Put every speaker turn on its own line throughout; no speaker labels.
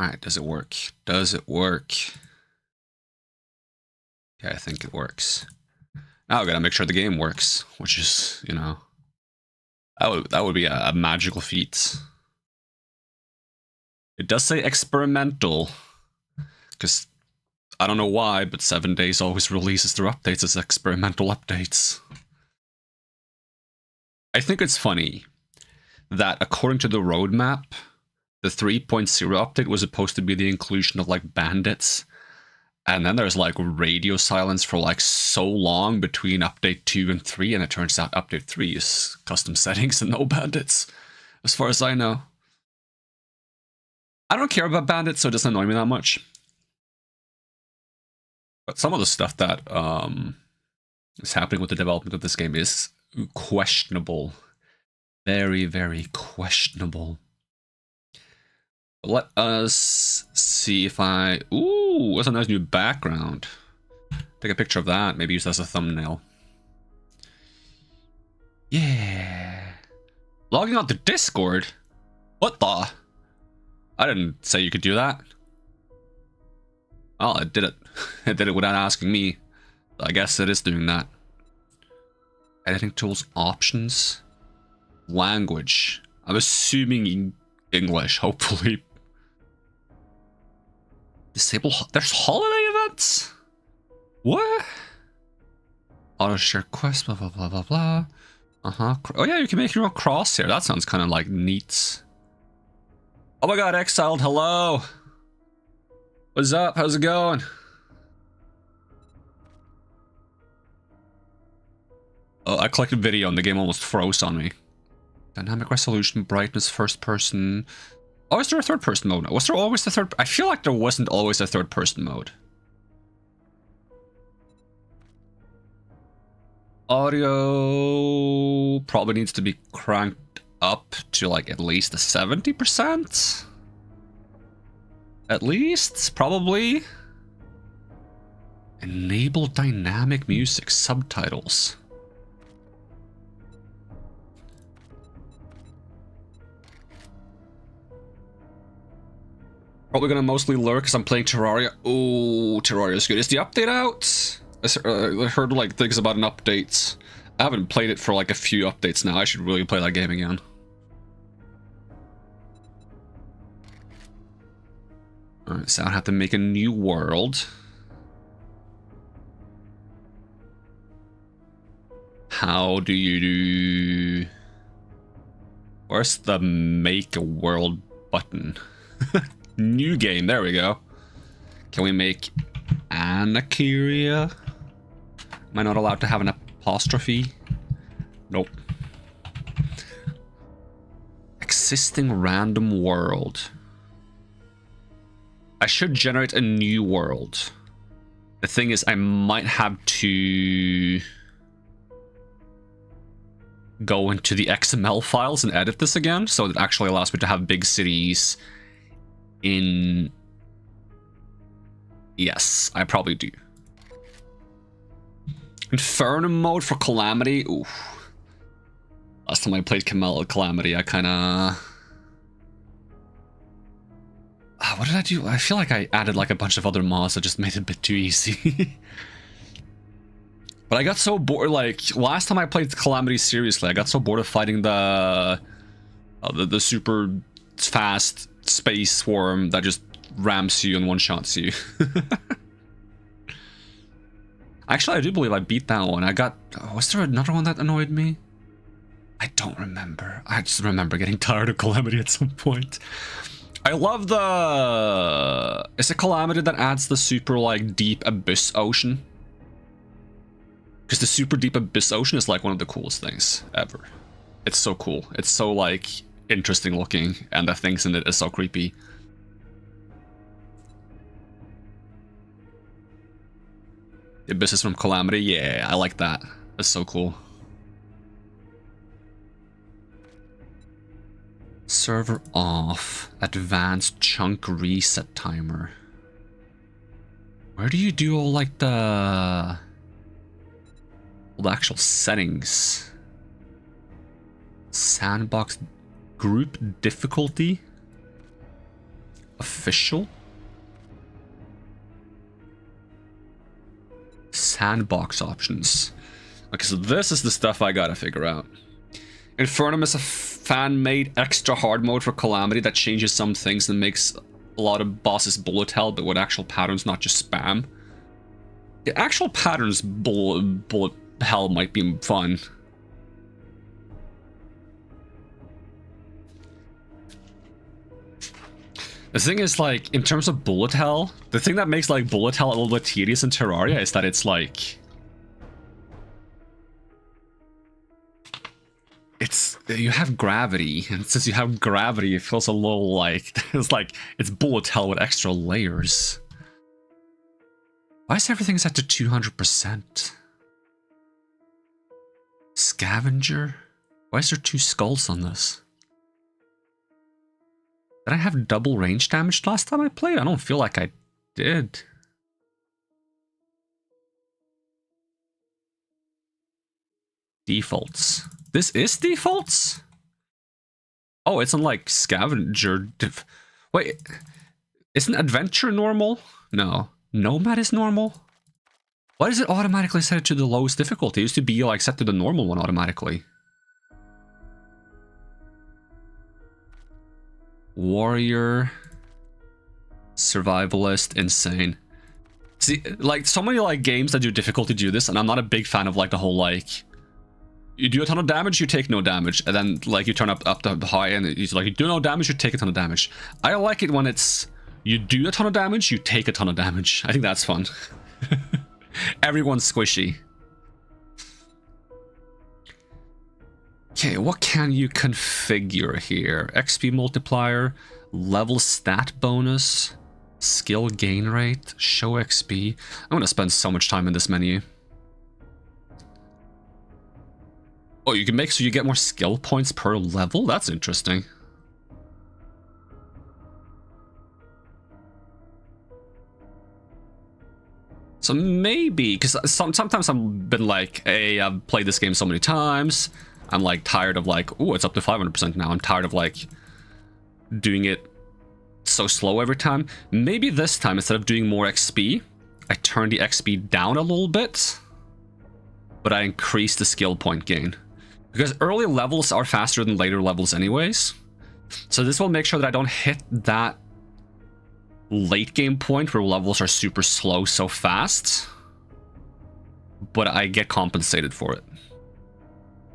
Alright, does it work? Does it work? Okay, I think it works. Now I gotta make sure the game works, which is, you know, that would be a magical feat. It does say experimental, because I don't know why, but 7 Days always releases their updates as experimental updates. I think it's funny that according to the roadmap, the 3.0 update was supposed to be the inclusion of like bandits. And then there's like radio silence for like so long between update 2 and 3, and it turns out update 3 is custom settings and no bandits, as far as I know. I don't care about bandits, so it doesn't annoy me that much. But some of the stuff that is happening with the development of this game is questionable. Very, very questionable. Let us see if I... Ooh, that's a nice new background. Take a picture of that, maybe use that as a thumbnail. Yeah. Logging on to Discord? What the? I didn't say you could do that. Oh, it did it. It did it without asking me. I guess it is doing that. Editing tools, options, language. I'm assuming English, hopefully. Disable. There's holiday events? What? Auto share quest, blah, blah, blah, blah, blah. Oh yeah, you can make your own crosshair. That sounds kind of like neat. Oh my god, Exiled, hello. What's up? How's it going? Oh, I clicked video and the game almost froze on me. Dynamic resolution, brightness, first person. Oh, is there a third person mode? Was there always the third? I feel like there wasn't always a third person mode. Audio probably needs to be cranked up to like at least a 70%. At least, probably. Enable dynamic music, subtitles. Probably gonna mostly lurk because I'm playing Terraria. Oh, Terraria is good. Is the update out? I heard like things about an update. I haven't played it for like a few updates now. I should really play that game again. Alright, so I have to make a new world. How do you do... Where's the make a world button? New game, there we go. Can we make Anakiria? Am I not allowed to have an apostrophe? Nope. Existing random world. I should generate a new world. The thing is, I might have to go into the XML files and edit this again, so it actually allows me to have big cities in... Yes, I probably do. Inferno mode for Calamity? Oof. Last time I played Calamity, I kinda... what did I do? I feel like I added like a bunch of other mods that just made it a bit too easy. But I got so bored, like, last time I played Calamity seriously, I got so bored of fighting the super fast space swarm that just rams you and one-shots you. Actually, I do believe I beat that one. I got... Was there another one that annoyed me? I don't remember. I just remember getting tired of Calamity at some point. I love the... Is it Calamity that adds the super, like, deep abyss ocean? Because the super deep abyss ocean is, like, one of the coolest things ever. It's so cool. It's so, like, interesting looking, and the things in it is so creepy. The abyss is from Calamity? Yeah, I like that. That's so cool. Server off. Advanced chunk reset timer. Where do you do all like the actual settings? Sandbox group difficulty? Official? Sandbox options. Okay, so this is the stuff I gotta figure out. Infernum is a fan-made extra hard mode for Calamity that changes some things and makes a lot of bosses bullet hell, but with actual patterns, not just spam. The actual patterns bullet hell might be fun. The thing is, like, in terms of bullet hell, the thing that makes, like, bullet hell a little bit tedious in Terraria is that it's, like... You have gravity, and since you have gravity, it feels a little like... it's bullet hell with extra layers. Why is everything set to 200%? Scavenger? Why is there 2 skulls on this? Did I have double range damage last time I played? I don't feel like I did. Defaults. This is defaults? Oh, it's on like scavenger. Wait, isn't adventure normal? No. Nomad is normal? Why does it automatically set it to the lowest difficulty? It used to be like set to the normal one automatically. Warrior, survivalist, insane. See, like, so many like games that do difficulty do this, and I'm not a big fan of like the whole like, you do a ton of damage, you take no damage, and then like you turn up the high and it's like you do no damage, you take a ton of damage. I like it when it's you do a ton of damage, you take a ton of damage. I think that's fun. Everyone's squishy. Okay, what can you configure here? XP multiplier, level stat bonus, skill gain rate, show XP. I'm gonna spend so much time in this menu. Oh, you can make so you get more skill points per level? That's interesting. So maybe, because sometimes I've been like, hey, I've played this game so many times. I'm like tired of like, oh, it's up to 500% now. I'm tired of like doing it so slow every time. Maybe this time, instead of doing more XP, I turn the XP down a little bit, but I increase the skill point gain. Because early levels are faster than later levels anyways. So this will make sure that I don't hit that late game point where levels are super slow so fast, but I get compensated for it.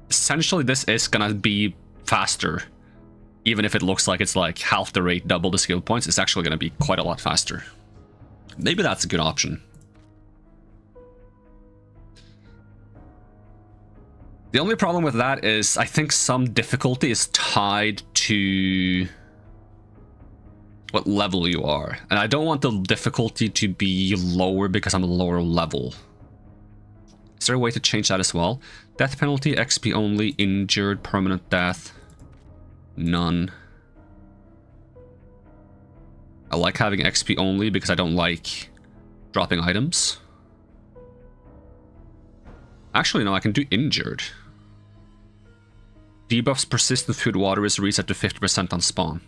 Essentially, this is gonna be faster. Even if it looks like it's like half the rate, double the skill points, it's actually gonna be quite a lot faster. Maybe that's a good option. The only problem with that is I think some difficulty is tied to what level you are. And I don't want the difficulty to be lower because I'm a lower level. Is there a way to change that as well? Death penalty, XP only, injured, permanent death. None. I like having XP only because I don't like dropping items. Actually, no, I can do injured. Debuffs persist in food water is reset to 50% on spawn.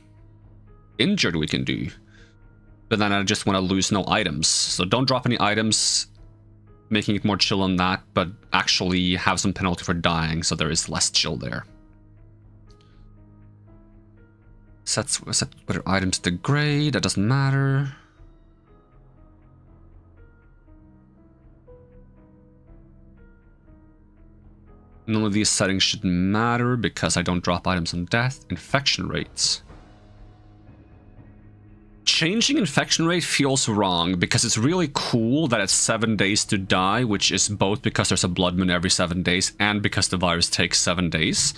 Injured we can do. But then I just want to lose no items. So don't drop any items, making it more chill on that, but actually have some penalty for dying, so there is less chill there. Set whether items degrade, that doesn't matter. None of these settings should matter because I don't drop items on death. Infection rates. Changing infection rate feels wrong because it's really cool that it's 7 days to die, which is both because there's a blood moon every 7 days and because the virus takes 7 days.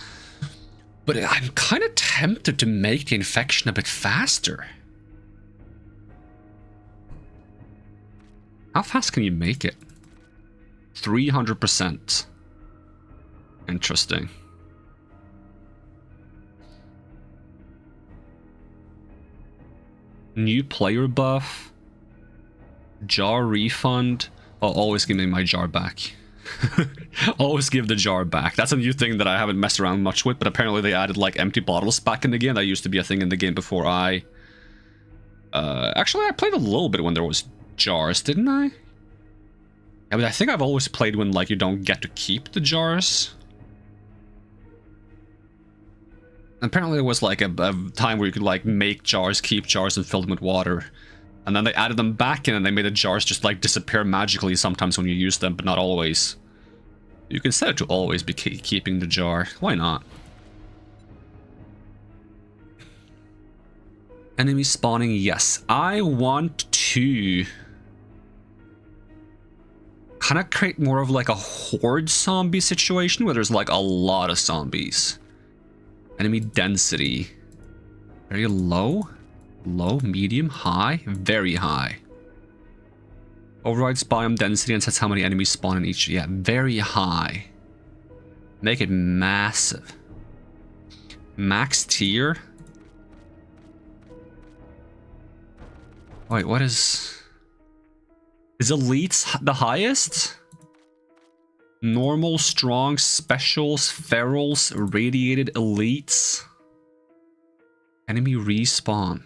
But I'm kind of tempted to make the infection a bit faster. How fast can you make it? 300%. Interesting. New player buff. Jar refund. I'll always give me my jar back. Always give the jar back. That's a new thing that I haven't messed around much with, but apparently they added like empty bottles back in the game. That used to be a thing in the game before I Actually, I played a little bit when there was jars, didn't I? I mean, I think I've always played when, like, you don't get to keep the jars. Apparently there was, like, a time where you could, like, make jars, keep jars, and fill them with water. And then they added them back in, and they made the jars just, like, disappear magically sometimes when you use them, but not always. You can set it to always be keeping the jar. Why not? Enemy spawning, yes. I want to kind of create more of like a horde zombie situation where there's like a lot of zombies. Enemy density. Very low. Low, medium, high, very high. Overrides biome density and sets how many enemies spawn in each. Yeah, very high. Make it massive. Max tier. Wait, what is elites the highest? Normal, strong, specials, ferals, radiated, elites. Enemy respawn.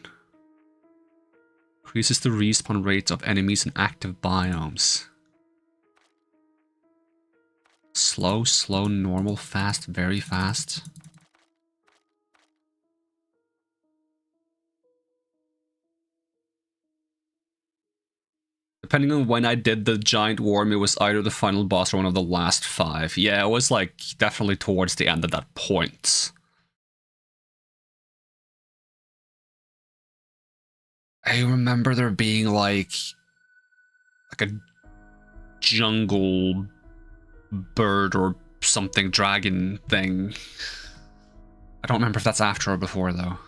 Increases the respawn rates of enemies in active biomes. Slow, slow, normal, fast, very fast. Depending on when I did the giant worm, it was either the final boss or one of the last 5. Yeah, it was like definitely towards the end at that point. I remember there being like a jungle bird or something dragon thing. I don't remember if that's after or before though.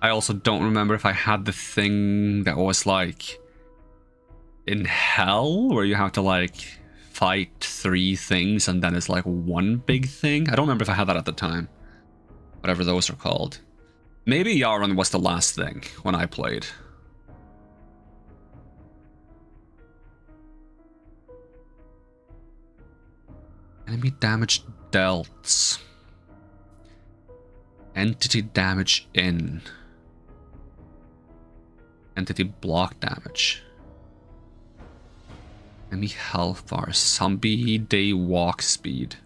I also don't remember if I had the thing that was like in hell where you have to like fight 3 things and then it's like one big thing. I don't remember if I had that at the time. Whatever those are called. Maybe Yaron was the last thing when I played. Enemy damage dealt. Entity damage in. Entity block damage. Enemy health bar. Zombie day walk speed.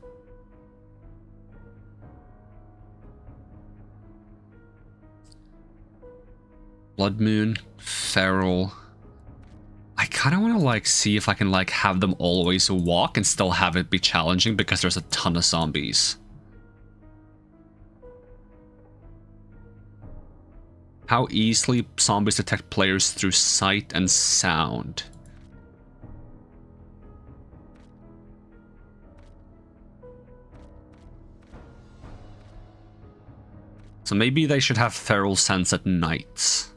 Blood Moon. Feral. I kind of want to like see if I can like have them always walk and still have it be challenging because there's a ton of zombies. How easily zombies detect players through sight and sound. So maybe they should have feral sense at night.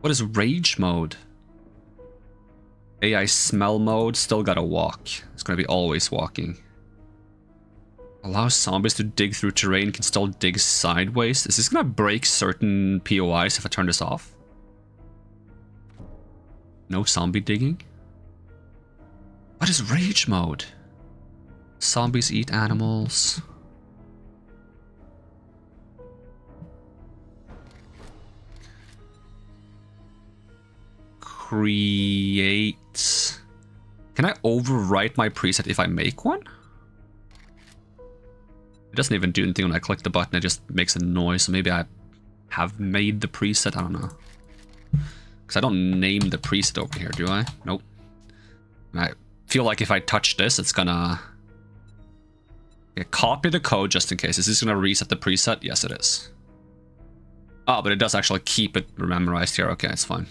What is rage mode? AI smell mode, still gotta walk. It's gonna be always walking. Allows zombies to dig through terrain, can still dig sideways. Is this gonna break certain POIs if I turn this off? No zombie digging? What is rage mode? Zombies eat animals. Create. Can I overwrite my preset if I make one? It doesn't even do anything when I click the button, it just makes a noise, so maybe I have made the preset, I don't know. Because I don't name the preset over here, do I? Nope. I feel like if I touch this, it's gonna... Yeah, copy the code just in case. Is this gonna reset the preset? Yes, it is. Oh, but it does actually keep it memorized here. Okay, it's fine.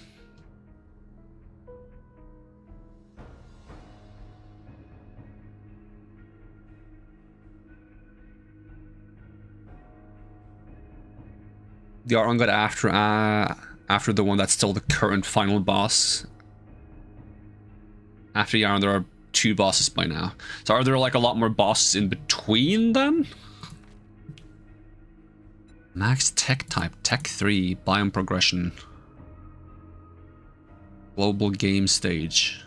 The Aron got after the one that's still the current final boss. After Yaron, there are 2 bosses by now. So are there like a lot more bosses in between then? Max tech type, tech 3, biome progression. Global game stage.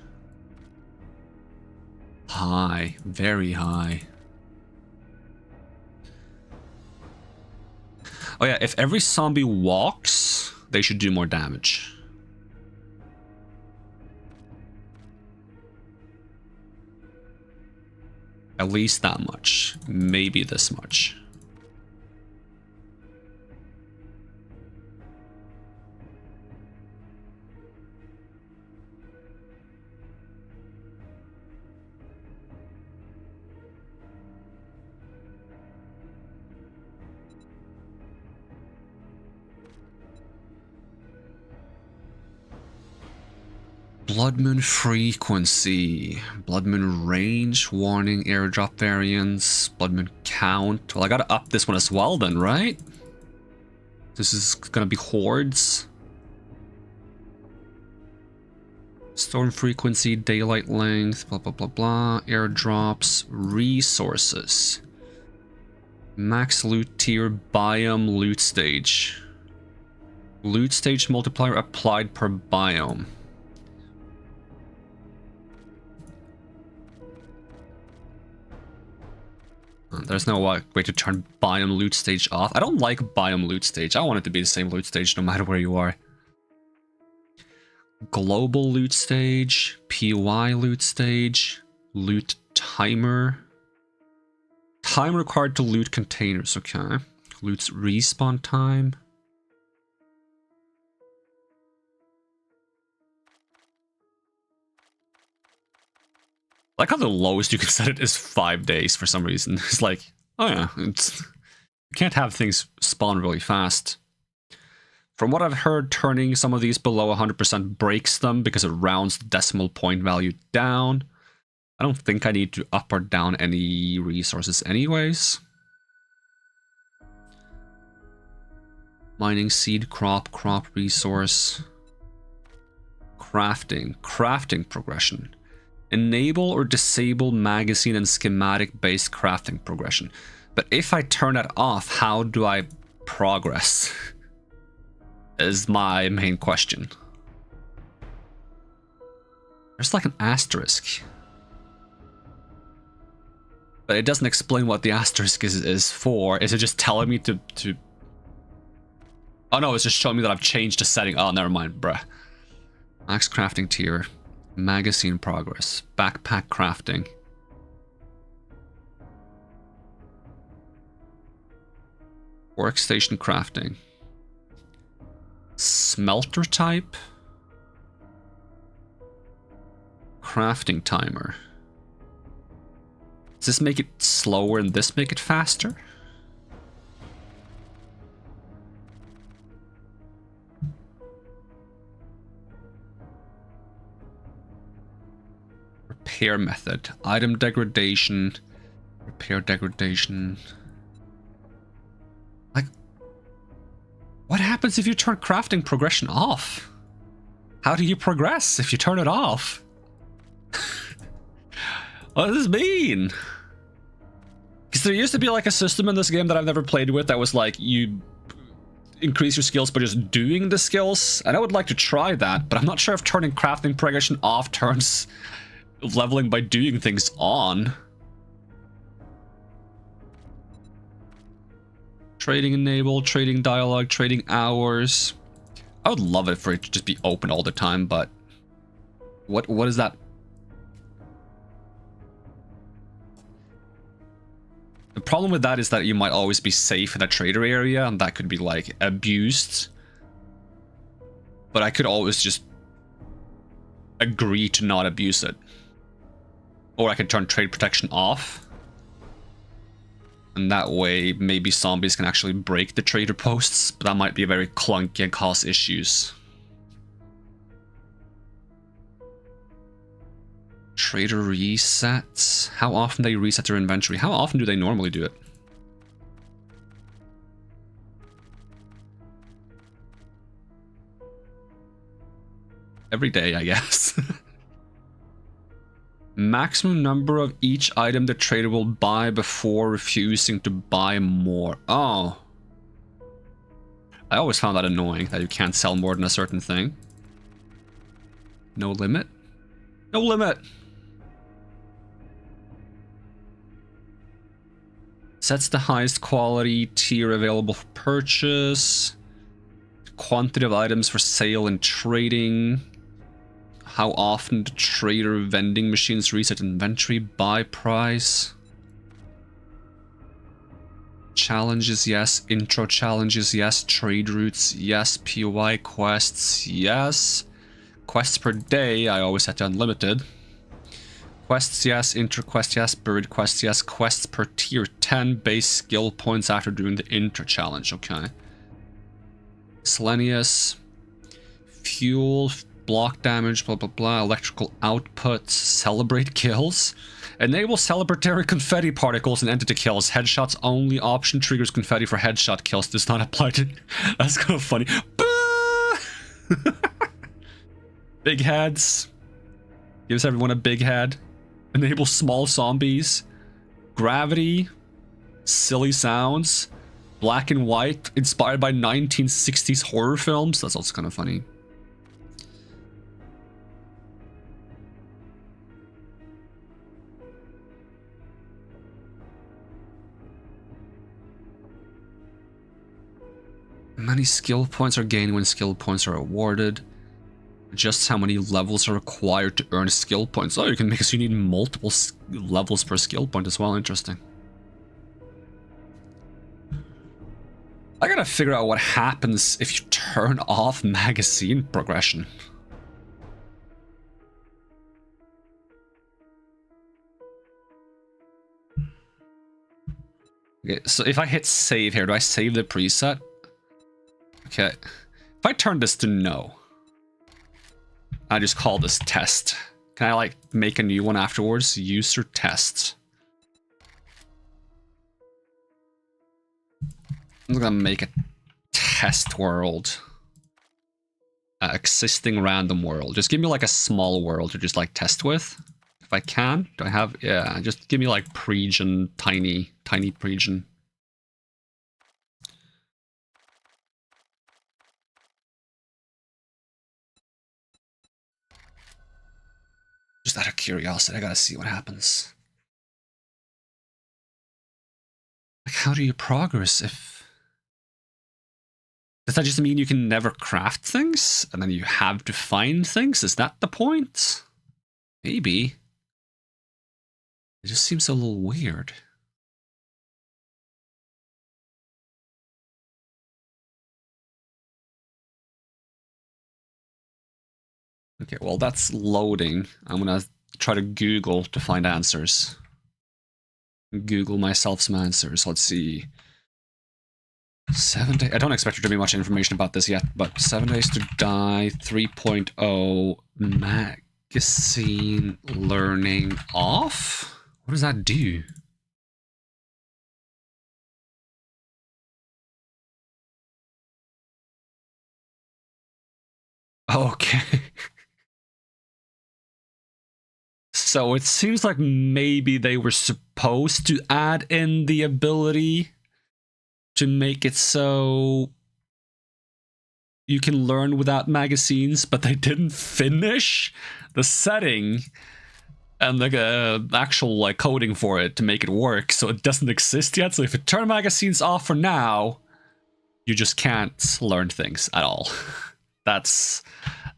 High, very high. Oh yeah, if every zombie walks, they should do more damage. At least that much. Maybe this much. Blood Moon frequency, Blood Moon range, warning, airdrop variance, Blood Moon count. Well, I gotta up this one as well then, right? This is gonna be hordes. Storm frequency, daylight length, blah blah blah blah, airdrops, resources. Max loot tier, biome loot stage. Loot stage multiplier applied per biome. There's no way to turn biome loot stage off. I don't like biome loot stage. I want it to be the same loot stage no matter where you are. Global loot stage, PY loot stage, loot timer. Time required to loot containers, okay. Loot's respawn time. I like how the lowest you can set it is 5 days for some reason. It's like, oh yeah, you can't have things spawn really fast. From what I've heard, turning some of these below 100% breaks them because it rounds the decimal point value down. I don't think I need to up or down any resources anyways. Mining, seed, crop resource. Crafting progression. Enable or disable magazine and schematic-based crafting progression. But if I turn that off, how do I progress? Is my main question. There's like an asterisk. But it doesn't explain what the asterisk is for. Is it just telling me to... Oh no, it's just showing me that I've changed the setting. Oh, never mind, bruh. Max crafting tier. Magazine progress. Backpack crafting. Workstation crafting. Smelter type. Crafting timer. Does this make it slower and this make it faster? Repair method. Item degradation. Repair degradation. Like, what happens if you turn crafting progression off? How do you progress if you turn it off? What does this mean? Because there used to be like a system in this game that I've never played with that was like you increase your skills by just doing the skills. And I would like to try that, but I'm not sure if turning crafting progression off turns leveling by doing things on. Trading enabled, trading dialogue, trading hours. I would love it for it to just be open all the time, but what is that? The problem with that is that you might always be safe in a trader area, and that could be like abused. But I could always just agree to not abuse it. Or I could turn trade protection off. And that way, maybe zombies can actually break the trader posts, but that might be very clunky and cause issues. Trader resets. How often they reset their inventory? How often do they normally do it? Every day, I guess. Maximum number of each item the trader will buy before refusing to buy more. Oh. I always found that annoying, that you can't sell more than a certain thing. No limit? No limit! Sets the highest quality tier available for purchase. Quantity of items for sale and trading. How often the trader vending machines reset inventory buy price. Challenges, yes. Intro challenges, yes. Trade routes, yes. POI quests, yes. Quests per day, I always set to unlimited. Quests, yes. Intro quest, yes. Buried quests, yes. Quests per tier 10. Base skill points after doing the intro challenge, okay. Selenius. Fuel, block damage, blah blah blah. Electrical output. Celebrate kills. Enable celebratory confetti particles and entity kills. Headshots only. Option triggers confetti for headshot kills. Does not apply to... That's kind of funny. Big heads. Gives everyone a big head. Enable small zombies. Gravity. Silly sounds. Black and white. Inspired by 1960s horror films. That's also kind of funny. Many skill points are gained when skill points are awarded. Just how many levels are required to earn skill points. Oh, you can make so you need multiple levels per skill point as well. Interesting. I gotta figure out what happens if you turn off magazine progression. Okay, so if I hit save here, do I save the preset? Okay. If I turn this to no, I just call this test. Can I like make a new one afterwards? User test. I'm gonna make a test world. Existing random world. Just give me like a small world to just like test with. If I can. Do I have... Yeah, just give me like pregen, tiny pregen. Just out of curiosity, I gotta see what happens. Like, how do you progress if... Does that just mean you can never craft things? And then you have to find things? Is that the point? Maybe. It just seems a little weird. Okay, well that's loading. I'm gonna try to Google to find answers. Google myself some answers. Let's see. 7 days. I don't expect there to be much information about this yet, but 7 days to die 3.0 magazine learning off? What does that do? Okay. So it seems like maybe they were supposed to add in the ability to make it so you can learn without magazines, but they didn't finish the setting and the actual like coding for it to make it work, so it doesn't exist yet. So if you turn magazines off for now, you just can't learn things at all. That's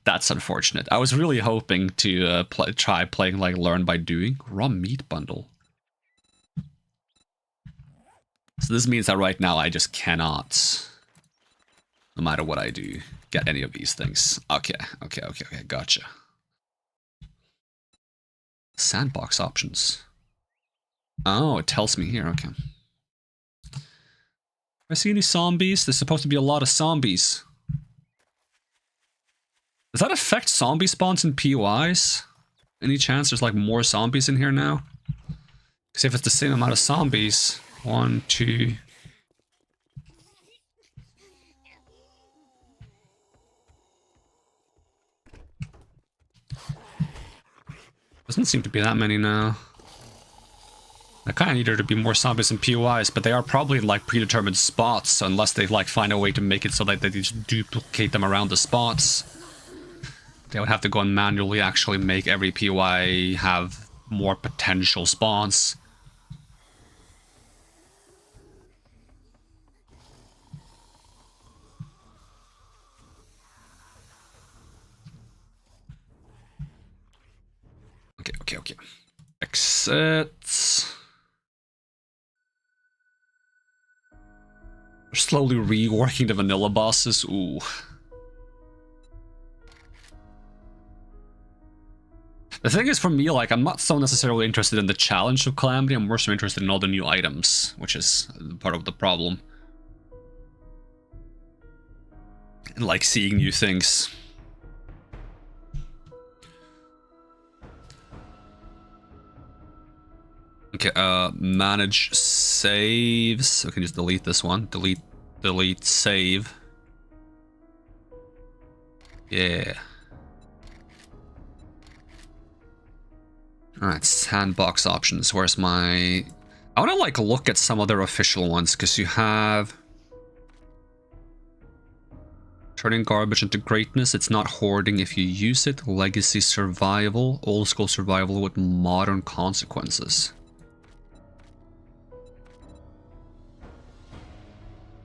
unfortunate. I was really hoping to try playing like learn by doing. Raw meat bundle. So this means that right now I just cannot, no matter what I do, get any of these things. Okay, gotcha. Sandbox options. Oh, it tells me here, okay. Do I see any zombies? There's supposed to be a lot of zombies. Does that affect zombie spawns and POIs? Any chance there's like more zombies in here now? Because if it's the same amount of zombies... 1, 2... Doesn't seem to be that many now. I kind of need there to be more zombies and POIs, but they are probably in like predetermined spots, so unless they like find a way to make it so that they just duplicate them around the spots, they would have to go and manually actually make every POI have more potential spawns. Okay. Exit. We're slowly reworking the vanilla bosses. Ooh. The thing is, for me, like, I'm not so necessarily interested in the challenge of Calamity, I'm more so interested in all the new items, which is part of the problem. And, like, seeing new things. Okay, manage saves. I can just delete this one. Delete, save. Yeah. Alright, sandbox options. Where's my... I want to, like, look at some other official ones, because you have... Turning garbage into greatness. It's not hoarding if you use it. Legacy survival. Old school survival with modern consequences.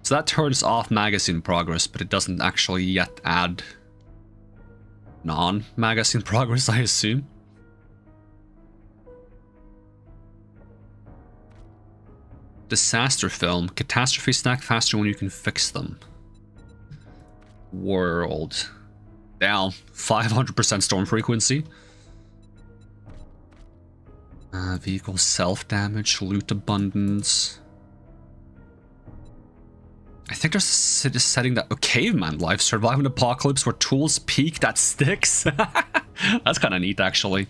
So that turns off magazine progress, but it doesn't actually yet add non-magazine progress, I assume. Disaster film. Catastrophe stack faster when you can fix them. World. Down. 500% storm frequency. Vehicle self-damage. Loot abundance. I think there's a setting that... Oh, caveman life. Survive an apocalypse where tools peak that sticks. That's kind of neat, actually.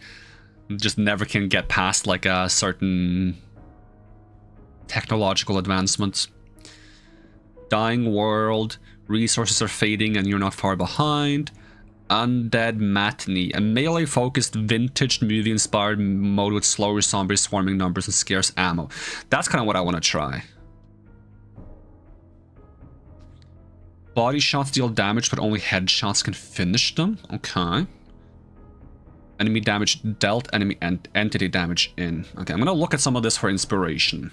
Just never can get past, like, a certain technological advancement. Dying world. Resources are fading and you're not far behind. Undead Matinee. A melee-focused, vintage, movie-inspired mode with slower zombies, swarming numbers, and scarce ammo. That's kind of what I want to try. Body shots deal damage, but only headshots can finish them. Okay. Enemy damage dealt, enemy and entity damage in. Okay, I'm gonna look at some of this for inspiration.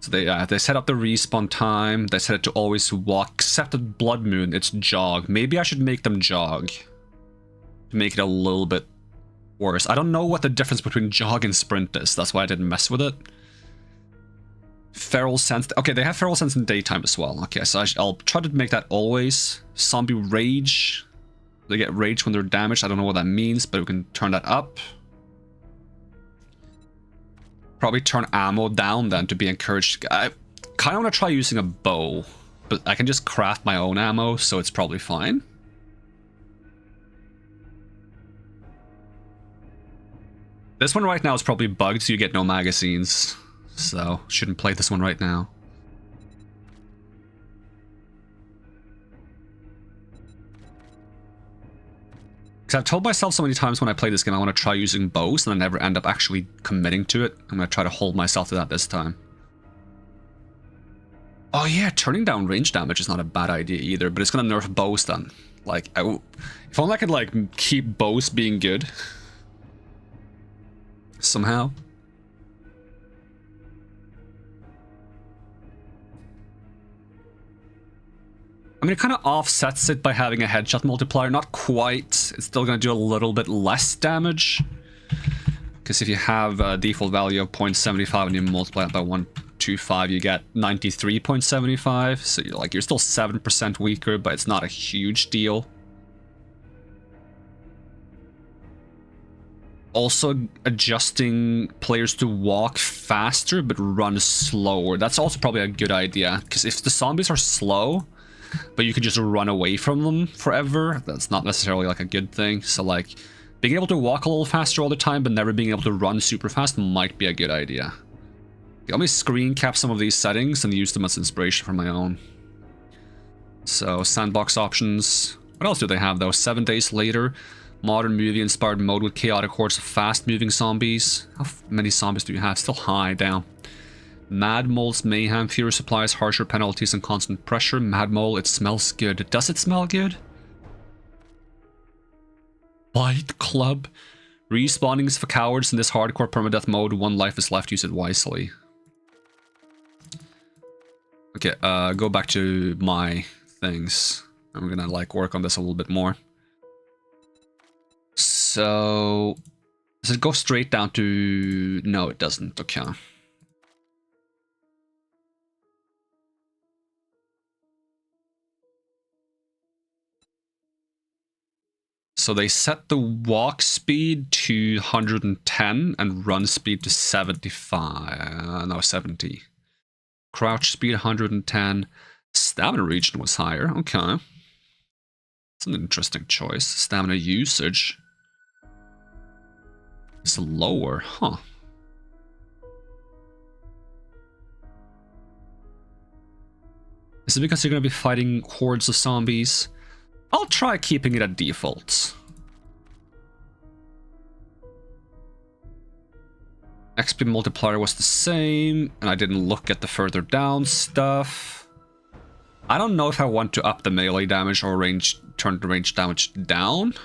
So they set up the respawn time. They set it to always walk, except at Blood Moon, it's jog. Maybe I should make them jog to make it a little bit worse. I don't know what the difference between jog and sprint is. That's why I didn't mess with it. Feral sense. Okay, they have feral sense in daytime as well. Okay, so I'll try to make that always. Zombie rage. They get rage when they're damaged. I don't know what that means, but we can turn that up. Probably turn ammo down then to be encouraged. I kind of want to try using a bow, but I can just craft my own ammo, so it's probably fine. This one right now is probably bugged, so you get no magazines. So, shouldn't play this one right now. Because I've told myself so many times when I play this game I want to try using bows, and I never end up actually committing to it. I'm going to try to hold myself to that this time. Oh yeah, turning down range damage is not a bad idea either, but it's going to nerf bows then. Like, if only I could, like, keep bows being good. Somehow. I mean, it kind of offsets it by having a headshot multiplier. Not quite. It's still going to do a little bit less damage. Because if you have a default value of 0.75 and you multiply it by 125, you get 93.75. So you're still 7% weaker, but it's not a huge deal. Also adjusting players to walk faster but run slower. That's also probably a good idea. Because if the zombies are slow, but you could just run away from them forever, that's not necessarily like a good thing. So like being able to walk a little faster all the time but never being able to run super fast might be a good idea. Let me screen cap some of these settings and use them as inspiration for my own. So sandbox options. What else do they have though? 7 days later. Modern movie-inspired mode with chaotic hordes of fast-moving zombies. How many zombies do you have? Still high, down. Mad Mole's mayhem. Fewer supplies, harsher penalties, and constant pressure. Mad Mole, it smells good. Does it smell good? Fight Club. Respawning is for cowards in this hardcore permadeath mode. One life is left. Use it wisely. Okay, go back to my things. I'm gonna like work on this a little bit more. So, does it go straight down to... No, it doesn't. Okay. So they set the walk speed to 110 and run speed to 75. No, 70. Crouch speed 110. Stamina region was higher. Okay. It's an interesting choice. Stamina usage is lower. Huh. Is it because you're going to be fighting hordes of zombies? I'll try keeping it at default. XP multiplier was the same, and I didn't look at the further down stuff. I don't know if I want to up the melee damage or turn the range damage down.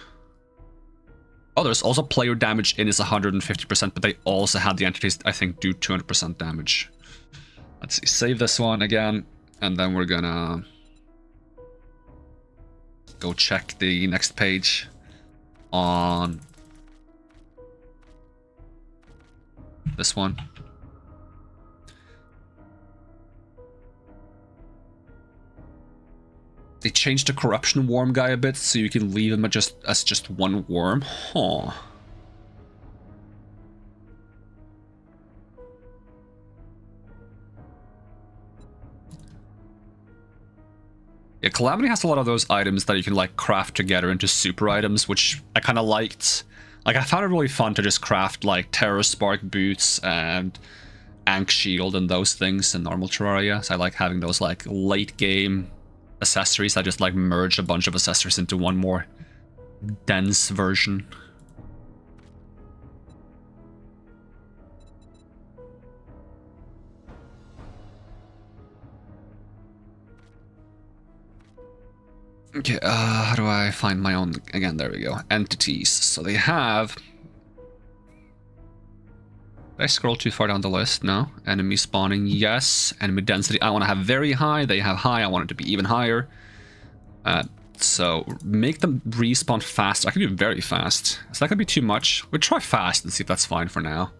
Oh, there's also player damage in is 150%, but they also had the entities, I think, do 200% damage. Let's see, save this one again, and then we're gonna go check the next page on this one. They changed the corruption worm guy a bit, so you can leave him as just one worm. Huh. Yeah, Calamity has a lot of those items that you can like craft together into super items, which I kind of liked. Like, I found it really fun to just craft like Terror Spark boots and Ankh Shield and those things in normal Terraria. So I like having those like late game accessories. I just like merge a bunch of accessories into one more dense version. Okay, how do I find my own again? There we go. Entities. So they have... Did I scroll too far down the list? No. Enemy spawning, yes. Enemy density, I want to have very high. They have high, I want it to be even higher. So make them respawn fast. I can do very fast. Is that gonna be too much? We'll try fast and see if that's fine for now.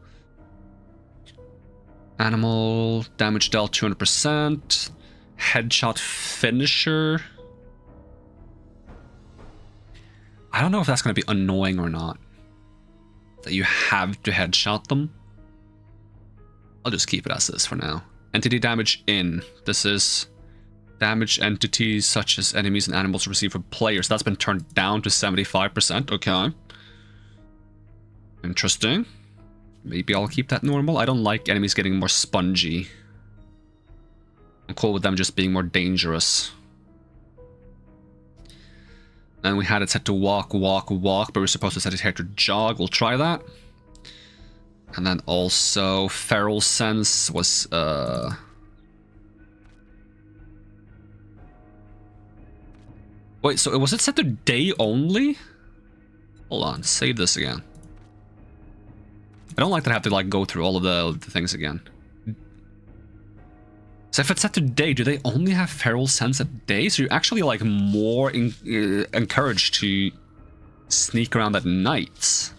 Animal, damage dealt 200%. Headshot finisher. I don't know if that's going to be annoying or not. That you have to headshot them. I'll just keep it as is for now. Entity damage in. This is damage entities such as enemies and animals receive from players. That's been turned down to 75%. Okay. Interesting. Maybe I'll keep that normal. I don't like enemies getting more spongy. I'm cool with them just being more dangerous. And we had it set to walk, walk, walk, but we're supposed to set it here to jog. We'll try that. And then also feral sense was Wait, so was it set to day only? Hold on, save this again. I don't like that I have to like go through all of the things again. So if it's set to day, do they only have feral sense at day? So you're actually like more encouraged to sneak around at night.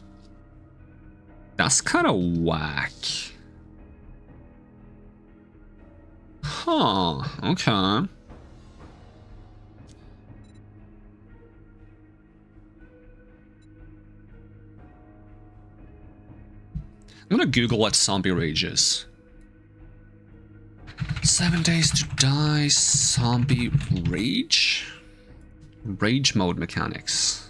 That's kind of whack. Huh, okay. I'm gonna Google what zombie rage is. 7 days to die, zombie rage? Rage mode mechanics.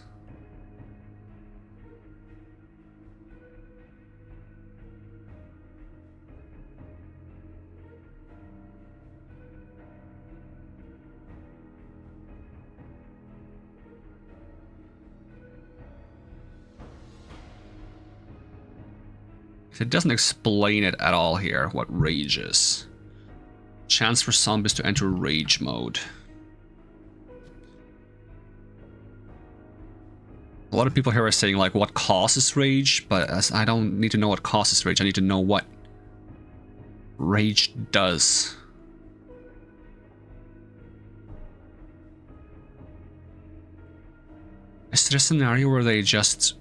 It doesn't explain it at all here, what rage is. Chance for zombies to enter rage mode. A lot of people here are saying, like, what causes rage, but as I don't need to know what causes rage, I need to know what rage does. Is there a scenario where they just...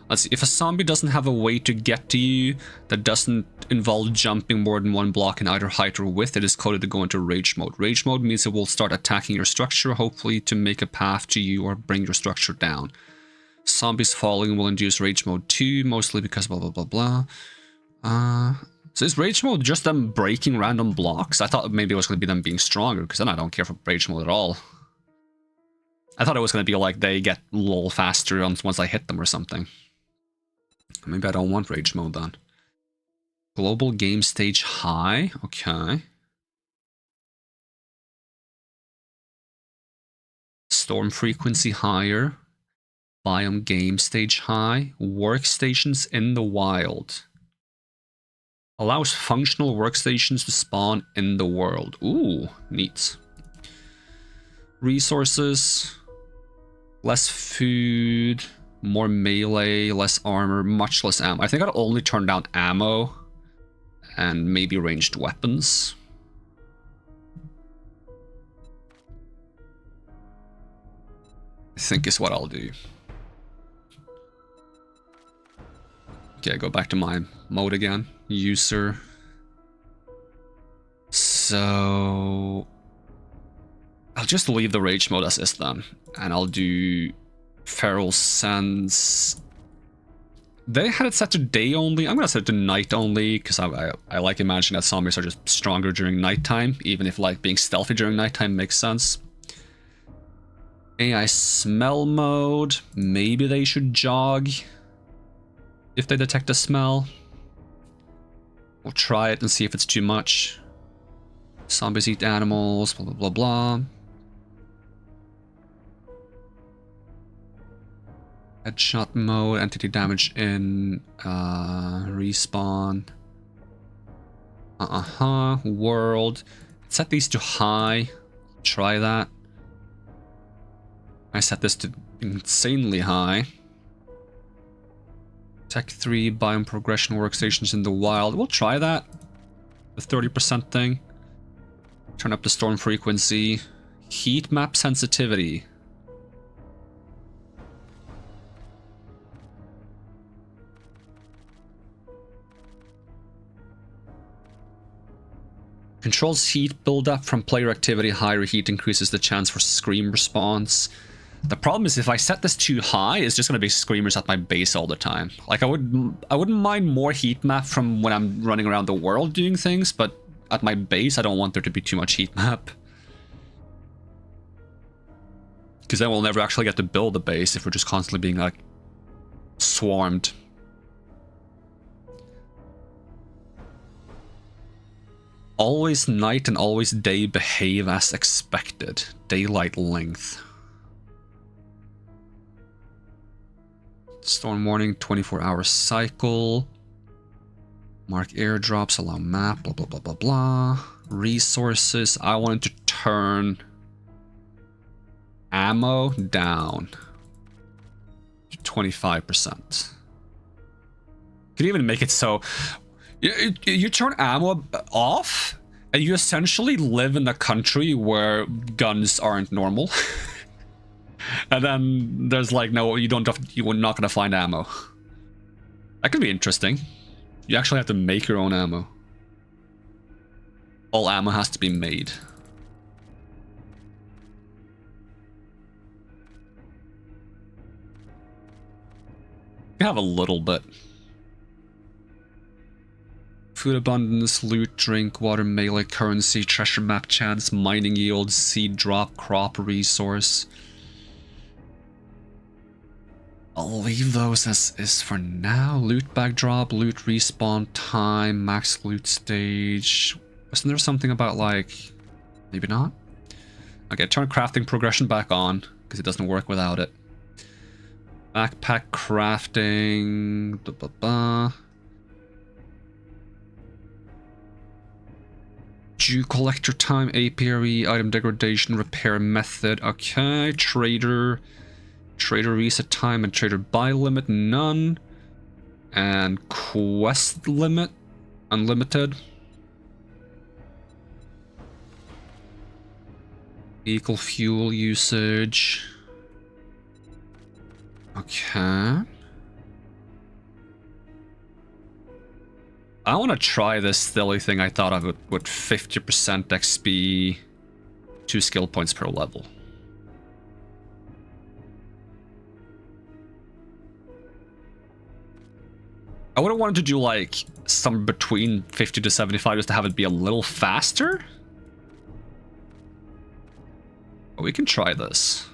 Let's see, if a zombie doesn't have a way to get to you that doesn't involve jumping more than one block in either height or width, it is coded to go into rage mode. Rage mode means it will start attacking your structure, hopefully to make a path to you or bring your structure down. Zombies falling will induce rage mode 2, mostly because blah blah blah blah. So is rage mode just them breaking random blocks? I thought maybe it was going to be them being stronger, because then I don't care for rage mode at all. I thought it was going to be like they get a little faster once I hit them or something. Maybe I don't want rage mode then. Global game stage high. Okay. Storm frequency higher. Biome game stage high. Workstations in the wild. Allows functional workstations to spawn in the world. Ooh, neat. Resources. Less food. More melee, less armor, much less ammo. I think I'd only turn down ammo and maybe ranged weapons. I think is what I'll do. Okay, go back to my mode again. User. So I'll just leave the rage mode as is then, and I'll do Feral Sense. They had it set to day only. I'm gonna set it to night only because I like imagining that zombies are just stronger during nighttime, even if like being stealthy during nighttime makes sense. AI smell mode. Maybe they should jog if they detect a smell. We'll try it and see if it's too much. Zombies eat animals, blah blah blah blah. Headshot mode, entity damage in, respawn. World. Set these to high. Try that. I set this to insanely high. Tech 3, biome progression workstations in the wild. We'll try that. The 30% thing. Turn up the storm frequency. Heat map sensitivity. Controls heat buildup from player activity. Higher heat increases the chance for scream response. The problem is if I set this too high, it's just going to be screamers at my base all the time. Like I wouldn't mind more heat map from when I'm running around the world doing things, but at my base I don't want there to be too much heat map. Because then we'll never actually get to build a base if we're just constantly being like swarmed. Always night and always day behave as expected. Daylight length. Storm warning, 24-hour cycle. Mark airdrops, allow map, blah, blah, blah, blah, blah. Resources, I wanted to turn ammo down to 25%. Could even make it so you turn ammo off and you essentially live in a country where guns aren't normal. And then there's like, no, you're not gonna find ammo. That could be interesting. You actually have to make your own ammo. All ammo has to be made. You have a little bit. Food abundance, loot, drink, water, melee, currency, treasure map chance, mining yield, seed drop, crop resource. I'll leave those as is for now. Loot bag drop, loot respawn time, max loot stage. Wasn't there something about like... Maybe not? Okay, turn crafting progression back on, because it doesn't work without it. Backpack crafting. Dew collector time, apiary, item degradation, repair method. Okay, trader. Trader reset time and trader buy limit, none. And quest limit, unlimited. Vehicle fuel usage. Okay. I want to try this silly thing I thought of with 50% XP, 2 skill points per level. I would have wanted to do like somewhere between 50 to 75 just to have it be a little faster. But we can try this.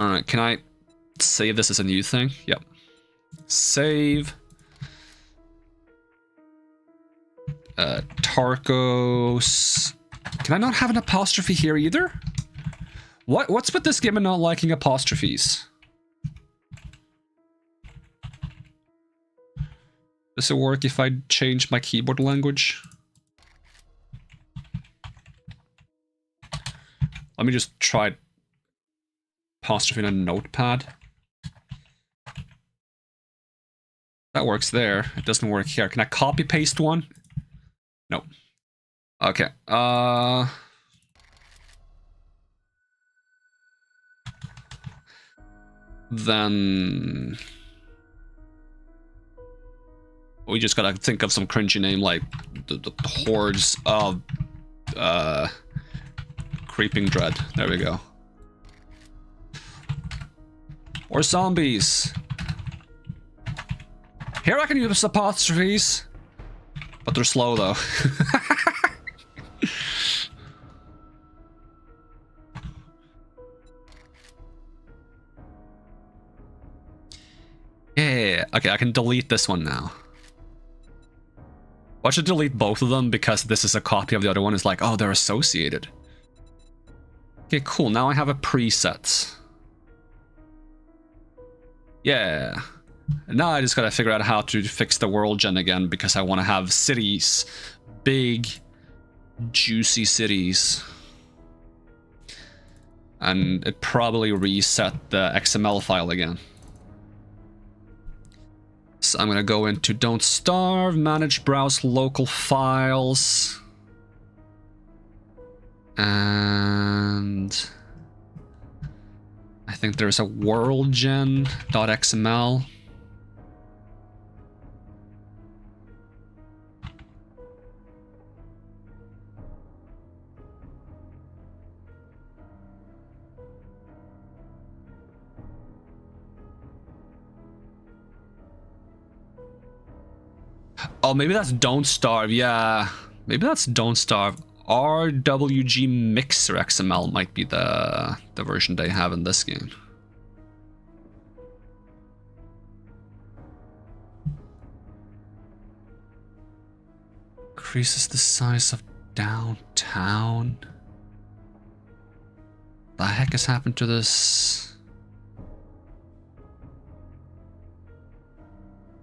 Alright, can I save this as a new thing? Yep. Save. Tarkos. Can I not have an apostrophe here either? What's with this game and not liking apostrophes? Does it work if I change my keyboard language? Let me just try apostrophe in a notepad. That works there. It doesn't work here. Can I copy paste one? No. Okay. Then we just gotta think of some cringy name like the hordes of creeping dread. There we go. Or zombies. Here I can use apostrophes, but they're slow though. Yeah, okay, I can delete this one now. I should delete both of them because this is a copy of the other one. It's like, oh, they're associated. Okay, cool. Now I have a preset. Yeah. Now I just gotta figure out how to fix the world gen again because I want to have cities. Big, juicy cities. And it probably reset the XML file again. So I'm gonna go into Don't Starve, Manage Browse Local Files. And I think there's a worldgen.xml. Oh, maybe that's Don't Starve. Yeah, maybe that's Don't Starve. RWG Mixer XML might be the version they have in this game. Increases the size of downtown. The heck has happened to this?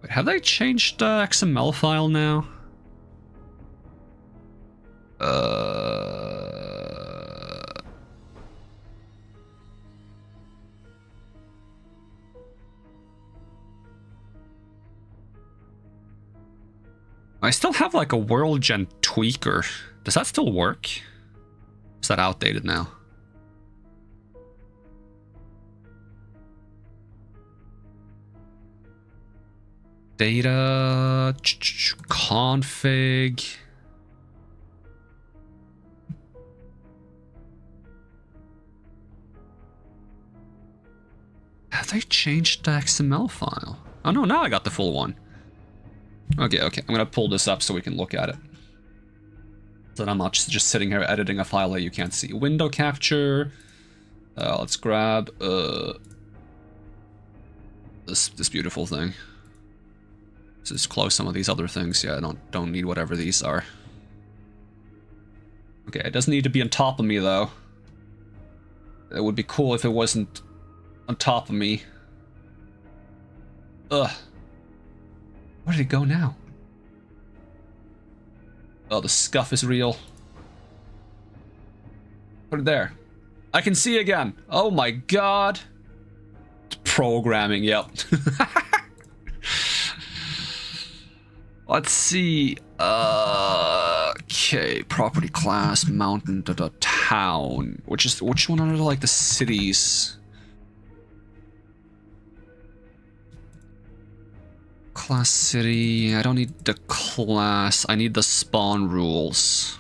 Wait, have they changed the XML file now? I still have like a world gen tweaker. Does that still work? Is that outdated now? Data config. Have they changed the XML file? Oh no, now I got the full one. Okay, I'm gonna pull this up so we can look at it. So that I'm not just sitting here editing a file that you can't see. Window capture. Let's grab this beautiful thing. Let's just close some of these other things. Yeah, I don't need whatever these are. Okay, it doesn't need to be on top of me though. It would be cool if it wasn't on top of me. Ugh. Where did it go now? Oh, the scuff is real. Put it there. I can see again. Oh my god. Programming, yep. Let's see. Okay, property class, mountain, town. Which one are like the cities? Class city. I don't need the class. I need the spawn rules.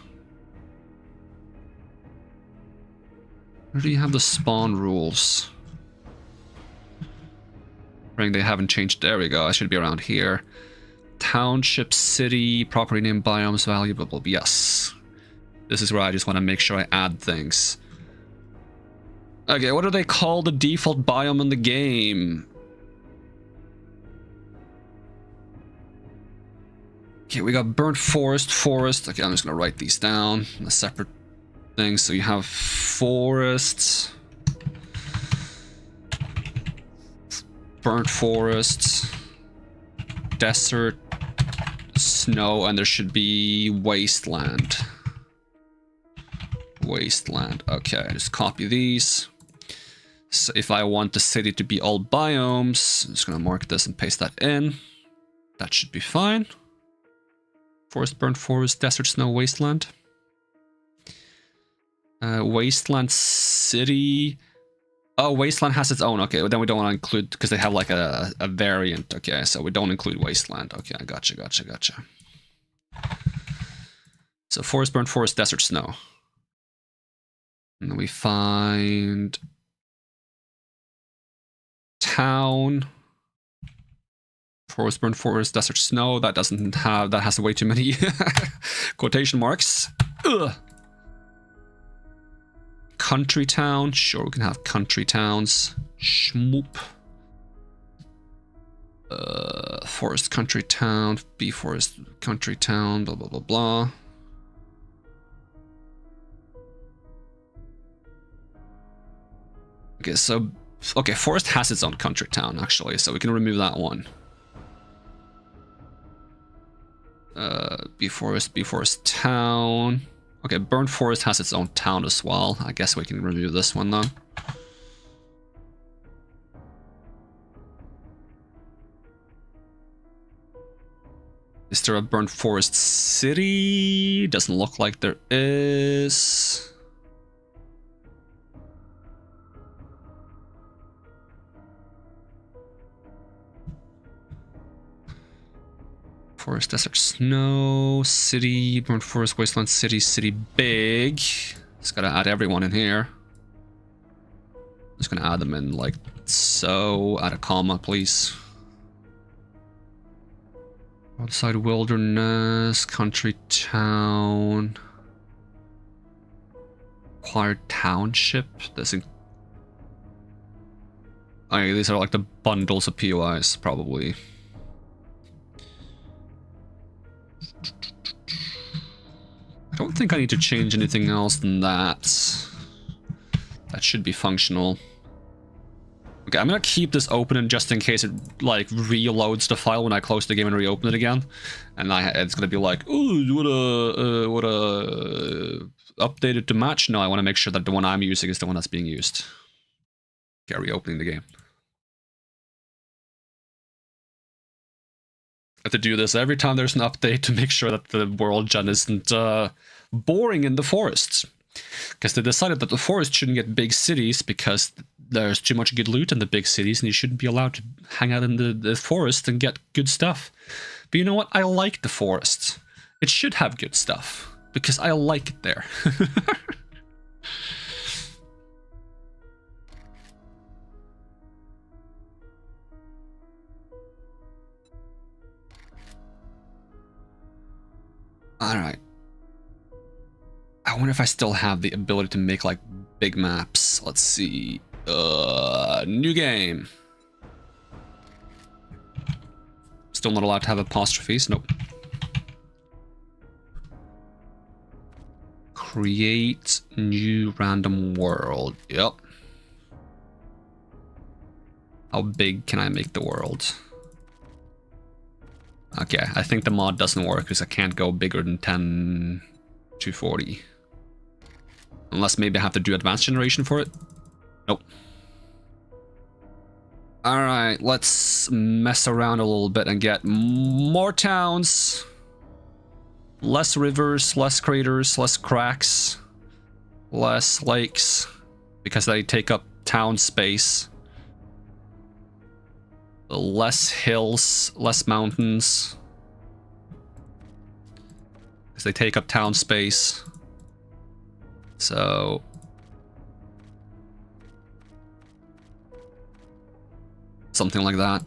Where do you have the spawn rules? Ring, they haven't changed. There we go. I should be around here. Township, city, property name, biomes, valuable. Yes. This is where I just want to make sure I add things. Okay, what do they call the default biome in the game? Okay, we got burnt forest, forest. Okay, I'm just gonna write these down in a separate thing. So you have forests, burnt forests, desert, snow, and there should be wasteland. Wasteland. Okay, just copy these. So if I want the city to be all biomes, I'm just gonna mark this and paste that in. That should be fine. Forest, burnt forest, desert, snow, wasteland. Wasteland city. Oh, wasteland has its own. Okay, then we don't want to include because they have like a variant. Okay, so we don't include wasteland. Okay, gotcha. So forest, burnt forest, desert, snow. And then we find town. Forest, burnt forest, desert, snow. That doesn't have, that has way too many quotation marks. Ugh. Country town. Sure, we can have country towns. Schmoop. Forest, country town. B forest, country town. Blah, blah, blah, blah. Okay, so... Okay, forest has its own country town, actually, so we can remove that one. B forest town. Okay, burnt forest has its own town as well. I guess we can remove this one though. Is there a burnt forest city? Doesn't look like there is. Forest, desert, snow, city, burnt forest, wasteland, city, city big. Just gotta add everyone in here. I'm just gonna add them in like so. Add a comma, please. Outside wilderness, country town. Acquired township. Doesn't. Oh, yeah, these are like the bundles of POIs, probably. I don't think I need to change anything else than that. That should be functional. Okay, I'm gonna keep this open and just in case it like reloads the file when I close the game and reopen it again, and it's gonna be like, oh, what a updated to match. No, I want to make sure that the one I'm using is the one that's being used. Okay, reopening the game. I have to do this every time there's an update to make sure that the world gen isn't boring in the forests. Because they decided that the forest shouldn't get big cities because there's too much good loot in the big cities and you shouldn't be allowed to hang out in the forest and get good stuff. But you know what? I like the forest. It should have good stuff because I like it there. Alright. I wonder if I still have the ability to make like big maps. Let's see. New game. Still not allowed to have apostrophes. Nope. Create new random world. Yep. How big can I make the world? Okay, I think the mod doesn't work because I can't go bigger than 10 to 40. Unless maybe I have to do advanced generation for it. Nope. Alright, let's mess around a little bit and get more towns. Less rivers, less craters, less cracks, less lakes. Because they take up town space. Less hills, less mountains. Because they take up town space. So... something like that.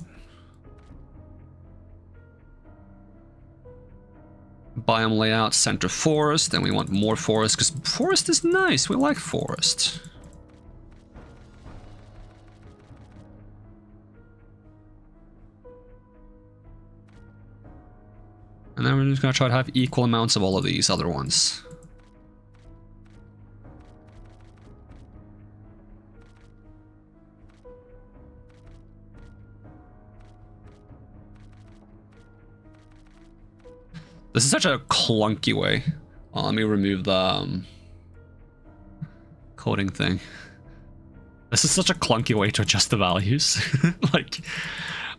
Biome layout, center forest. Then we want more forest, because forest is nice. We like forest. And then we're just going to try to have equal amounts of all of these other ones. This is such a clunky way. Let me remove the coding thing. This is such a clunky way to adjust the values. Like,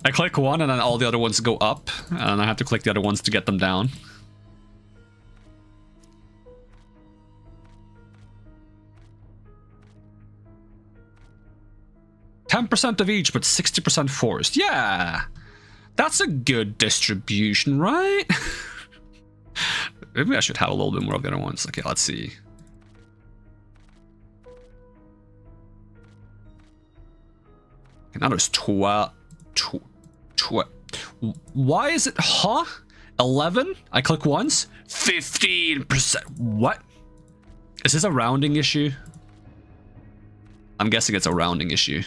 I click one and then all the other ones go up, and I have to click the other ones to get them down. %10 of each, but 60% forest. Yeah! That's a good distribution, right? Maybe I should have a little bit more of the other ones. Okay, let's see. Okay, now there's 12. Why is it, huh? 11? I click once? 15%. What? Is this a rounding issue? I'm guessing it's a rounding issue.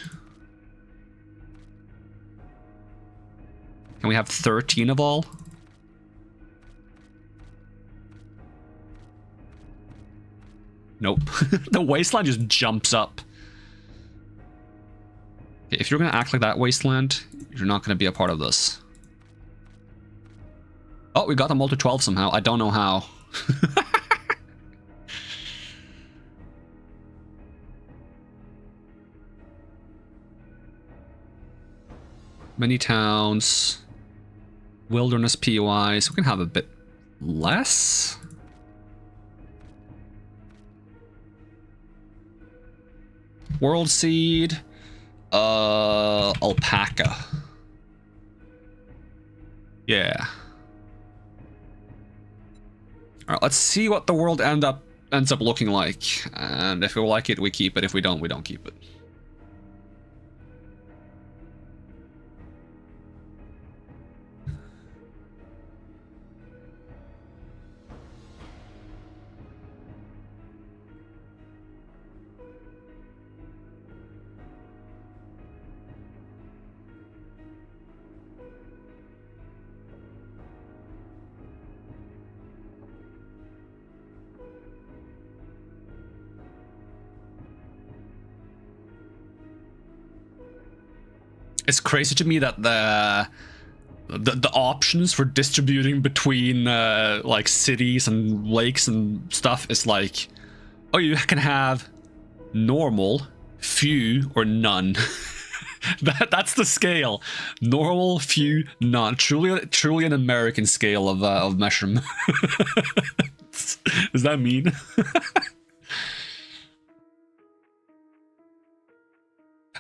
Can we have 13 of all? Nope. The wasteland just jumps up. Okay, if you're gonna act like that, wasteland, you're not gonna be a part of this. Oh, we got them all to 12 somehow. I don't know how. Many towns. Wilderness POIs. We can have a bit less. World seed. Alpaca. Yeah. Alright, let's see what the world ends up looking like. And if we like it, we keep it. If we don't keep it. It's crazy to me that the options for distributing between like cities and lakes and stuff is like, oh, you can have normal, few, or none. That's the scale. Normal, few, none. Truly an American scale of measurement. Does that mean?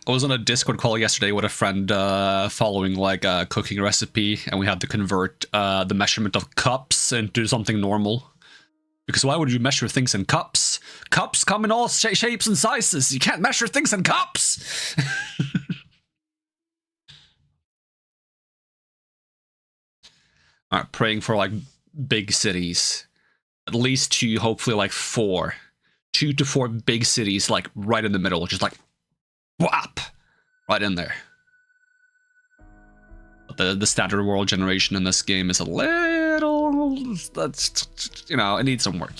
I was on a Discord call yesterday with a friend following like a cooking recipe, and we had to convert the measurement of cups into something normal. Because why would you measure things in cups? Cups come in all shapes and sizes. You can't measure things in cups. All right, praying for like big cities. At least two, hopefully like 4. 2 to 4 big cities like right in the middle, just like whap! Right in there. But the standard world generation in this game is a little... That's, you know, it needs some work.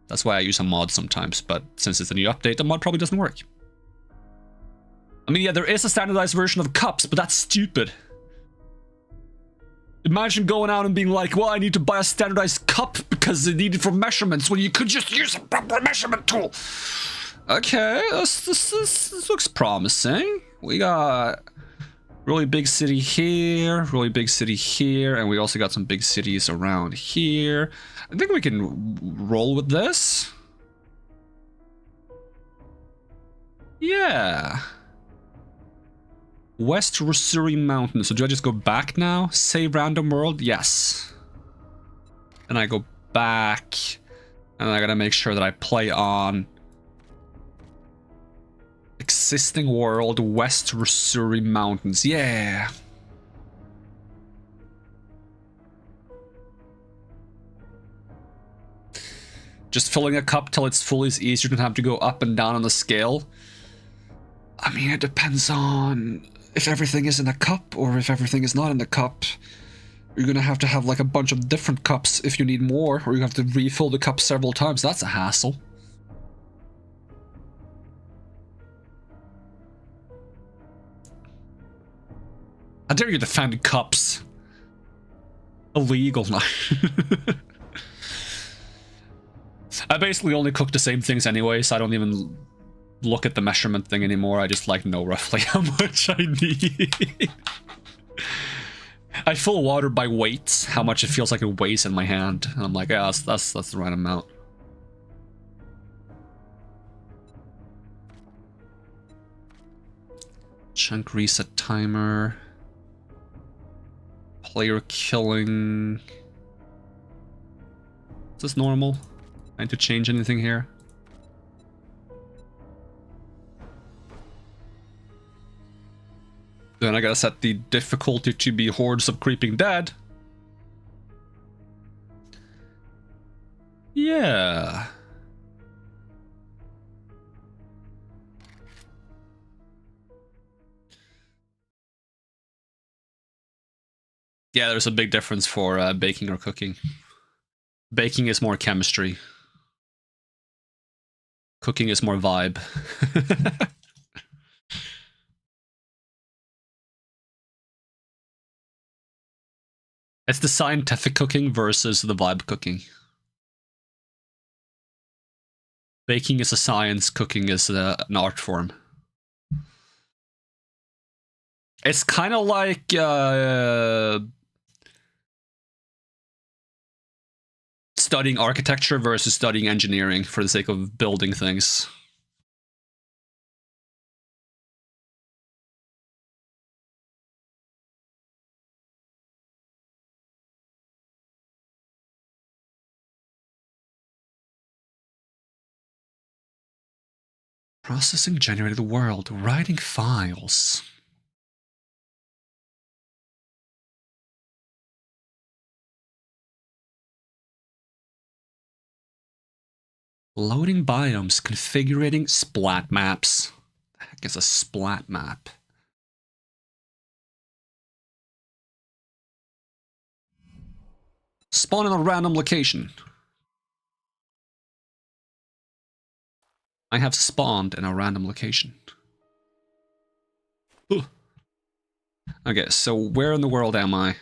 That's why I use a mod sometimes, but since it's a new update, the mod probably doesn't work. I mean, yeah, there is a standardized version of cups, but that's stupid. Imagine going out and being like, well, I need to buy a standardized cup because they need it for measurements when you could just use a proper measurement tool. Okay, this looks promising. We got really big city here, really big city here, and we also got some big cities around here. I think we can roll with this. Yeah. West Rusuri Mountain. So do I just go back now? Save random world? Yes. And I go back. And I gotta make sure that I play on existing world, West Rusuri Mountains. Yeah. Just filling a cup till it's full is easier than have to go up and down on the scale. I mean, it depends on if everything is in a cup or if everything is not in the cup. You're gonna have to have like a bunch of different cups if you need more, or you have to refill the cup several times. That's a hassle. How dare you defend cups? Illegal. I basically only cook the same things anyway, so I don't even look at the measurement thing anymore. I just like know roughly how much I need. I fill water by weight, how much it feels like it weighs in my hand. And I'm like, yeah, that's the right amount. Chunk reset timer. Player killing. Is this normal? I need to change anything here? Then I gotta set the difficulty to be hordes of creeping dead. Yeah. Yeah, there's a big difference for baking or cooking. Baking is more chemistry. Cooking is more vibe. It's the scientific cooking versus the vibe cooking. Baking is a science, cooking is an art form. It's kind of like studying architecture versus studying engineering for the sake of building things. Processing generated world, writing files. Loading biomes, configuring splat maps. The heck is a splat map? Spawn in a random location. I have spawned in a random location. Ooh. Okay, so where in the world am I?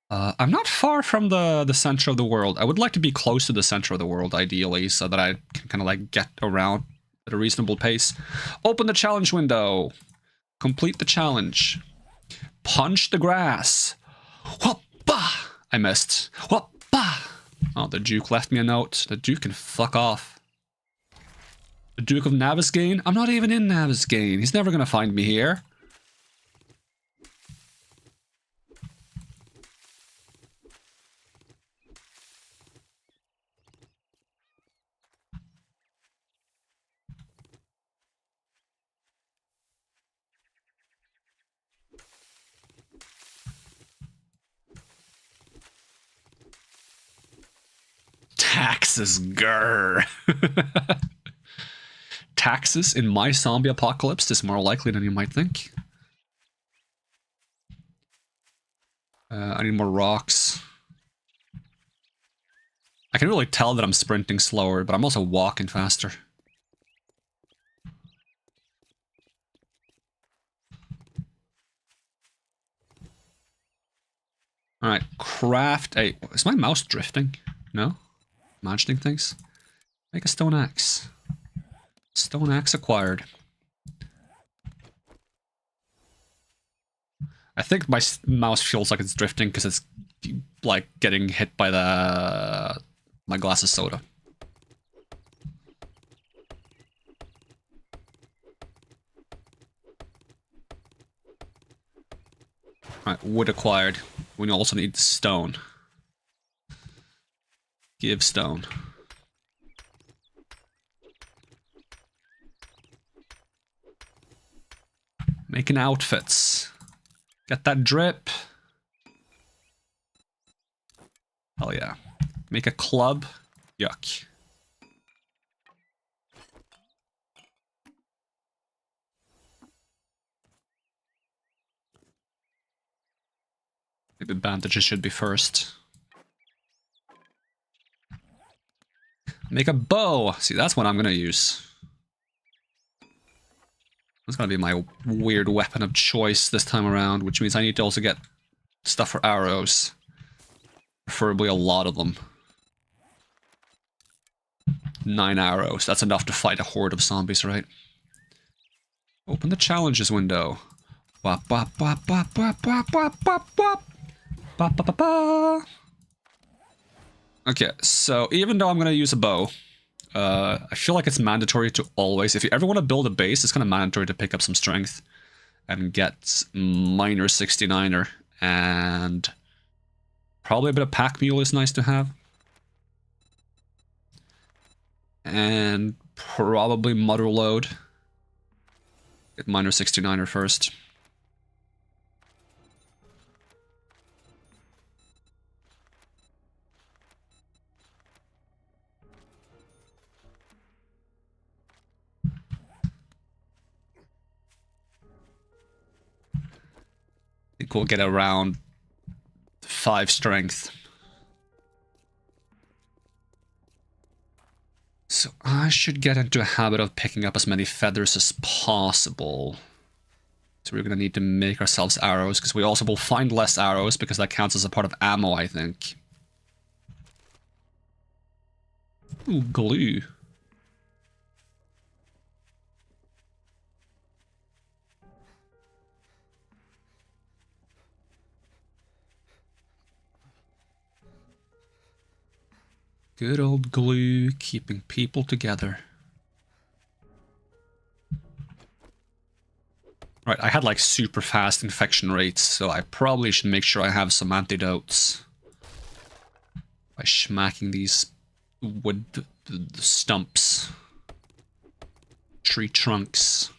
I'm not far from the center of the world. I would like to be close to the center of the world, ideally, so that I can kind of like get around at a reasonable pace. Open the challenge window. Complete the challenge. Punch the grass. Whoppa! I missed. Whoppa! Oh, the Duke left me a note. The Duke can fuck off. The Duke of Navisgain? I'm not even in Navisgain. He's never gonna find me here. Taxes, grr. Taxes in my zombie apocalypse is more likely than you might think. I need more rocks. I can really tell that I'm sprinting slower, but I'm also walking faster. craft a... Is my mouse drifting? No? Imagining things? Make a stone axe. Stone axe acquired. I think my mouse feels like it's drifting because it's like getting hit by my glass of soda. Right, wood acquired. We also need stone. Give stone. Making outfits. Get that drip. Hell yeah. Make a club. Yuck. Maybe bandages should be first. Make a bow. See, that's what I'm gonna use. That's gonna be my weird weapon of choice this time around, which means I need to also get stuff for arrows. Preferably a lot of them. 9 arrows. That's enough to fight a horde of zombies, right? Open the challenges window. Wop, wop, wop, wop, wop, wop, wop, wop, wop. Ba, ba, ba, ba. Okay, so even though I'm gonna use a bow, I feel like it's mandatory to always, if you ever want to build a base, it's kind of mandatory to pick up some strength and get minor 69er, and probably a bit of pack mule is nice to have. And probably mutter load. Get minor 69er first. I think we'll get around 5 strength. So I should get into a habit of picking up as many feathers as possible. So we're gonna need to make ourselves arrows, because we also will find less arrows, because that counts as a part of ammo, I think. Ooh, glue. Good old glue, keeping people together. Right, I had like super fast infection rates, so I probably should make sure I have some antidotes. By smacking these wood stumps. Tree trunks.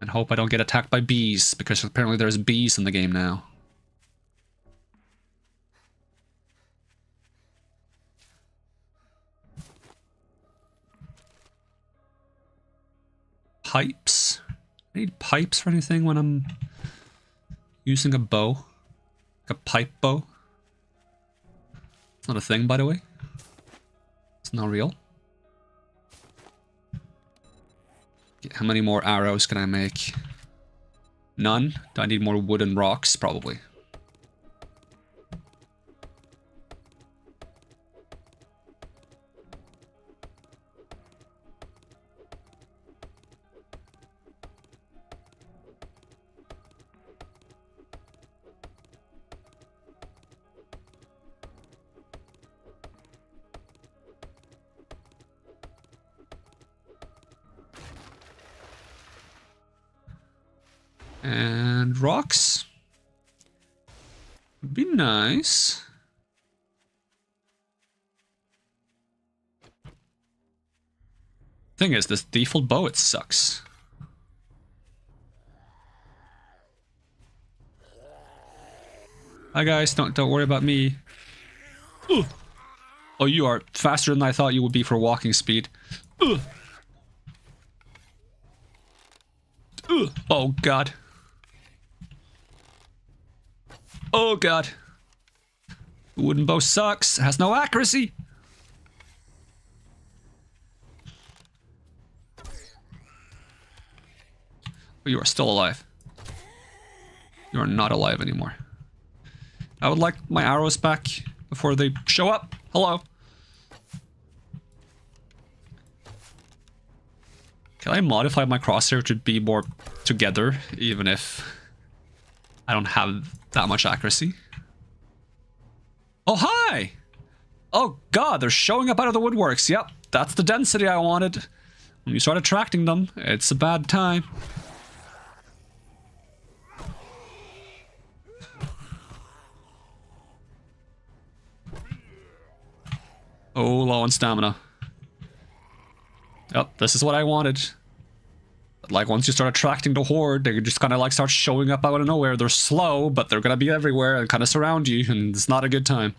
And hope I don't get attacked by bees, because apparently there's bees in the game now. Pipes? I need pipes for anything when I'm using a bow? Like a pipe bow? It's not a thing, by the way. It's not real. Okay, how many more arrows can I make? None? Do I need more wooden rocks? Probably. And rocks would be nice. Thing is, this default bow, it sucks. Hi guys, don't worry about me. Ugh. Oh, you are faster than I thought you would be for walking speed. Ugh. Ugh. Oh god. Oh god. The wooden bow sucks. It has no accuracy. Oh, you are still alive. You are not alive anymore. I would like my arrows back before they show up. Hello. Can I modify my crosshair to be more together, even if I don't have that much accuracy? Oh, hi! Oh god, they're showing up out of the woodworks. Yep, that's the density I wanted. When you start attracting them, it's a bad time. Oh, low on stamina. Yep, this is what I wanted. But like, once you start attracting the horde, they just kind of like start showing up out of nowhere. They're slow, but they're gonna be everywhere and kind of surround you, and it's not a good time.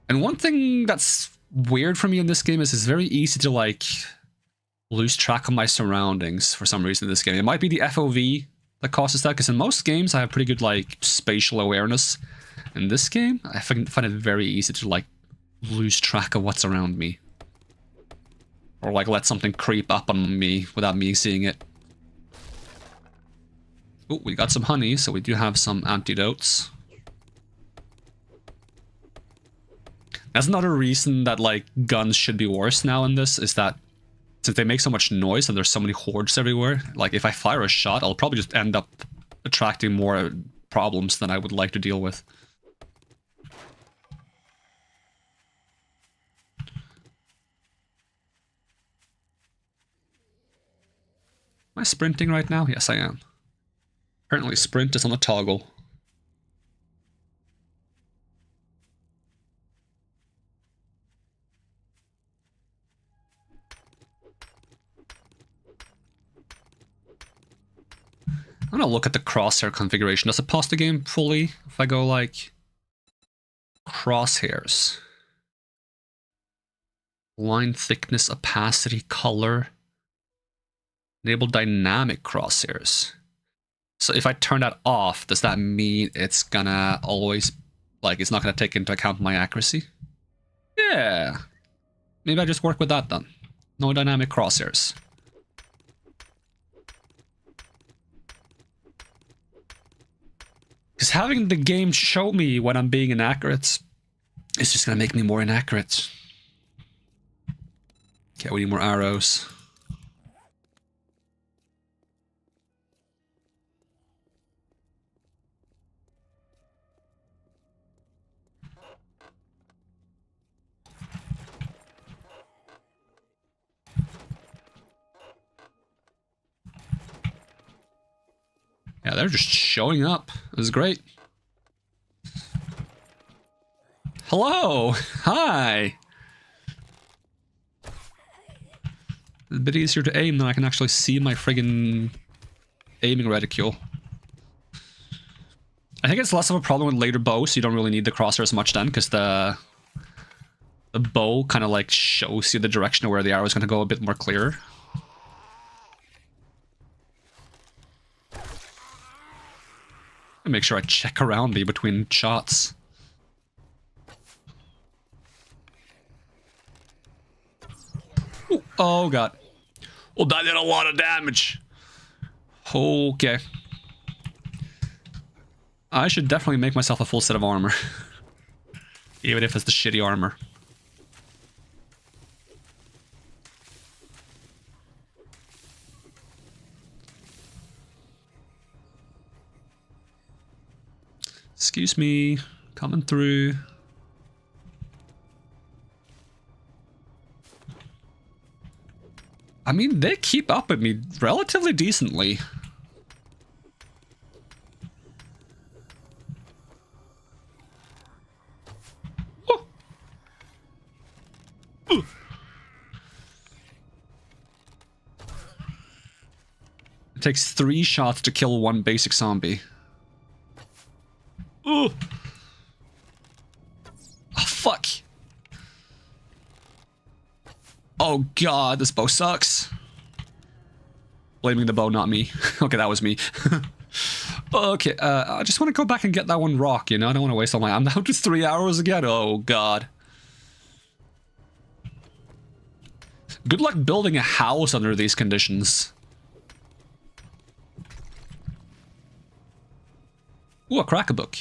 And one thing that's weird for me in this game is it's very easy to like lose track of my surroundings for some reason in this game. It might be the FOV that causes that, because in most games I have pretty good like spatial awareness. In this game, I find it very easy to like lose track of what's around me. Or like let something creep up on me without me seeing it. Oh, we got some honey, so we do have some antidotes. That's another reason that like guns should be worse now in this, is that since they make so much noise and there's so many hordes everywhere, like if I fire a shot, I'll probably just end up attracting more problems than I would like to deal with. Am I sprinting right now? Yes, I am. Apparently sprint is on a toggle. I'm gonna look at the crosshair configuration. Does it pause the game fully if I go like crosshairs? Line thickness, opacity, color. Enable dynamic crosshairs. So if I turn that off, does that mean it's gonna always, like, it's not gonna take into account my accuracy? Yeah. Maybe I just work with that then. No dynamic crosshairs. Because having the game show me when I'm being inaccurate is just gonna make me more inaccurate. Okay, we need more arrows. Yeah, they're just showing up. This is great. Hello! Hi! It's a bit easier to aim than I can actually see my friggin' aiming reticule. I think it's less of a problem with later bows. You don't really need the crosshairs much then, because the bow kind of like shows you the direction of where the arrow is going to go a bit more clearer. Make sure I check around me between shots. Ooh, oh god. Oh, that did a lot of damage. Okay. I should definitely make myself a full set of armor. Even if it's the shitty armor. Excuse me, coming through. I mean, they keep up with me relatively decently. Oh. It takes 3 shots to kill one basic zombie. Oh, fuck. Oh god, this bow sucks. Blaming the bow, not me. Okay, that was me. Okay, I just want to go back and get that one rock, you know? I don't want to waste all my... I'm down to 3 hours again. Oh god. Good luck building a house under these conditions. Ooh, a crack-a-book.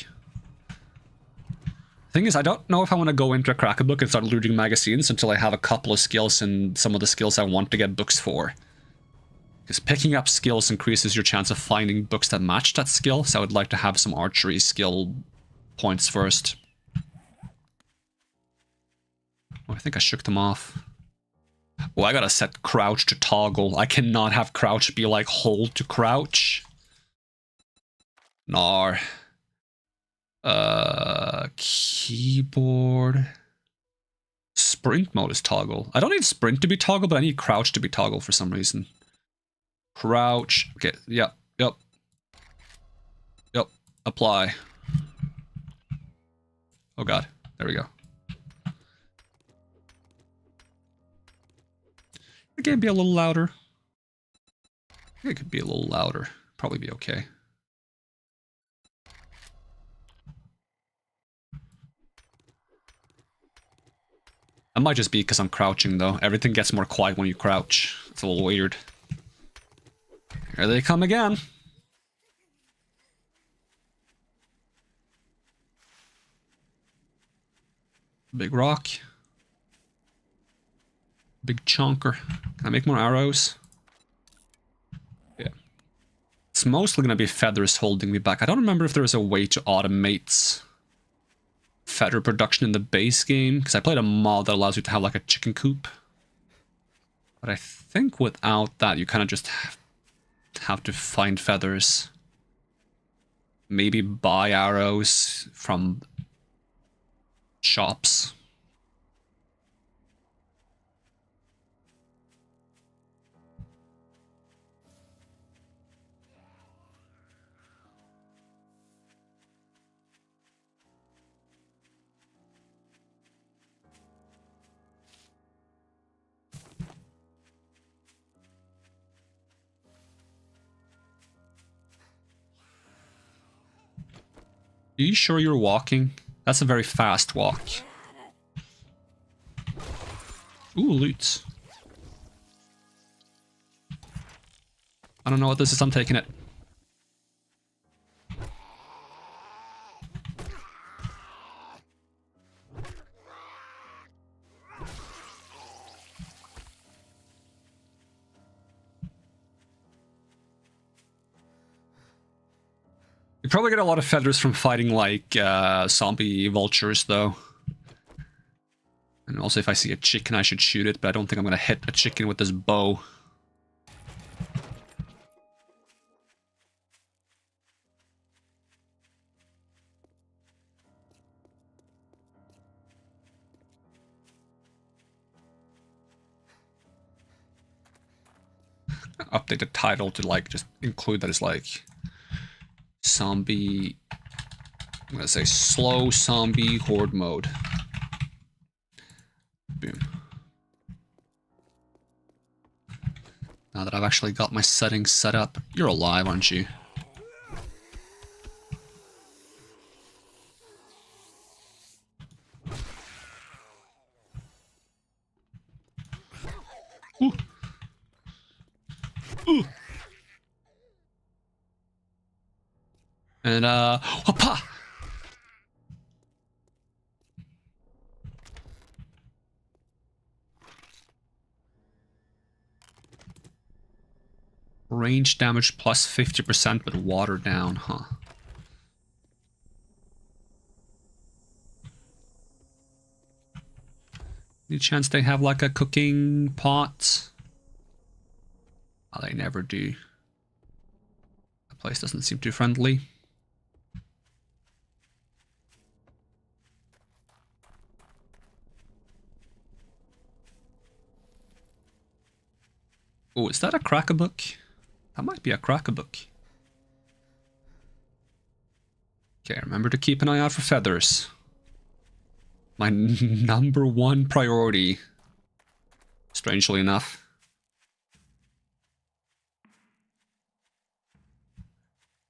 Thing is, I don't know if I want to go into a crack-a-book and start looting magazines until I have a couple of skills and some of the skills I want to get books for. Because picking up skills increases your chance of finding books that match that skill, so I would like to have some archery skill points first. Oh, I think I shook them off. Oh, I gotta set crouch to toggle. I cannot have crouch be like hold to crouch. Nar. Keyboard. Sprint mode is toggle. I don't need sprint to be toggle, but I need crouch to be toggle for some reason. Crouch. Okay, yep. Apply. Oh god, there we go. The game be a little louder. I think it could be a little louder. Probably be okay. That might just be because I'm crouching though. Everything gets more quiet when you crouch. It's a little weird. Here they come again. Big rock. Big chunker. Can I make more arrows? Yeah. It's mostly going to be feathers holding me back. I don't remember if there is a way to automate feather production in the base game, because I played a mod that allows you to have like a chicken coop. But I think without that, you kind of just have to find feathers. Maybe buy arrows from shops. Are you sure you're walking? That's a very fast walk. Ooh, loot. I don't know what this is, I'm taking it. You probably get a lot of feathers from fighting like zombie vultures though. And also if I see a chicken I should shoot it, but I don't think I'm gonna hit a chicken with this bow. Update the title to like just include that it's like zombie, I'm gonna say slow zombie horde mode. Boom. Now that I've actually got my settings set up, you're alive, aren't you? Ooh. Ooh. And hoppa! Range damage plus 50% but water down, huh? Any chance they have like a cooking pot? Oh, they never do. The place doesn't seem too friendly. Oh, is that a crack-a-book? That might be a crack-a-book. Okay, remember to keep an eye out for feathers. My number one priority. Strangely enough.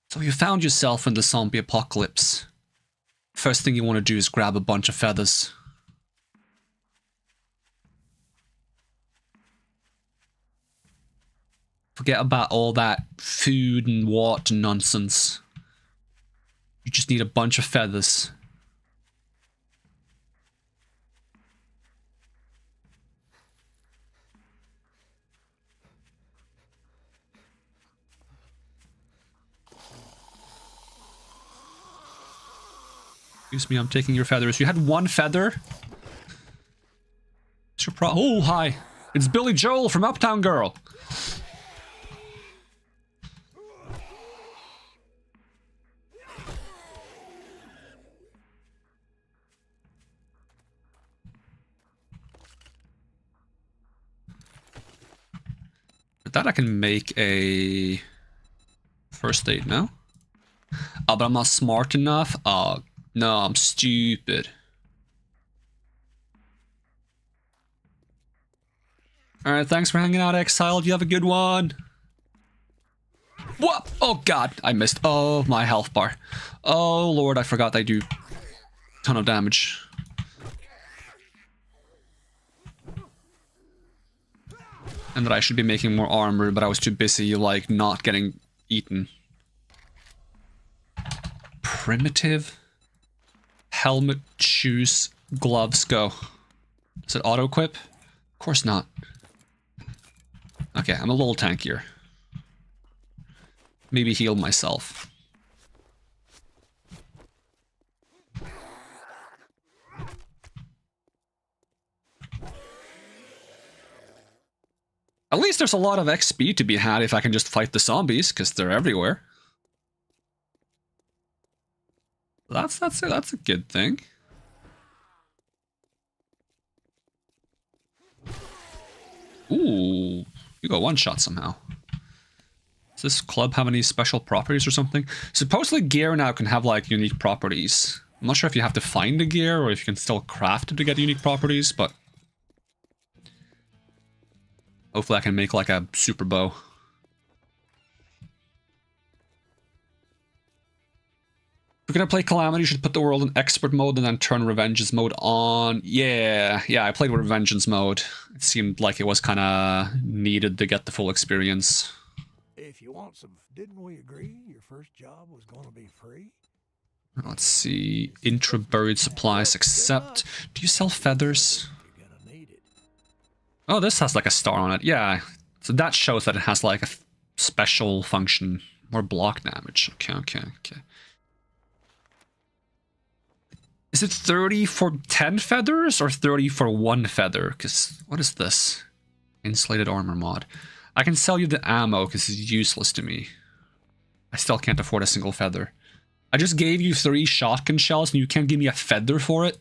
So you found yourself in the zombie apocalypse. First thing you want to do is grab a bunch of feathers. Forget about all that food and water nonsense. You just need a bunch of feathers. Excuse me, I'm taking your feathers. You had one feather? It's your oh, hi. It's Billy Joel from Uptown Girl. With that I can make a first aid now. Oh, but I'm not smart enough. Oh, no, I'm stupid. Alright, thanks for hanging out, Exiled. You have a good one. What? Oh god, I missed. Oh, my health bar. Oh lord, I forgot they do a ton of damage. And that I should be making more armor, but I was too busy, like, not getting eaten. Primitive. Helmet, shoes, gloves, go. Is it auto-equip? Of course not. Okay, I'm a little tankier. Maybe heal myself. At least there's a lot of XP to be had if I can just fight the zombies, because they're everywhere. That's a good thing. Ooh, you got one shot somehow. Does this club have any special properties or something? Supposedly gear now can have like unique properties. I'm not sure if you have to find the gear or if you can still craft it to get unique properties, but hopefully I can make like a super bow. If we're gonna play Calamity, you should put the world in expert mode and then turn Revengeance mode on. Yeah, I played with Revengeance mode. It seemed like it was kind of needed to get the full experience.
If you want some, didn't we agree your first job was going to be free?
Let's see. Intra-buried supplies, accept. Do you sell feathers?
You're gonna need it.
Oh, this has like a star on it. Yeah, so that shows that it has like a special function. More block damage. Okay. Is it 30 for 10 feathers or 30 for 1 feather? Because, what is this? Insulated armor mod. I can sell you the ammo because it's useless to me. I still can't afford a single feather. I just gave you 3 shotgun shells and you can't give me a feather for it?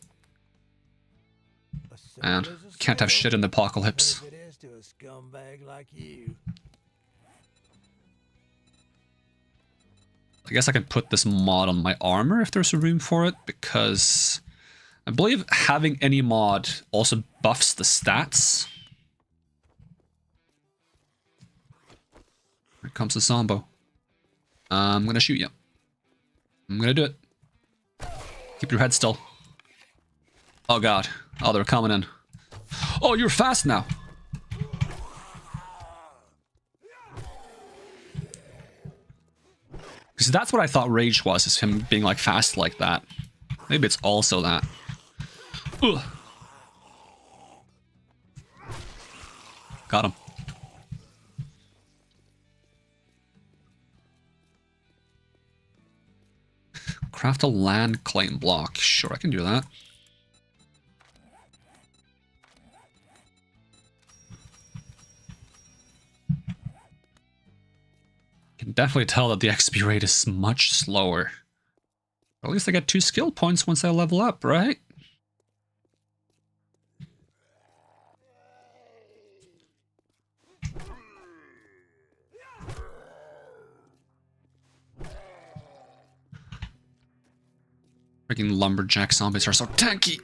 Man, can't have shit in the apocalypse.
It is to a scumbag like you.
I guess I can put this mod on my armor if there's a room for it, because I believe having any mod also buffs the stats. Here comes the Zombo. I'm gonna shoot you. I'm gonna do it. Keep your head still. Oh god. Oh, they're coming in. Oh, you're fast now. Because that's what I thought rage was, is him being like fast like that. Maybe it's also that. Ugh. Got him. Craft a land claim block. Sure, I can do that. Can definitely tell that the XP rate is much slower. Or at least I get 2 skill points once I level up, right? Freaking lumberjack zombies are so tanky!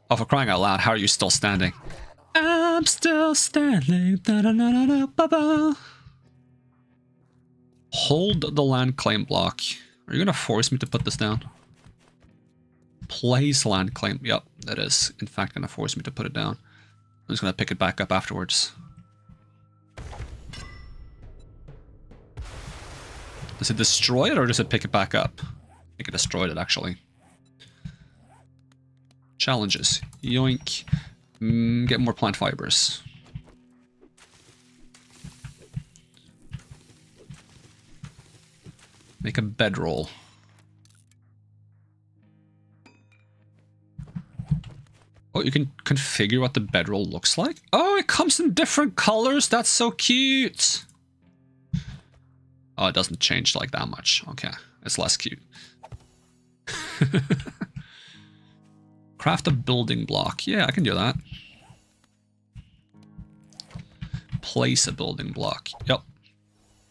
Oh, for crying out loud, how are you still standing? I'm still standing. Da -da -da -da -da -ba -ba. Hold the land claim block. Are you gonna force me to put this down? Place land claim. Yep, that is in fact gonna force me to put it down. I'm just gonna pick it back up afterwards. Does it destroy it or does it pick it back up? I think it destroyed it actually. Challenges. Yoink. Get more plant fibers. Make a bedroll. Oh, you can configure what the bedroll looks like? Oh, it comes in different colors. That's so cute. Oh, it doesn't change like that much. Okay, it's less cute. Craft a building block. Yeah, I can do that. Place a building block. Yep.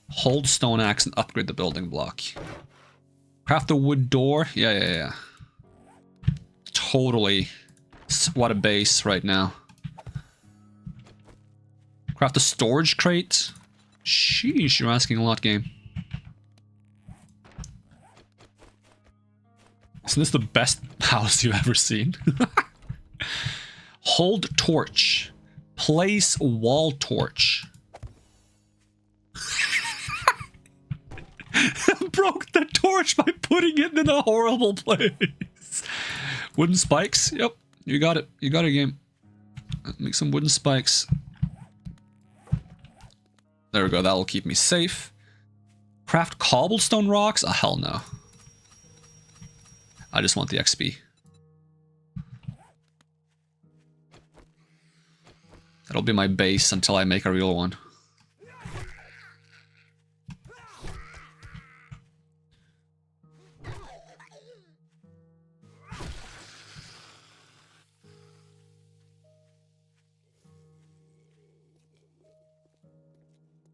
Hold stone axe and upgrade the building block. Craft a wood door. Yeah. Totally. What a base right now. Craft a storage crate. Sheesh, you're asking a lot, game. Isn't this the best house you've ever seen? Hold torch. Place wall torch. Broke the torch by putting it in a horrible place. Wooden spikes. Yep, you got it. You got it, game. Make some wooden spikes. There we go. That'll keep me safe. Craft cobblestone rocks? Oh, hell no. I just want the XP. That'll be my base until I make a real one.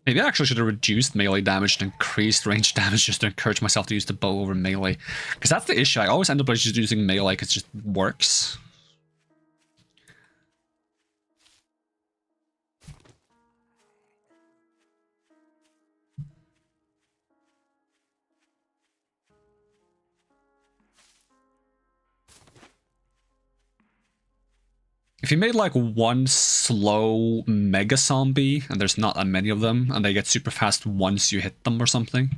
Maybe I actually should have reduced melee damage and increased range damage just to encourage myself to use the bow over melee. Because that's the issue. I always end up just using melee because it just works. If you made like one slow mega zombie, and there's not that many of them, and they get super fast once you hit them or something,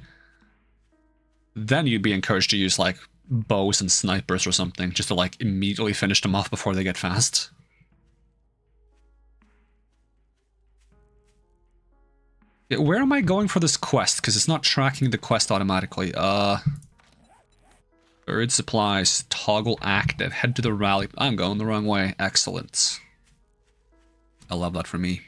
then you'd be encouraged to use like bows and snipers or something, just to like immediately finish them off before they get fast. Yeah, where am I going for this quest? Because it's not tracking the quest automatically. Bird supplies, toggle active, head to the rally. I'm going the wrong way. Excellent. I love that for me.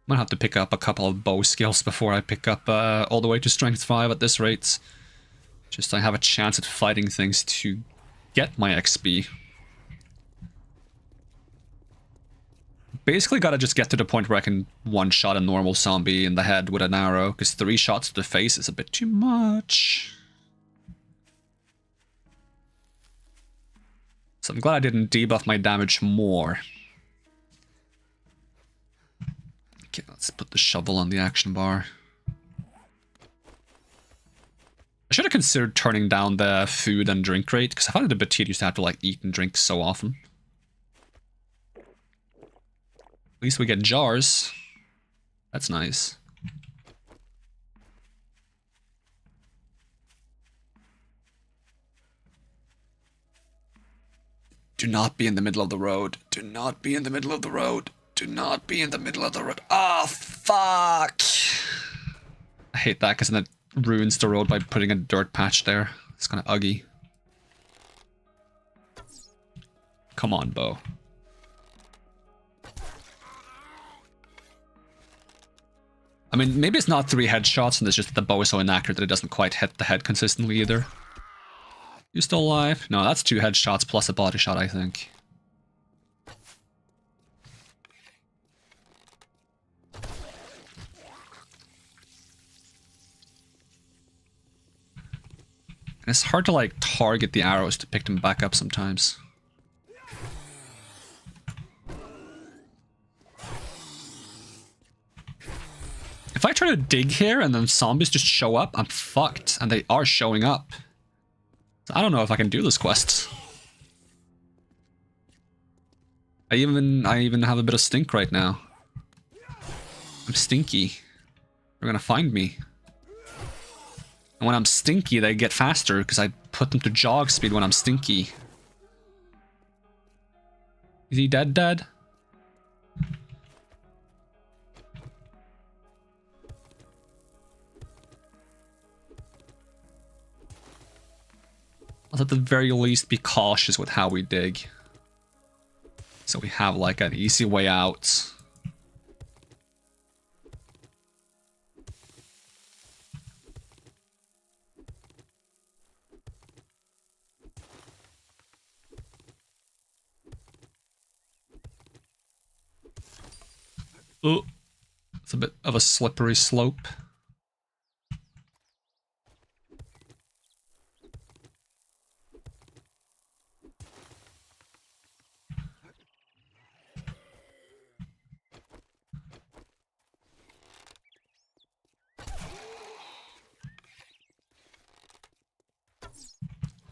Might have to pick up a couple of bow skills before I pick up all the way to strength 5 at this rate. Just so I have a chance at fighting things to get my XP. Basically gotta just get to the point where I can one-shot a normal zombie in the head with an arrow, because 3 shots to the face is a bit too much. So I'm glad I didn't debuff my damage more. Okay, let's put the shovel on the action bar. I should have considered turning down the food and drink rate, because I found it a bit tedious to have to like eat and drink so often. At least we get jars. That's nice. Do not be in the middle of the road. Do not be in the middle of the road. Do not be in the middle of the road. Ah, fuck! I hate that because then it ruins the road by putting a dirt patch there. It's kind of uggy. Come on, Bo. I mean, maybe it's not 3 headshots and it's just that the bow is so inaccurate that it doesn't quite hit the head consistently either. You still alive? No, that's 2 headshots plus a body shot, I think. It's hard to like target the arrows to pick them back up sometimes. If I try to dig here and then zombies just show up, I'm fucked. And they are showing up. So I don't know if I can do this quest. I even have a bit of stink right now. I'm stinky. They're gonna find me. And when I'm stinky, they get faster because I put them to jog speed when I'm stinky. Is he dead? Let's at the very least be cautious with how we dig. So we have like an easy way out. Oh, it's a bit of a slippery slope.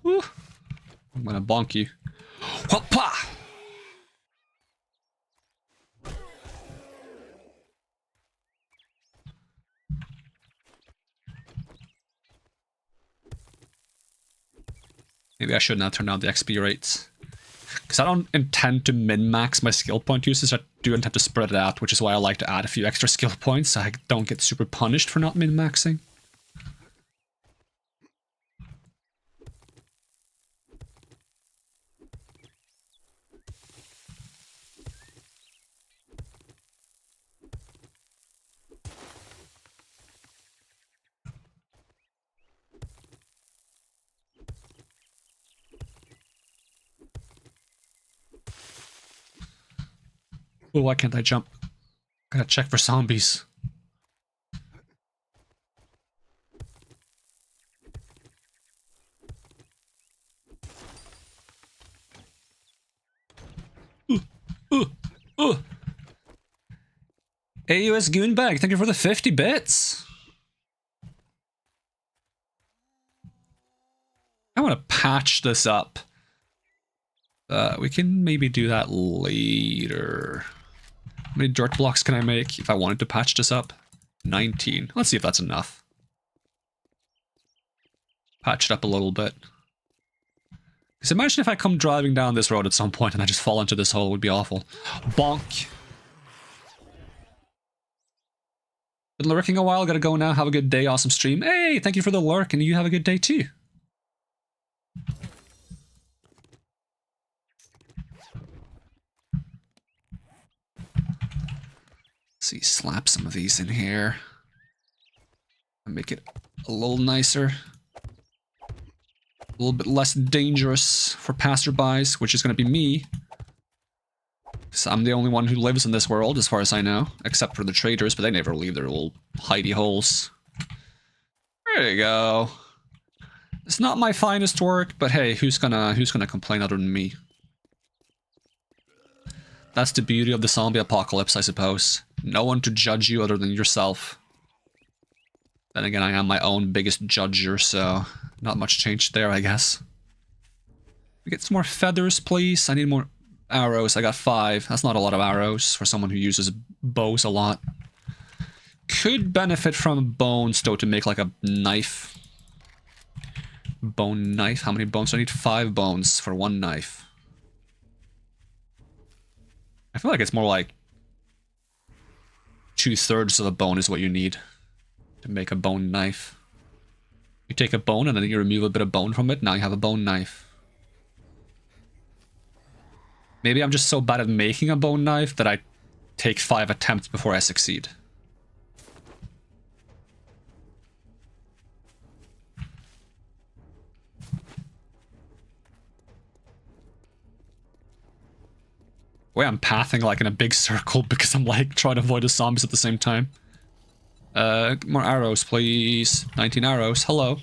Woo. I'm gonna bonk you. Hoppa! Maybe I should now turn down the XP rates. Because I don't intend to min-max my skill point usage, I do intend to spread it out, which is why I like to add a few extra skill points so I don't get super punished for not min-maxing. Oh, why can't I jump? Gotta check for zombies. AUS Goonbag, thank you for the 50 bits. I want to patch this up. We can maybe do that later. How many dirt blocks can I make if I wanted to patch this up? 19. Let's see if that's enough. Patch it up a little bit. Because imagine if I come driving down this road at some point and I just fall into this hole, it would be awful. Bonk. Been lurking a while, gotta go now. Have a good day, awesome stream. Hey, thank you for the lurk, and you have a good day too. See, slap some of these in here and make it a little nicer, a little bit less dangerous for passerbys, which is going to be me, because I'm the only one who lives in this world as far as I know, except for the traders, but they never leave their little hidey holes. There you go. It's not my finest work, but hey, who's gonna complain other than me? That's the beauty of the zombie apocalypse, I suppose. No one to judge you other than yourself. Then again, I am my own biggest judger, so not much change there, I guess. We get some more feathers, please. I need more arrows. I got 5. That's not a lot of arrows for someone who uses bows a lot. Could benefit from bones, though, to make like a knife. Bone knife. How many bones do I need? 5 bones for 1 knife. I feel like it's more like 2/3 of a bone is what you need to make a bone knife. You take a bone and then you remove a bit of bone from it, now you have a bone knife. Maybe I'm just so bad at making a bone knife that I take 5 attempts before I succeed. Way I'm pathing like in a big circle because I'm like trying to avoid the zombies at the same time. More arrows, please. 19 arrows. Hello.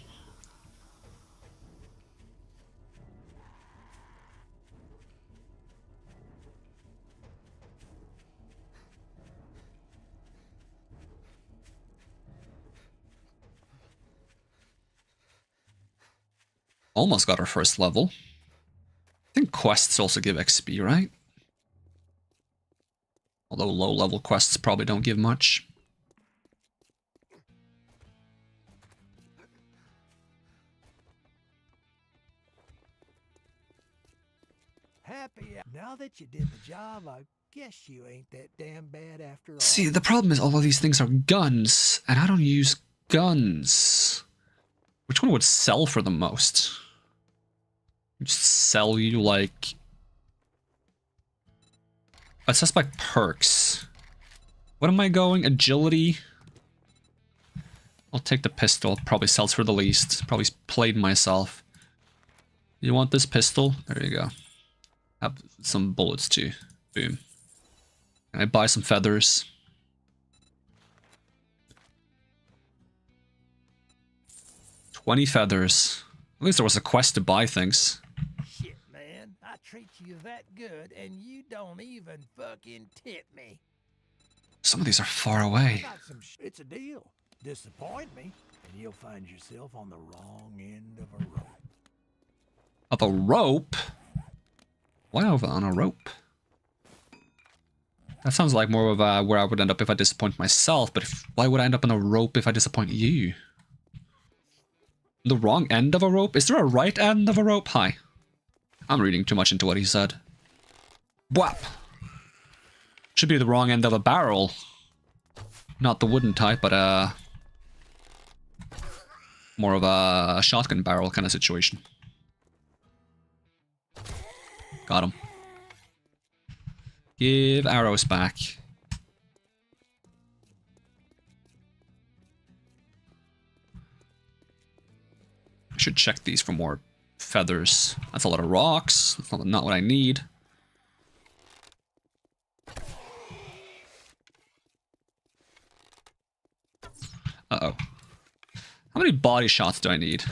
Almost got our first level. I think quests also give XP, right? Although low-level quests probably don't give much.
Happy. Now that you did the job, I guess you ain't that damn bad after all.
See, the problem is all of these things are guns, and I don't use guns. Which one would sell for the most? Just sell you like... It says by perks. What am I going? Agility? I'll take the pistol. Probably sells for the least. Probably played myself. You want this pistol? There you go. Have some bullets too. Boom. Can I buy some feathers? $20 feathers. At least there was a quest to buy things.
Shit, man. I treat you that good, and you don't even fucking tip me.
Some of these are far away.
It's a deal. Disappoint me, and you'll find yourself on the wrong end of a rope.
Of a rope? Why over on a rope? That sounds like more of a, where I would end up if I disappoint myself, but why would I end up on a rope if I disappoint you? The wrong end of a rope? Is there a right end of a rope? Hi. I'm reading too much into what he said. Bwap! Should be the wrong end of a barrel. Not the wooden type, but more of a shotgun barrel kind of situation. Got him. Give arrows back. I should check these for more feathers. That's a lot of rocks. That's not what I need. Uh-oh. How many body shots do I need?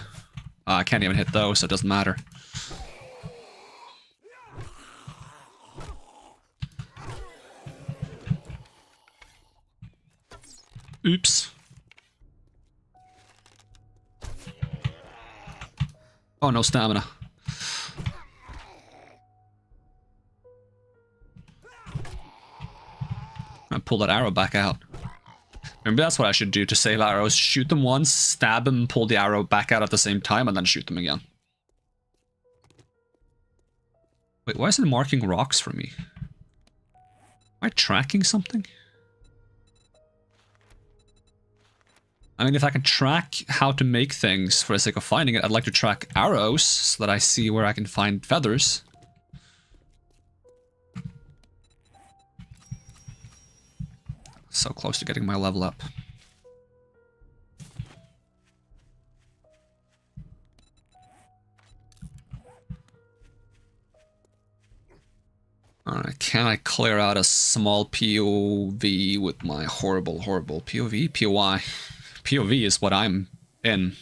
I can't even hit those, so it doesn't matter. Oops. Oh, no stamina. I pull that arrow back out. Maybe that's what I should do to save arrows. Shoot them once, stab them, pull the arrow back out at the same time, and then shoot them again. Wait, why is it marking rocks for me? Am I tracking something? I mean, if I can track how to make things for the sake of finding it, I'd like to track arrows so that I see where I can find feathers. So close to getting my level up. Alright, can I clear out a small POV with my horrible POV? POI. POV is what I'm in.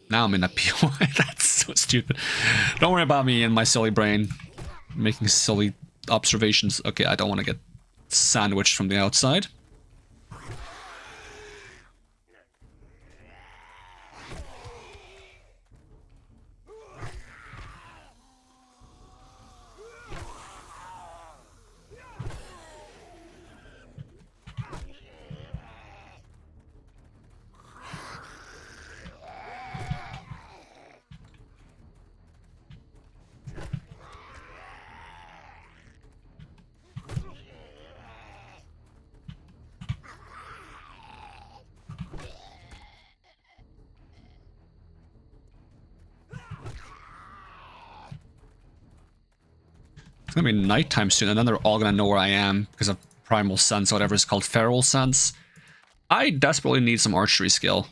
Now I'm in a POI. That's so stupid. Don't worry about me and my silly brain making silly observations. Okay, I don't want to get sandwiched from the outside. It's gonna be nighttime soon, and then they're all gonna know where I am because of primal sense, or whatever it's called, feral sense. I desperately need some archery skill.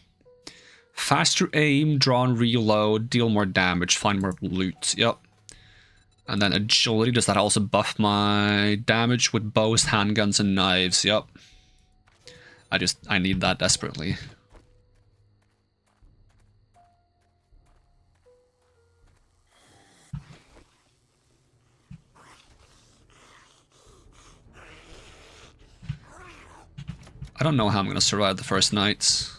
Faster aim, draw and reload, deal more damage, find more loot. Yep. And then agility, does that also buff my damage with bows, handguns, and knives? Yep. I need that desperately. I don't know how I'm gonna survive the first night.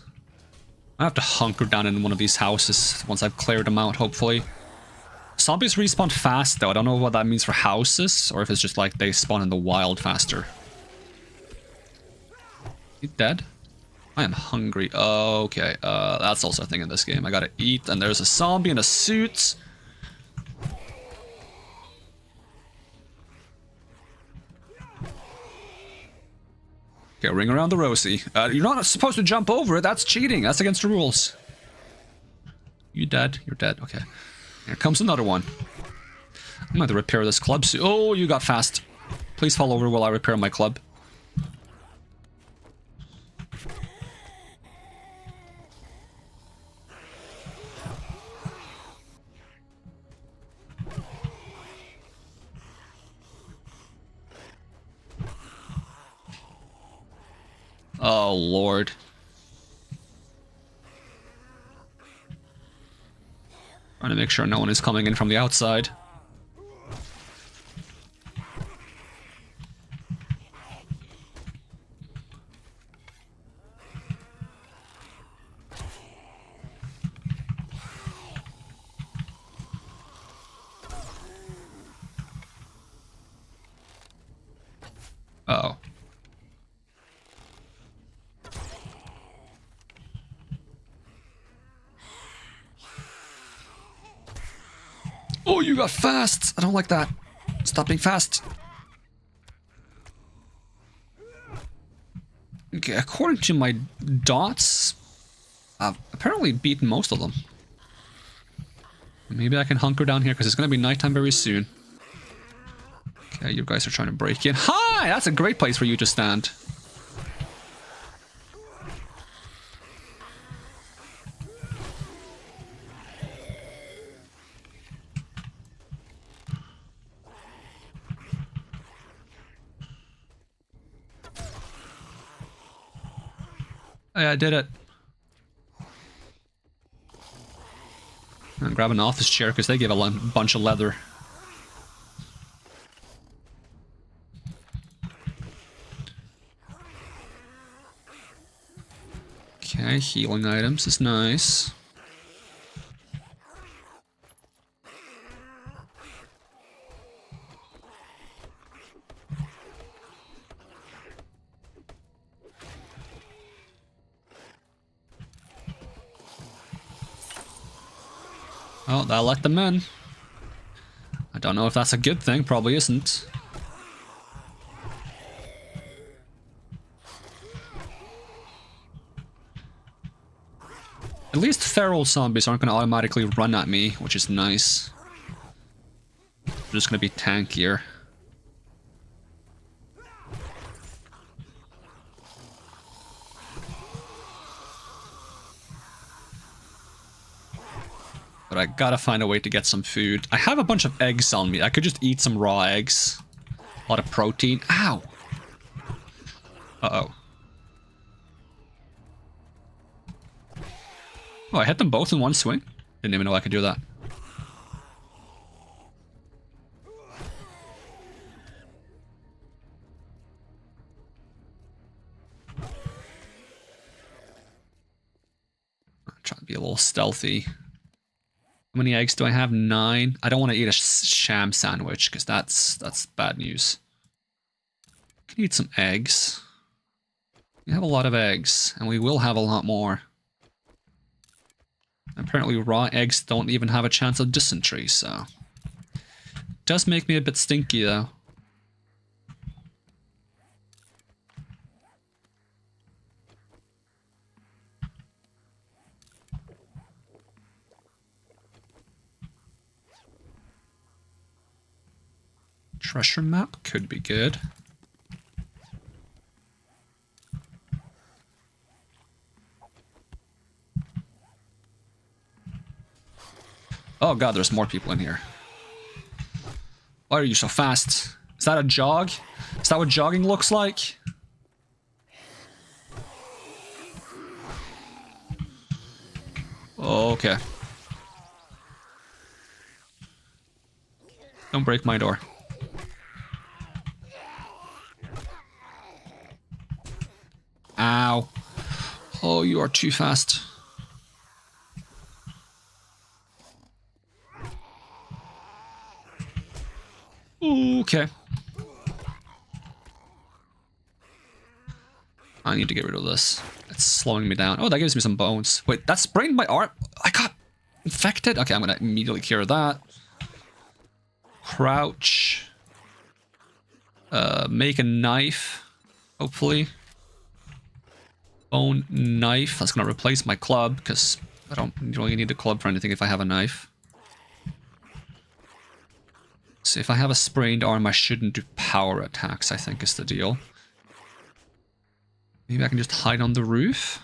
I have to hunker down in one of these houses once I've cleared them out, hopefully. Zombies respawn fast, though. I don't know what that means for houses, or if it's just like they spawn in the wild faster. You dead? I am hungry. Okay, that's also a thing in this game. I gotta eat, and there's a zombie in a suit. Okay, ring around the rosy. You're not supposed to jump over it. That's cheating. That's against the rules. You dead? You're dead. Okay. Here comes another one. I'm going to repair this club suit. Oh, you got fast. Please fall over while I repair my club. Oh, Lord. Trying to make sure no one is coming in from the outside. Uh-oh. Oh, you got fast! I don't like that. Stop being fast. Okay, according to my dots, I've apparently beaten most of them. Maybe I can hunker down here because it's going to be nighttime very soon. Okay, you guys are trying to break in. Hi! That's a great place for you to stand. Hey, I did it. I'm grabbing an office chair because they give a bunch of leather. Okay, healing items is nice. Oh, that let them in. I don't know if that's a good thing, probably isn't. At least feral zombies aren't going to automatically run at me, which is nice. They're just going to be tankier. But I gotta find a way to get some food. I have a bunch of eggs on me. I could just eat some raw eggs. A lot of protein. Ow! Uh-oh. Oh, I hit them both in one swing? Didn't even know I could do that. I'm trying to be a little stealthy. How many eggs do I have? 9. I don't want to eat a sham sandwich because that's bad news. I can eat some eggs. We have a lot of eggs, and we will have a lot more. Apparently raw eggs don't even have a chance of dysentery, so... Does make me a bit stinky, though. Treasure map could be good. Oh god, there's more people in here. Why are you so fast? Is that a jog? Is that what jogging looks like? Okay. Don't break my door. Ow. Oh, you are too fast. Okay. I need to get rid of this. It's slowing me down. Oh, that gives me some bones. Wait, that sprained my arm. I got infected? Okay, I'm gonna immediately cure that. Crouch. Make a knife, hopefully. Bone knife. That's gonna replace my club, because I don't really need the club for anything if I have a knife. So if I have a sprained arm, I shouldn't do power attacks, I think is the deal. Maybe I can just hide on the roof.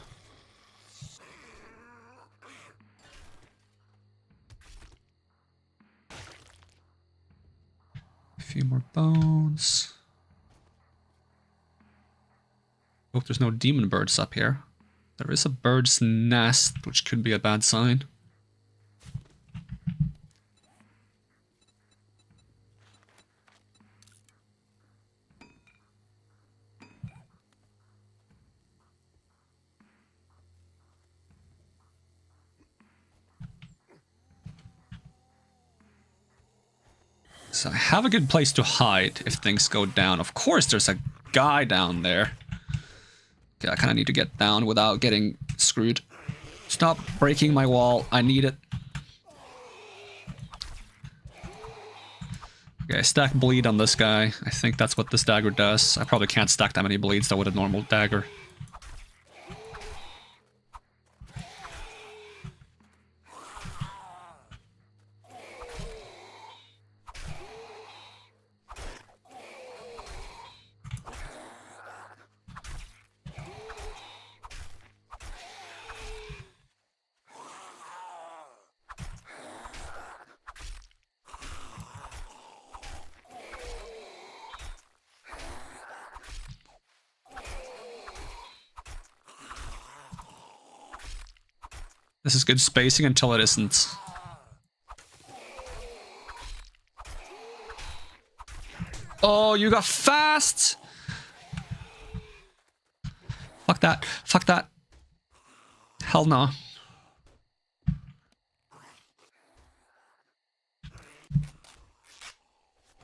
A few more bones. Hope there's no demon birds up here. There is a bird's nest, which could be a bad sign. So I have a good place to hide if things go down. Of course there's a guy down there. Okay, I kind of need to get down without getting screwed. Stop breaking my wall. I need it. Okay, stack bleed on this guy. I think that's what this dagger does. I probably can't stack that many bleeds though with a normal dagger. This is good spacing until it isn't. Oh, you got fast! Fuck that. Fuck that. Hell no.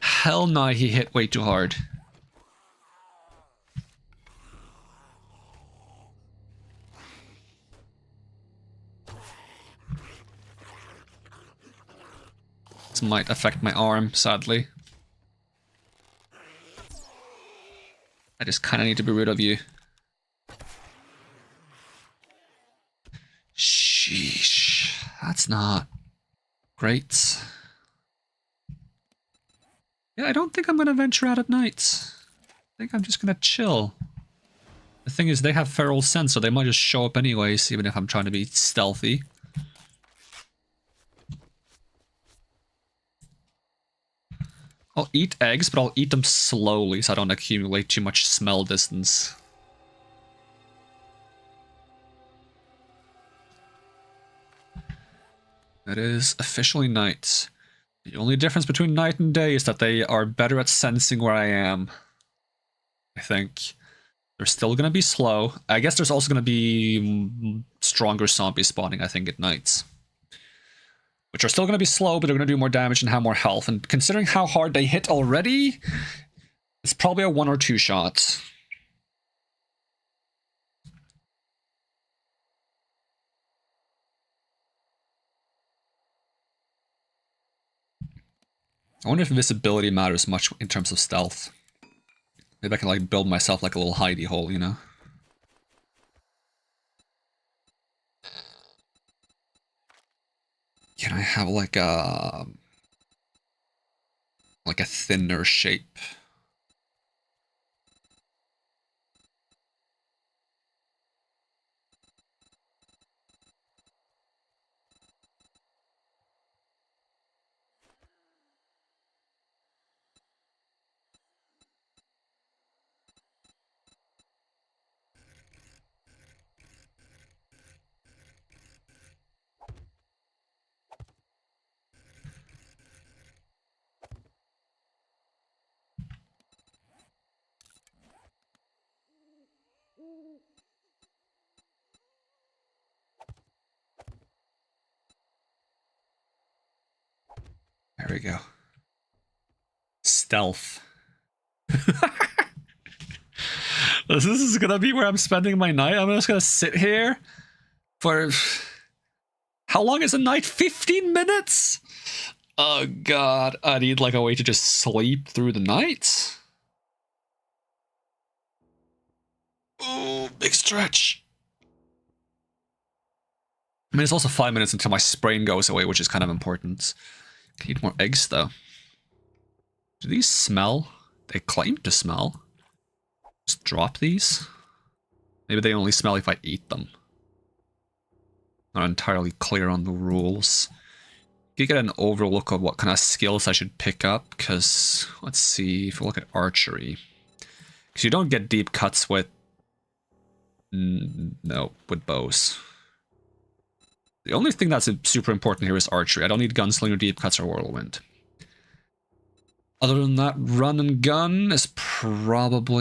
Hell no, he hit way too hard. This might affect my arm, sadly. I just kind of need to be rid of you. Sheesh. That's not great. Yeah, I don't think I'm going to venture out at night. I think I'm just going to chill. The thing is, they have feral scent, so they might just show up anyways, even if I'm trying to be stealthy. I'll eat eggs, but I'll eat them slowly so I don't accumulate too much smell distance. It is officially night. The only difference between night and day is that they are better at sensing where I am. I think. They're still gonna be slow. I guess there's also gonna be stronger zombies spawning, I think, at nights. Which are still gonna be slow, but they're gonna do more damage and have more health. And considering how hard they hit already, it's probably a 1 or 2 shot. I wonder if visibility matters much in terms of stealth. Maybe I can like build myself like a little hidey hole, you know? Can I have like a thinner shape? There we go. stealth. This is gonna be where I'm spending my night. I'm just gonna sit here for... How long is a night? 15 minutes? Oh god, I need like a way to just sleep through the night. Oh, big stretch. I mean, it's also 5 minutes until my sprain goes away, which is kind of important. Can eat more eggs, though. Do these smell? They claim to smell. Just drop these. Maybe they only smell if I eat them. Not entirely clear on the rules. You get an overlook of what kind of skills I should pick up, because, let's see, if we look at archery. Because you don't get deep cuts with... No, with bows. The only thing that's super important here is archery. I don't need gunslinger, deep cuts, or whirlwind. Other than that, run and gun is probably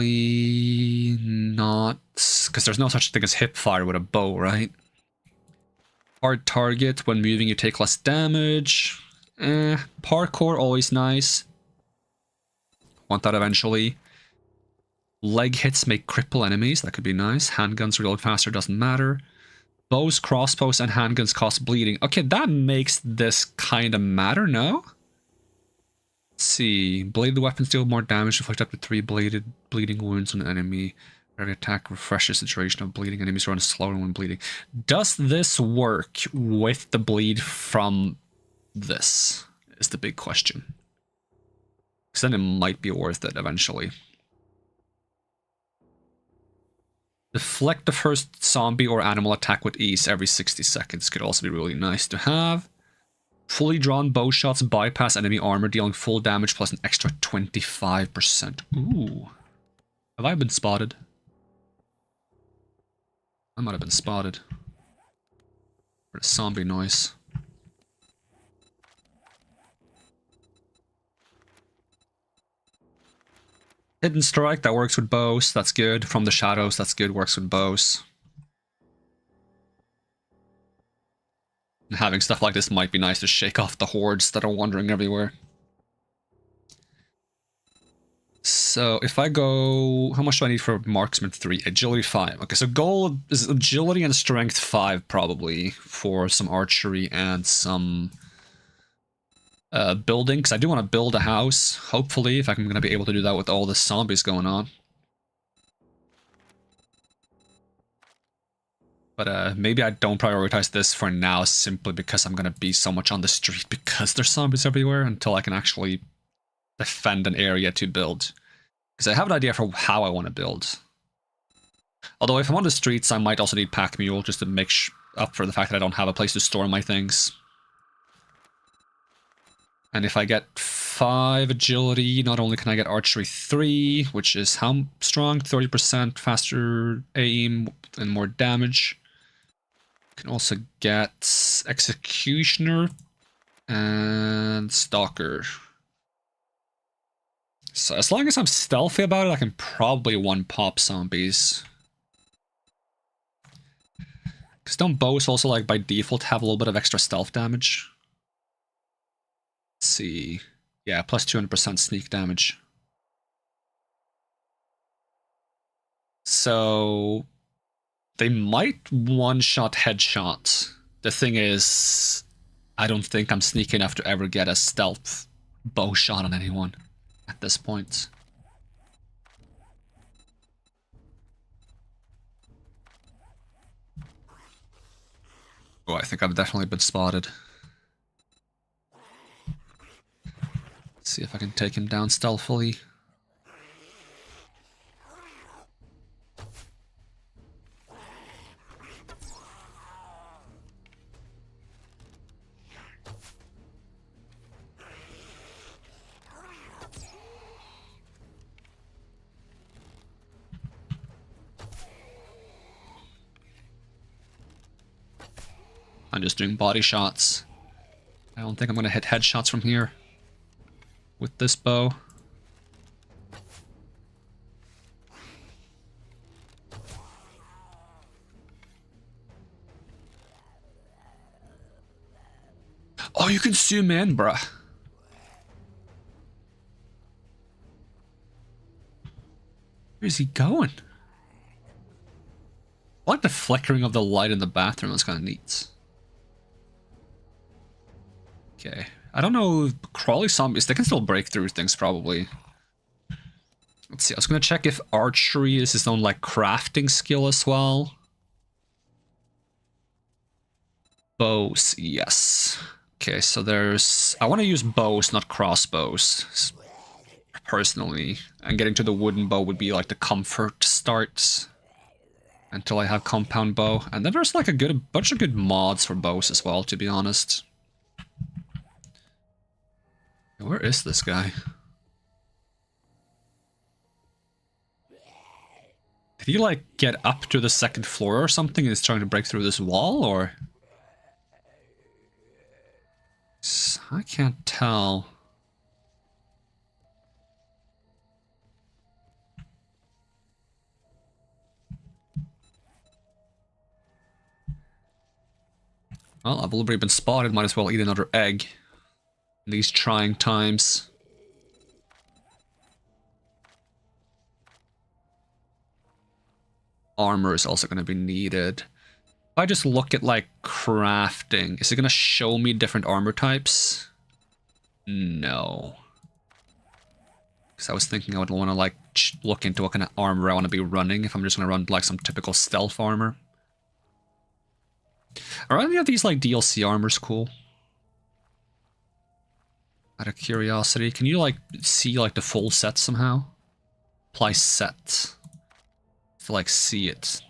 not... Because there's no such thing as hip fire with a bow, right? Hard target. When moving, you take less damage. Parkour, always nice. Want that eventually. Leg hits may cripple enemies. That could be nice. Handguns reload faster, doesn't matter. Bows, crossbows, and handguns cost bleeding. Okay, that makes this kind of matter, no? Let's see. Bladed weapons deal more damage, inflict up to 3 bleeding wounds on an enemy. Every attack refreshes the duration of bleeding. Enemies run slower when bleeding. Does this work with the bleed from this? Is the big question. Because then it might be worth it eventually. Deflect the first zombie or animal attack with ease every 60 seconds. Could also be really nice to have. Fully drawn bow shots bypass enemy armor, dealing full damage plus an extra 25%. Ooh. Have I been spotted? I might have been spotted. What a zombie noise. Hidden strike, that works with bows, that's good. From the shadows, that's good, works with bows. And having stuff like this might be nice to shake off the hordes that are wandering everywhere. So if I go... How much do I need for marksman 3? Agility 5. Okay, so goal is agility and strength 5 probably for some archery and some... building, because I do want to build a house, hopefully, if I'm going to be able to do that with all the zombies going on. But maybe I don't prioritize this for now, simply because I'm going to be so much on the street because there's zombies everywhere, until I can actually defend an area to build. Because I have an idea for how I want to build. Although if I'm on the streets, I might also need pack mule, just to make up for the fact that I don't have a place to store my things. And if I get 5 agility, not only can I get archery 3, which is how strong? 30% faster aim and more damage. I can also get executioner and stalker. So as long as I'm stealthy about it, I can probably one-pop zombies. Because don't bows also, like, by default have a little bit of extra stealth damage? Let's see. Yeah, plus 200% sneak damage. So they might one-shot headshot. The thing is, I don't think I'm sneaky enough to ever get a stealth bow shot on anyone at this point. Oh, I think I've definitely been spotted. See if I can take him down stealthily. I'm just doing body shots. I don't think I'm going to hit headshots from here with this bow. Oh, you can zoom in, bruh. Where's he going? I like the flickering of the light in the bathroom. That's kind of neat. Okay. I don't know. Crawly zombies, they can still break through things probably. Let's see. I was going to check if archery is its own like crafting skill as well. Bows, yes. Okay, so there's... I want to use bows, not crossbows. Personally. And getting to the wooden bow would be like the comfort start. Until I have compound bow. And then there's like a bunch of good mods for bows as well, to be honest. Where is this guy? Did he like get up to the second floor or something and is trying to break through this wall, or? I can't tell. Well, I've already been spotted, might as well eat another egg in these trying times. Armor is also going to be needed. If I just look at like crafting, is it going to show me different armor types? No. Because I was thinking I would want to like look into what kind of armor I want to be running if I'm just going to run like some typical stealth armor. Are any of these like DLC armors cool? Out of curiosity, can you like see like the full set somehow? Apply set. To like see it.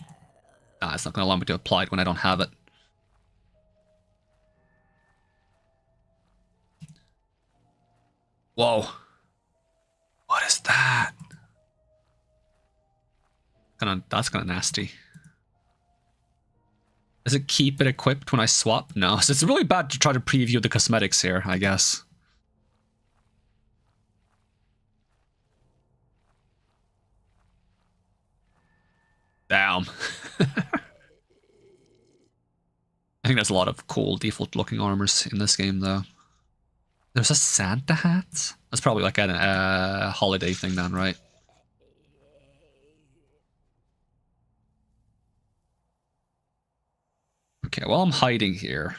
Nah, it's not gonna allow me to apply it when I don't have it. Whoa. What is that? That's kinda nasty. Does it keep it equipped when I swap? No, so it's really bad to try to preview the cosmetics here, I guess. Damn. I think there's a lot of cool default looking armors in this game though. There's a Santa hat? That's probably like a holiday thing then, right? Okay, while I'm hiding here,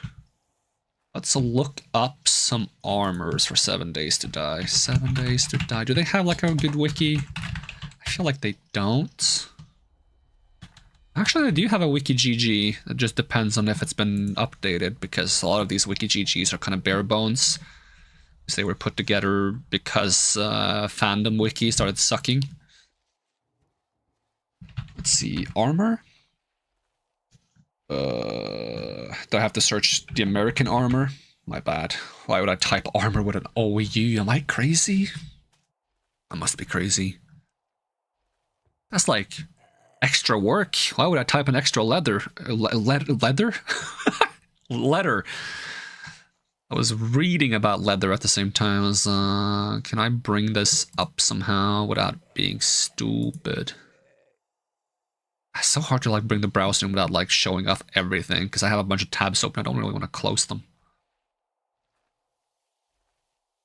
let's look up some armors for 7 Days to Die. 7 Days to Die. Do they have like a good wiki? I feel like they don't. Actually, I do have a wiki GG. It just depends on if it's been updated, because a lot of these wiki GGs are kind of bare bones. Because they were put together because fandom wiki started sucking. Let's see, armor? Do I have to search the American armor? My bad. Why would I type armor with an OU? Am I crazy? I must be crazy. That's like extra work. Why would I type an extra leather? Leather? Letter. I was reading about leather at the same time as, can I bring this up somehow without being stupid? It's so hard to like bring the browser in without like showing off everything, because I have a bunch of tabs open. I don't really want to close them.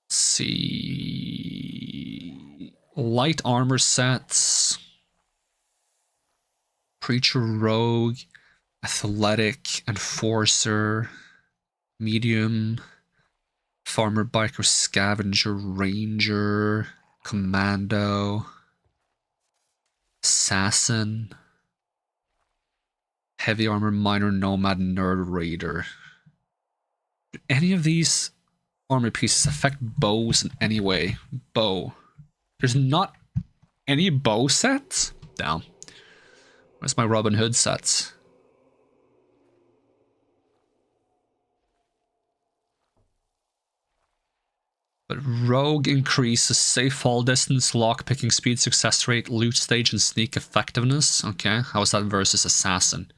Let's see. Light armor sets. Preacher Rogue. Athletic. Enforcer. Medium. Farmer Biker Scavenger. Ranger. Commando. Assassin. Heavy armor, miner, nomad, nerd, raider. Do any of these armor pieces affect bows in any way? Bow. There's not any bow sets? Damn. Where's my Robin Hood sets? But rogue increases safe fall distance, lock picking speed, success rate, loot stage, and sneak effectiveness. Okay, how is that versus assassin?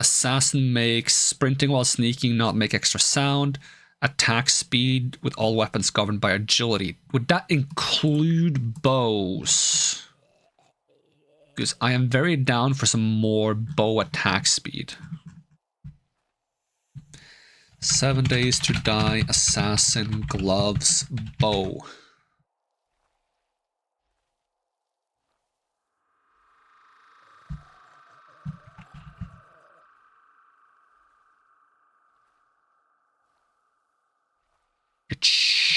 Assassin makes sprinting while sneaking not make extra sound. Attack speed with all weapons governed by agility. Would that include bows? Because I am very down for some more bow attack speed. 7 Days to Die, assassin, gloves, bow.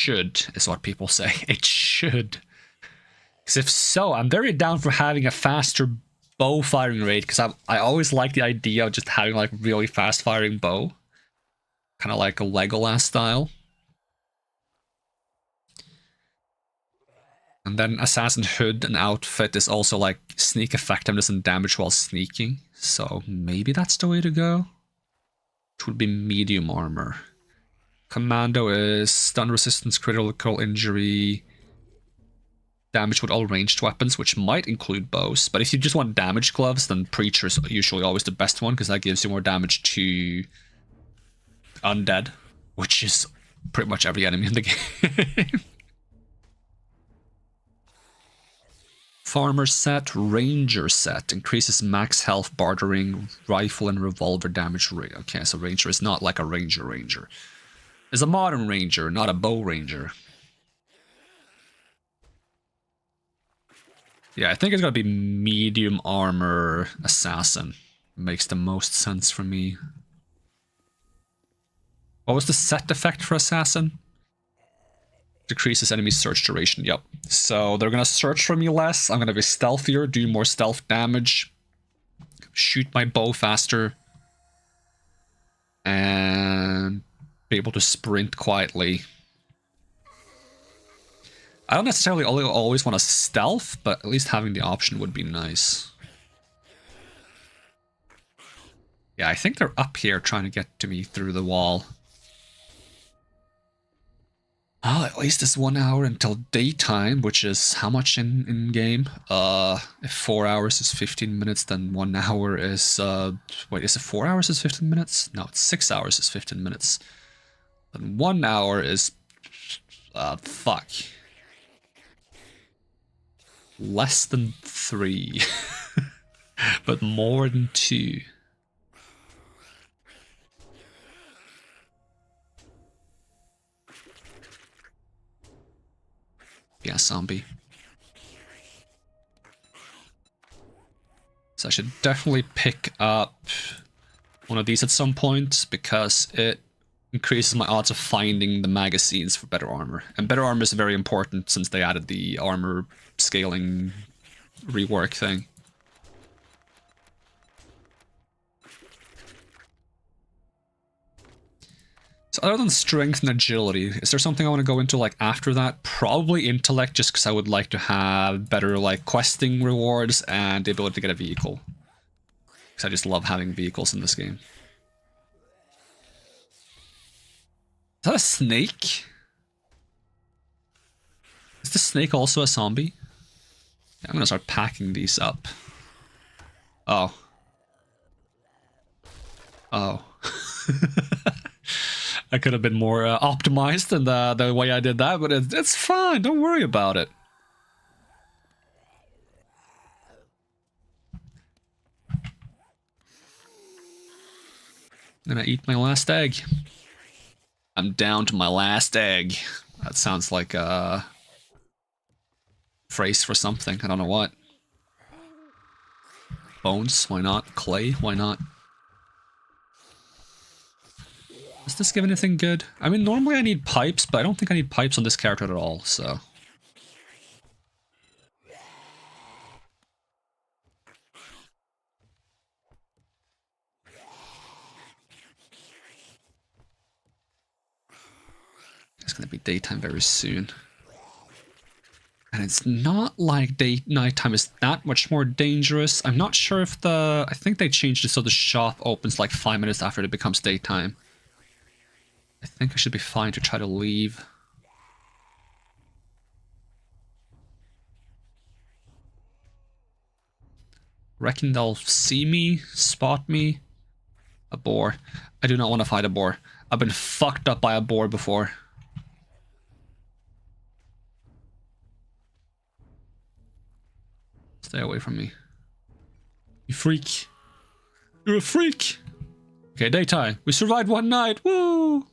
should, is what people say. It should. Because if so, I'm very down for having a faster bow firing rate, because I always like the idea of just having like really fast firing bow. Kind of like a Legolas style. And then Assassin Hood and outfit is also like sneak effectiveness and damage while sneaking. So maybe that's the way to go. It would be medium armor. Commando is stun resistance, critical injury, damage with all ranged weapons, which might include bows. But if you just want damage gloves, then Preacher is usually always the best one, because that gives you more damage to undead, which is pretty much every enemy in the game. Farmer set, Ranger set, increases max health, bartering, rifle and revolver damage rate. Okay, so Ranger is not like a Ranger. It's a modern Ranger, not a bow Ranger. Yeah, I think it's gonna be medium armor assassin. Makes the most sense for me. What was the set effect for assassin? Decreases enemy search duration. Yep. So they're gonna search for me less. I'm gonna be stealthier, do more stealth damage, shoot my bow faster, and be able to sprint quietly. I don't necessarily always want to stealth, but at least having the option would be nice. Yeah, I think they're up here trying to get to me through the wall. Oh, at least it's 1 hour until daytime, which is how much in game? If 4 hours is 15 minutes, then 1 hour is wait, is it 4 hours is 15 minutes? No, it's 6 hours is 15 minutes. Then 1 hour is fuck. Less than 3. But more than 2. Yeah, zombie. So I should definitely pick up one of these at some point, because it increases my odds of finding the magazines for better armor. And better armor is very important since they added the armor scaling rework thing. So other than strength and agility, is there something I want to go into like after that? Probably intellect, just because I would like to have better like questing rewards and the ability to get a vehicle. Because I just love having vehicles in this game. Is that a snake? Is the snake also a zombie? Yeah, I'm gonna start packing these up. Oh. Oh. I could have been more optimized in the way I did that, but it's fine. Don't worry about it. I'm gonna eat my last egg. I'm down to my last egg. That sounds like a phrase for something. I don't know what. Bones? Why not? Clay? Why not? Does this give anything good? I mean, normally I need pipes, but I don't think I need pipes on this character at all, so... It's gonna be daytime very soon. And it's not like nighttime is that much more dangerous. I'm not sure if I think they changed it so the shop opens like 5 minutes after it becomes daytime. I think I should be fine to try to leave. Reckon they'll see me, spot me. A boar. I do not want to fight a boar. I've been fucked up by a boar before. Stay away from me. You freak. You're a freak. Okay, daytime. We survived one night. Woo!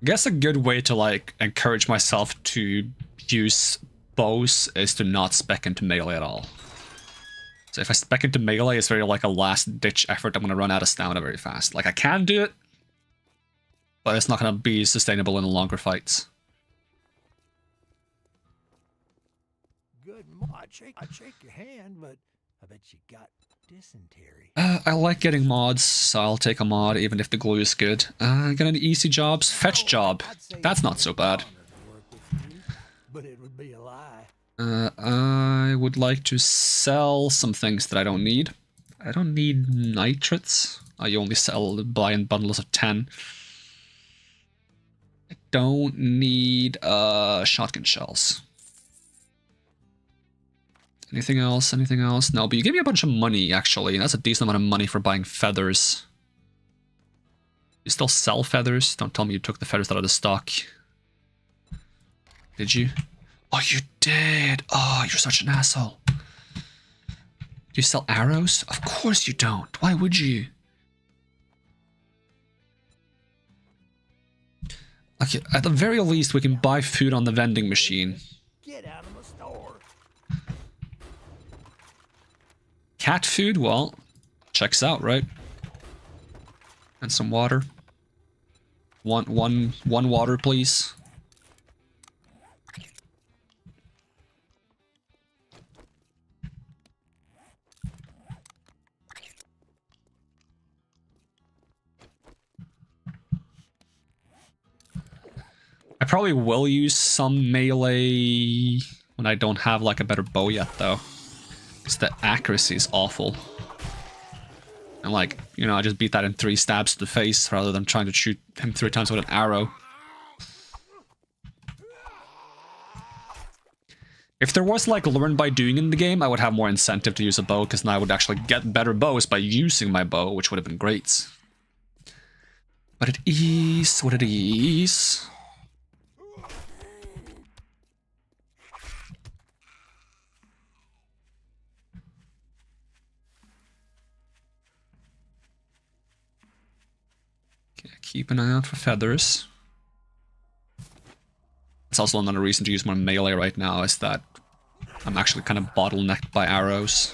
guess a good way to like encourage myself to use bows is to not spec into melee at all. So if I spec into melee, it's very like a last ditch effort. I'm gonna run out of stamina very fast. Like I can do it, but it's not gonna be sustainable in the longer fights.
Good. I'd shake your hand, but I bet you got dysentery.
I like getting mods, so I'll take a mod even if the glue is good. Got any easy jobs? Fetch job. That's not so bad.
But it would be a lie.
I would like to sell some things that I don't need. I don't need nitrates. You only sell buy in bundles of 10. I don't need shotgun shells. Anything else? Anything else? No, but you give me a bunch of money, actually. That's a decent amount of money for buying feathers. You still sell feathers? Don't tell me you took the feathers out of the stock. Did you? Oh, you did! Oh, you're such an asshole. Do you sell arrows? Of course you don't. Why would you? Okay, at the very least, we can buy food on the vending machine.
Get out of my store.
Cat food? Well, checks out, right? And some water. One water, please. I probably will use some melee when I don't have like a better bow yet, though. Because the accuracy is awful. And like, you know, I just beat that in 3 stabs to the face rather than trying to shoot him 3 times with an arrow. If there was like learn by doing in the game, I would have more incentive to use a bow, because then I would actually get better bows by using my bow, which would have been great. But it is what it is. Keep an eye out for feathers. It's also another reason to use my melee right now, is that I'm actually kind of bottlenecked by arrows.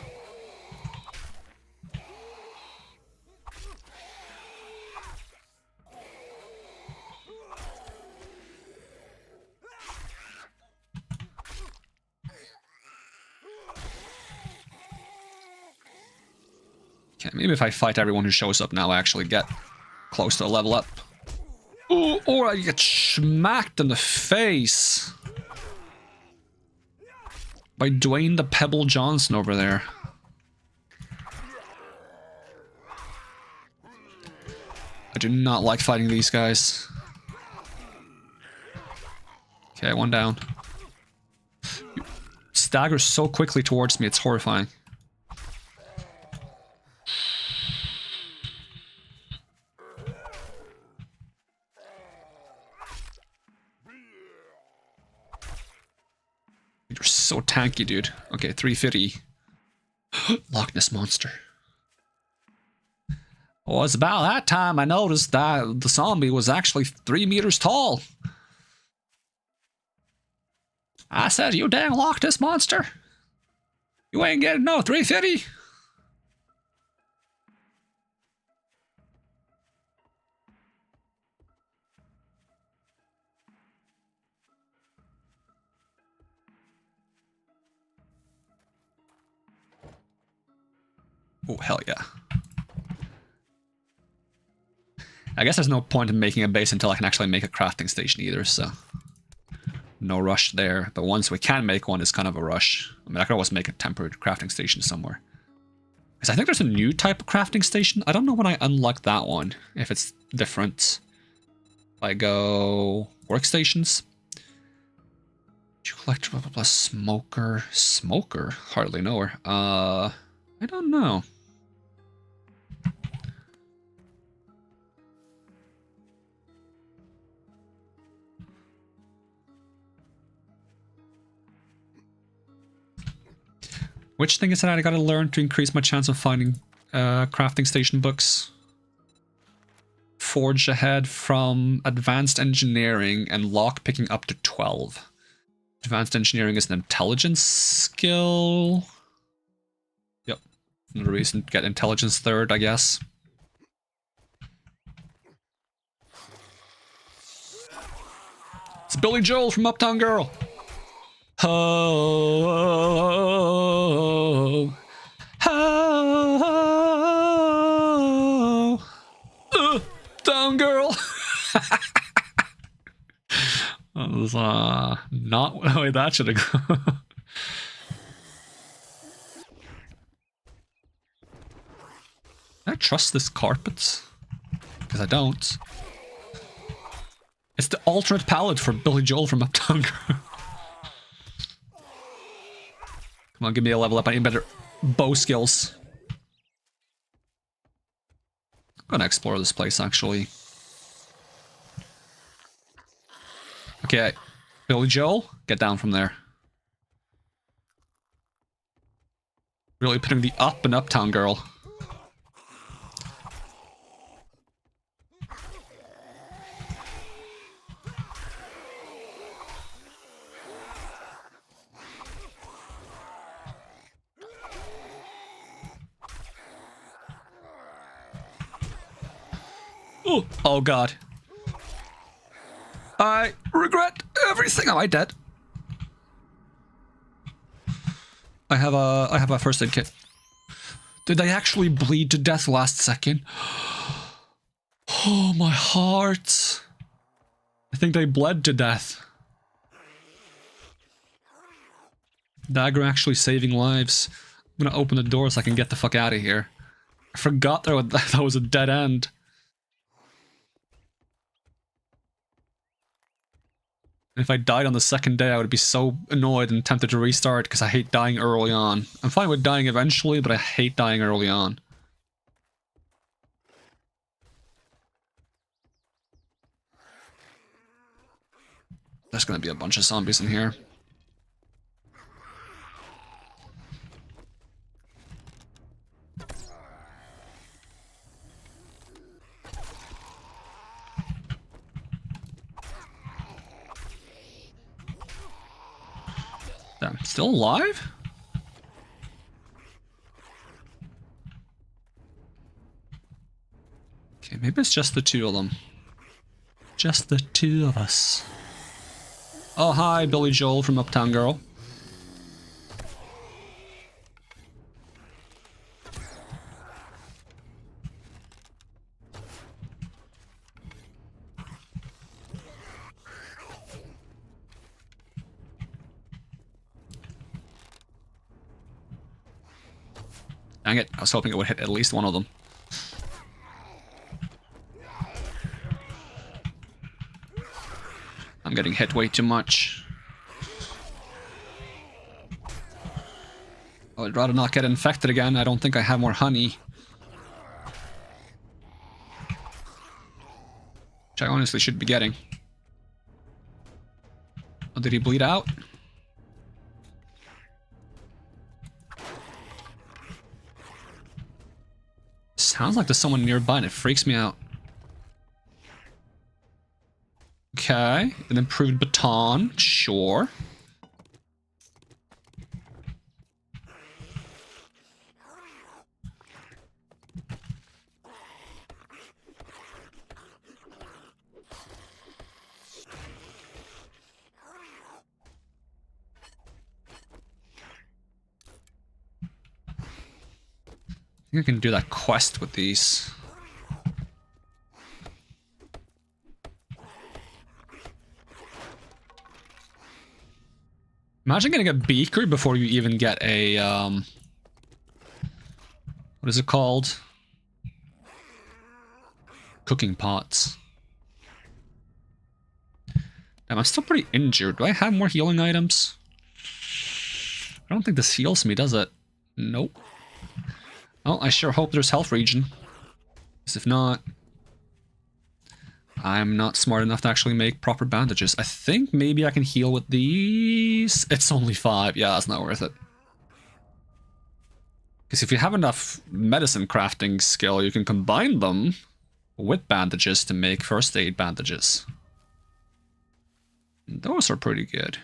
Okay, maybe if I fight everyone who shows up now, I actually get close to a level up. Ooh, or I get smacked in the face by Dwayne the Pebble Johnson over there. I do not like fighting these guys. Okay, one down. You stagger so quickly towards me, it's horrifying. You're so tanky, dude. Okay, 350. Loch Ness Monster. Well, it's about that time I noticed that the zombie was actually 3 meters tall. I said, you dang Loch Ness Monster. You ain't getting no 350. Oh, hell yeah. I guess there's no point in making a base until I can actually make a crafting station either, so... No rush there, but once we can make one, it's kind of a rush. I mean, I can always make a temporary crafting station somewhere. Because I think there's a new type of crafting station. I don't know when I unlock that one, if it's different. If I go... workstations? You collect blah, blah, blah, smoker... Smoker? Hardly know her. I don't know. Which thing is it I gotta learn to increase my chance of finding crafting station books? forge ahead from advanced engineering and lock picking up to 12. Advanced engineering is an intelligence skill. Yep. Another reason to get intelligence third, I guess. It's Billy Joel from Uptown Girl. Oh, oh, oh, Uptown Girl. That was not the way that should have gone. Can I trust this carpet? Because I don't. It's the alternate palette for Billy Joel from Uptown Girl. Come on, give me a level up. I need better bow skills. I'm gonna explore this place, actually. Okay, Billy Joel, get down from there. Really putting the up in Uptown Girl. Ooh, oh god. I regret everything. Am I dead? I have a first aid kit. Did they actually bleed to death last second? Oh, my heart. I think they bled to death. Dagger actually saving lives. I'm gonna open the door so I can get the fuck out of here. I forgot that was a dead end. If I died on the second day, I would be so annoyed and tempted to restart because I hate dying early on. I'm fine with dying eventually, but I hate dying early on. There's gonna be a bunch of zombies in here. Damn, still alive? Okay, maybe it's just the two of them. Just the two of us. Oh, hi, Billy Joel from Uptown Girl. Dang it, I was hoping it would hit at least one of them. I'm getting hit way too much. I'd rather not get infected again. I don't think I have more honey. Which I honestly should be getting. Oh, did he bleed out? Sounds like there's someone nearby and it freaks me out. Okay, an improved baton, sure. I think I can do that quest with these. Imagine getting a beaker before you even get a, what is it called? Cooking pots. Damn, I'm still pretty injured. Do I have more healing items? I don't think this heals me, does it? Nope. Well, I sure hope there's health regen. Because if not, I'm not smart enough to actually make proper bandages. I think maybe I can heal with these. It's only 5. Yeah, that's not worth it. Because if you have enough medicine crafting skill, you can combine them with bandages to make first aid bandages. Those are pretty good.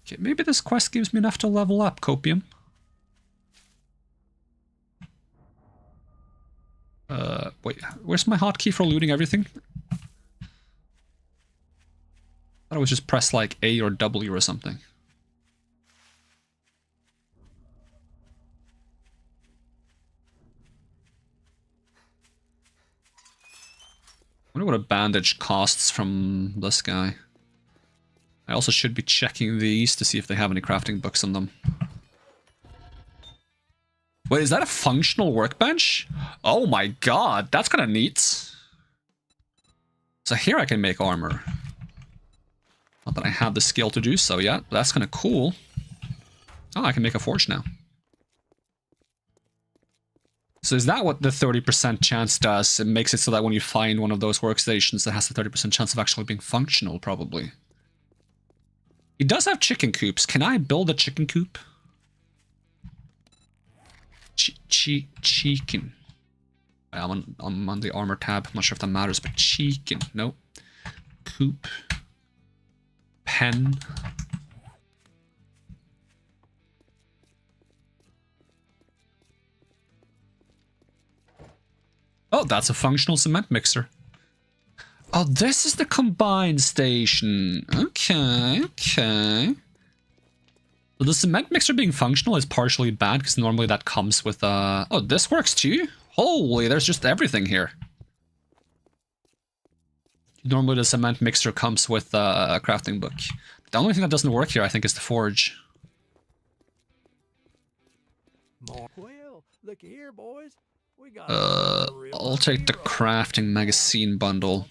Okay, maybe this quest gives me enough to level up copium. Wait, where's my hotkey for looting everything? I thought it was just press like A or W or something. I wonder what a bandage costs from this guy. I also should be checking these to see if they have any crafting books on them. Wait, is that a functional workbench? Oh my god, that's kind of neat. So here I can make armor. Not that I have the skill to do so yet, but that's kind of cool. Oh, I can make a forge now. So is that what the 30% chance does? It makes it so that when you find one of those workstations that has a 30% chance of actually being functional, probably. It does have chicken coops. Can I build a chicken coop? Chicken. I'm on the armor tab. I'm not sure if that matters, but chicken. Nope. Coop. Pen. Oh, that's a functional cement mixer. Oh, this is the combined station. Okay, okay. So the cement mixer being functional is partially bad because normally that comes with oh, this works too? Holy, there's just everything here. Normally the cement mixer comes with a crafting book. The only thing that doesn't work here, I think, is the forge.
Well, look here, boys. We got
I'll take the crafting magazine bundle.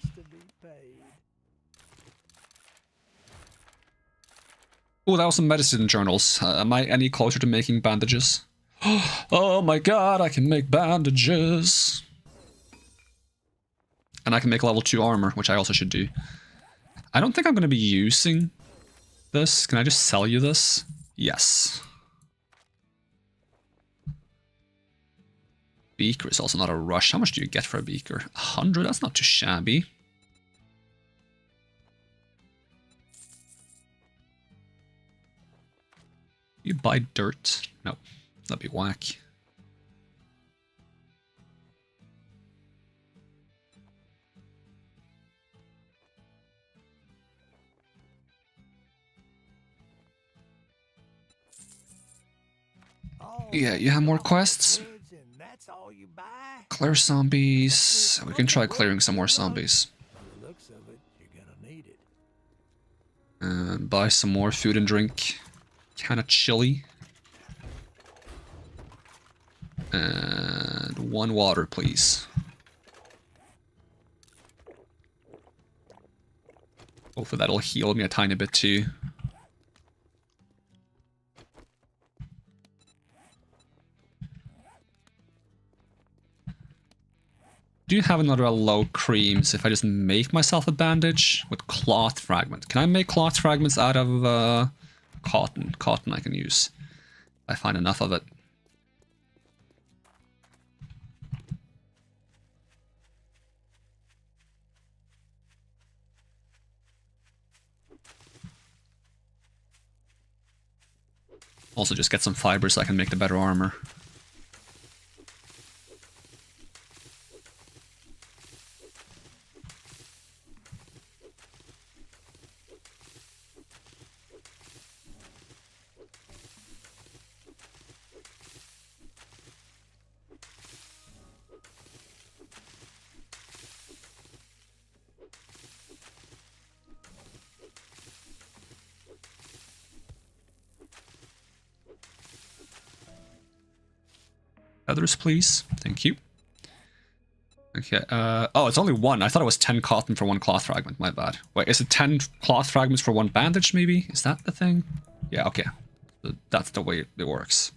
Oh, that was some medicine journals. Am I any closer to making bandages? Oh my god, I can make bandages. And I can make level 2 armor, which I also should do. I don't think I'm going to be using this. Can I just sell you this? Yes. Beaker is also not a rush. How much do you get for a beaker? 100? That's not too shabby. You buy dirt? No, that'd be whack. Yeah, you have more quests? Clear zombies. We can try clearing some more zombies. And buy some more food and drink. Kinda chilly. And 1 water, please. Hopefully that'll heal me a tiny bit too. Do you have another low creams if I just make myself a bandage with cloth fragment? Can I make cloth fragments out of cotton? Cotton I can use. I find enough of it. Also just get some fibers so I can make the better armor. Others, please. Thank you. Okay, oh, it's only 1. I thought it was 10 cotton for 1 cloth fragment. My bad. Wait, is it 10 cloth fragments for 1 bandage, maybe? Is that the thing? Yeah, okay. That's the way it works.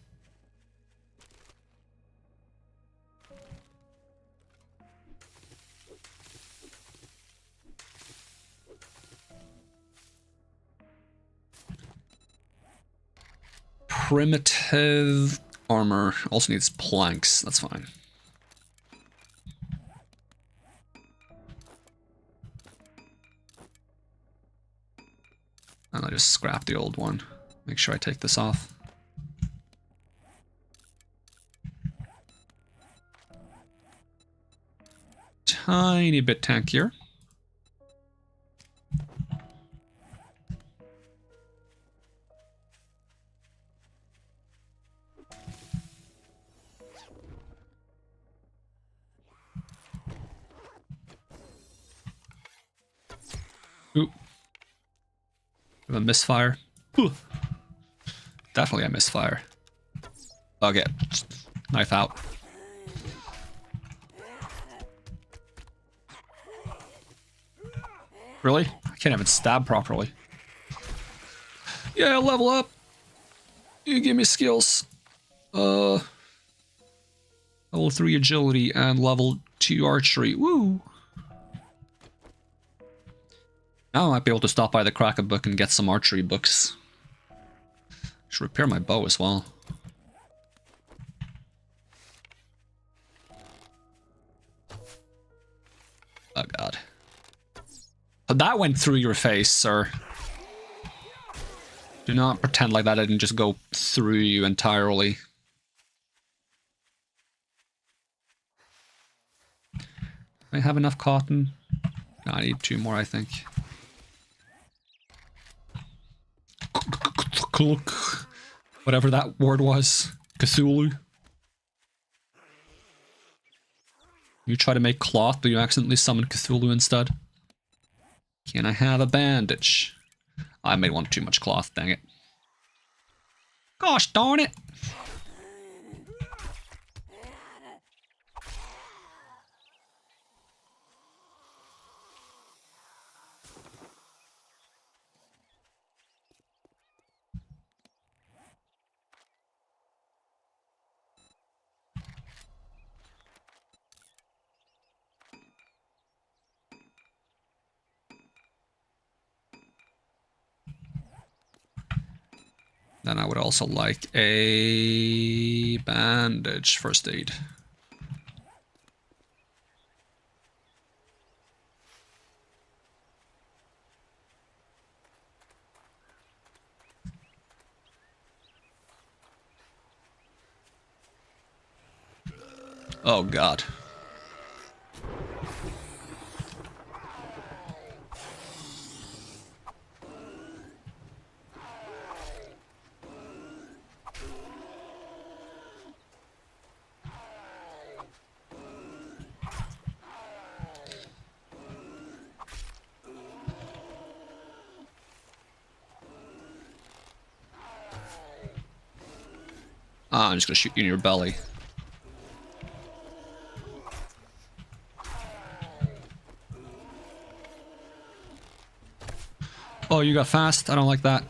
Primitive. Primitive armor. Also needs planks. That's fine. And I'll just scrap the old one. Make sure I take this off. Tiny bit tankier. Ooh. A misfire. Ooh. Definitely a misfire. Okay. Knife out. Really? I can't even stab properly. Yeah, level up. You give me skills. Level 3 agility and level 2 archery. Woo! Now I might be able to stop by the Kraken book and get some archery books. Should repair my bow as well. Oh god. That went through your face, sir. Do not pretend like that didn't just go through you entirely. I have enough cotton. No, I need 2 more, I think. Whatever that word was. Cthulhu. You try to make cloth, but you accidentally summon Cthulhu instead. Can I have a bandage? I made one too much cloth, dang it. Gosh darn it! Then I would also like a bandage, first aid. Oh god. Ah, I'm just gonna shoot you in your belly. Oh, you got fast? I don't like that.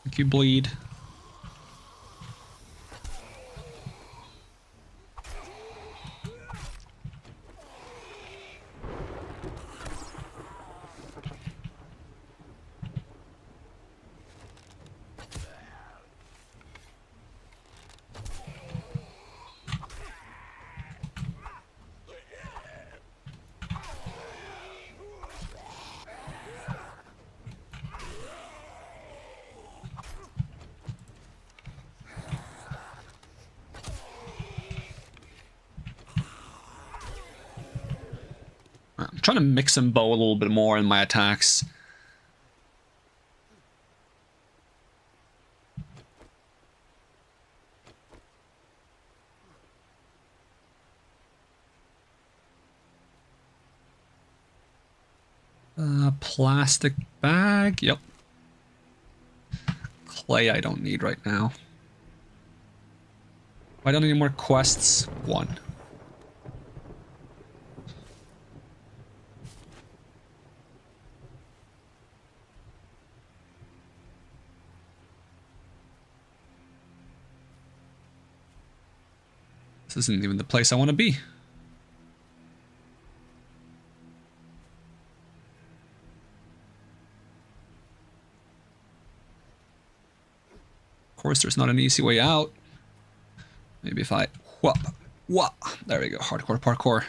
Make you bleed. I'm trying to mix and bow a little bit more in my attacks. Plastic bag, yep. Clay I don't need right now. I don't need any more quests. 1. This isn't even the place I want to be. course, there's not an easy way out. Maybe if I... Whoop. Whoop. There we go. Hardcore parkour.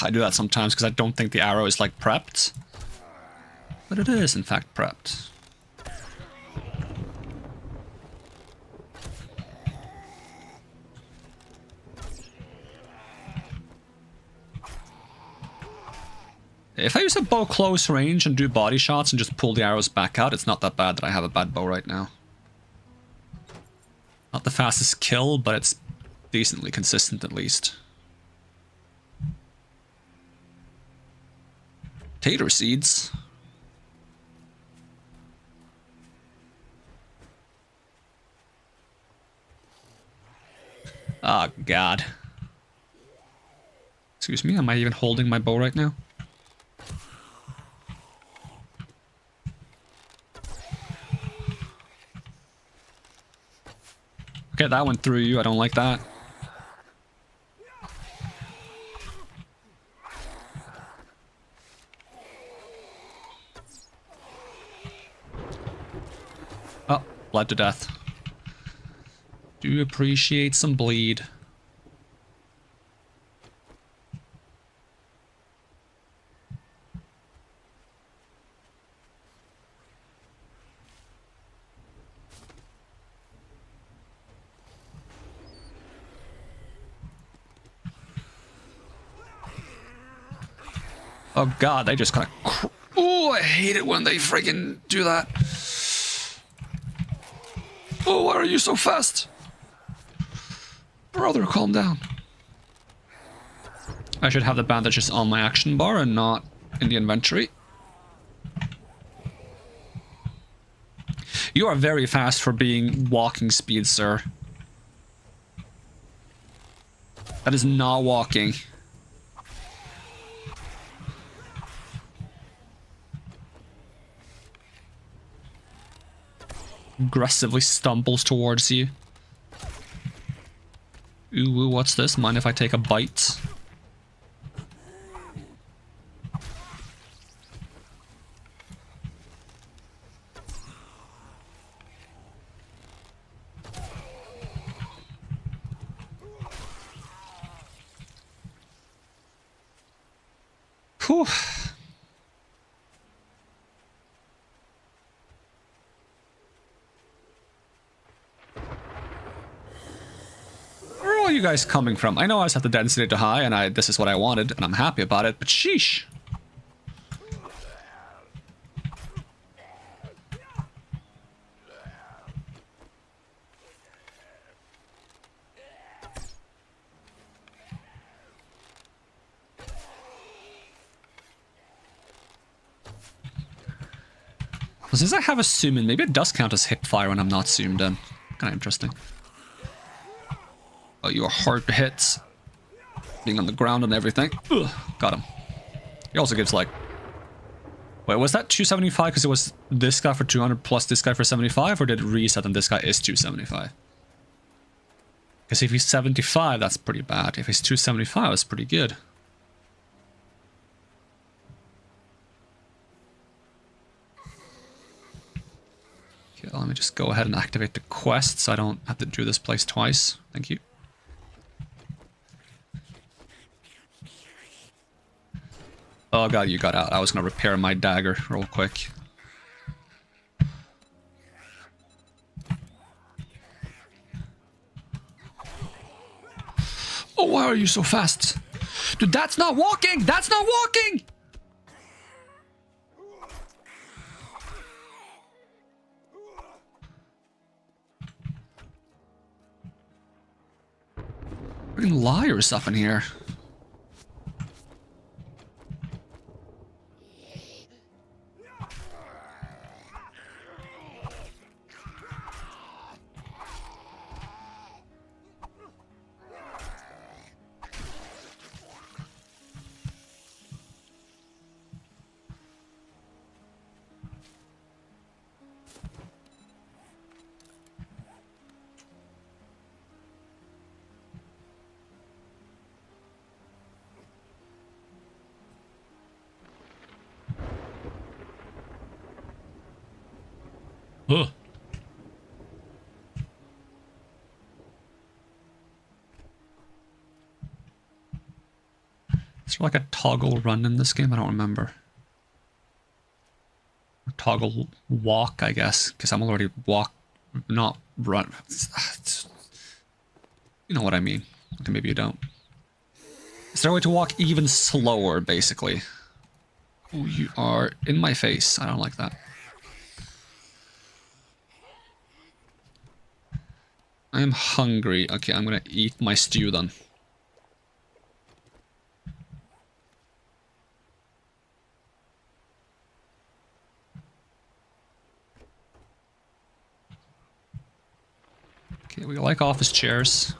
I do that sometimes because I don't think the arrow is like prepped. But it is in fact prepped. If I use a bow close range and do body shots and just pull the arrows back out, it's not that bad that I have a bad bow right now. Not the fastest kill, but it's decently consistent at least. Tater seeds. Oh, God. Excuse me, am I even holding my bow right now? Okay, that went through you. I don't like that. Oh, bled to death. Do appreciate some bleed. Oh God, they just kind of... Oh, I hate it when they friggin' do that. Oh, why are you so fast? Brother, calm down. I should have the bandages on my action bar and not in the inventory. You are very fast for being walking speed, sir. That is not walking. Aggressively stumbles towards you. Ooh, what's this? Mind if I take a bite? Whew. Where are all you guys coming from? I know I set the density to high and this is what I wanted and I'm happy about it, but sheesh. Well, since I have a zoom in, maybe it does count as hip fire when I'm not zoomed in. Kind of interesting. Oh, you are hard to hit. Being on the ground and everything. Ugh, got him. He also gives like... Wait, was that 275 because it was this guy for 200 plus this guy for 75? Or did it reset and this guy is 275? Because if he's 75, that's pretty bad. If he's 275, that's pretty good. Okay, let me just go ahead and activate the quest so I don't have to do this place twice. Thank you. Oh God, you got out. I was gonna repair my dagger real quick. Oh, why are you so fast? Dude, that's not walking! That's not walking! Fucking liars up in here. Ugh. Is there like a toggle run in this game? I don't remember. Or toggle walk, I guess, because I'm already not run. You know what I mean. Okay, maybe you don't. Is there a way to walk even slower, basically? Oh, you are in my face. I don't like that. I am hungry. Okay, I'm gonna eat my stew then. Okay, we like office chairs.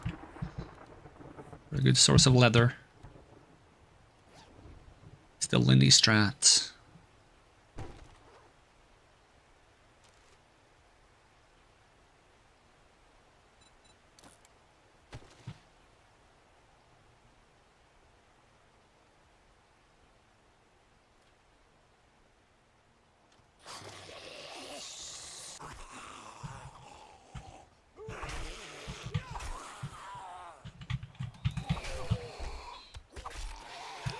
Very good source of leather. Still Lindy Strat.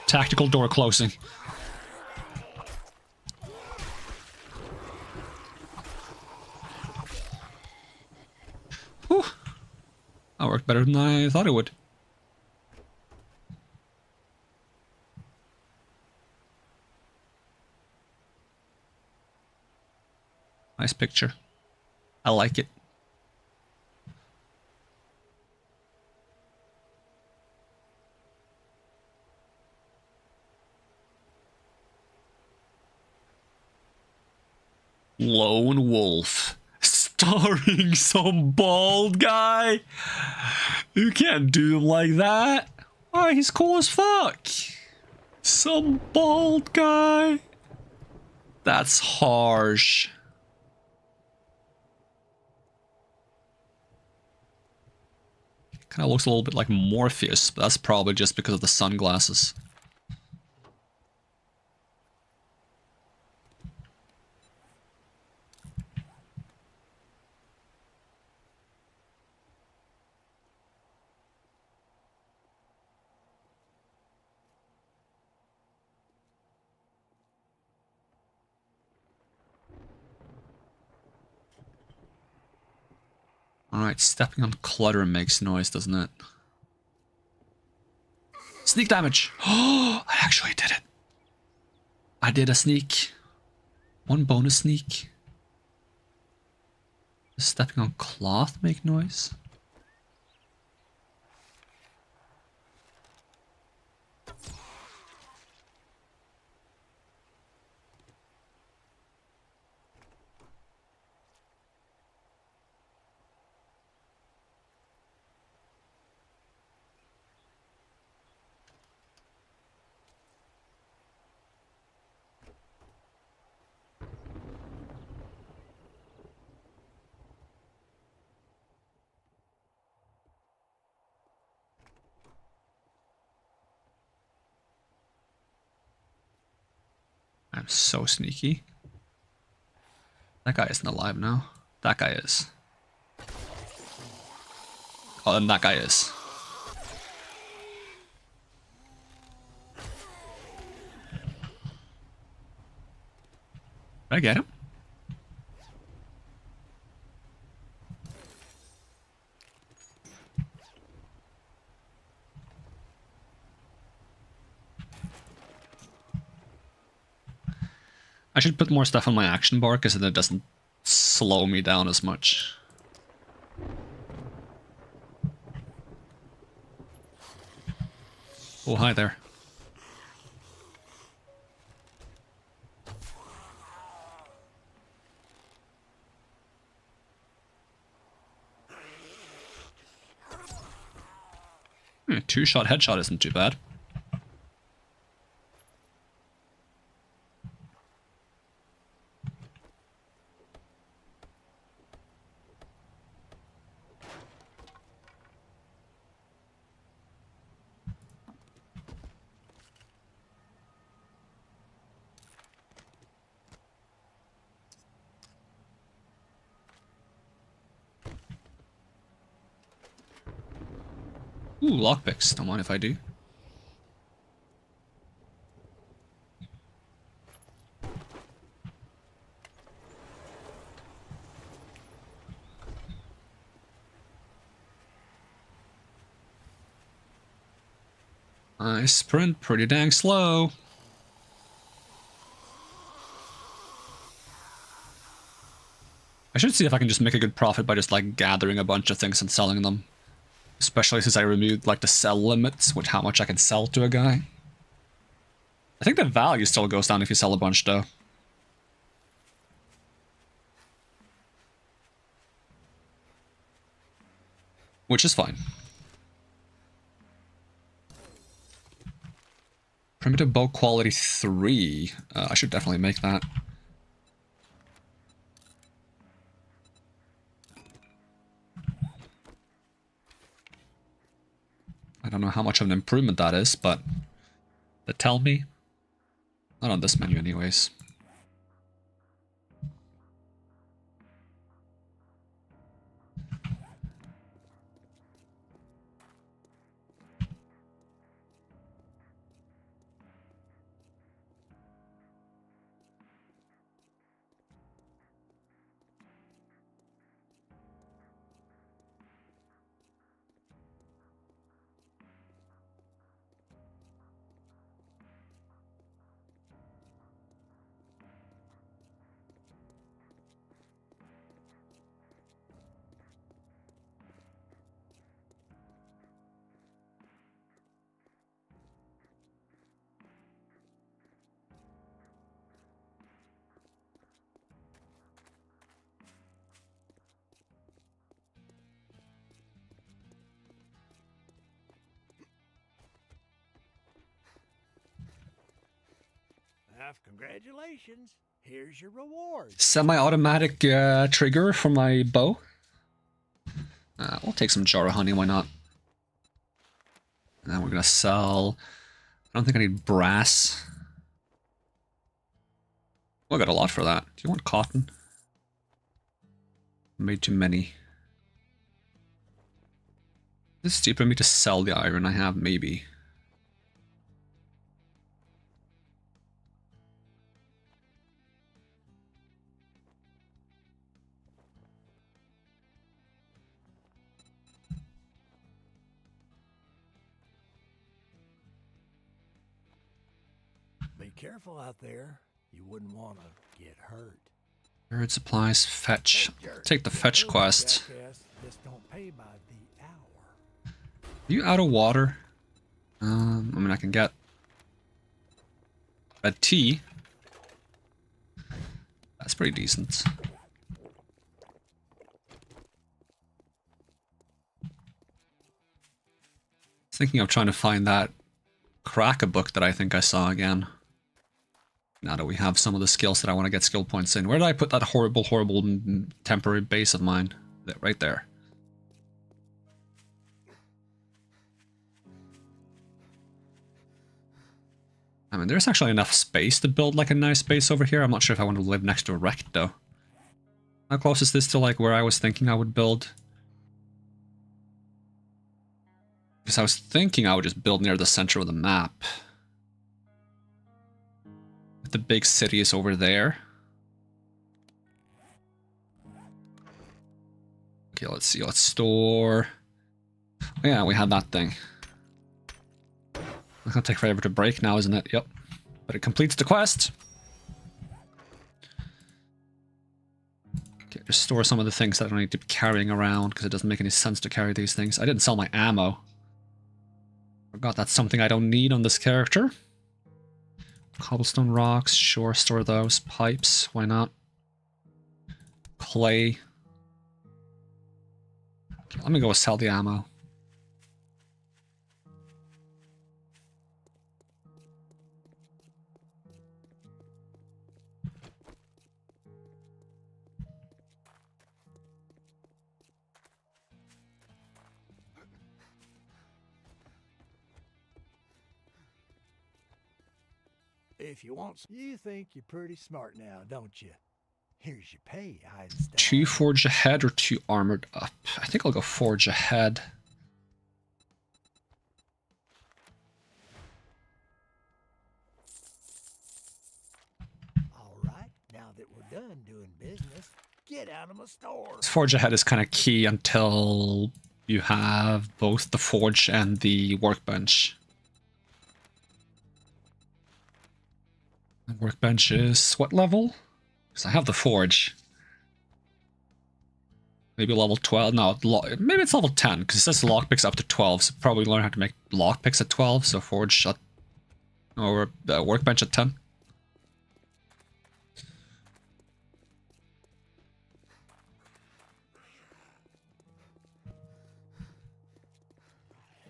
Tactical door closing. Whew. That worked better than I thought it would. Nice picture. I like it. Lone Wolf. Starring some bald guy? You can't do him like that. Why, he's cool as fuck. Some bald guy? That's harsh. Kind of looks a little bit like Morpheus, but that's probably just because of the sunglasses. Alright, stepping on clutter makes noise, doesn't it? Sneak damage! Oh, I actually did it. I did a sneak. One bonus sneak. Does stepping on cloth make noise? I'm so sneaky. That guy isn't alive now. That guy is. Oh, and that guy is. Did I get him? I should put more stuff on my action bar because then it doesn't slow me down as much. Oh, hi there. Two-shot headshot isn't too bad. Ooh, lockpicks. Don't mind if I do. I sprint pretty dang slow. I should see if I can just make a good profit by just like gathering a bunch of things and selling them. Especially since I removed like the sell limits, which how much I can sell to a guy. I think the value still goes down if you sell a bunch though. Which is fine. Primitive bow quality 3. I should definitely make that. I don't know how much of an improvement that is, but they tell me. Not on this menu anyways.
Congratulations. Here's your reward.
Semi-automatic trigger for my bow. We'll take some jar of honey, why not? And then we're gonna sell... I don't think I need brass. Well, I got a lot for that. Do you want cotton? Made too many. Is it cheaper for me to sell the iron I have? Maybe.
Be careful out there. You wouldn't want to get hurt.
Bird supplies, fetch. Take the fetch quest.
Just don't pay by the hour.
Are you out of water? I mean, I can get a tea. That's pretty decent. Thinking of trying to find that Cracker book that I think I saw again. Now that we have some of the skills that I want to get skill points in. Where did I put that horrible temporary base of mine? Right there. I mean, there's actually enough space to build like a nice base over here. I'm not sure if I want to live next to a wreck though. How close is this to like where I was thinking I would build? Because I was thinking I would just build near the center of the map. The big city is over there. Okay, let's see. Let's store. Oh, yeah, we had that thing. It's gonna take forever to break now, isn't it? Yep. But it completes the quest. Okay, just store some of the things that I don't need to be carrying around because it doesn't make any sense to carry these things. I didn't sell my ammo. Forgot that's something I don't need on this character. Cobblestone rocks, sure, store those. Pipes, why not? Clay. Okay, let me go sell the ammo.
If you want, you think you're pretty smart now, don't you? Here's your pay, Einstein.
2 forge ahead or 2 armored up? I think I'll go forge ahead.
All right, now that we're done doing business, get out of my store.
Forge ahead is kind of key until you have both the forge and the workbench. The workbench is what level? Because I have the forge. Maybe level 12. No, maybe it's level 10 because it says lockpicks up to 12. So probably learn how to make lockpicks at 12. So forge at, or workbench at 10.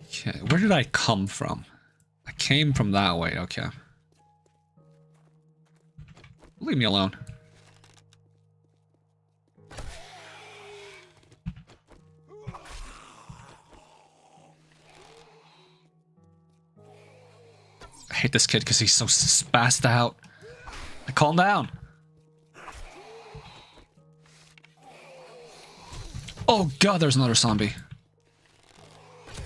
Okay, where did I come from? I came from that way. Okay. Leave me alone. I hate this kid because he's so spazzed out. Calm down. Oh god, there's another zombie.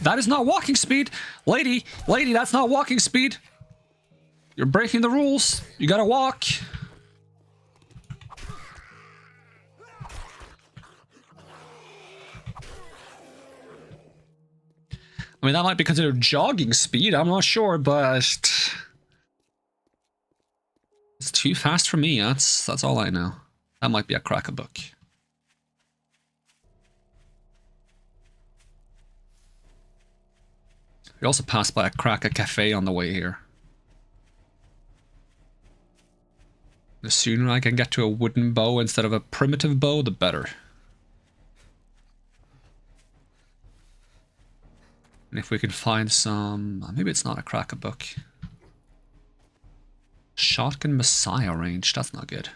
That is not walking speed. Lady, that's not walking speed. You're breaking the rules. You gotta walk. I mean, that might be considered jogging speed. I'm not sure, but it's too fast for me. That's all I know. That might be a crack a book. We also passed by a crack a cafe on the way here. The sooner I can get to a wooden bow instead of a primitive bow, the better. And if we can find some... maybe it's not a cracker book. Shotgun Messiah range, that's not good.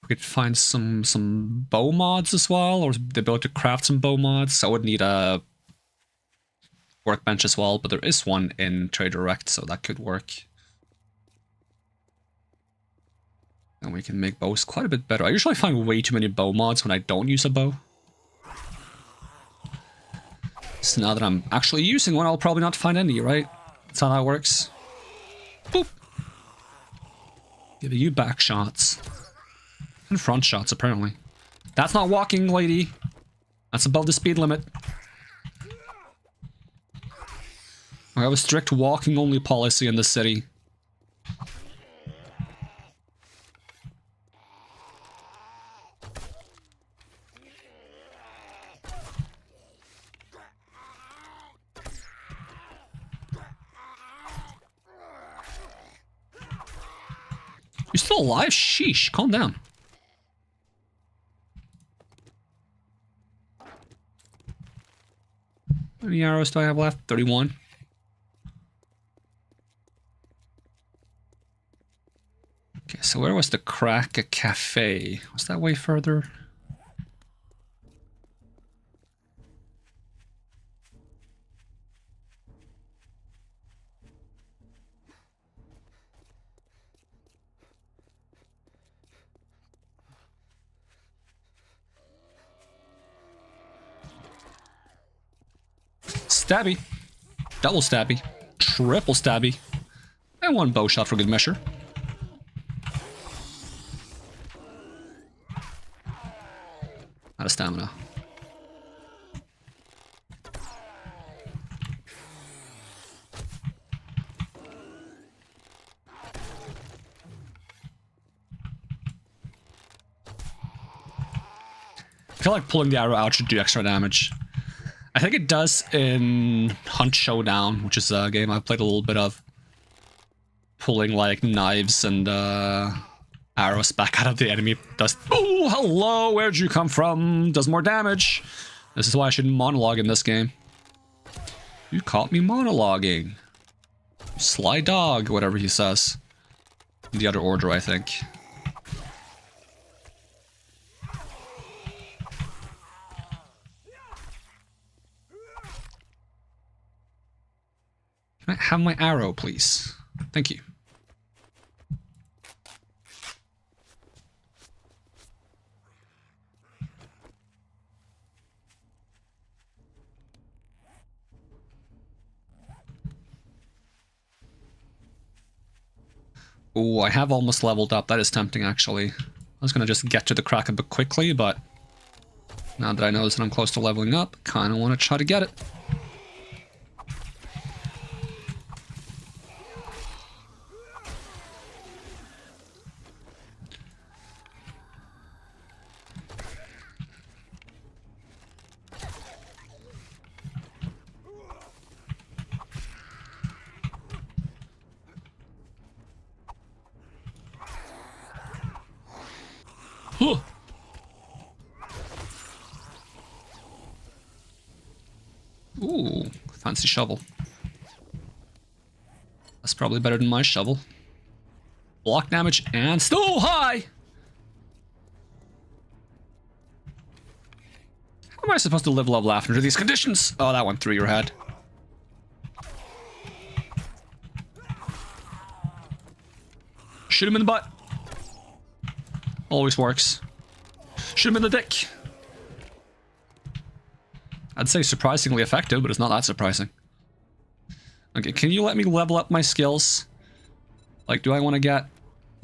We could find some bow mods as well, or the ability to craft some bow mods. I would need a workbench as well, but there is one in Trade Direct, so that could work. And we can make bows quite a bit better. I usually find way too many bow mods when I don't use a bow. So now that I'm actually using one, I'll probably not find any, right? That's how that works. Boop! Give you back shots. And front shots, apparently. That's not walking, lady. That's above the speed limit. I have a strict walking-only policy in the city. You're still alive? Sheesh, calm down. How many arrows do I have left? 31. Okay, so where was the crack a cafe? Was that way further? Stabby. Double stabby. Triple stabby. And one bow shot for good measure. Out of stamina. I feel like pulling the arrow out should do extra damage. I think it does in Hunt Showdown, which is a game I've played a little bit of. Pulling like knives and arrows back out of the enemy does. Oh, hello, where'd you come from? Does more damage. This is why I shouldn't monologue in this game. You caught me monologuing. Sly dog, whatever he says. In the other order, I think. Can I have my arrow, please? Thank you. Oh, I have almost leveled up. That is tempting, actually. I was gonna just get to the crack a bit quickly, but now that I know that I'm close to leveling up, kind of want to try to get it. Huh. Ooh, fancy shovel. That's probably better than my shovel. Block damage and still high! How am I supposed to live level after these conditions? Oh, that went through your head. Shoot him in the butt. Always works. Shoot him in the dick. I'd say surprisingly effective, but it's not that surprising. Okay, can you let me level up my skills? Like, do I want to get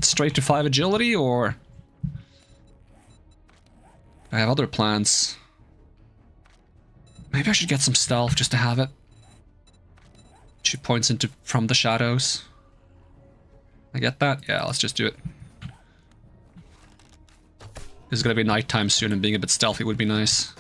straight to 5 agility, or... I have other plans. Maybe I should get some stealth just to have it. She points into from the shadows. I get that? Yeah, let's just do it. It's gonna be nighttime soon, and being a bit stealthy would be nice.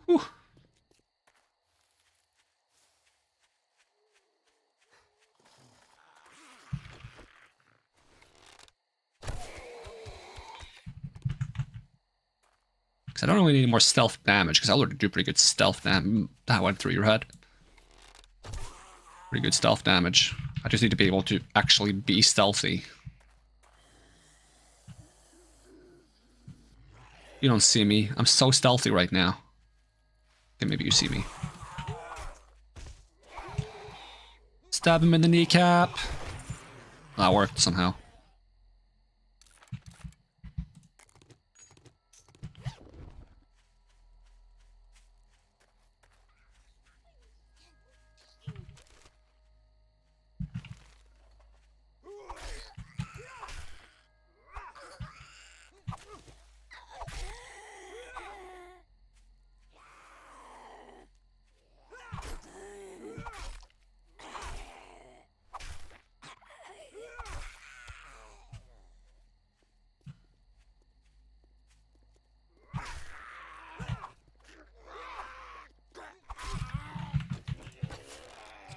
Whew. I don't really need more stealth damage, because I already do pretty good stealth damage. That went through your head. Pretty good stealth damage. I just need to be able to actually be stealthy. You don't see me. I'm so stealthy right now. Okay, maybe you see me. Stab him in the kneecap. That worked somehow.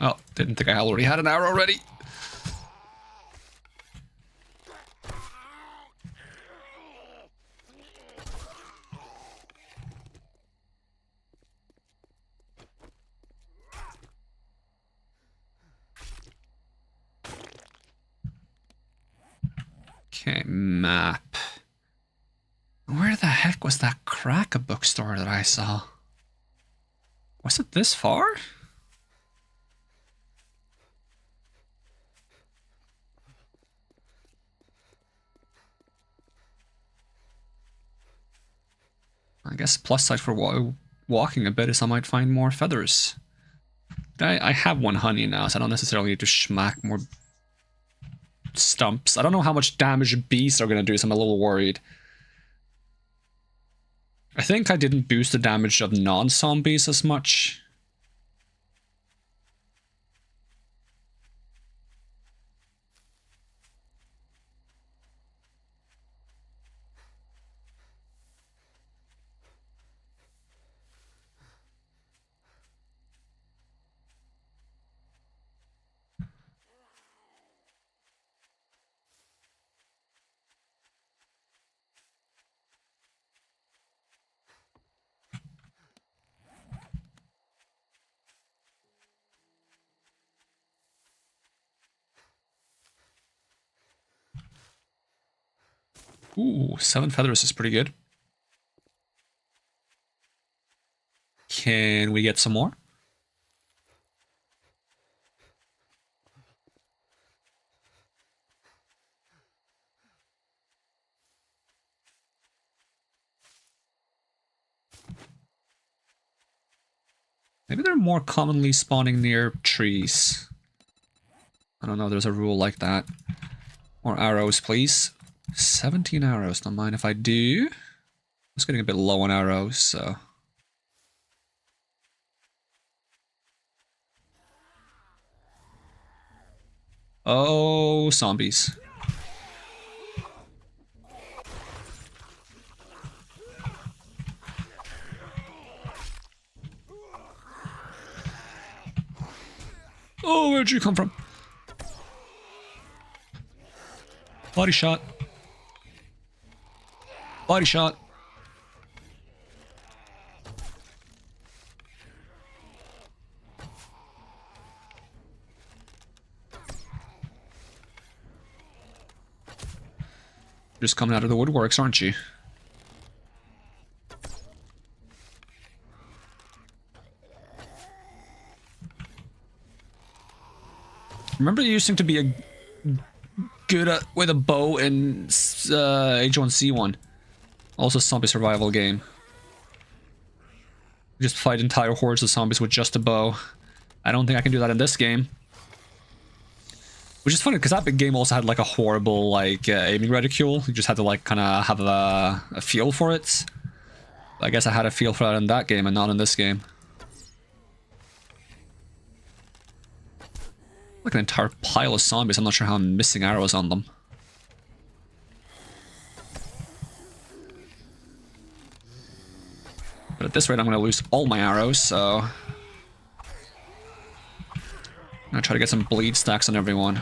Oh, didn't think I already had an arrow ready. Okay, map. Where the heck was that crack a bookstore that I saw? Was it this far? I guess plus side for walking a bit is I might find more feathers. I have one honey now, so I don't necessarily need to schmack more stumps. I don't know how much damage beasts are going to do, so I'm a little worried. I think I didn't boost the damage of non-zombies as much. Ooh, 7 feathers is pretty good. Can we get some more? Maybe they're more commonly spawning near trees. I don't know, there's a rule like that. More arrows, please. 17 arrows, don't mind if I do. I was getting a bit low on arrows, so... Oh, zombies. Oh, where'd you come from? Body shot. Body shot. Just coming out of the woodworks, aren't you? Remember you using to be a good at with a bow in H1C1. Also zombie survival game. Just fight entire hordes of zombies with just a bow. I don't think I can do that in this game. Which is funny because that big game also had like a horrible like aiming reticule. You just had to like kind of have a feel for it. I guess I had a feel for that in that game and not in this game. Like an entire pile of zombies. I'm not sure how I'm missing arrows on them. But at this rate, I'm going to lose all my arrows, so... I'm going to try to get some bleed stacks on everyone.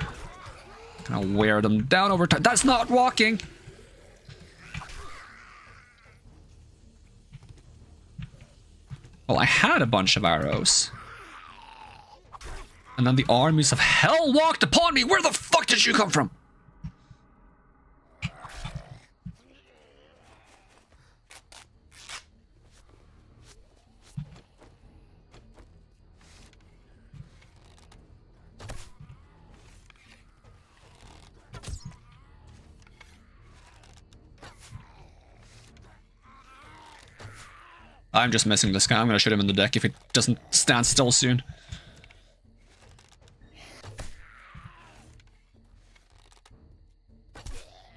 Gonna wear them down over time. That's not walking! Well, I had a bunch of arrows. And then the armies of hell walked upon me! Where the fuck did you come from? I'm just missing this guy. I'm gonna shoot him in the deck if he doesn't stand still soon.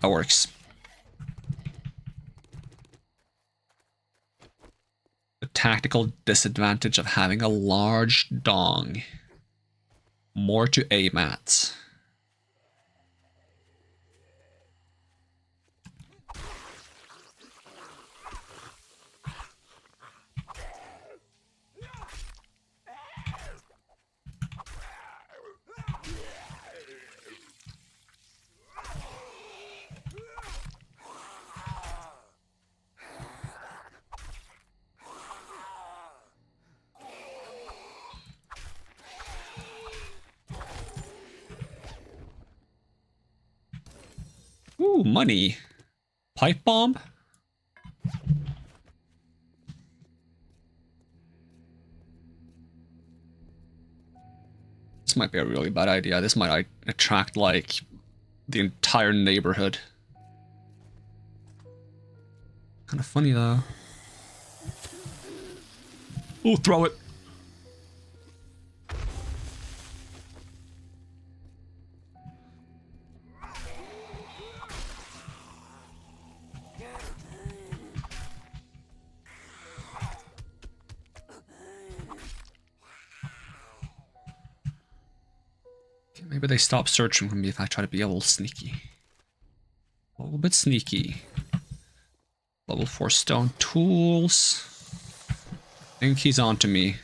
That works. The tactical disadvantage of having a large dong. More to aim at. Ooh, money. Pipe bomb? This might be a really bad idea. This might attract, like, the entire neighborhood. Kind of funny, though. Oh, throw it. Maybe they stop searching for me if I try to be a little sneaky. A little bit sneaky. Level 4 stone tools. I think he's on to me.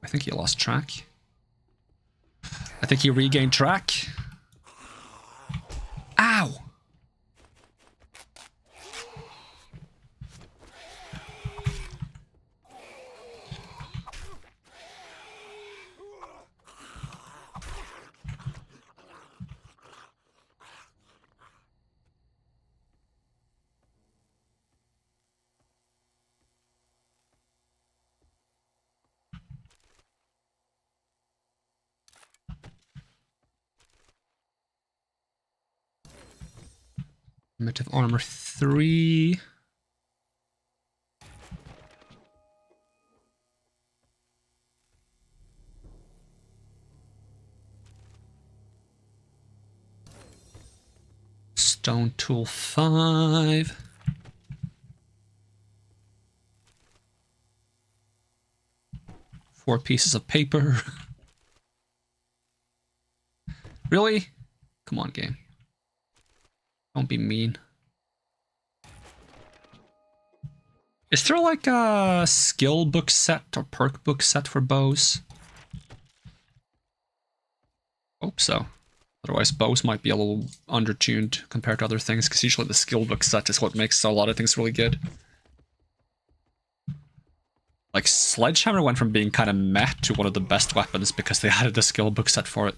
I think he lost track. I think he regained track. Ow! Primitive armor 3. Stone tool 5. Four pieces of paper. Really? Come on, game. Don't be mean. Is there like a skill book set or perk book set for bows? Hope so. Otherwise bows might be a little undertuned compared to other things, because usually the skill book set is what makes a lot of things really good. Like Sledgehammer went from being kind of meh to one of the best weapons because they added the skill book set for it.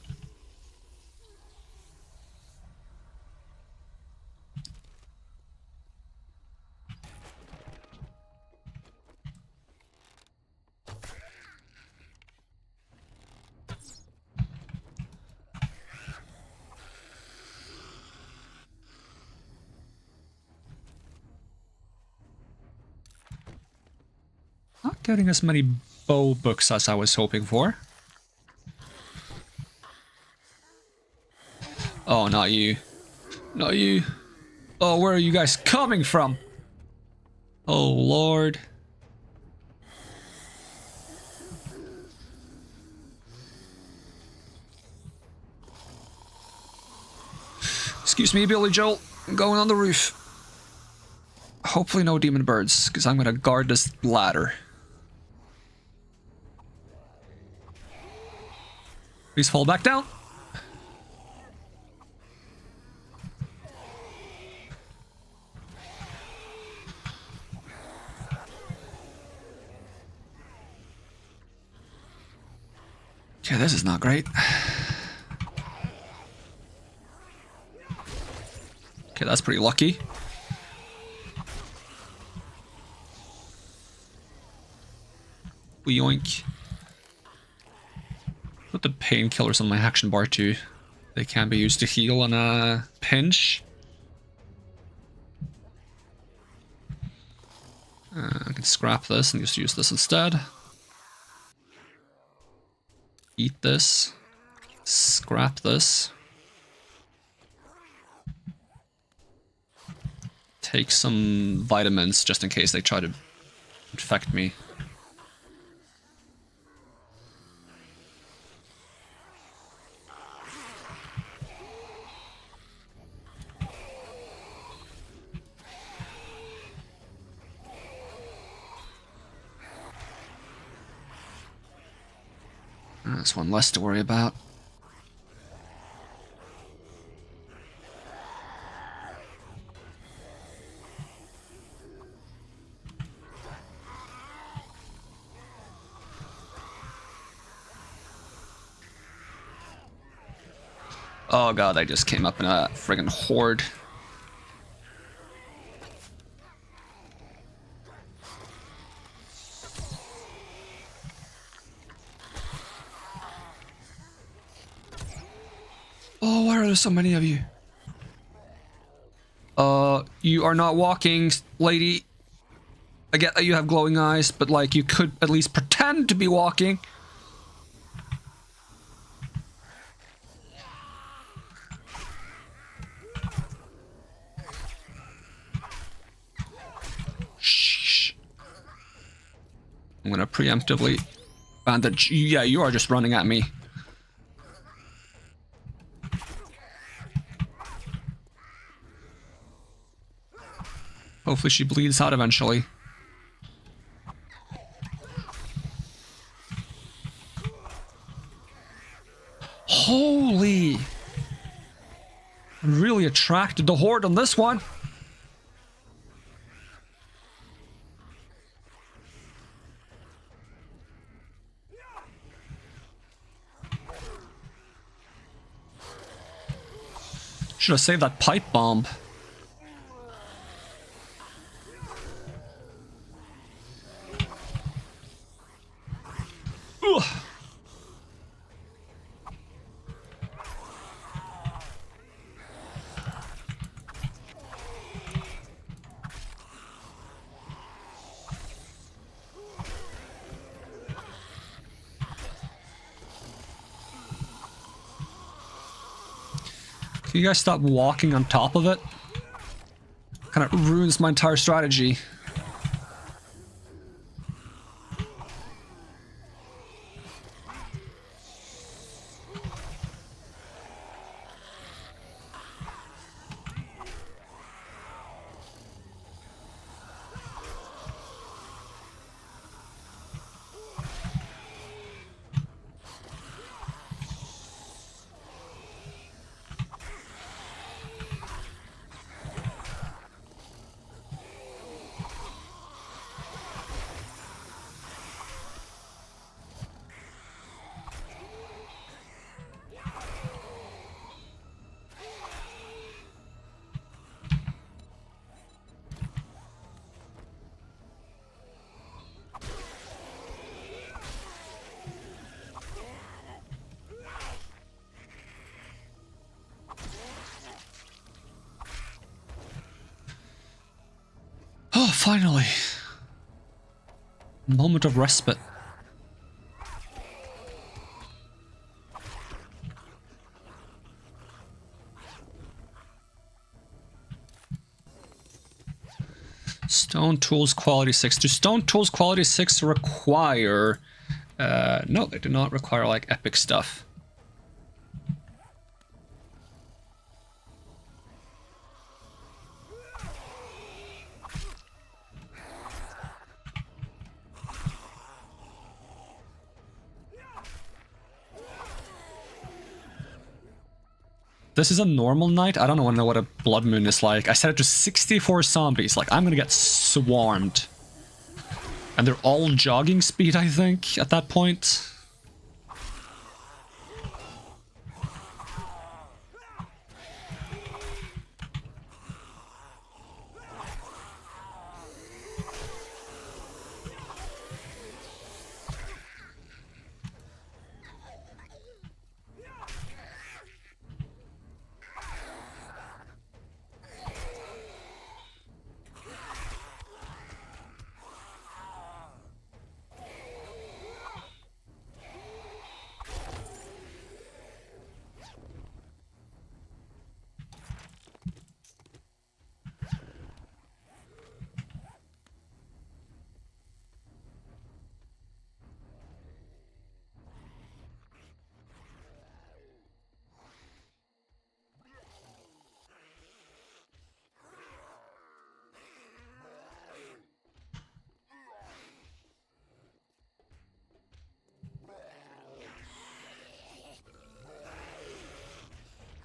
Not getting as many bow books as I was hoping for. Oh, not you. Not you. Oh, where are you guys coming from? Oh, Lord. Excuse me, Billy Joel. I'm going on the roof. Hopefully no demon birds, because I'm going to guard this ladder. Please fall back down. Okay, this is not great. Okay, that's pretty lucky. Yoink. Put the painkillers on my action bar too. They can be used to heal on a pinch. I can scrap this and just use this instead. Eat this. Scrap this. Take some vitamins just in case they try to infect me. That's one less to worry about. Oh god, I just came up in a friggin' horde. Oh, why are there so many of you? You are not walking, lady. I get that you have glowing eyes, but like you could at least pretend to be walking. Shh. I'm gonna preemptively bandage. Yeah, you are just running at me. Hopefully she bleeds out eventually. Holy! Really attracted the horde on this one. Should have saved that pipe bomb. Ugh. Can you guys stop walking on top of it? Kind of ruins my entire strategy. Oh, finally. Moment of respite. Stone tools quality 6. Do stone tools quality 6 require... no, they do not require, like, epic stuff. This is a normal night. I don't know what a blood moon is like. I set it to 64 zombies. Like, I'm gonna get swarmed. And they're all jogging speed, I think, at that point.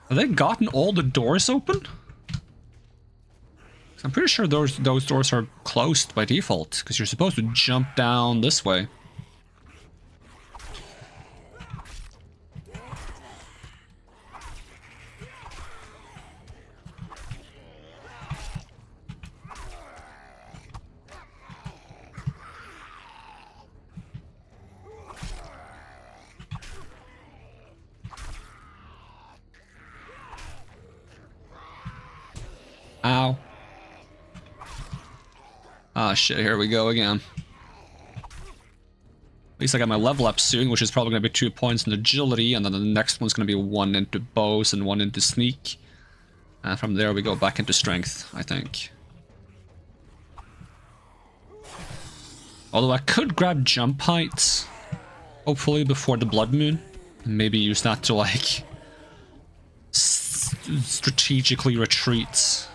Have they gotten all the doors open? I'm pretty sure those doors are closed by default, because you're supposed to jump down this way. Ow. Ah, shit, here we go again. At least I got my level up soon, which is probably going to be 2 points in agility, and then the next one's going to be 1 into bows and 1 into sneak. And from there we go back into strength, I think. Although I could grab jump heights, hopefully before the blood moon, and maybe use that to like strategically retreat.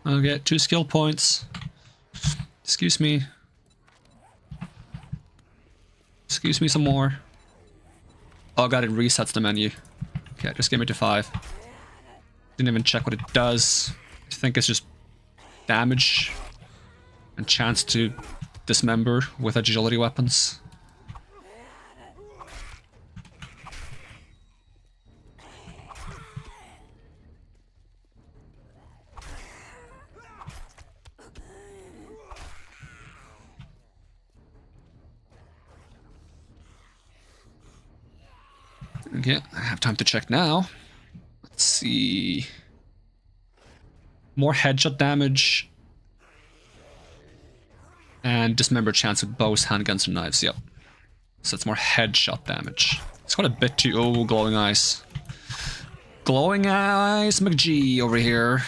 I'll get 2 skill points. Excuse me. Excuse me some more. Oh god, it resets the menu. Okay, just give me to 5. Didn't even check what it does. I think it's just damage and chance to dismember with agility weapons. Okay, I have time to check now. Let's see. More headshot damage. And dismember chance with bows, handguns, and knives. Yep. So it's more headshot damage. It's got a bit too... Oh, glowing eyes. Glowing eyes McGee over here.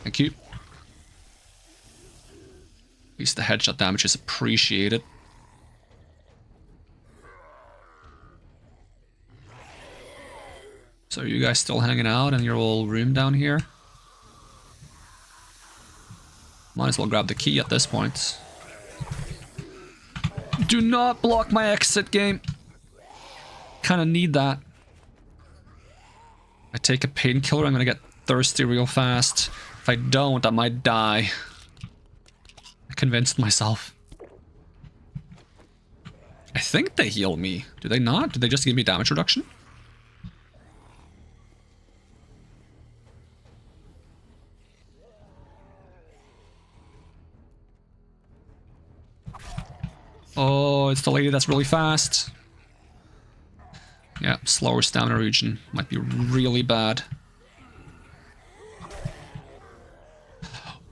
Thank you. At least the headshot damage is appreciated. So are you guys still hanging out in your old room down here? Might as well grab the key at this point. Do not block my exit, game. Kinda need that. I take a painkiller, I'm gonna get thirsty real fast. If I don't, I might die. I convinced myself. I think they heal me. Do they not? Did they just give me damage reduction? Oh, it's the lady that's really fast. Yeah, slower stamina region. Might be really bad.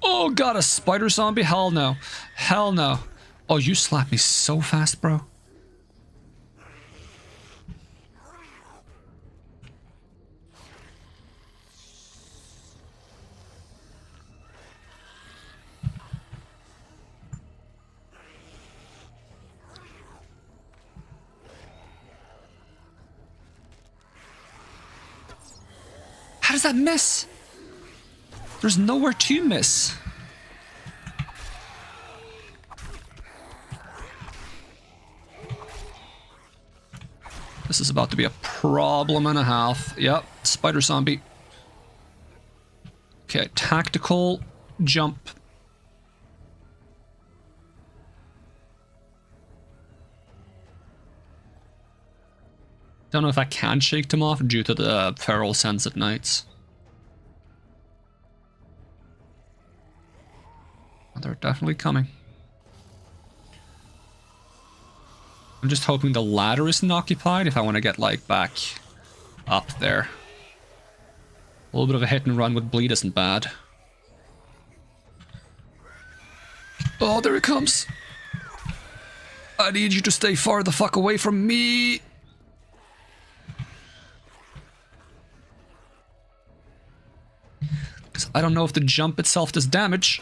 Oh god, a spider zombie? Hell no. Hell no. Oh, you slapped me so fast, bro. How does that miss? There's nowhere to miss. This is about to be a problem and a half. Yep, spider zombie. Okay, tactical jump. Don't know if I can shake them off due to the feral sense at nights. They're definitely coming. I'm just hoping the ladder isn't occupied if I want to get like back up there. A little bit of a hit and run with bleed isn't bad. Oh, there it comes. I need you to stay far the fuck away from me. I don't know if the jump itself does damage.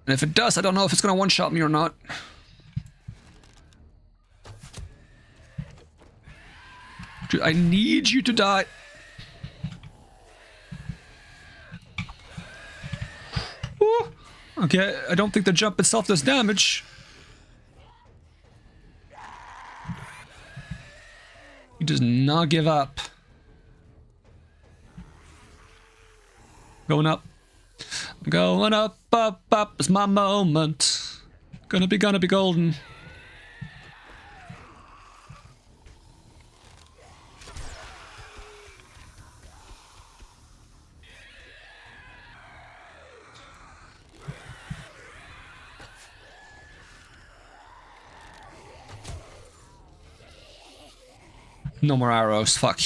And if it does, I don't know if it's gonna one-shot me or not. Dude, I need you to die. Ooh. Okay, I don't think the jump itself does damage. He does not give up. Going up. Going up, up, up is my moment. Gonna be golden. No more arrows, fuck.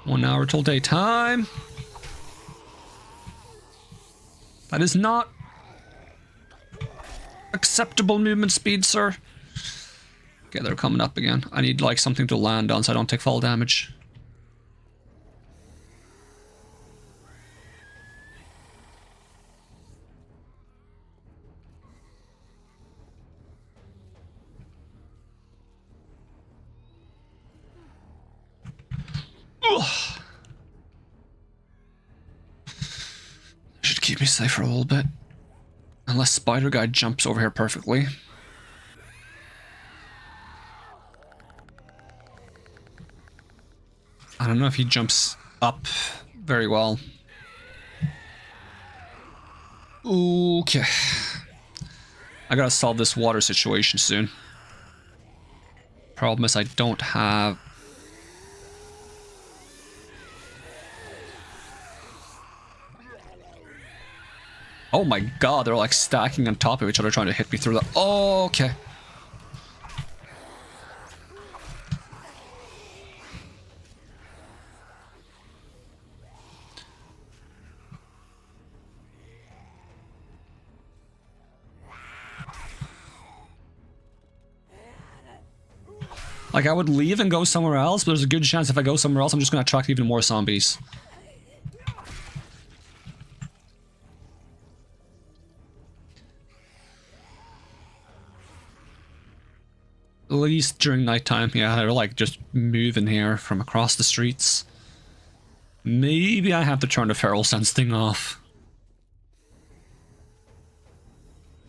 One hour till daytime. That is not acceptable movement speed, sir. Okay, they're coming up again. I need like something to land on so I don't take fall damage. Ugh. Should keep me safe for a little bit. Unless Spider Guy jumps over here perfectly. I don't know if he jumps up very well. Okay. I gotta solve this water situation soon. Problem is I don't have... Oh my god, they're like stacking on top of each other trying to hit me through the... Oh, okay. Like, I would leave and go somewhere else, but there's a good chance if I go somewhere else, I'm just gonna attract even more zombies. At least during nighttime, yeah, they're like just moving here from across the streets. Maybe I have to turn the feral sense thing off.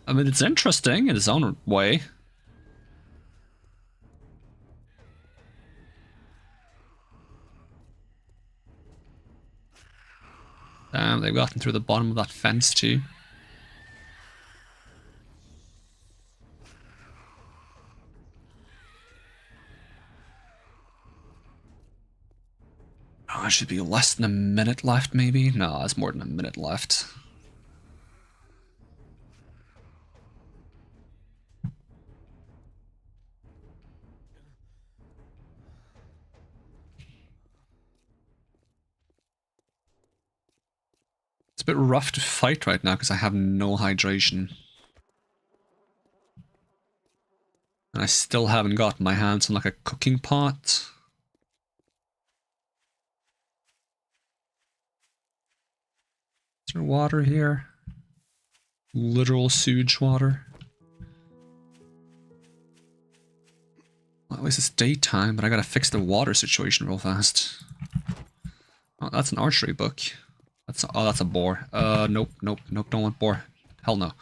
I mean, it's interesting in its own way. Damn, they've gotten through the bottom of that fence too. Oh, it should be less than a minute left, maybe? No, it's more than a minute left. It's a bit rough to fight right now because I have no hydration. And I still haven't gotten my hands on like a cooking pot. Is there water here? Literal sewage water. Well, at least it's daytime, but I gotta fix the water situation real fast. Oh, that's an archery book. That's oh, that's a boar. Nope, nope, nope, don't want boar. Hell no.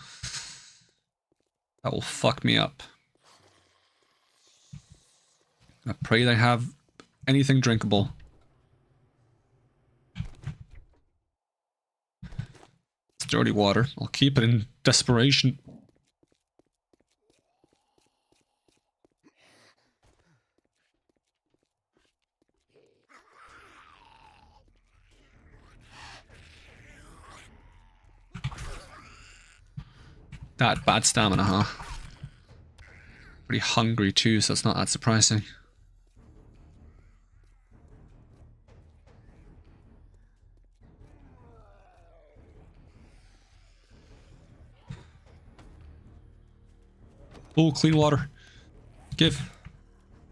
That will fuck me up. I pray they have anything drinkable. It's dirty water. I'll keep it in desperation. That bad stamina, huh? Pretty hungry too, so it's not that surprising. Oh, clean water. Give.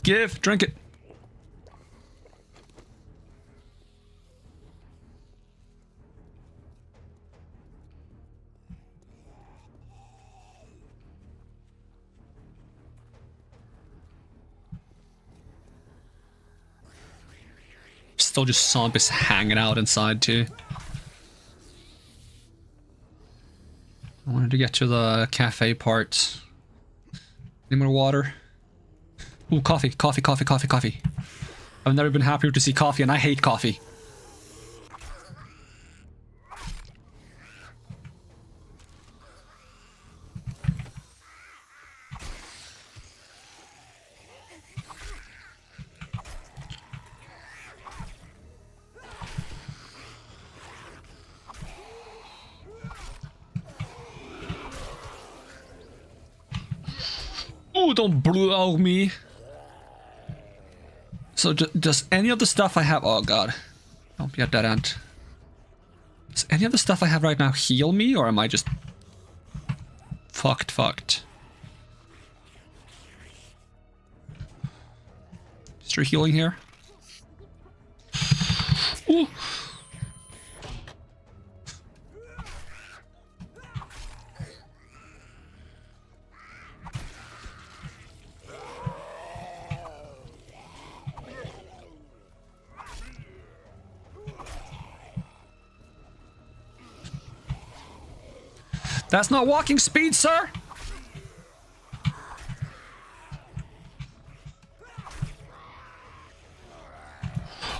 Give! Drink it! Still just zombies hanging out inside too. I wanted to get to the cafe part. Any more water? Ooh, coffee, coffee, coffee, coffee, coffee. I've never been happier to see coffee, and I hate coffee. Ooh, don't blow me. So does any of the stuff I have... Oh god. Don't be a dead end. Does any of the stuff I have right now heal me, or am I just... fucked? Is there healing here? Ooh. That's not walking speed, sir!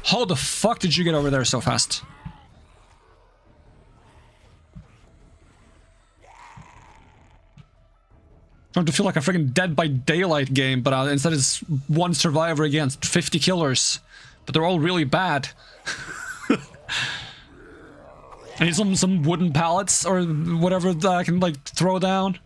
How the fuck did you get over there so fast? Starting to feel like a freaking Dead by Daylight game, but instead it's one survivor against 50 killers. But they're all really bad. I need some wooden pallets or whatever that I can like throw down.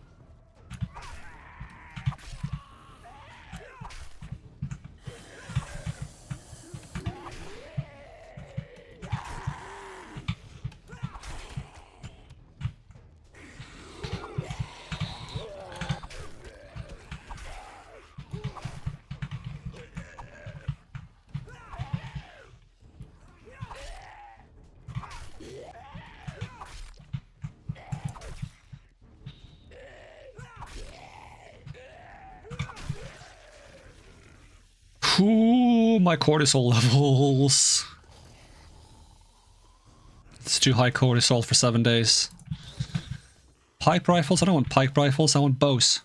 Ooh, my cortisol levels. It's too high cortisol for 7 days. Pipe rifles? I don't want pipe rifles, I want bows.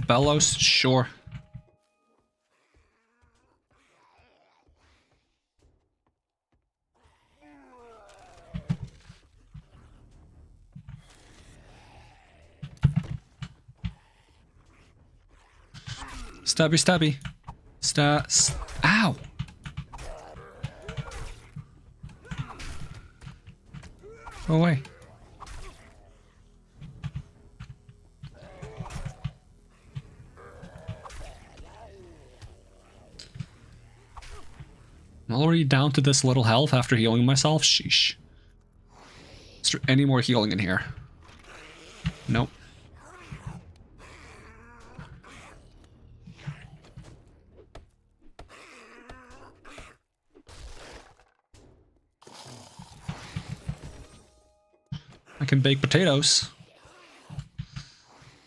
Bellows? Sure. Stabby. Ow! Go away. I'm already down to this little health after healing myself. Sheesh. Is there any more healing in here? Nope. I can bake potatoes.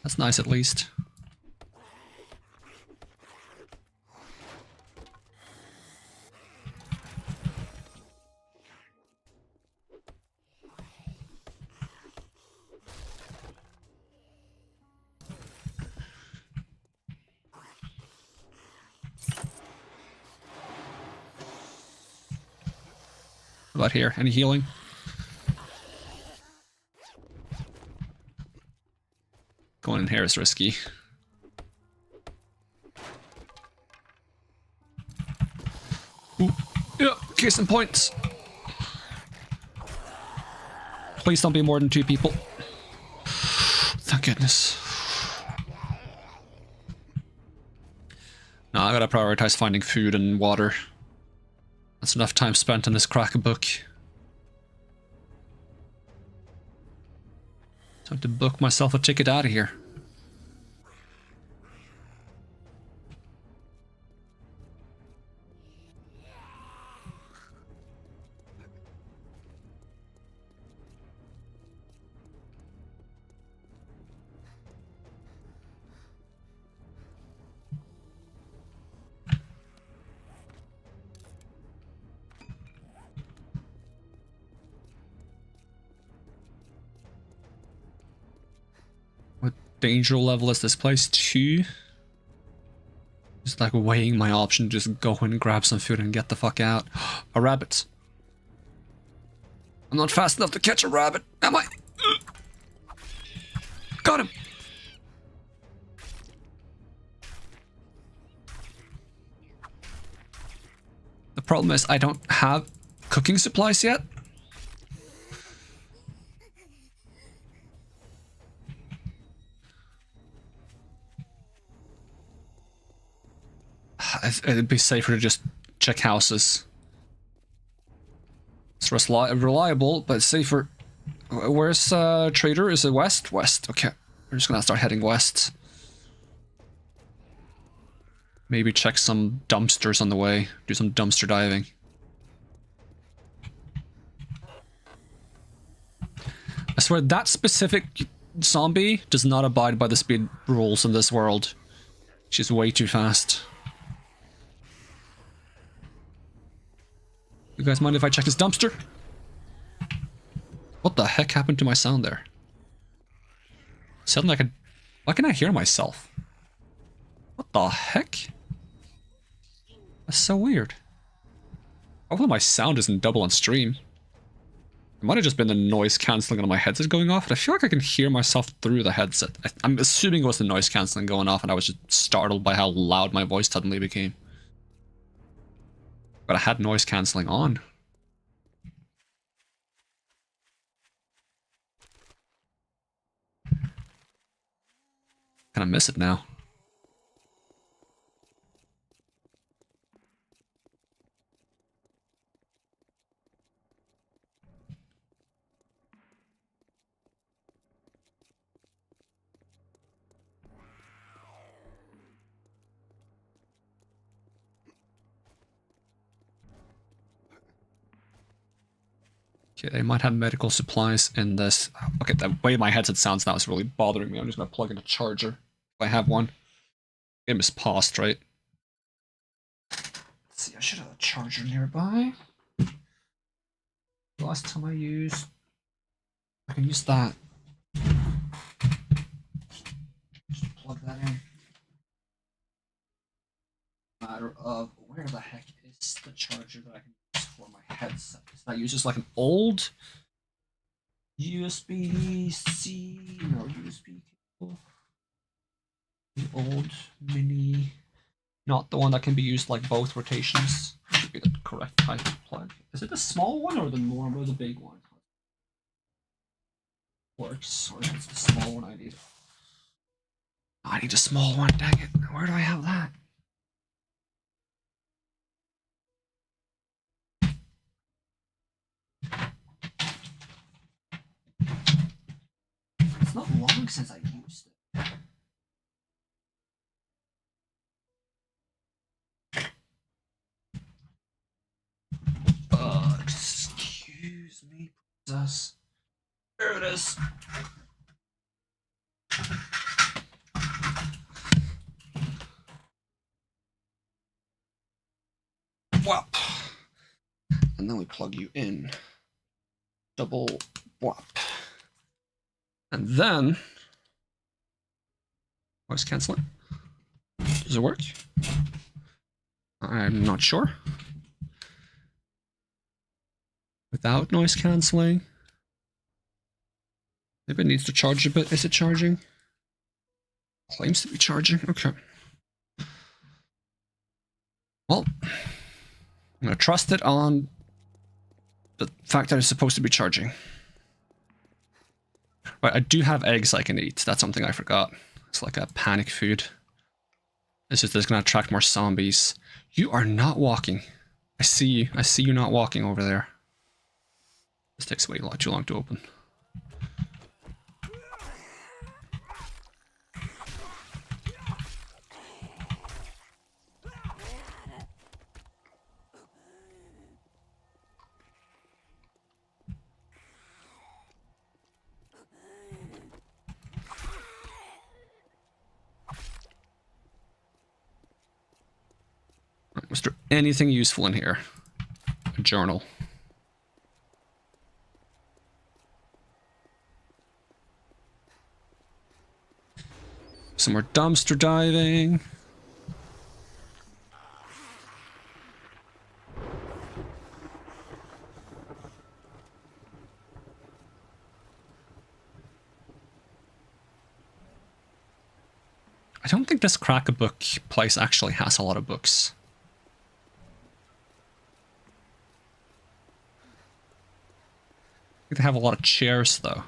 That's nice at least. What about here? Any healing? Going in here is risky. Ooh, yeah, case in point. Please don't be more than 2 people. Thank goodness. No, I gotta prioritize finding food and water. That's enough time spent on this crack book. Time to book myself a ticket out of here. Danger level is this place 2? Just like weighing my option, just go and grab some food and get the fuck out. A rabbit. I'm not fast enough to catch a rabbit, am I? Got him. The problem is I don't have cooking supplies yet. it'd be safer to just check houses. It's reliable, but safer. Where's Trader? Is it west? West. Okay. We're just gonna start heading west. Maybe check some dumpsters on the way. Do some dumpster diving. I swear that specific zombie does not abide by the speed rules in this world. She's way too fast. You guys mind if I check this dumpster? What the heck happened to my sound there? Suddenly I could... Why can I hear myself? What the heck? That's so weird. Hopefully my sound isn't double on stream. It might have just been the noise cancelling on my headset going off, but I feel like I can hear myself through the headset. I'm assuming it was the noise cancelling going off and I was just startled by how loud my voice suddenly became. But I had noise cancelling on. Kinda miss it now. Okay, they might have medical supplies in this. Okay, the way my headset sounds now is really bothering me. I'm just gonna plug in a charger if I have one. Game is paused, right? Let's see, I should have a charger nearby. Last time I used... I can use that. Just plug that in. Matter of where the heck is the charger that I can use for my headset? Is that uses like an old USB-C? No, USB cable. The old mini, not the one that can be used like both rotations. Should be the correct type of plug. Is it the small one or the normal, or the big one? Works, or it's the small one I need. I need a small one, dang it. Where do I have that? It's not long since I used it. Excuse me, princess. There it is. Whop. And then we plug you in. Double whop. And then voice canceling. Does it work? I'm not sure. Without noise canceling. Maybe it needs to charge a bit. Is it charging? Claims to be charging. Okay. Well, I'm gonna trust it on the fact that it's supposed to be charging. But I do have eggs I can eat. That's something I forgot. It's like a panic food. It's just gonna attract more zombies. You are not walking. I see you. I see you not walking over there. This takes way too long to open. Was there anything useful in here? A journal. Some more dumpster diving. I don't think this crack-a-book place actually has a lot of books. I think they have a lot of chairs, though.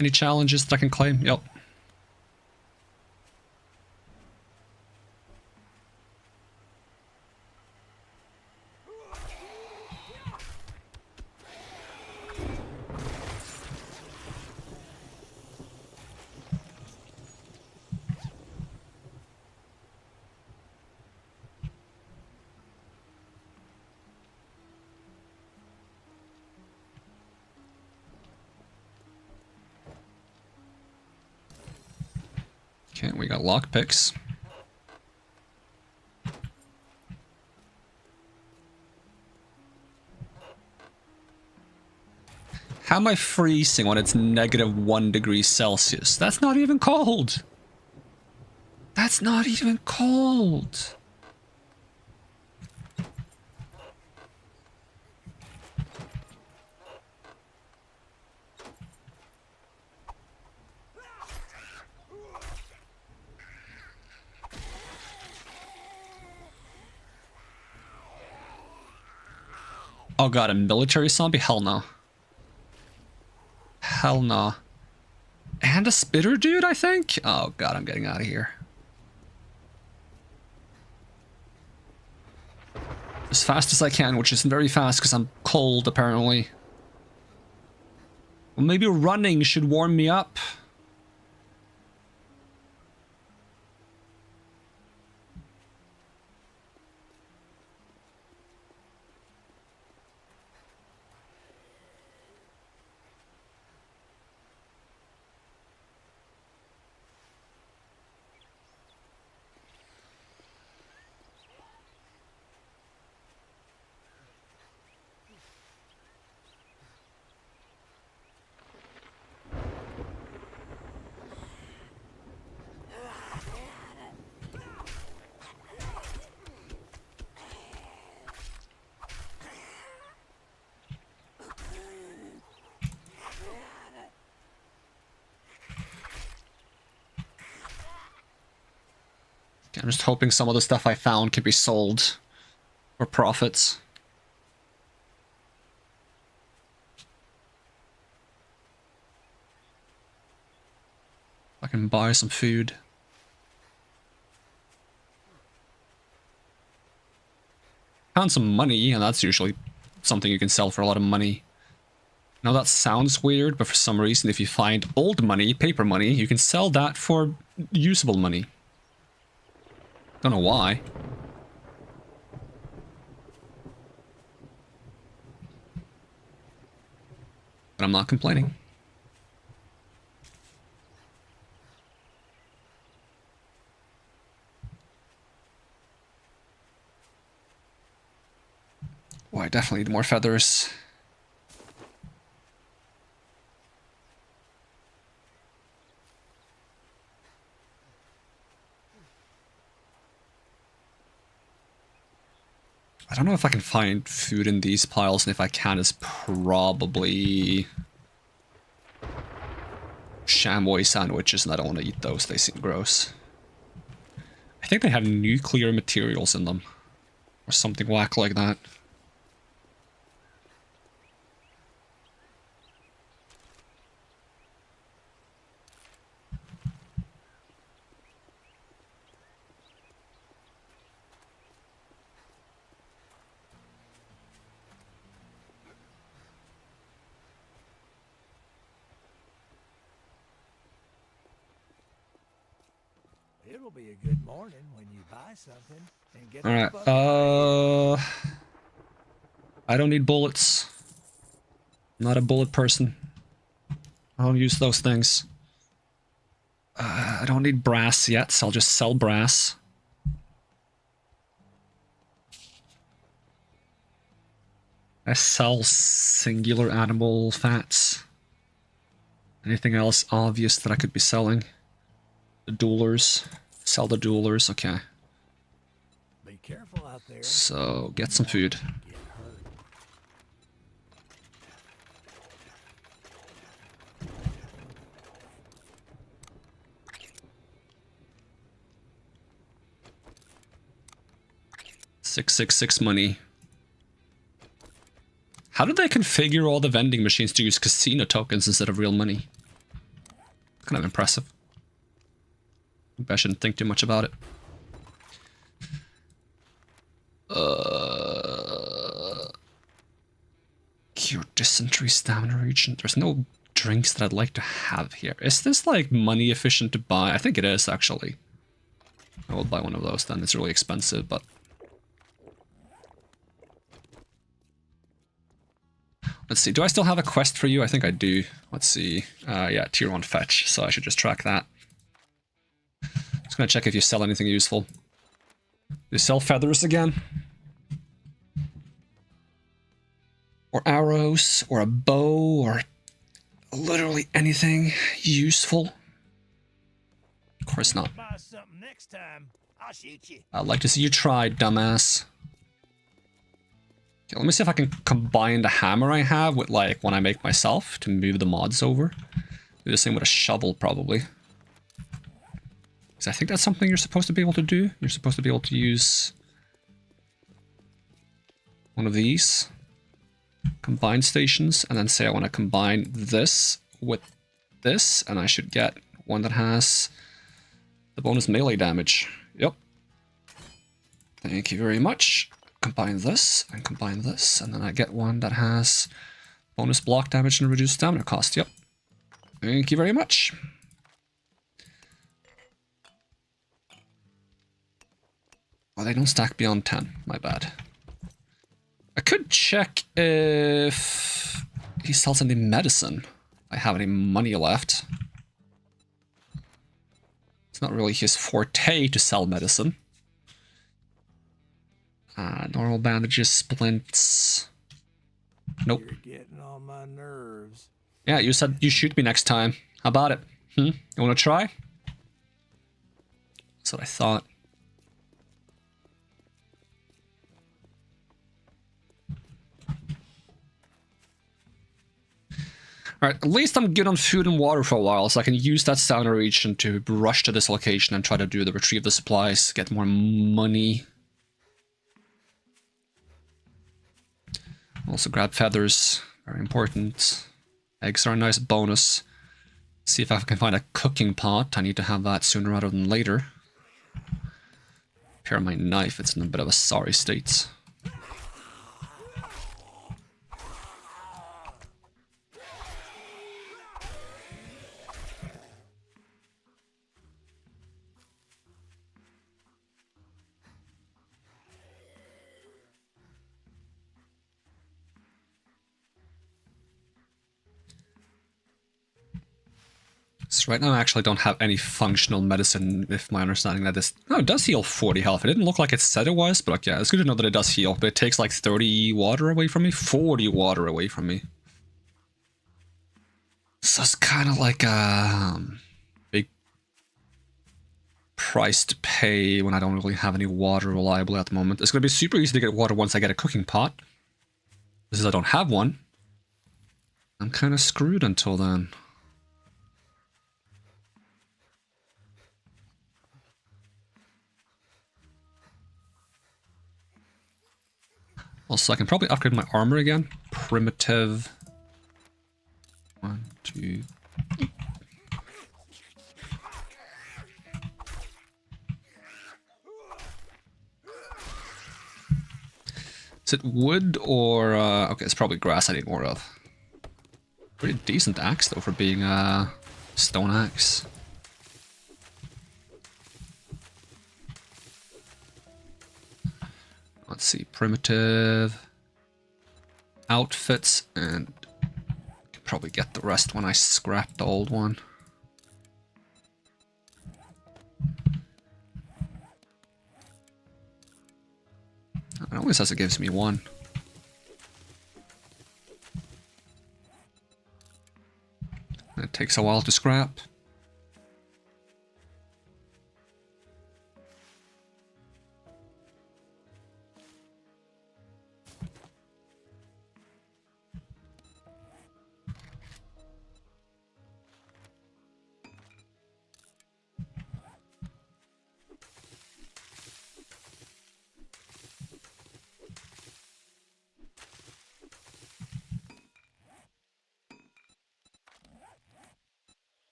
Any challenges that I can claim? Yep. Okay, we got lockpicks. How am I freezing when it's -1 degree Celsius? That's not even cold. That's not even cold. Oh god, a military zombie? Hell no. Hell no. And a spitter dude, I think? Oh god, I'm getting out of here. As fast as I can, which isn't very fast because I'm cold, apparently. Well, maybe running should warm me up. I'm just hoping some of the stuff I found could be sold for profits. I can buy some food. Found some money, and that's usually something you can sell for a lot of money. Now that sounds weird, but for some reason if you find old money, paper money, you can sell that for usable money. Don't know why. But I'm not complaining. Oh, I definitely need more feathers. I don't know if I can find food in these piles, and if I can, it's probably chamois sandwiches, and I don't want to eat those. They seem gross. I think they have nuclear materials in them, or something whack like that.
It'll be a good morning when you buy something and get.
All right. I don't need bullets. I'm not a bullet person. I don't use those things. I don't need brass yet, so I'll just sell brass. I sell singular animal fats. Anything else obvious that I could be selling? The duelers. Sell the duelers, okay.
Be careful out there.
So, get some food. $666 money. How did they configure all the vending machines to use casino tokens instead of real money? kind of impressive. Maybe I shouldn't think too much about it. Cure dysentery, stamina regen. There's no drinks that I'd like to have here. Is this like money efficient to buy? I think it is actually. I will buy one of those then. It's really expensive, but... Let's see, do I still have a quest for you? I think I do. Let's see. Yeah, tier 1 fetch, so I should just track that. Just gonna check if you sell anything useful. You sell feathers again? Or arrows, or a bow, or literally anything useful? Of course not.
Buy something next time, I'll shoot you.
I'd like to see you try, dumbass. Okay, let me see if I can combine the hammer I have with like one I make myself to move the mods over. Do the same with a shovel, probably. Because I think that's something you're supposed to be able to do. You're supposed to be able to use one of these combine stations, and then say I want to combine this with this, and I should get one that has the bonus melee damage. Yep. Thank you very much. Combine this, and then I get one that has bonus block damage and reduced stamina cost. Yep. Thank you very much. Oh, they don't stack beyond 10. My bad. I could check if he sells any medicine. I have any money left. It's not really his forte to sell medicine. Normal bandages, splints. Nope.
You're getting on my nerves.
Yeah, you said you shoot me next time. How about it? You want to try? That's what I thought. Alright, at least I'm good on food and water for a while, so I can use that stamina region to rush to this location and try to do the retrieve the supplies, get more money. Also grab feathers, very important. Eggs are a nice bonus. See if I can find a cooking pot. I need to have that sooner rather than later. Repair my knife, it's in a bit of a sorry state. So right now I actually don't have any functional medicine, if my understanding that this... No, it does heal 40 health. It didn't look like it said it was, but like, yeah, it's good to know that it does heal. But it takes like 30 water away from me? 40 water away from me. So it's kind of like a big price to pay when I don't really have any water reliable at the moment. It's going to be super easy to get water once I get a cooking pot. Because I don't have one. I'm kind of screwed until then. Also, I can probably upgrade my armor again. Primitive. 1, 2. Is it wood or... okay, it's probably grass I need more of. Pretty decent axe, though, for being a stone axe. Let's see, primitive outfits, and can probably get the rest when I scrap the old one. It only says it gives me one. And it takes a while to scrap.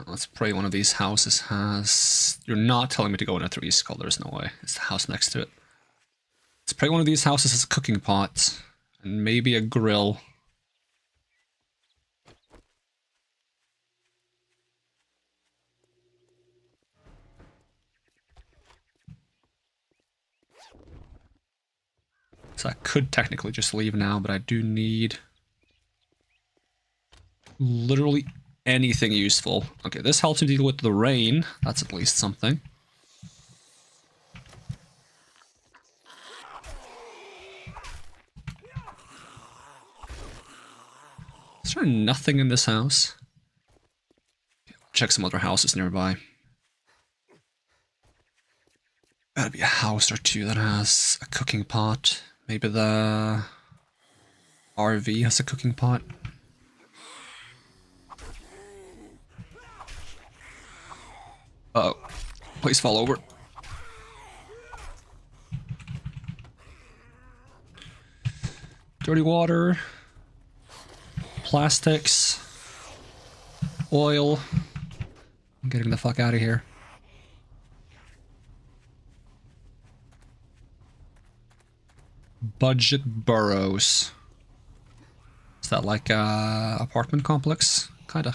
Let's pray one of these houses has... You're not telling me to go in a 3 skull. There's no way. It's the house next to it. Let's pray one of these houses has a cooking pot. And maybe a grill. So I could technically just leave now, but I do need literally anything useful. Okay, this helps me deal with the rain. That's at least something. Is there nothing in this house? Check some other houses nearby. Gotta be a house or two that has a cooking pot. Maybe the RV has a cooking pot. Uh-oh. Please fall over. Dirty water. Plastics. Oil. I'm getting the fuck out of here. Budget burrows. Is that like a apartment complex? Kinda.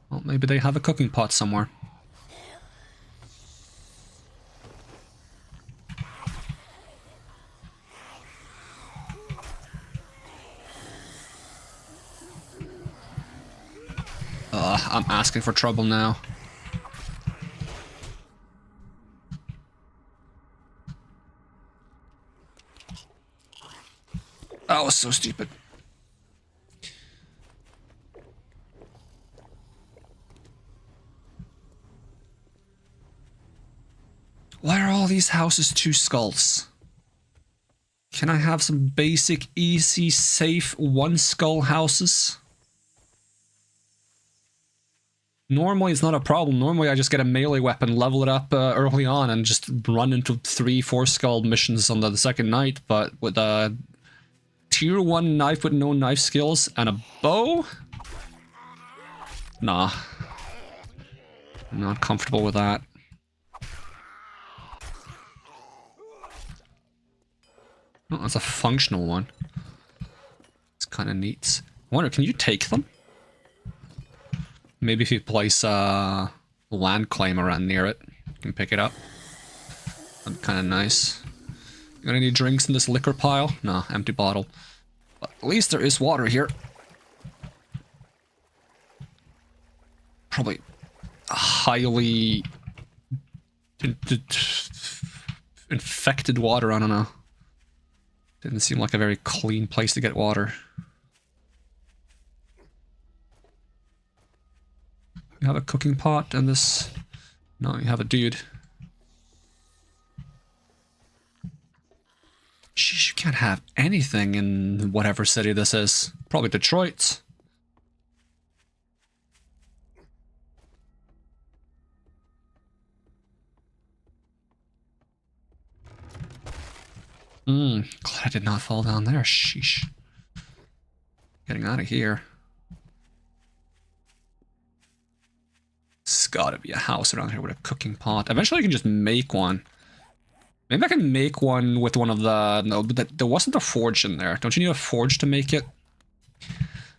Well, maybe they have a cooking pot somewhere. I'm asking for trouble now. That was so stupid. Why are all these houses 2 skulls? Can I have some basic, easy, safe 1 skull houses? Normally it's not a problem. Normally I just get a melee weapon, level it up early on, and just run into 3-4 skull missions on the second night. But with a tier 1 knife with no knife skills and a bow? Nah. I'm not comfortable with that. Oh, that's a functional one. It's kind of neat. I wonder, can you take them? Maybe if you place a land claim around near it, you can pick it up. That'd be kind of nice. Got any drinks in this liquor pile? No, empty bottle. But at least there is water here. Probably highly infected water, I don't know. Didn't seem like a very clean place to get water. You have a cooking pot and this... No, you have a dude. Sheesh, you can't have anything in whatever city this is. Probably Detroit. Glad I did not fall down there. Sheesh. Getting out of here. It's gotta be a house around here with a cooking pot. Eventually I can just make one. Maybe I can make one with one of the... No, but there wasn't a forge in there. Don't you need a forge to make it?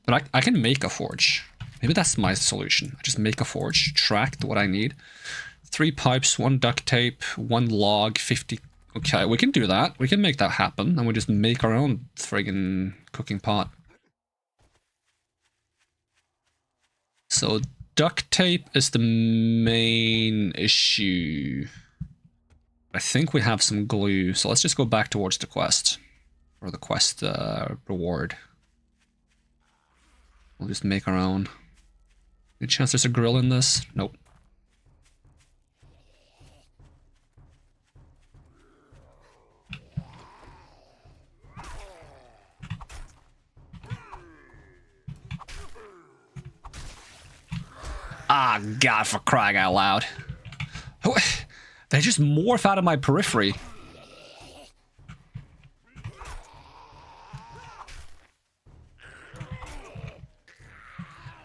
But I can make a forge. Maybe that's my solution. I just make a forge, track what I need. 3 pipes, 1 duct tape, 1 log, 50... Okay, we can do that. We can make that happen. And we just make our own friggin' cooking pot. So... duct tape is the main issue. I think we have some glue, so let's just go back towards the quest. Or the quest reward. We'll just make our own. Any chance there's a grill in this? Nope. Ah, God, for crying out loud. They just morph out of my periphery.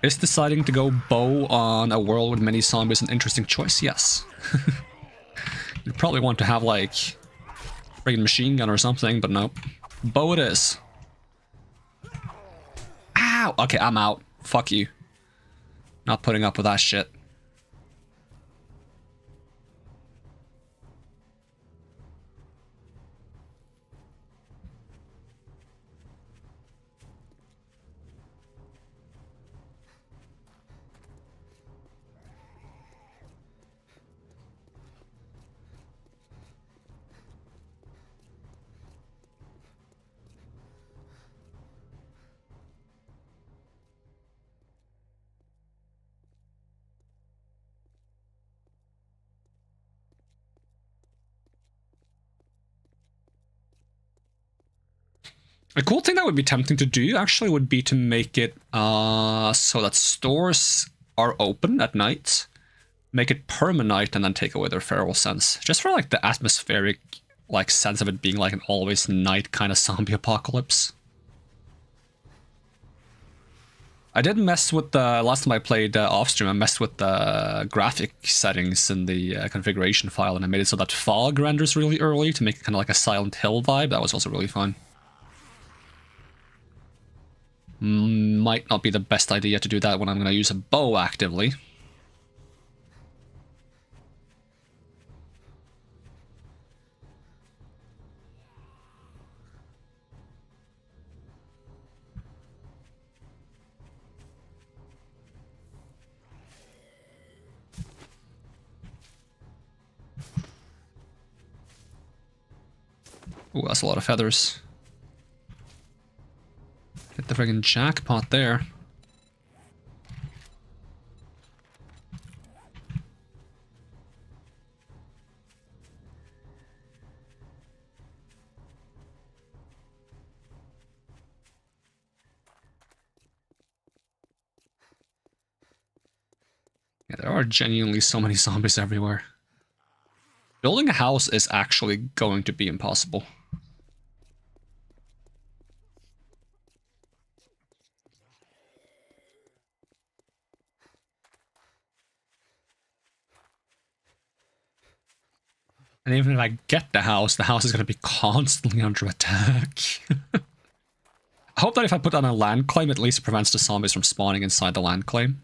Is deciding to go bow on a world with many zombies an interesting choice? Yes. You'd probably want to have like a friggin' machine gun or something, but no. Bow it is. Ow! Okay, I'm out. Fuck you. Not putting up with that shit. A cool thing that would be tempting to do actually would be to make it so that stores are open at night, make it perma-night, and then take away their feral sense. Just for like the atmospheric like sense of it being like an always night kind of zombie apocalypse. I did mess with the last time I played off stream. I messed with the graphic settings in the configuration file, and I made it so that fog renders really early to make it kind of like a Silent Hill vibe. That was also really fun. Might not be the best idea to do that when I'm going to use a bow actively. Ooh, that's a lot of feathers. Hit the friggin' jackpot there. Yeah, there are genuinely so many zombies everywhere. Building a house is actually going to be impossible. And even if I get the house is going to be constantly under attack. I hope that if I put on a land claim, at least it prevents the zombies from spawning inside the land claim.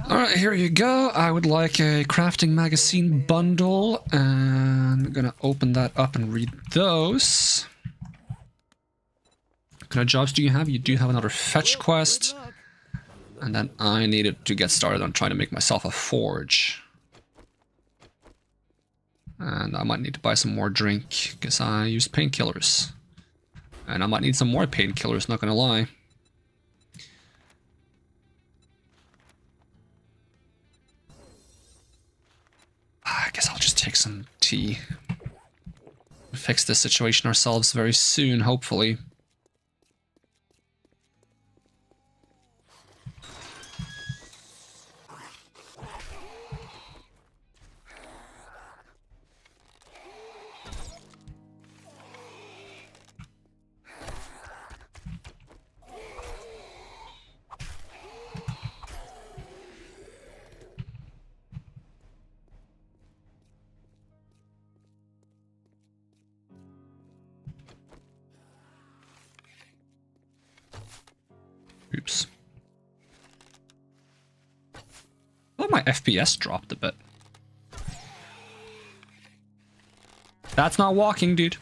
Alright, here you go. I would like a crafting magazine bundle, and I'm gonna open that up and read those. What kind of jobs do you have? You do have another fetch quest. And then I needed to get started on trying to make myself a forge. And I might need to buy some more drink, because I used painkillers. And I might need some more painkillers, not gonna lie. I guess I'll just take some tea. Fix this situation ourselves very soon, hopefully. Oops. Oh, my FPS dropped a bit. That's not walking, dude.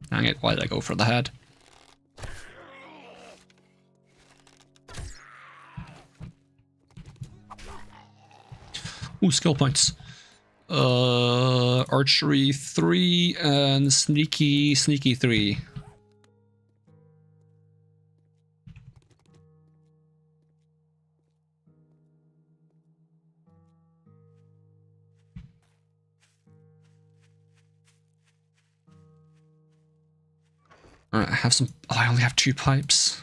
Dang it, why did I go for the head? Ooh, skill points. Archery 3 and sneaky 3. Alright, I have some. Oh, I only have 2 pipes.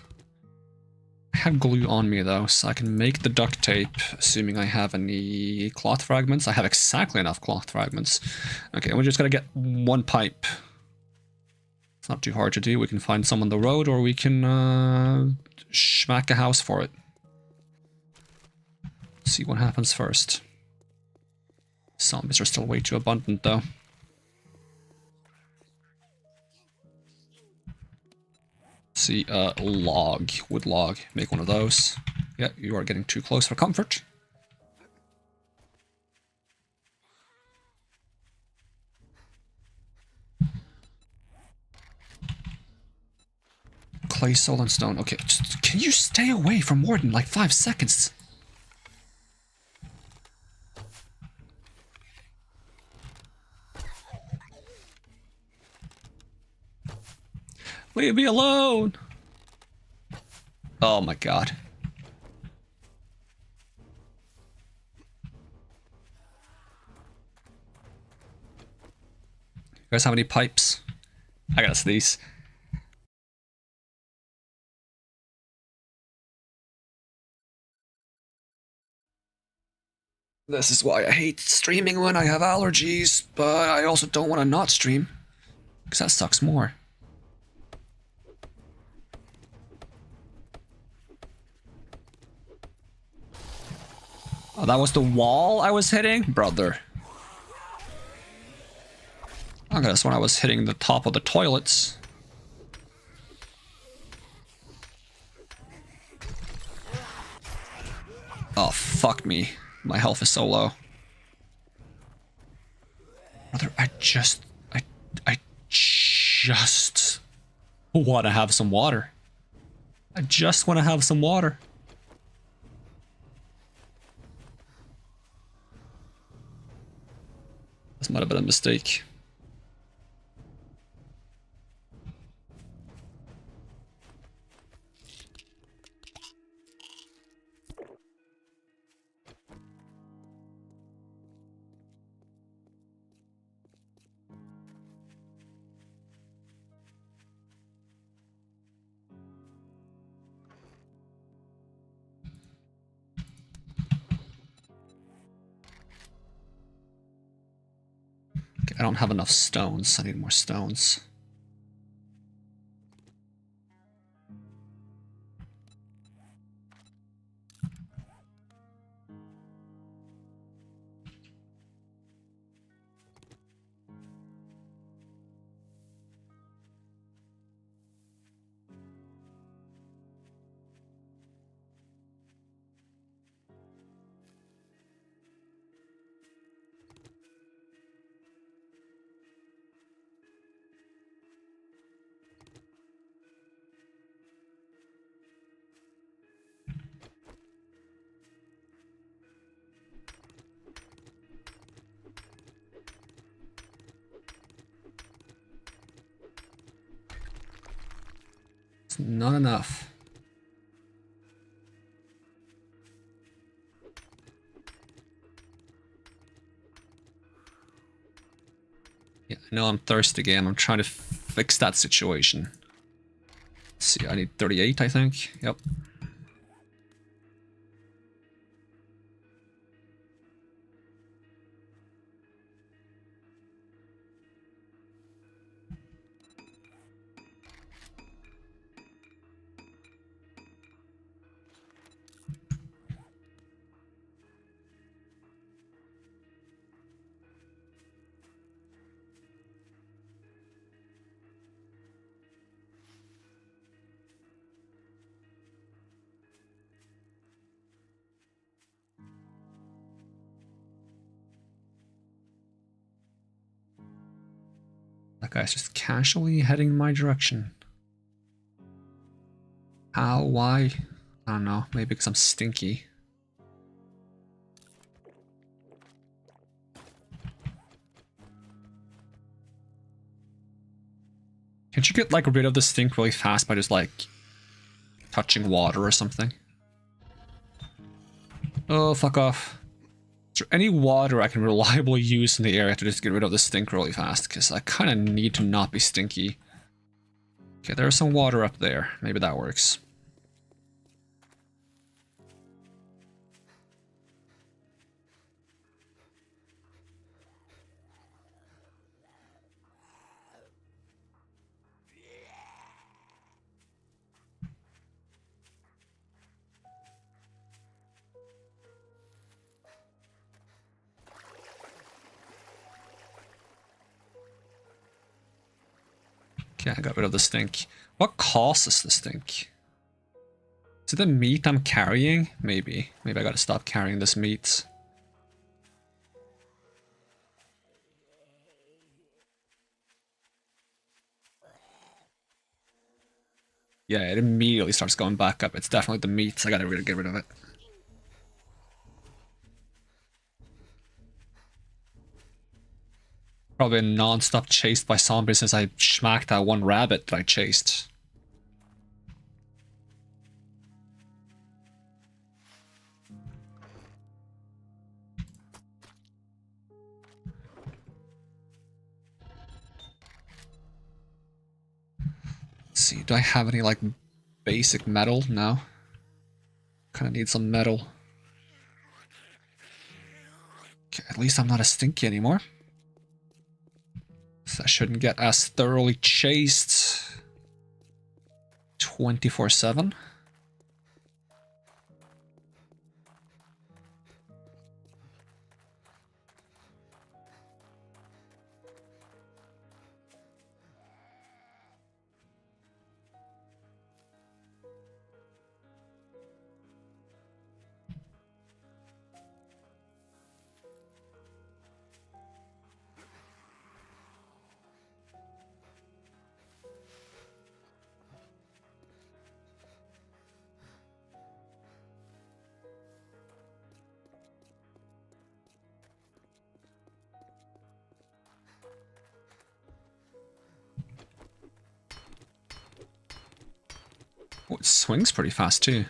I have glue on me though, so I can make the duct tape, assuming I have any cloth fragments. I have exactly enough cloth fragments. Okay, we're just gonna get 1 pipe. It's not too hard to do. We can find some on the road, or we can schmack a house for it. See what happens first. Zombies are still way too abundant though. See, log, wood log, make one of those. Yeah, you are getting too close for comfort. Clay, soul, and stone. Okay, just, can you stay away for more than like 5 seconds? Leave me alone! Oh my god. You guys have any pipes? I gotta sneeze. This is why I hate streaming when I have allergies, but I also don't want to not stream. Because that sucks more. Oh, that was the wall I was hitting? Brother. I could have sworn I was hitting the top of the toilets. Oh, fuck me. My health is so low. Brother, I just want to have some water. I just want to have some water. This might have been a mistake. Okay, I don't have enough stones. I need more stones. It's not enough. Yeah, I know I'm thirsty again. I'm trying to fix that situation. Let's see, I need 38, I think. Yep. That guy's just casually heading in my direction. How? Why? I don't know. Maybe because I'm stinky. Can't you get like rid of the stink really fast by just like touching water or something? Oh, fuck off. Is there any water I can reliably use in the area to just get rid of the stink really fast? Because I kind of need to not be stinky. Okay, there's some water up there. Maybe that works. Okay, I got rid of the stink. What causes the stink? Is it the meat I'm carrying? Maybe. Maybe I gotta stop carrying this meat. Yeah, it immediately starts going back up. It's definitely the meat. I gotta get rid of it. Probably non-stop chased by zombies since I smacked that one rabbit that I chased. Let's see, do I have any like basic metal? No. Kind of need some metal. Okay, at least I'm not as stinky anymore. So I shouldn't get as thoroughly chased 24/7. Oh, it swings pretty fast too.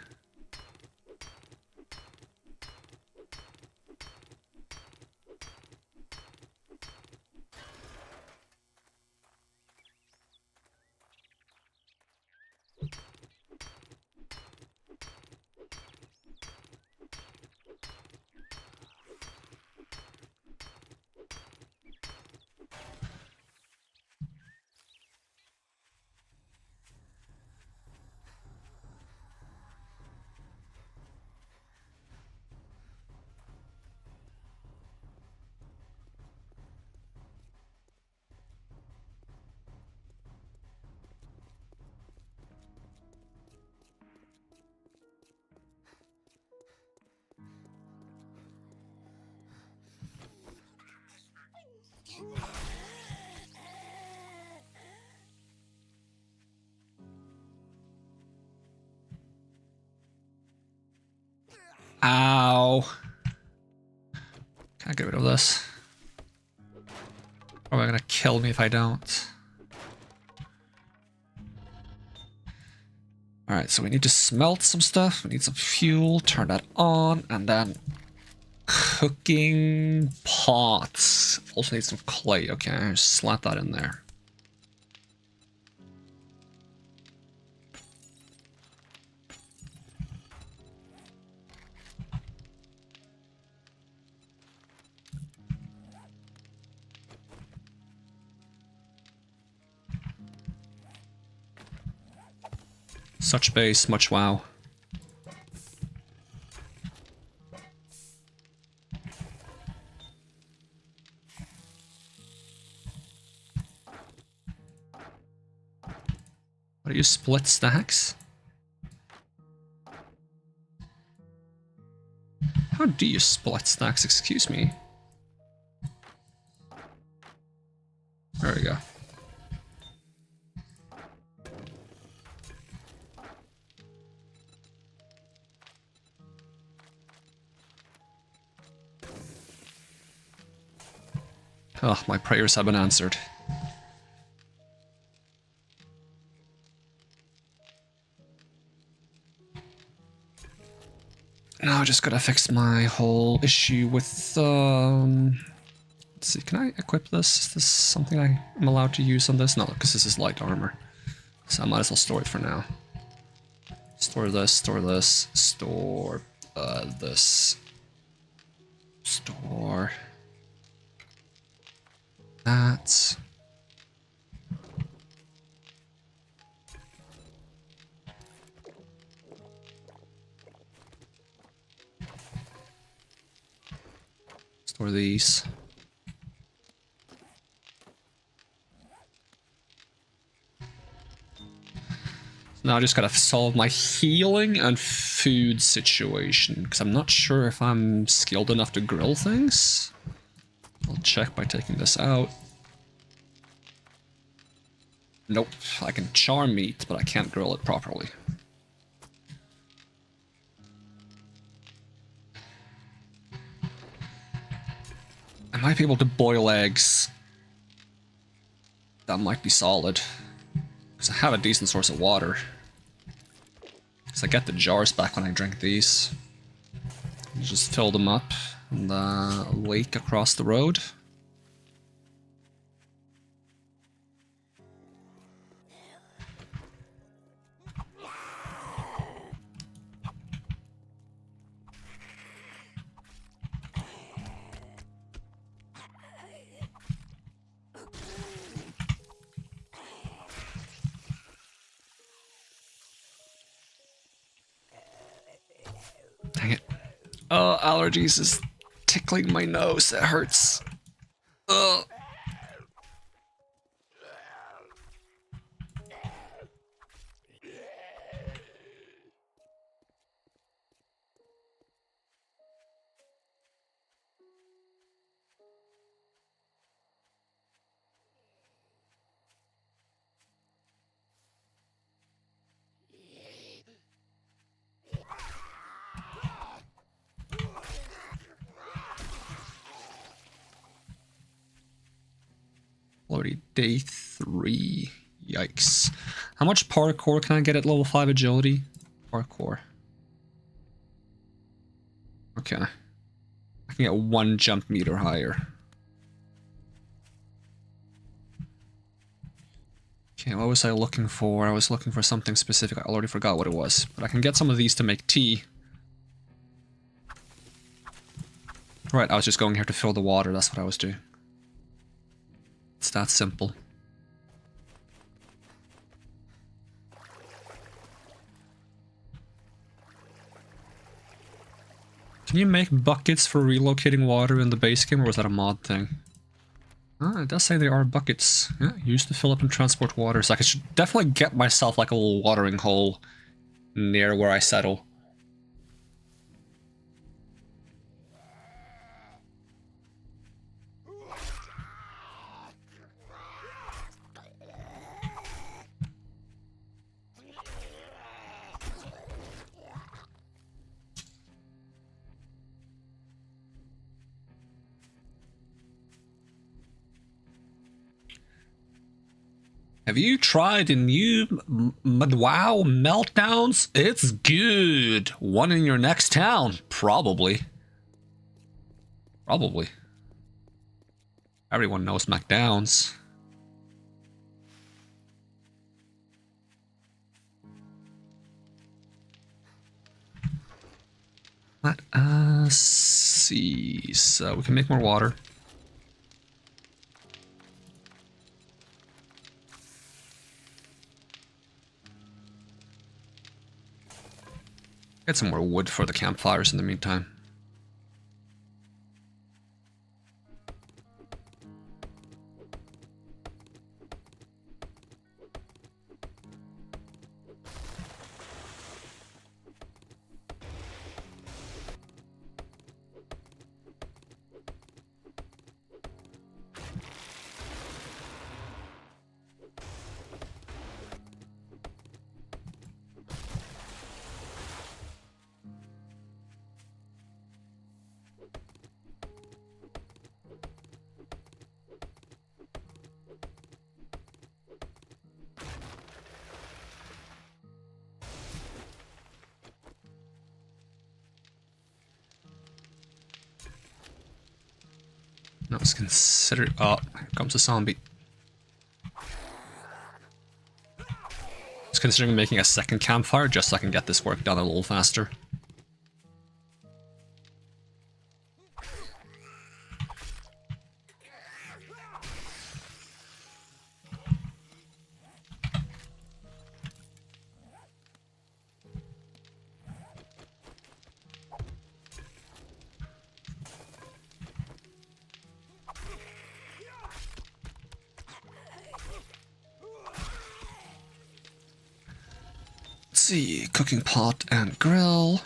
Ow. Can I get rid of this? Probably gonna kill me if I don't. Alright, so we need to smelt some stuff. We need some fuel, turn that on, and then cooking pots. Also need some clay. Okay, slap that in there. Such base, much wow. What do you split stacks? How do you split stacks? Excuse me. There we go. Oh, my prayers have been answered. now I just gotta fix my whole issue with, let's see, can I equip this? Is this something I'm allowed to use on this? No, because this is light armor. So I might as well store it for now. Store this, store this, store this. Store that. Store these. Now I just gotta solve my healing and food situation, because I'm not sure if I'm skilled enough to grill things. I'll check by taking this out. Nope, I can char meat, but I can't grill it properly. I might be able to boil eggs. That might be solid. Because I have a decent source of water. Because I get the jars back when I drink these. Just fill them up in the lake across the road. Dang it. Oh, allergies is tickling my nose. It hurts. Ugh. Already day 3. Yikes. How much parkour can I get at level 5 agility? Parkour. Okay. I can get 1 jump meter higher. Okay, what was I looking for? I was looking for something specific. I already forgot what it was. But I can get some of these to make tea. Right, I was just going here to fill the water. That's what I was doing. It's that simple. Can you make buckets for relocating water in the base game, or was that a mod thing? Ah, it does say there are buckets. Yeah, used to fill up and transport water. So I should definitely get myself like a little watering hole near where I settle. Have you tried the new Wow Meltdowns? It's good. One in your next town, probably. Probably. Everyone knows McDowns. Let us see. So we can make more water. Get some more wood for the campfires in the meantime. Now let's consider... Oh, here comes a zombie. I was considering making a second campfire just so I can get this work done a little faster. See, cooking pot and grill.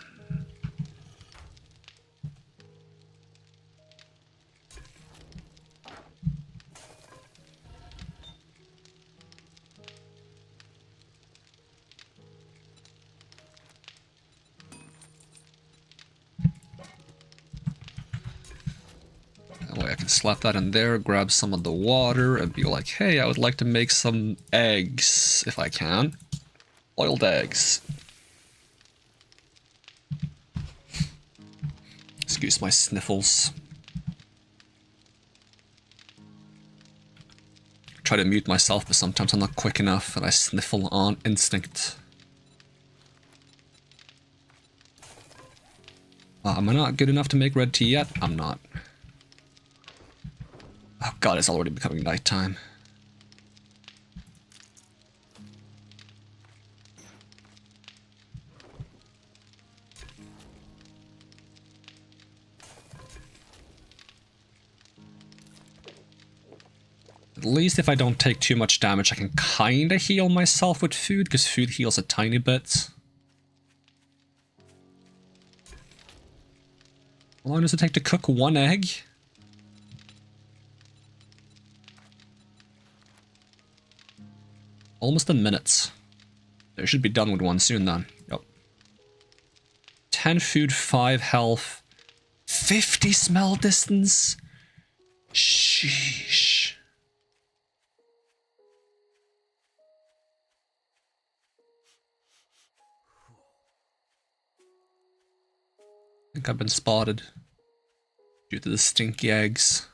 That way I can slap that in there, grab some of the water, and be like, hey, I would like to make some eggs, if I can. Boiled eggs. Excuse my sniffles. Try to mute myself, but sometimes I'm not quick enough and I sniffle on instinct. Am I not good enough to make red tea yet? I'm not. Oh god, it's already becoming nighttime. At least if I don't take too much damage, I can kinda heal myself with food, because food heals a tiny bit. How long does it take to cook one egg? Almost a minute. They should be done with one soon then. Yep. 10 food, 5 health, 50 smell distance. Sheesh. I think I've been spotted due to the stinky eggs.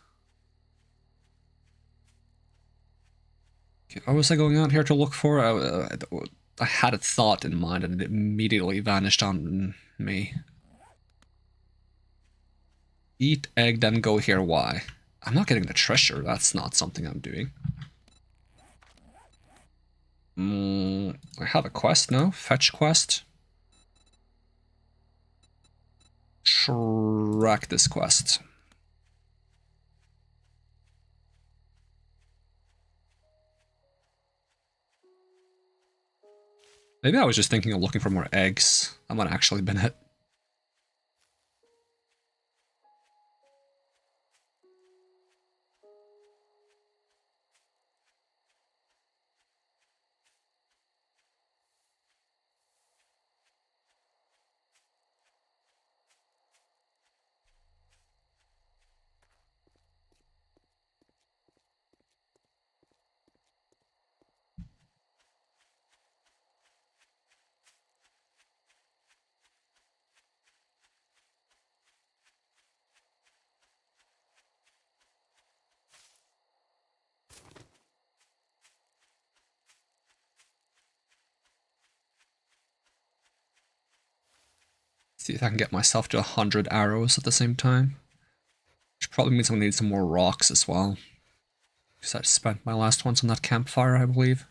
Okay, what was I going out here to look for? I had a thought in mind and it immediately vanished on me. Eat egg, then go here. Why? I'm not getting the treasure. That's not something I'm doing. I have a quest now. Fetch quest. Track this quest. Maybe I was just thinking of looking for more eggs. That might have actually been it. See if I can get myself to 100 arrows at the same time. Which probably means I'm gonna need some more rocks as well. Because I spent my last ones on that campfire, I believe.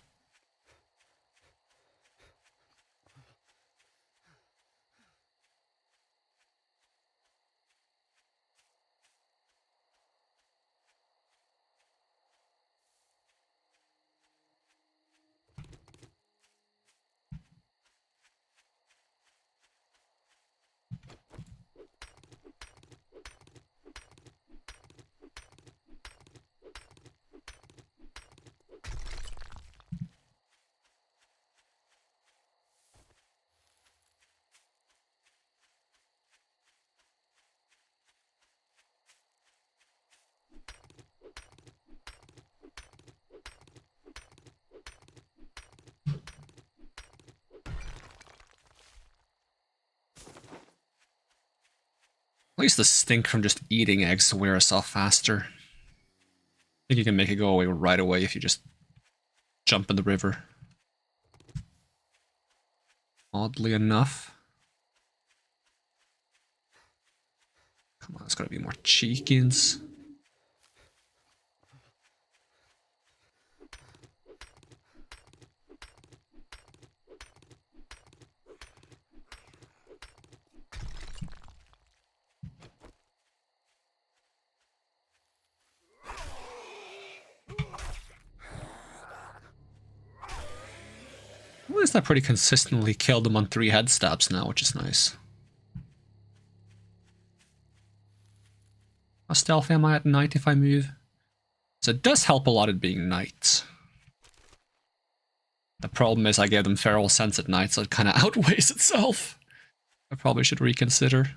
At least the stink from just eating eggs will wear us off faster. think you can make it go away right away if you just jump in the river. Oddly enough. Come on, there's gotta be more chickens. At least I pretty consistently killed them on 3 head stabs now, which is nice. How stealthy am I at night if I move? So it does help a lot at being night. The problem is I gave them feral sense at night, so it kind of outweighs itself. I probably should reconsider.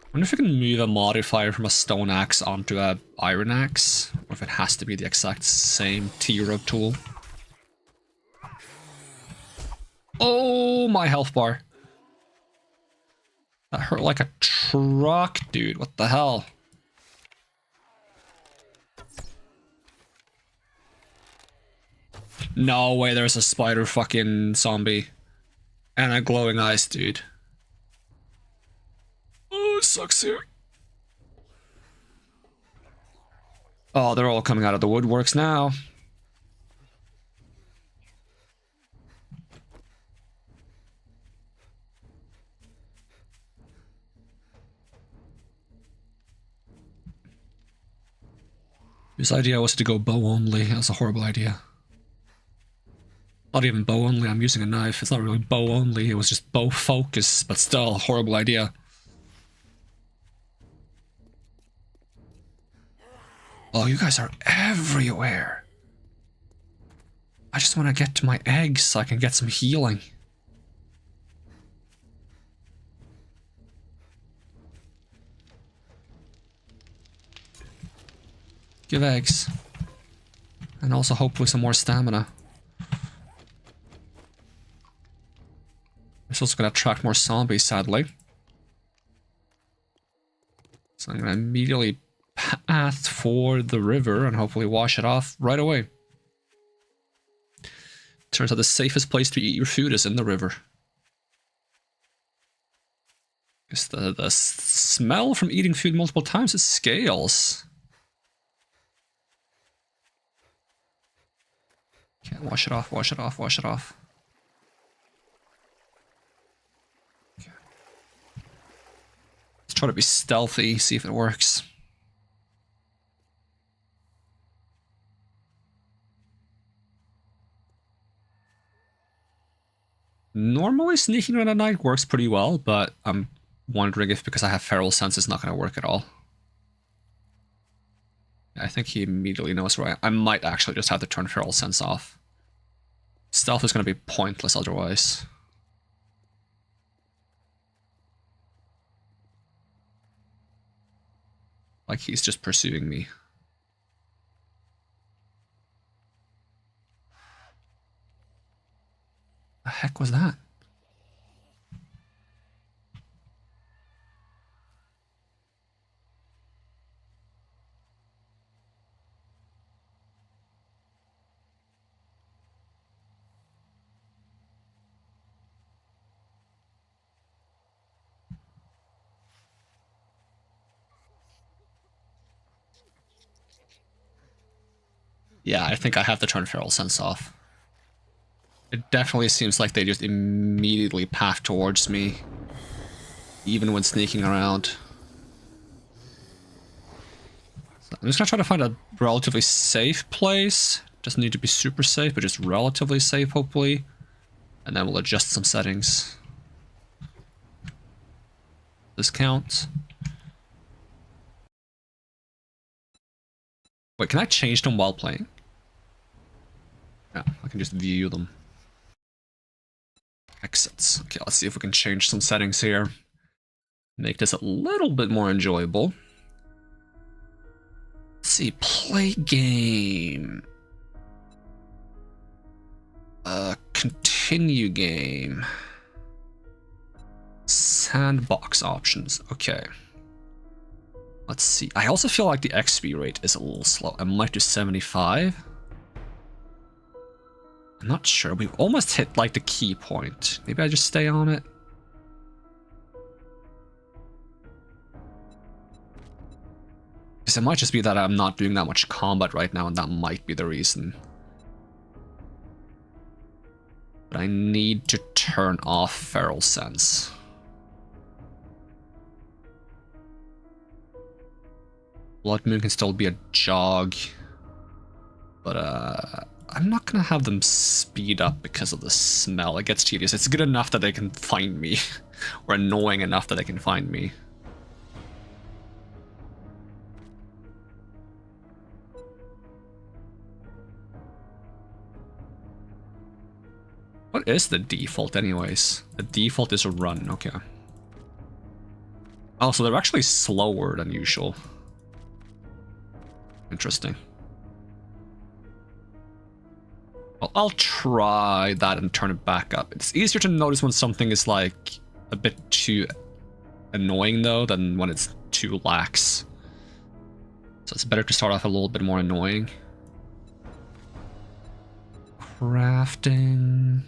I wonder if you can move a modifier from a stone axe onto a iron axe, or if it has to be the exact same tier of tool. Oh, my health bar. That hurt like a truck, dude. What the hell? No way there's a spider fucking zombie. And a glowing eyes, dude. Oh, it sucks here. Oh, they're all coming out of the woodworks now. His idea was to go bow only. That was a horrible idea. Not even bow only, I'm using a knife. It's not really bow only, it was just bow focus, but still, a horrible idea. Oh, you guys are everywhere. I just want to get to my eggs so I can get some healing. Give eggs. And also hopefully some more stamina. It's also going to attract more zombies, sadly. So I'm going to immediately path for the river and hopefully wash it off right away. Turns out the safest place to eat your food is in the river. Guess the smell from eating food multiple times is scales. Okay, wash it off, wash it off, wash it off. Okay. Let's try to be stealthy, see if it works. Normally sneaking around at night works pretty well, but I'm wondering if because I have feral sense it's not going to work at all. I think he immediately knows where I might actually just have to turn feral sense off. Stealth is going to be pointless otherwise. Like he's just pursuing me. The heck was that? Yeah, I think I have to turn feral sense off. It definitely seems like they just immediately path towards me, even when sneaking around. So I'm just gonna try to find a relatively safe place. Doesn't need to be super safe, but just relatively safe, hopefully. And then we'll adjust some settings. This counts. Wait, can I change them while playing? Yeah, I can just view them. Exits. Okay, let's see if we can change some settings here. Make this a little bit more enjoyable. Let's see, play game. Continue game. Sandbox options, okay. Let's see, I also feel like the XP rate is a little slow. I might do 75. I'm not sure, we've almost hit like the key point. Maybe I just stay on it. Because it might just be that I'm not doing that much combat right now, and that might be the reason. But I need to turn off Feral Sense. Blood Moon can still be a jog. But I'm not gonna have them speed up because of the smell. It gets tedious. It's good enough that they can find me. Or annoying enough that they can find me. What is the default anyways? The default is a run, okay. Oh, so they're actually slower than usual. Interesting. Well, I'll try that and turn it back up. It's easier to notice when something is like a bit too annoying though than when it's too lax. So it's better to start off a little bit more annoying. Crafting.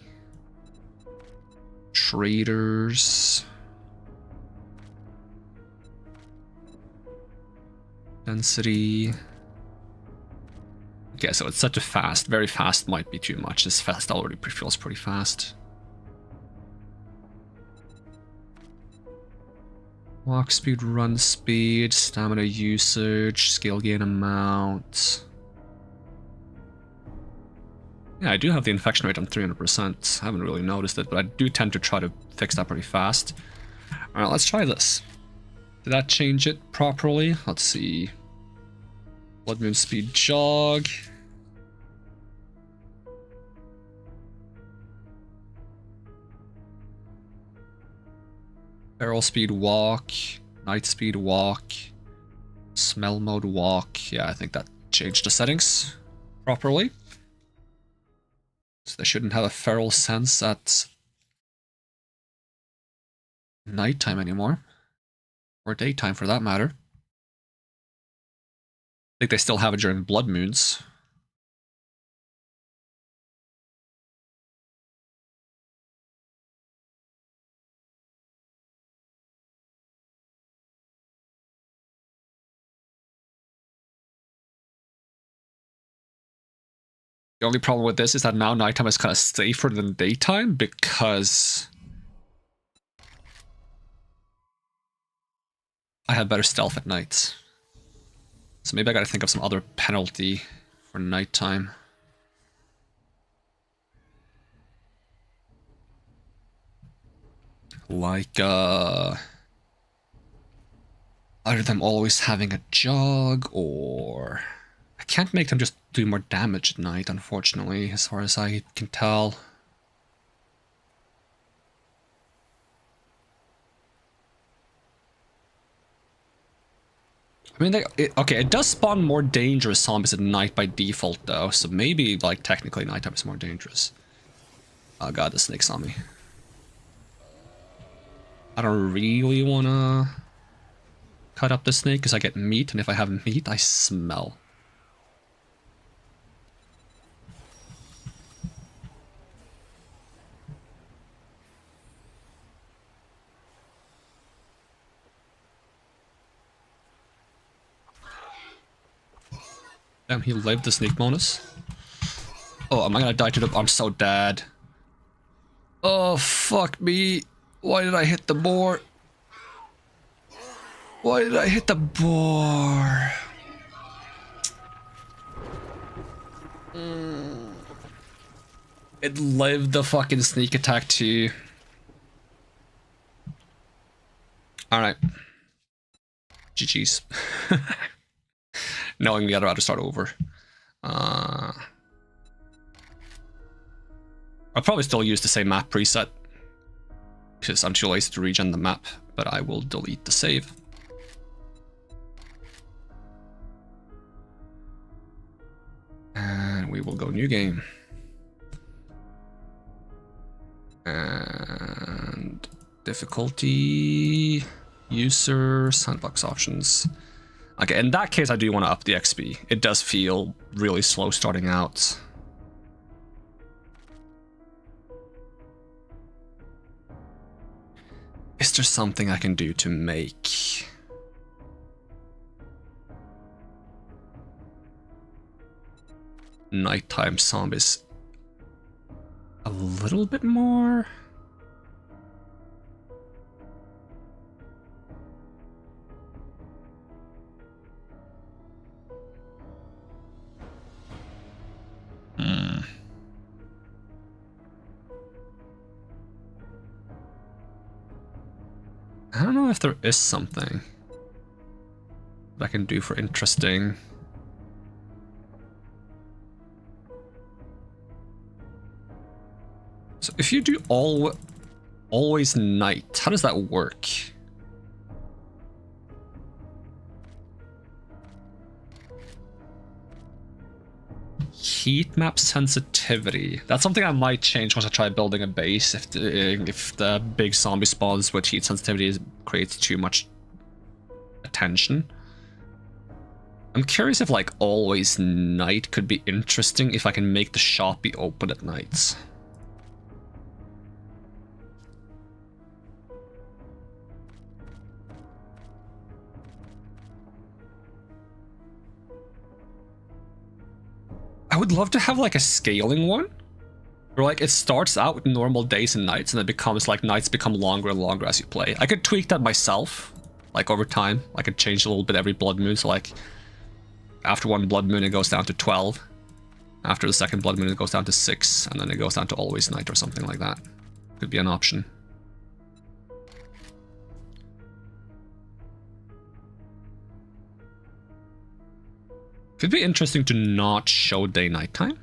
Traders. Density. Okay, so it's such a fast, very fast might be too much. This fast already feels pretty fast. Walk speed, run speed, stamina usage, skill gain amount. Yeah, I do have the infection rate on 300%. I haven't really noticed it, but I do tend to try to fix that pretty fast. Alright, let's try this. Did that change it properly? Let's see. Blood Moon speed jog. Barrel speed walk. Night speed walk. Smell mode walk. Yeah, I think that changed the settings properly. So they shouldn't have a feral sense at nighttime anymore. Or daytime for that matter. I think they still have it during blood moons. The only problem with this is that now nighttime is kind of safer than daytime because I have better stealth at night. So maybe I gotta think of some other penalty for nighttime. Like, either them always having a jog, or I can't make them just do more damage at night, unfortunately, as far as I can tell. I mean, okay, it does spawn more dangerous zombies at night by default, though, so maybe, like, technically nighttime is more dangerous. Oh god, the snake's on me. I don't really want to cut up the snake because I get meat, and if I have meat, I smell. Damn, he lived the sneak bonus. Oh, am I gonna die to the... I'm so dead. Oh, fuck me. Why did I hit the boar? Why did I hit the boar? It lived the fucking sneak attack too. Alright. GG's. Knowing me, I'd rather start over. I'll probably still use the same map preset. because I'm too lazy to regen the map, but I will delete the save. And we will go new game. And difficulty, user, sandbox options. Okay, in that case, I do want to up the XP. It does feel really slow starting out. Is there something I can do to make nighttime zombies a little bit more? I don't know if there is something that I can do for interesting. So if you do always night, how does that work? Heat map sensitivity. That's something I might change once I try building a base. If the big zombie spawns with heat sensitivity creates too much attention. I'm curious if like always night could be interesting if I can make the shop be open at nights. I would love to have like a scaling one, where like it starts out with normal days and nights, and it becomes like nights become longer and longer as you play. I could tweak that myself, like over time. I could change a little bit every blood moon, so like after one blood moon it goes down to 12. After the second blood moon it goes down to 6, and then it goes down to always night or something like that. Could be an option. It'd be interesting to not show day nighttime.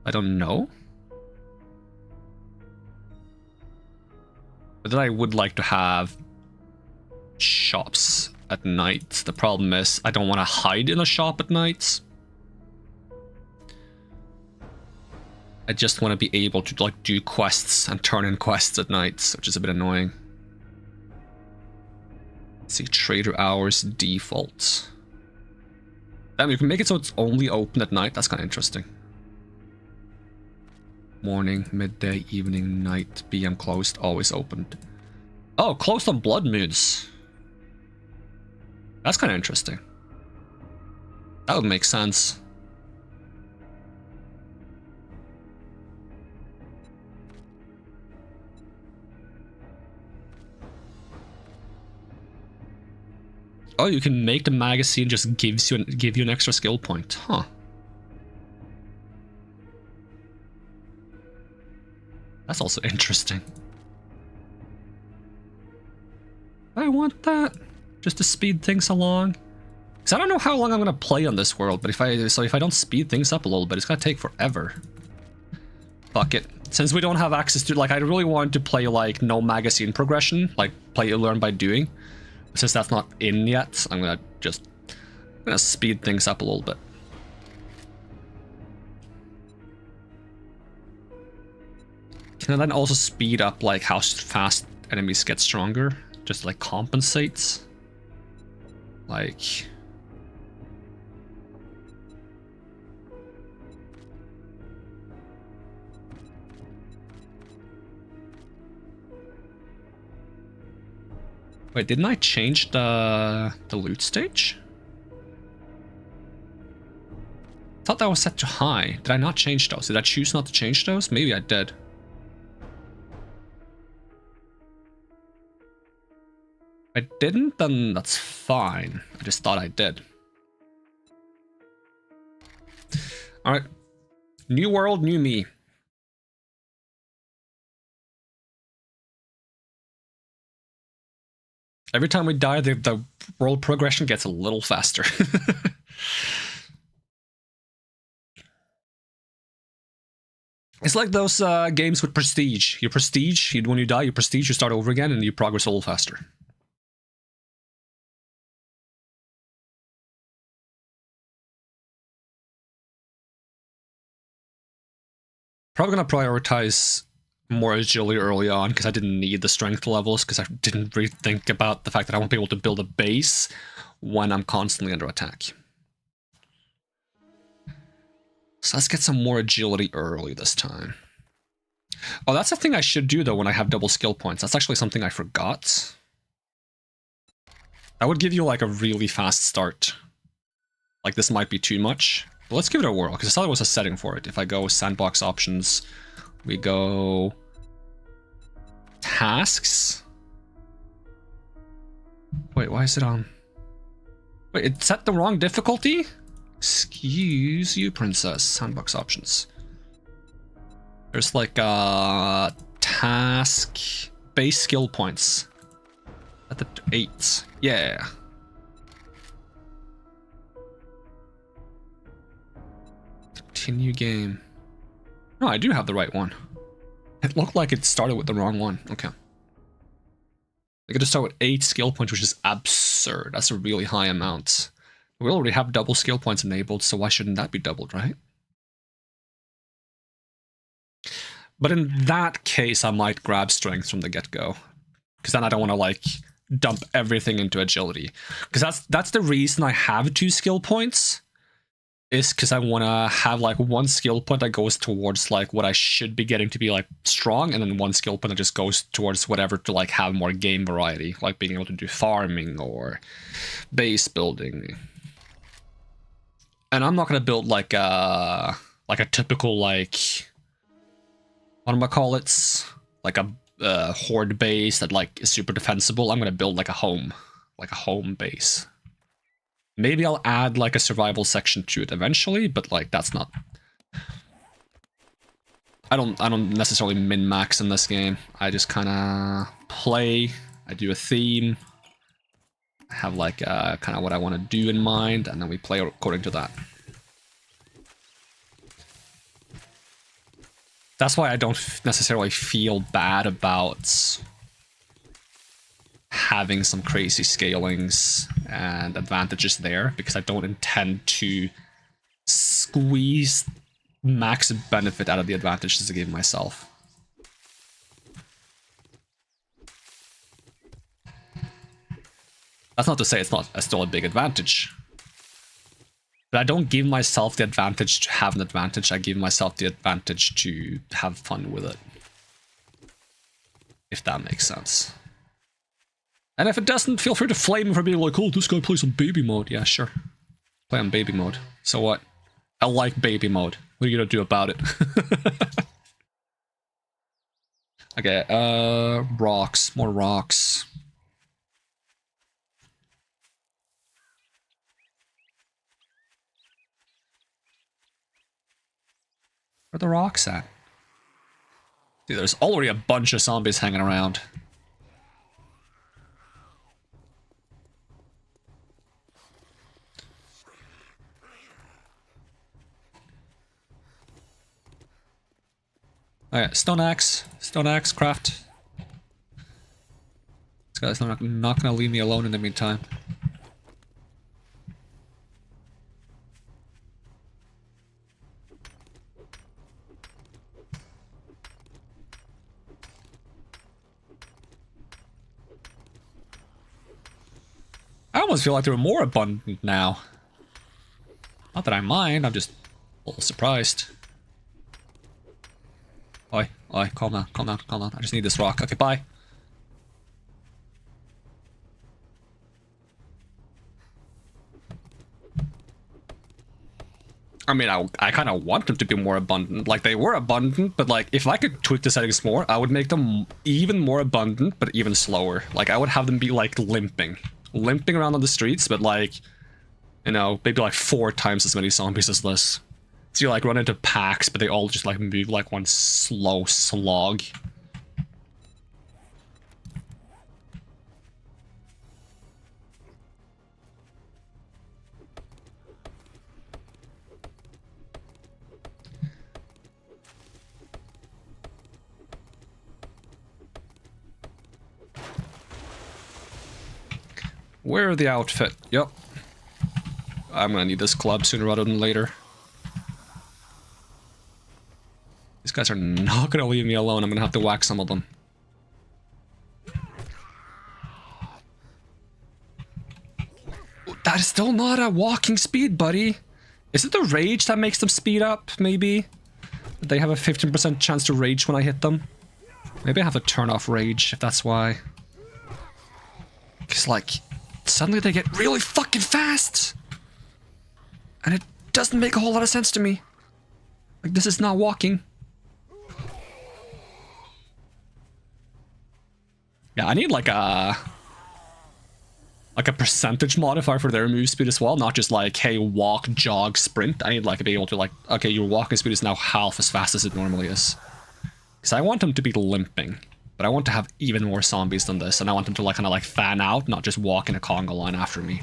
I don't know. But then I would like to have shops at night. The problem is I don't want to hide in a shop at night. I just want to be able to like do quests and turn in quests at night, which is a bit annoying. Let's see, trader hours default. Damn, you can make it so it's only open at night. That's kind of interesting. Morning, midday, evening, night, PM closed, always opened. Oh, closed on blood moons. That's kind of interesting. That would make sense. Oh, you can make the magazine just give you an extra skill point, huh? That's also interesting. I want that just to speed things along. Because I don't know how long I'm gonna play on this world, but if I don't speed things up a little bit, it's gonna take forever. Fuck it. Since we don't have access to, like, I really wanted to play like no magazine progression, like play learn by doing. Since that's not in yet, I'm gonna speed things up a little bit. Can I then also speed up like how fast enemies get stronger? Just like compensates? Like... Wait, didn't I change the loot stage? I thought that was set to high. Did I not change those? Did I choose not to change those? Maybe I did. If I didn't, then that's fine. I just thought I did. Alright. New world, new me. Every time we die, the world progression gets a little faster. It's like those games with prestige. Your prestige, when you die, your prestige, you start over again and you progress a little faster. Probably gonna prioritize more agility early on because I didn't need the strength levels because I didn't really think about the fact that I won't be able to build a base when I'm constantly under attack. So let's get some more agility early this time. Oh, that's a thing I should do though when I have double skill points. That's actually something I forgot. That would give you like a really fast start. Like this might be too much. But let's give it a whirl because I thought there was a setting for it. If I go sandbox options, we go tasks. Wait, why is it on? Wait, it set the wrong difficulty? Excuse you, princess. Sandbox options. There's like a task base skill points. At the 8. Yeah. Continue game. No, I do have the right one. It looked like it started with the wrong one. Okay. I gotta start with 8 skill points, which is absurd. That's a really high amount. We already have double skill points enabled, so why shouldn't that be doubled, right? But in that case, I might grab strength from the get-go. Because then I don't want to, like, dump everything into agility. Because that's the reason I have 2 skill points. Is because I want to have, like, 1 skill point that goes towards, like, what I should be getting to be, like, strong. And then 1 skill point that just goes towards whatever to, like, have more game variety. Like being able to do farming or base building. And I'm not going to build, like a typical, like... what do I call it? Like a horde base that like is super defensible. I'm gonna build like a home base. Maybe I'll add like a survival section to it eventually, but like that's not. I don't necessarily min-max in this game. I just kind of play. I do a theme. I have like kind of what I want to do in mind, and then we play according to that. That's why I don't necessarily feel bad about having some crazy scalings and advantages there, because I don't intend to squeeze max benefit out of the advantages I give myself. That's not to say it's not still a big advantage. But I don't give myself the advantage to have an advantage, I give myself the advantage to have fun with it. If that makes sense. And if it doesn't, feel free to flame me for being like, oh, this guy plays on baby mode. Yeah, sure. Play on baby mode. So what? I like baby mode. What are you gonna do about it? Okay, rocks. More rocks. Where are the rocks at? See, there's already a bunch of zombies hanging around. Alright, stone axe craft. This guy's not gonna leave me alone in the meantime. I almost feel like they're more abundant now. Not that I mind, I'm just a little surprised. Oi, calm down. I just need this rock. Okay, bye. I mean, I kind of want them to be more abundant. Like, they were abundant, but like, if I could tweak the settings more, I would make them even more abundant, but even slower. Like, I would have them be like limping around on the streets, but like, you know, maybe like 4 times as many zombies as this. So you like run into packs, but they all just like move like one slow slog. Wear the outfit. Yep. I'm gonna need this club sooner rather than later. These guys are not gonna leave me alone. I'm gonna have to whack some of them. That is still not a walking speed, buddy. Is it the rage that makes them speed up, maybe? They have a 15% chance to rage when I hit them. Maybe I have to turn off rage, if that's why. Because, like, suddenly they get really fucking fast! And it doesn't make a whole lot of sense to me. Like, this is not walking. Yeah, I need, like a percentage modifier for their move speed as well, not just like, hey, walk, jog, sprint. I need like to be able to like, okay, your walking speed is now half as fast as it normally is. Because I want them to be limping, but I want to have even more zombies than this, and I want them to like kind of like fan out, not just walk in a conga line after me.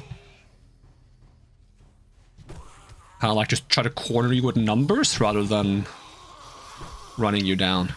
Kind of like just try to corner you with numbers rather than running you down.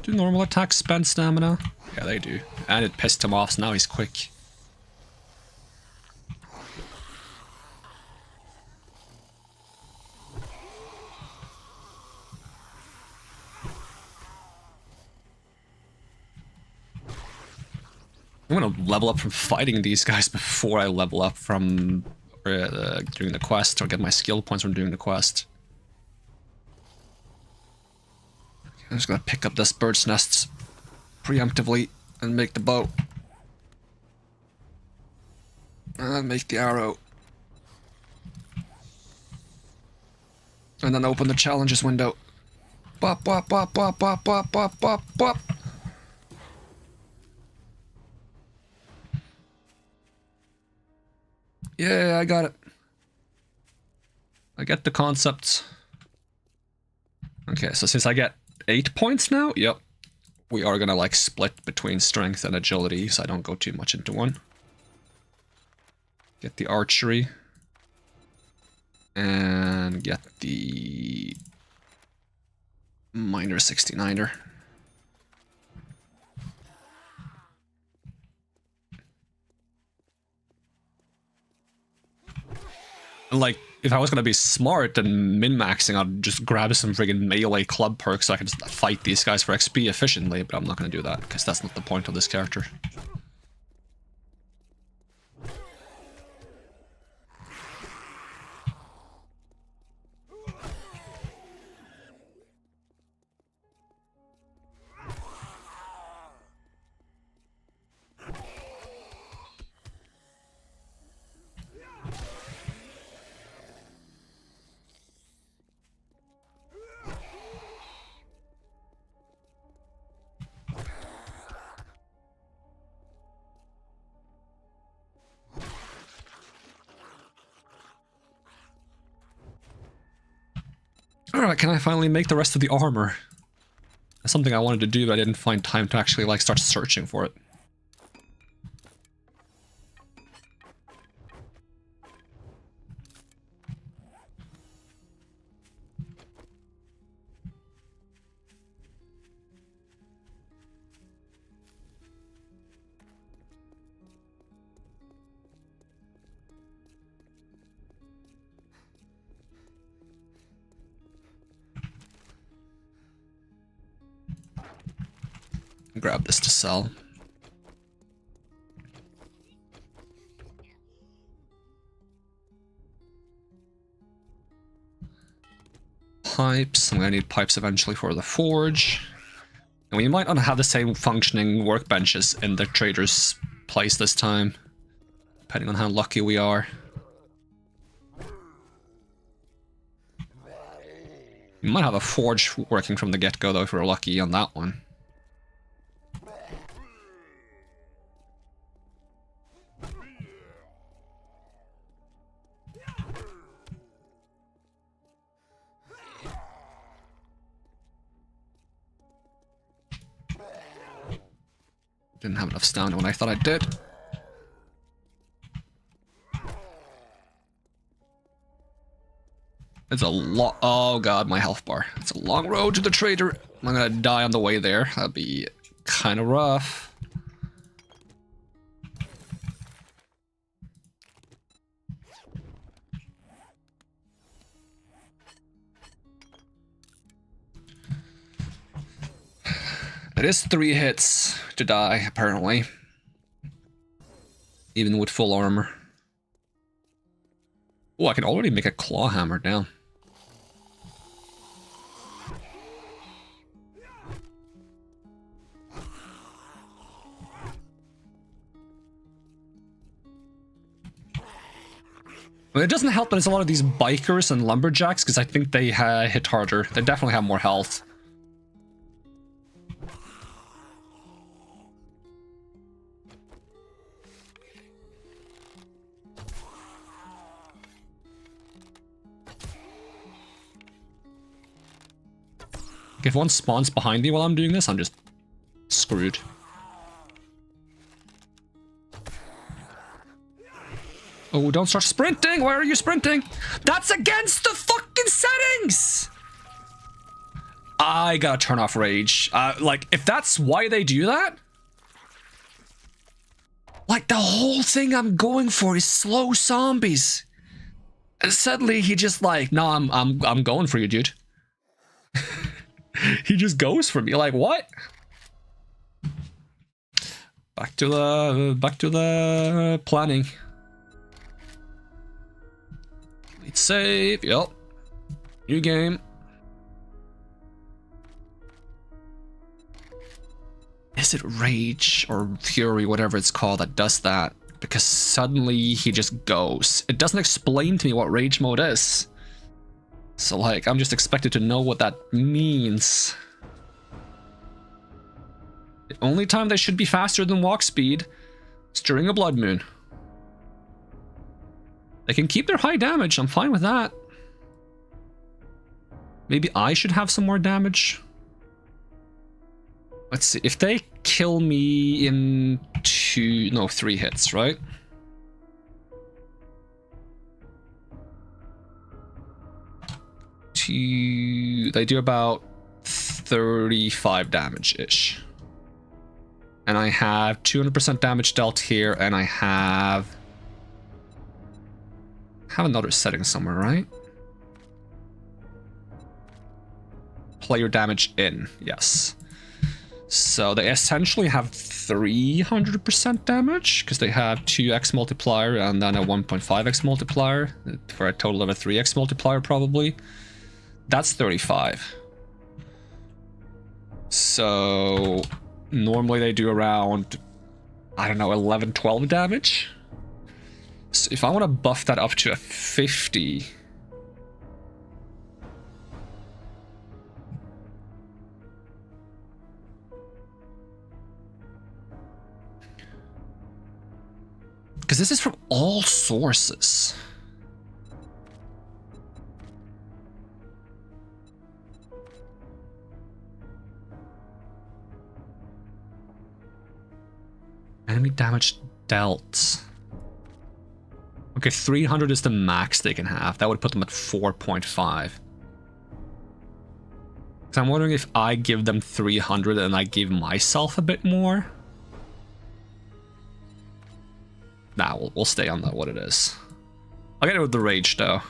Do normal attacks spend stamina? Yeah, they do. And it pissed him off, so now he's quick. I'm gonna level up from fighting these guys before I level up from doing the quest, or get my skill points from doing the quest. I'm just gonna pick up this bird's nest preemptively and make the bow. And make the arrow. And then open the challenges window. Bop, bop, bop, bop, bop, bop, bop, bop, bop. Yeah, I got it. I get the concepts. Okay, so since I get 8 points now, yep, we are gonna like split between strength and agility, so I don't go too much into one. Get the archery. And get the minor 69er. Like, if I was gonna be smart and min-maxing, I'd just grab some friggin' melee club perks so I can just fight these guys for XP efficiently, but I'm not gonna do that, because that's not the point of this character. Alright, can I finally make the rest of the armor? That's something I wanted to do, but I didn't find time to actually, like, start searching for it. Grab this to sell. Pipes. I'm gonna need pipes eventually for the forge. And we might not have the same functioning workbenches in the trader's place this time, depending on how lucky we are. We might have a forge working from the get-go though if we're lucky on that one. Didn't have enough stamina when I thought I did. It's a lot. Oh god, my health bar. It's a long road to the trader. I'm gonna die on the way there. That'd be kind of rough. It is 3 hits to die, apparently. Even with full armor. Oh, I can already make a claw hammer now. Well, it doesn't help that it's a lot of these bikers and lumberjacks, because I think they hit harder. They definitely have more health. If one spawns behind me while I'm doing this, I'm just screwed. Oh, don't start sprinting! Why are you sprinting? That's against the fucking settings! I gotta turn off rage. Like, if that's why they do that... Like, the whole thing I'm going for is slow zombies. And suddenly he just like, no, I'm going for you, dude. He just goes for me, like, what? Back to the planning. It's safe, yep. New game. Is it rage or fury, whatever it's called, that does that? Because suddenly he just goes. It doesn't explain to me what rage mode is. So, like, I'm just expected to know what that means. The only time they should be faster than walk speed is during a blood moon. They can keep their high damage, I'm fine with that. Maybe I should have some more damage. Let's see, if they kill me in 3 hits, right? They do about 35 damage-ish. And I have 200% damage dealt here, and I have another setting somewhere, right? Player damage in, yes. So they essentially have 300% damage, because they have 2x multiplier and then a 1.5x multiplier, for a total of a 3x multiplier probably. That's 35. So normally they do around, I don't know, 11, 12 damage. So if I want to buff that up to a 50... Because this is from all sources. Enemy damage dealt. Okay, 300 is the max they can have. That would put them at 4.5. So I'm wondering if I give them 300 and I give myself a bit more. Nah, we'll stay on that, what it is. I'll get it with the rage, though.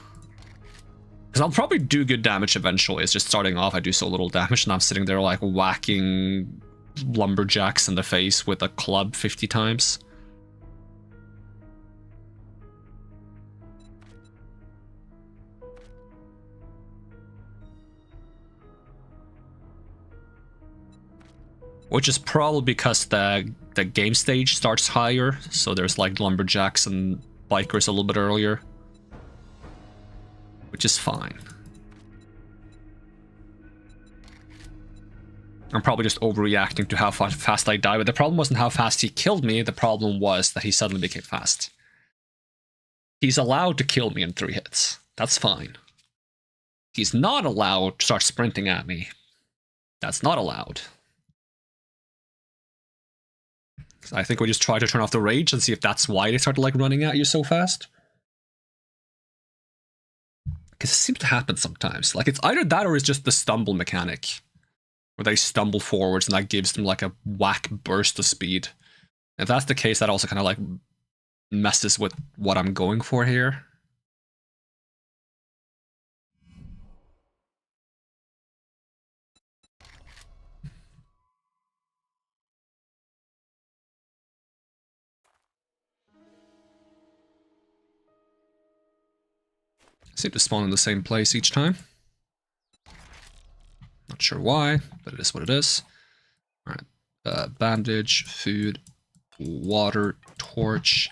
Because I'll probably do good damage eventually. It's just starting off, I do so little damage, and I'm sitting there, like, whacking lumberjacks in the face with a club 50 times. Which is probably because the game stage starts higher, so there's like lumberjacks and bikers a little bit earlier. Which is fine. I'm probably just overreacting to how fast I die, but the problem wasn't how fast he killed me, the problem was that he suddenly became fast. He's allowed to kill me in 3 hits. That's fine. He's not allowed to start sprinting at me. That's not allowed. So I think we just try to turn off the rage and see if that's why they started like running at you so fast. Because it seems to happen sometimes. Like it's either that or it's just the stumble mechanic. Where they stumble forwards and that gives them like a whack burst of speed. If that's the case, that also kind of like messes with what I'm going for here. Seem to spawn in the same place each time. Not sure why, but it is what it is. Alright, bandage, food, water, torch,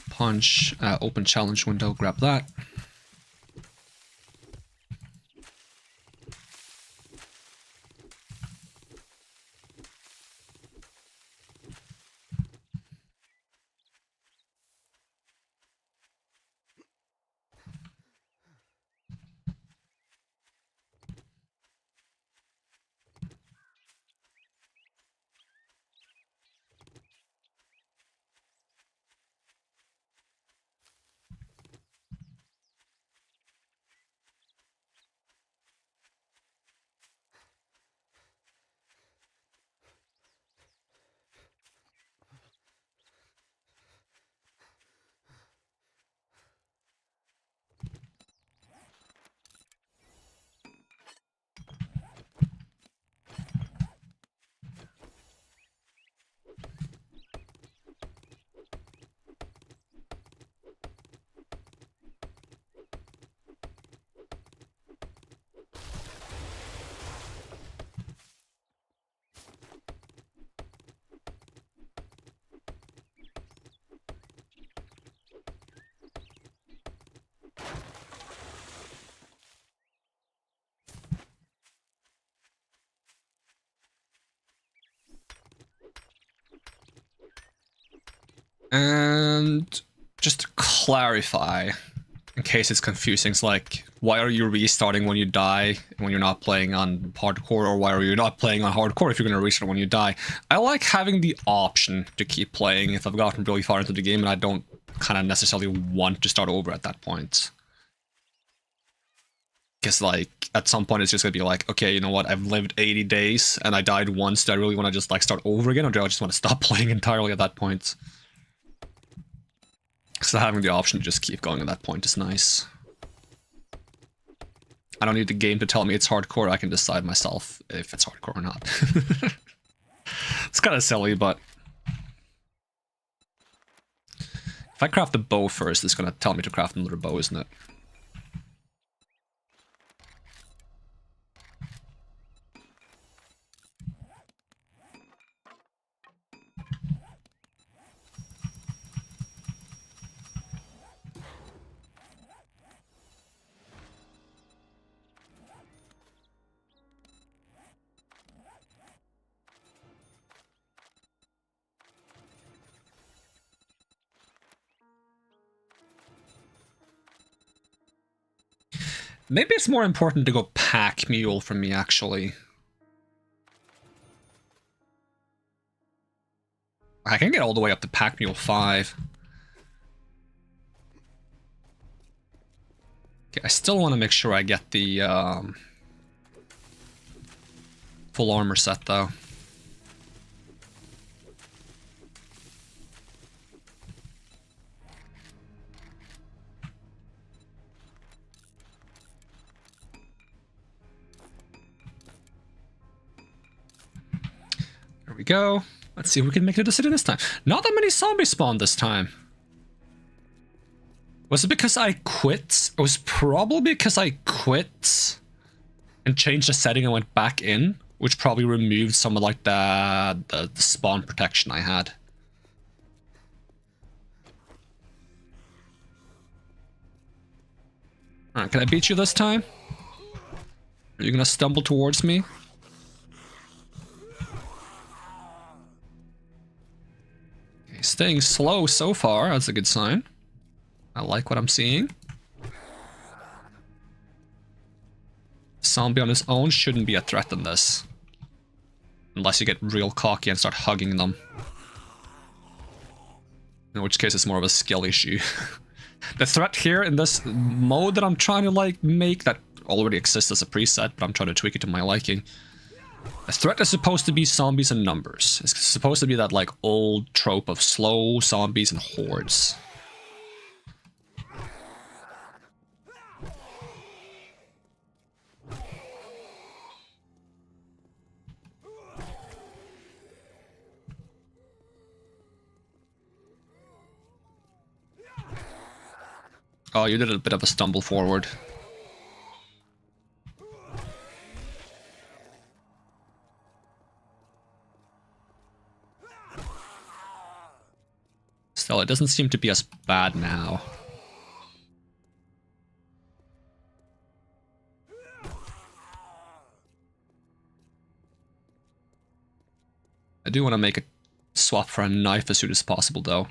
punch, open challenge window, grab that. And just to clarify, in case it's confusing, it's like, why are you restarting when you die when you're not playing on hardcore, or why are you not playing on hardcore if you're going to restart when you die? I like having the option to keep playing if I've gotten really far into the game and I don't kind of necessarily want to start over at that point. Because like, at some point it's just going to be like, okay, you know what, I've lived 80 days and I died once, do I really want to just like start over again, or do I just want to stop playing entirely at that point? So having the option to just keep going at that point is nice. I don't need the game to tell me it's hardcore, I can decide myself if it's hardcore or not. It's kind of silly, but... If I craft the bow first, it's gonna tell me to craft another bow, isn't it? Maybe it's more important to go pack mule for me, actually. I can get all the way up to pack mule 5. Okay, I still want to make sure I get the full armor set, though. There we go. Let's see if we can make it to the city this time. Not that many zombies spawned this time. Was it because I quit? It was probably because I quit and changed the setting and went back in, which probably removed some of like the spawn protection I had. Alright, can I beat you this time? Are you gonna stumble towards me? Okay, staying slow so far, that's a good sign. I like what I'm seeing. Zombie on his own shouldn't be a threat in this. Unless you get real cocky and start hugging them. In which case it's more of a skill issue. The threat here in this mode that I'm trying to like make, that already exists as a preset, but I'm trying to tweak it to my liking. The threat is supposed to be zombies in numbers. It's supposed to be that like old trope of slow zombies and hordes. Oh, you did a bit of a stumble forward. Still, it doesn't seem to be as bad now. I do want to make a swap for a knife as soon as possible, though.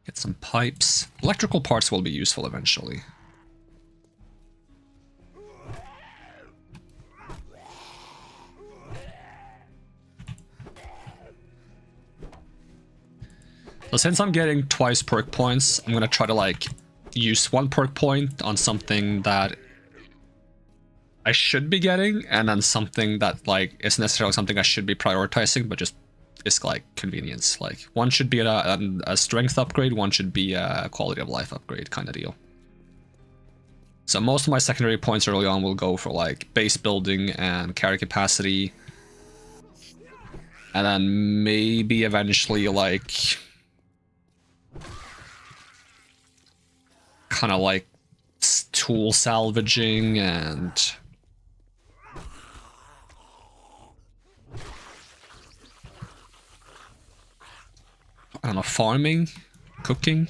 Get some pipes. Electrical parts will be useful eventually. So since I'm getting twice perk points, I'm gonna try to like use one perk point on something that I should be getting, and then something that like isn't necessarily something I should be prioritizing, but just is like convenience. Like one should be a strength upgrade, one should be a quality of life upgrade kind of deal. So most of my secondary points early on will go for like base building and carry capacity, and then maybe eventually like kind of like tool salvaging and I don't know, farming, cooking,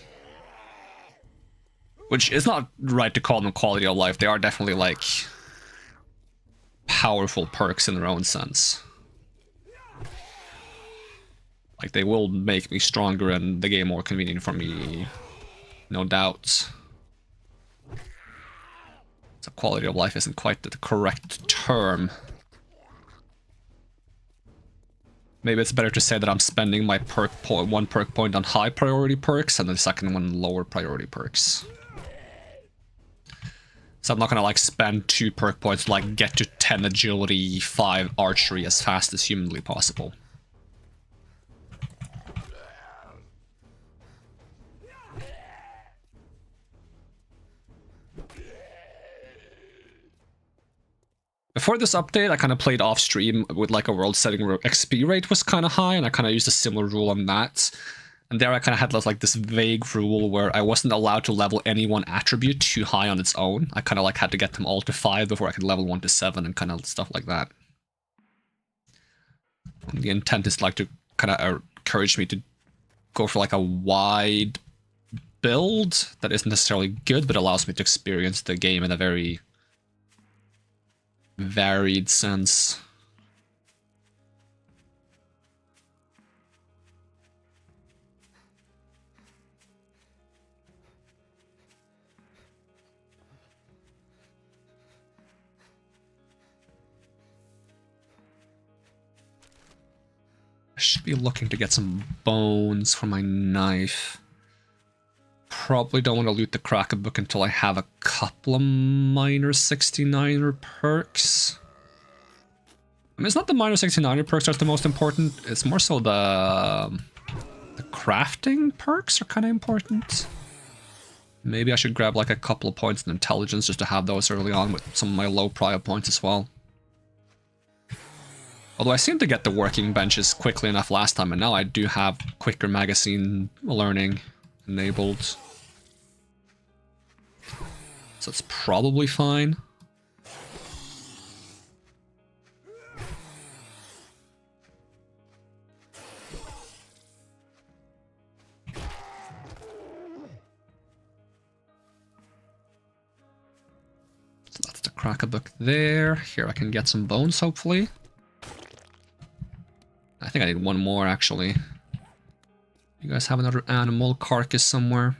which is not right to call them quality of life. They are definitely like powerful perks in their own sense. Like they will make me stronger and the game more convenient for me, no doubt. So quality of life isn't quite the correct term. Maybe it's better to say that I'm spending my one perk point on high priority perks and the second one lower priority perks. So I'm not gonna like spend 2 perk points to like get to 10 agility, 5 archery as fast as humanly possible. Before this update, I kind of played off stream with like a world setting where XP rate was kind of high, and I kind of used a similar rule on that. And there I kind of had like this vague rule where I wasn't allowed to level any one attribute too high on its own. I kind of like had to get them all to 5 before I could level 1 to 7 and kind of stuff like that. And the intent is like to kind of encourage me to go for like a wide build that isn't necessarily good, but allows me to experience the game in a very varied sense. I should be looking to get some bones for my knife. Probably don't want to loot the Kraken book until I have a couple of minor 69er perks. I mean, it's not the minor 69er perks that's the most important. It's more so the crafting perks are kind of important. Maybe I should grab like a couple of points in intelligence just to have those early on with some of my low prio points as well. Although I seem to get the working benches quickly enough last time, and now I do have quicker magazine learning enabled. So it's probably fine. So that's the Kraken book there. Here I can get some bones, hopefully. I think I need one more, actually. You guys have another animal carcass somewhere?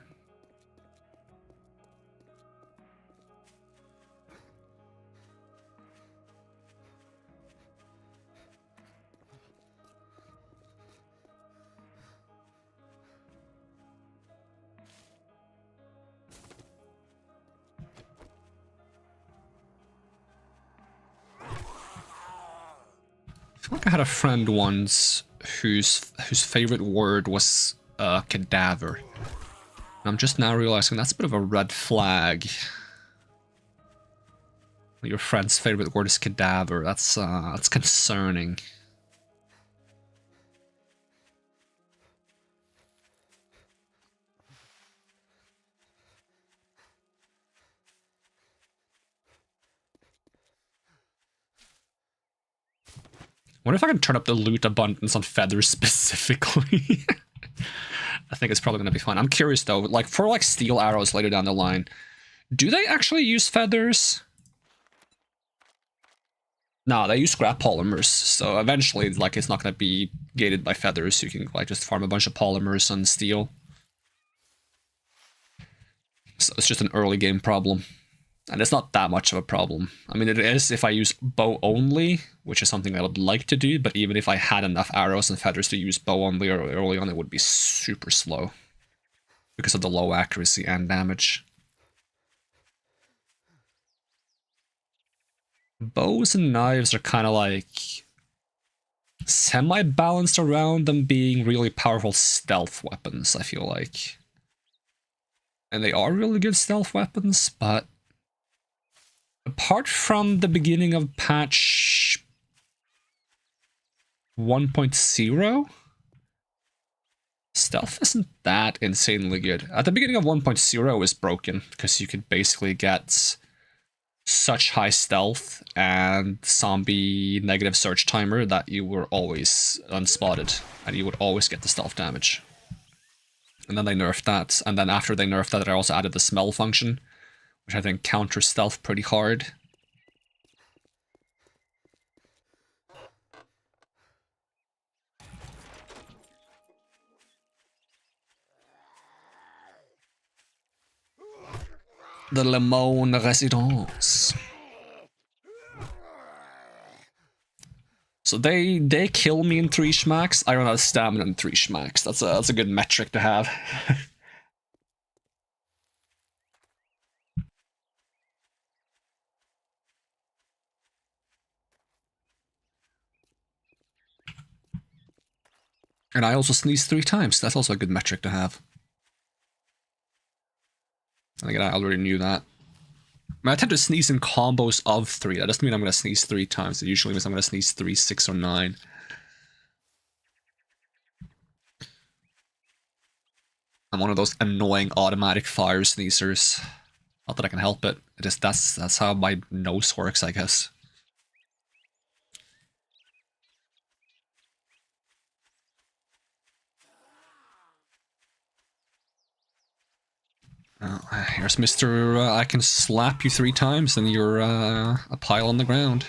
feel like I had a friend once whose favorite word was cadaver. And I'm just now realizing that's a bit of a red flag. Your friend's favorite word is cadaver. That's concerning. Wonder if I can turn up the loot abundance on feathers specifically. I think it's probably gonna be fine. I'm curious though, like for like steel arrows later down the line, do they actually use feathers? No, they use scrap polymers, so eventually like it's not gonna be gated by feathers. You can like just farm a bunch of polymers on steel. So it's just an early game problem. And it's not that much of a problem. I mean, it is if I use bow only, which is something I would like to do, but even if I had enough arrows and feathers to use bow only early on, it would be super slow because of the low accuracy and damage. Bows and knives are kind of like semi-balanced around them being really powerful stealth weapons, I feel like. And they are really good stealth weapons, but apart from the beginning of patch 1.0, stealth isn't that insanely good. At the beginning of 1.0 it was broken, because you could basically get such high stealth and zombie negative search timer that you were always unspotted, and you would always get the stealth damage. And then they nerfed that, and then after they nerfed that, they also added the smell function, which I think counters stealth pretty hard. The Lemon Residence. So they kill me in 3 schmacks. I run out of stamina in 3 schmacks. That's a good metric to have. And I also sneeze 3 times. That's also a good metric to have. And again, I already knew that. I mean, I tend to sneeze in combos of 3. That doesn't mean I'm going to sneeze 3 times. It usually means I'm going to sneeze 3, 6, or 9. I'm one of those annoying automatic fire sneezers. Not that I can help it. It is that's how my nose works, I guess. Here's Mr. I can slap you 3 times and you're a pile on the ground.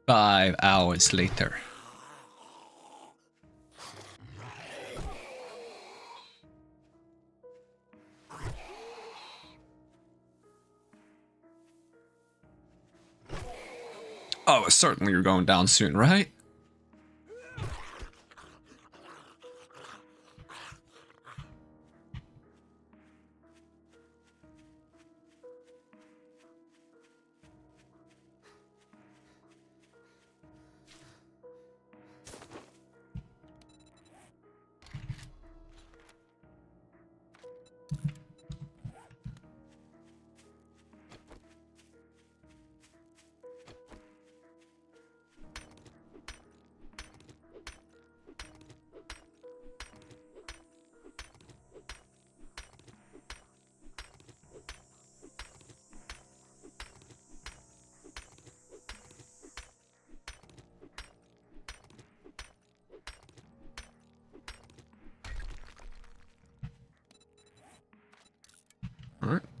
Five hours later. Oh, certainly you're going down soon, right?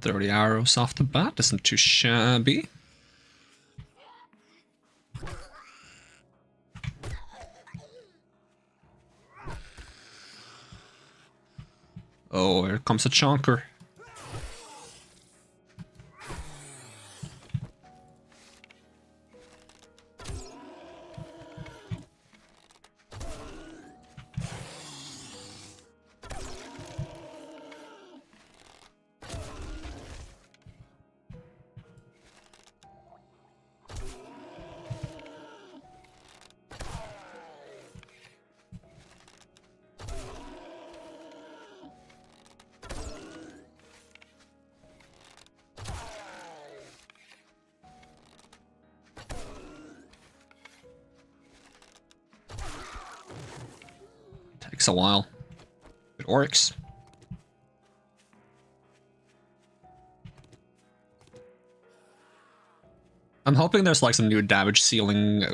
30 arrows off the bat isn't too shabby. Oh, here comes a chonker. Takes a while. Good orcs. I'm hoping there's like some new damage ceiling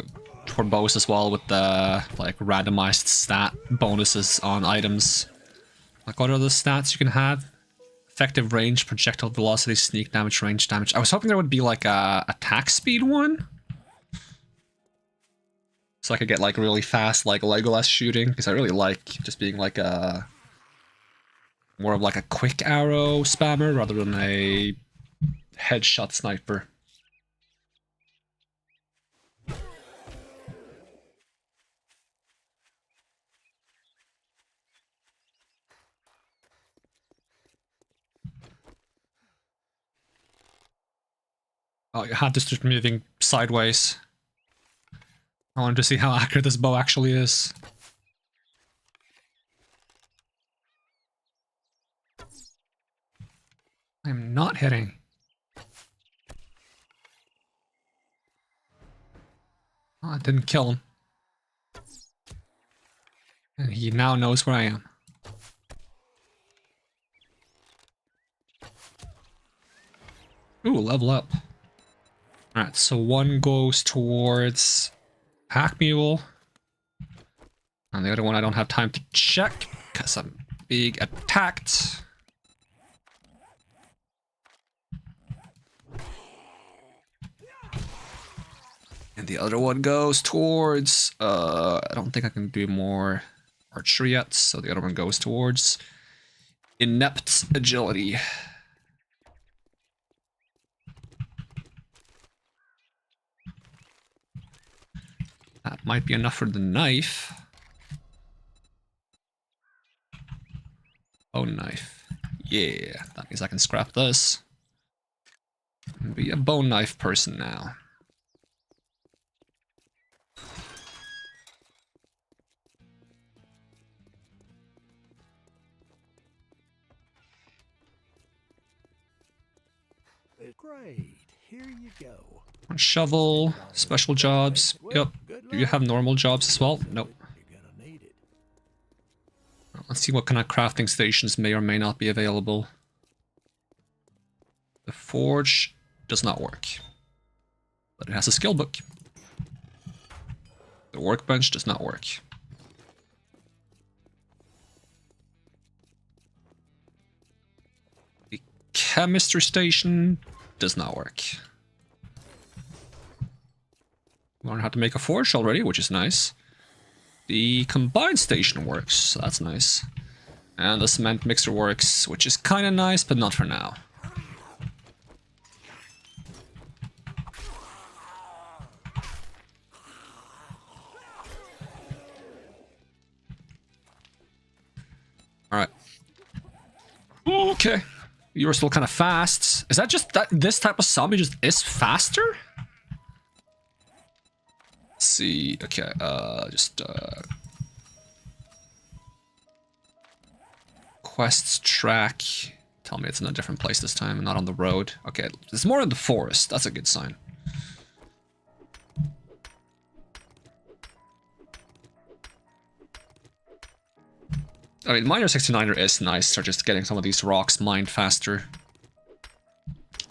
for bows as well with the like randomized stat bonuses on items. Like what are the stats you can have? Effective range, projectile velocity, sneak damage, range damage. I was hoping there would be like a attack speed one. So I could get like really fast like Legolas shooting, because I really like just being like a more of like a quick arrow spammer rather than a headshot sniper. Oh, your hand is just moving sideways. I wanted to see how accurate this bow actually is. I'm not hitting. Oh, I didn't kill him. And he now knows where I am. Ooh, level up. Alright, so one goes towards Pack Mule. And the other one I don't have time to check because I'm being attacked. And the other one goes towards, I don't think I can do more archery yet, so the other one goes towards inept agility. That might be enough for the knife. Oh, knife. Yeah, that means I can scrap this. And be a bone knife person now.
Great. Here you go.
One shovel, special jobs. Yep. Do you have normal jobs as well? Nope.
You're gonna need it.
Let's see what kind of crafting stations may or may not be available. The forge does not work, but it has a skill book. The workbench does not work. The chemistry station does not work. Learn how to make a forge already, which is nice. The combined station works, so that's nice. And the cement mixer works, which is kind of nice, but not for now. Alright. Okay. You were still kind of fast. Is that just that this type of zombie just is faster? Let's see. Okay, quests track. Tell me it's in a different place this time and not on the road. Okay, it's more in the forest. That's a good sign. I mean, Miner 69er is nice for just getting some of these rocks mined faster.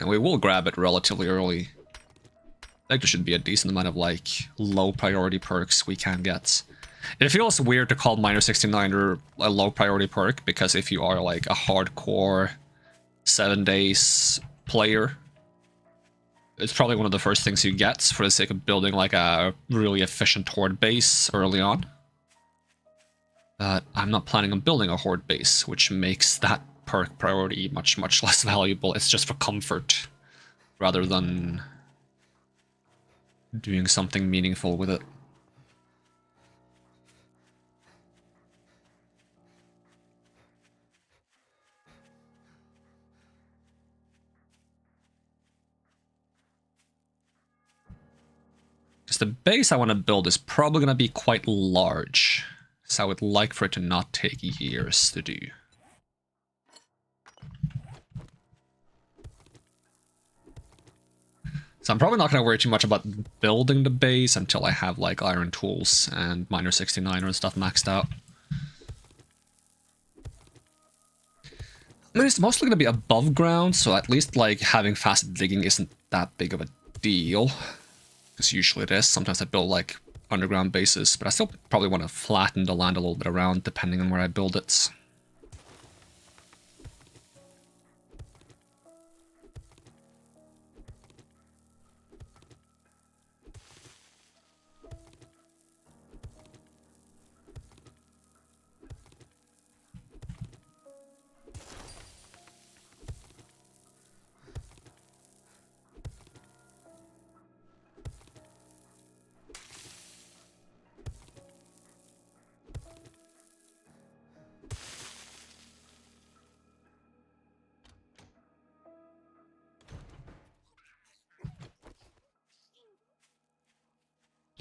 And we will grab it relatively early. I think there should be a decent amount of, like, low priority perks we can get. It feels weird to call Miner 69er a low priority perk, because if you are, like, a hardcore 7 days player, it's probably one of the first things you get for the sake of building like a really efficient horde base early on. But I'm not planning on building a horde base, which makes that perk priority much less valuable. It's just for comfort rather than doing something meaningful with it. Because the base I want to build is probably going to be quite large, so I would like for it to not take years to do. So I'm probably not going to worry too much about building the base until I have like iron tools and miner 69 and stuff maxed out. I mean, it's mostly going to be above ground, so at least like having fast digging isn't that big of a deal. Because usually it is. Sometimes I build like underground bases, but I still probably want to flatten the land a little bit around depending on where I build it.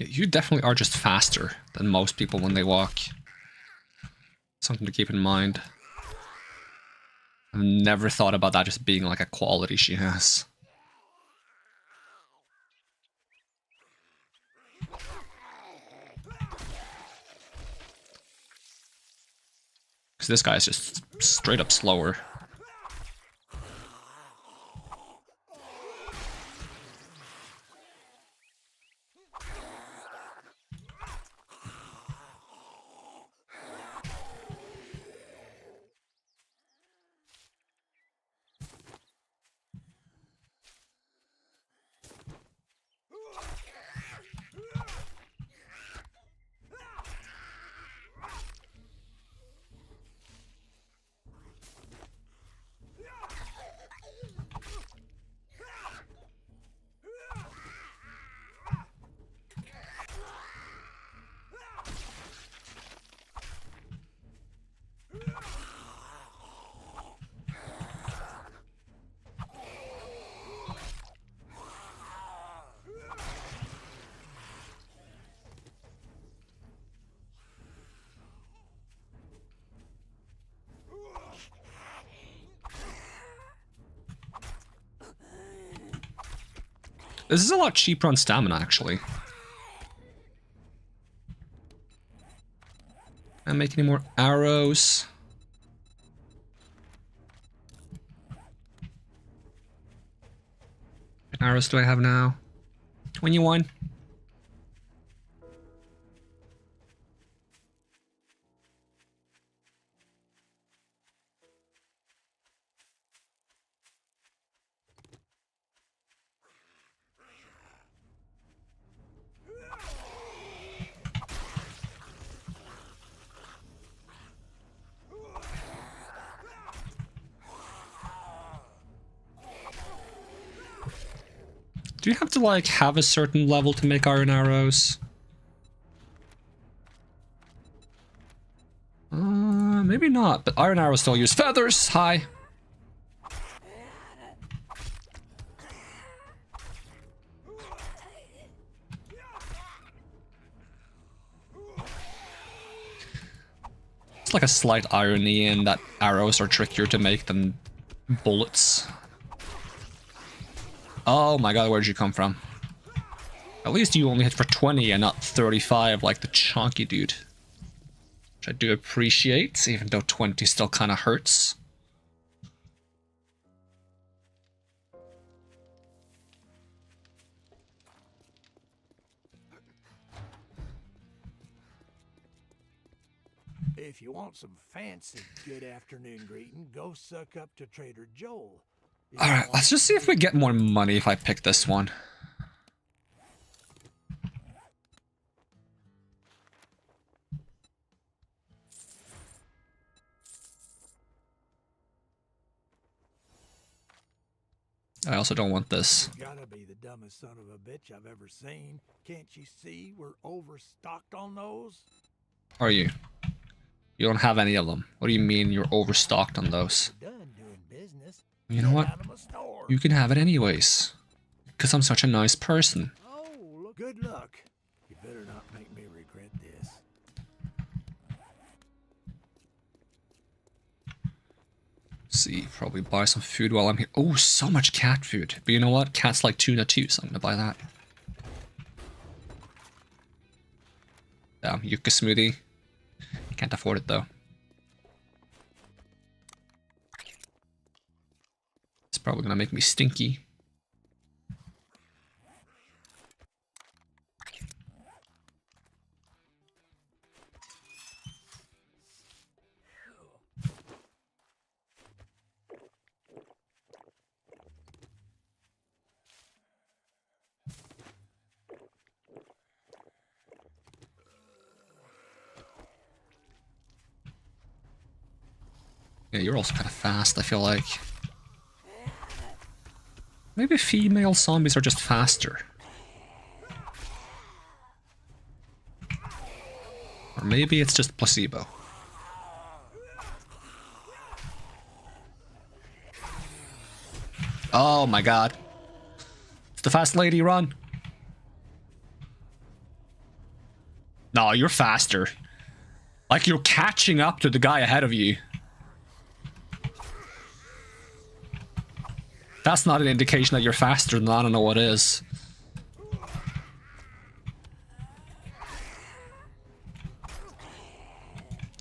You definitely are just faster than most people when they walk. Something to keep in mind. I've never thought about that just being like a quality she has. Because this guy is just straight up slower. This is a lot cheaper on stamina, actually. Can't make any more arrows. What arrows do I have now? 21. Do you have to, like, have a certain level to make iron arrows? Maybe not, but iron arrows still use feathers. Hi. It's like a slight irony in that arrows are trickier to make than bullets. Oh my god, where'd you come from? At least you only hit for 20 and not 35 like the chonky dude. Which I do appreciate, even though 20 still kind of hurts.
If you want some fancy good afternoon greeting, go suck up to Trader Joel.
Alright, let's just see if we get more money if I pick this one. I also don't want this.
Gotta be the dumbest son of a bitch I've ever seen. Can't you see we're overstocked on those?
Are you? You don't have any of them. What do you mean you're overstocked on those?
Done doing business.
You know what?
Out of my store.
You can have it anyways. Because I'm such a nice person.
Oh, look, good luck. You better not make me regret this.
See, probably buy some food while I'm here. Oh, so much cat food. But you know what? Cats like tuna too, so I'm gonna buy that. Yucca smoothie. Can't afford it though. It's probably gonna make me stinky. Yeah, you're also kind of fast, I feel like. Maybe female zombies are just faster. Or maybe it's just placebo. Oh my god. It's the fast lady, run! No, you're faster. Like you're catching up to the guy ahead of you. That's not an indication that you're faster than I don't know what is.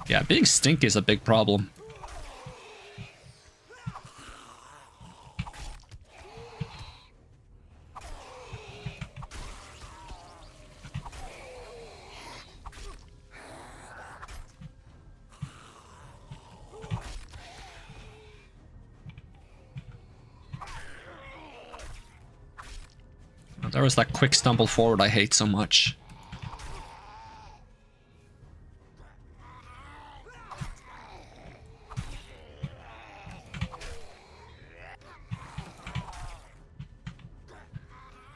Yeah, being stinky is a big problem. There was that quick stumble forward I hate so much.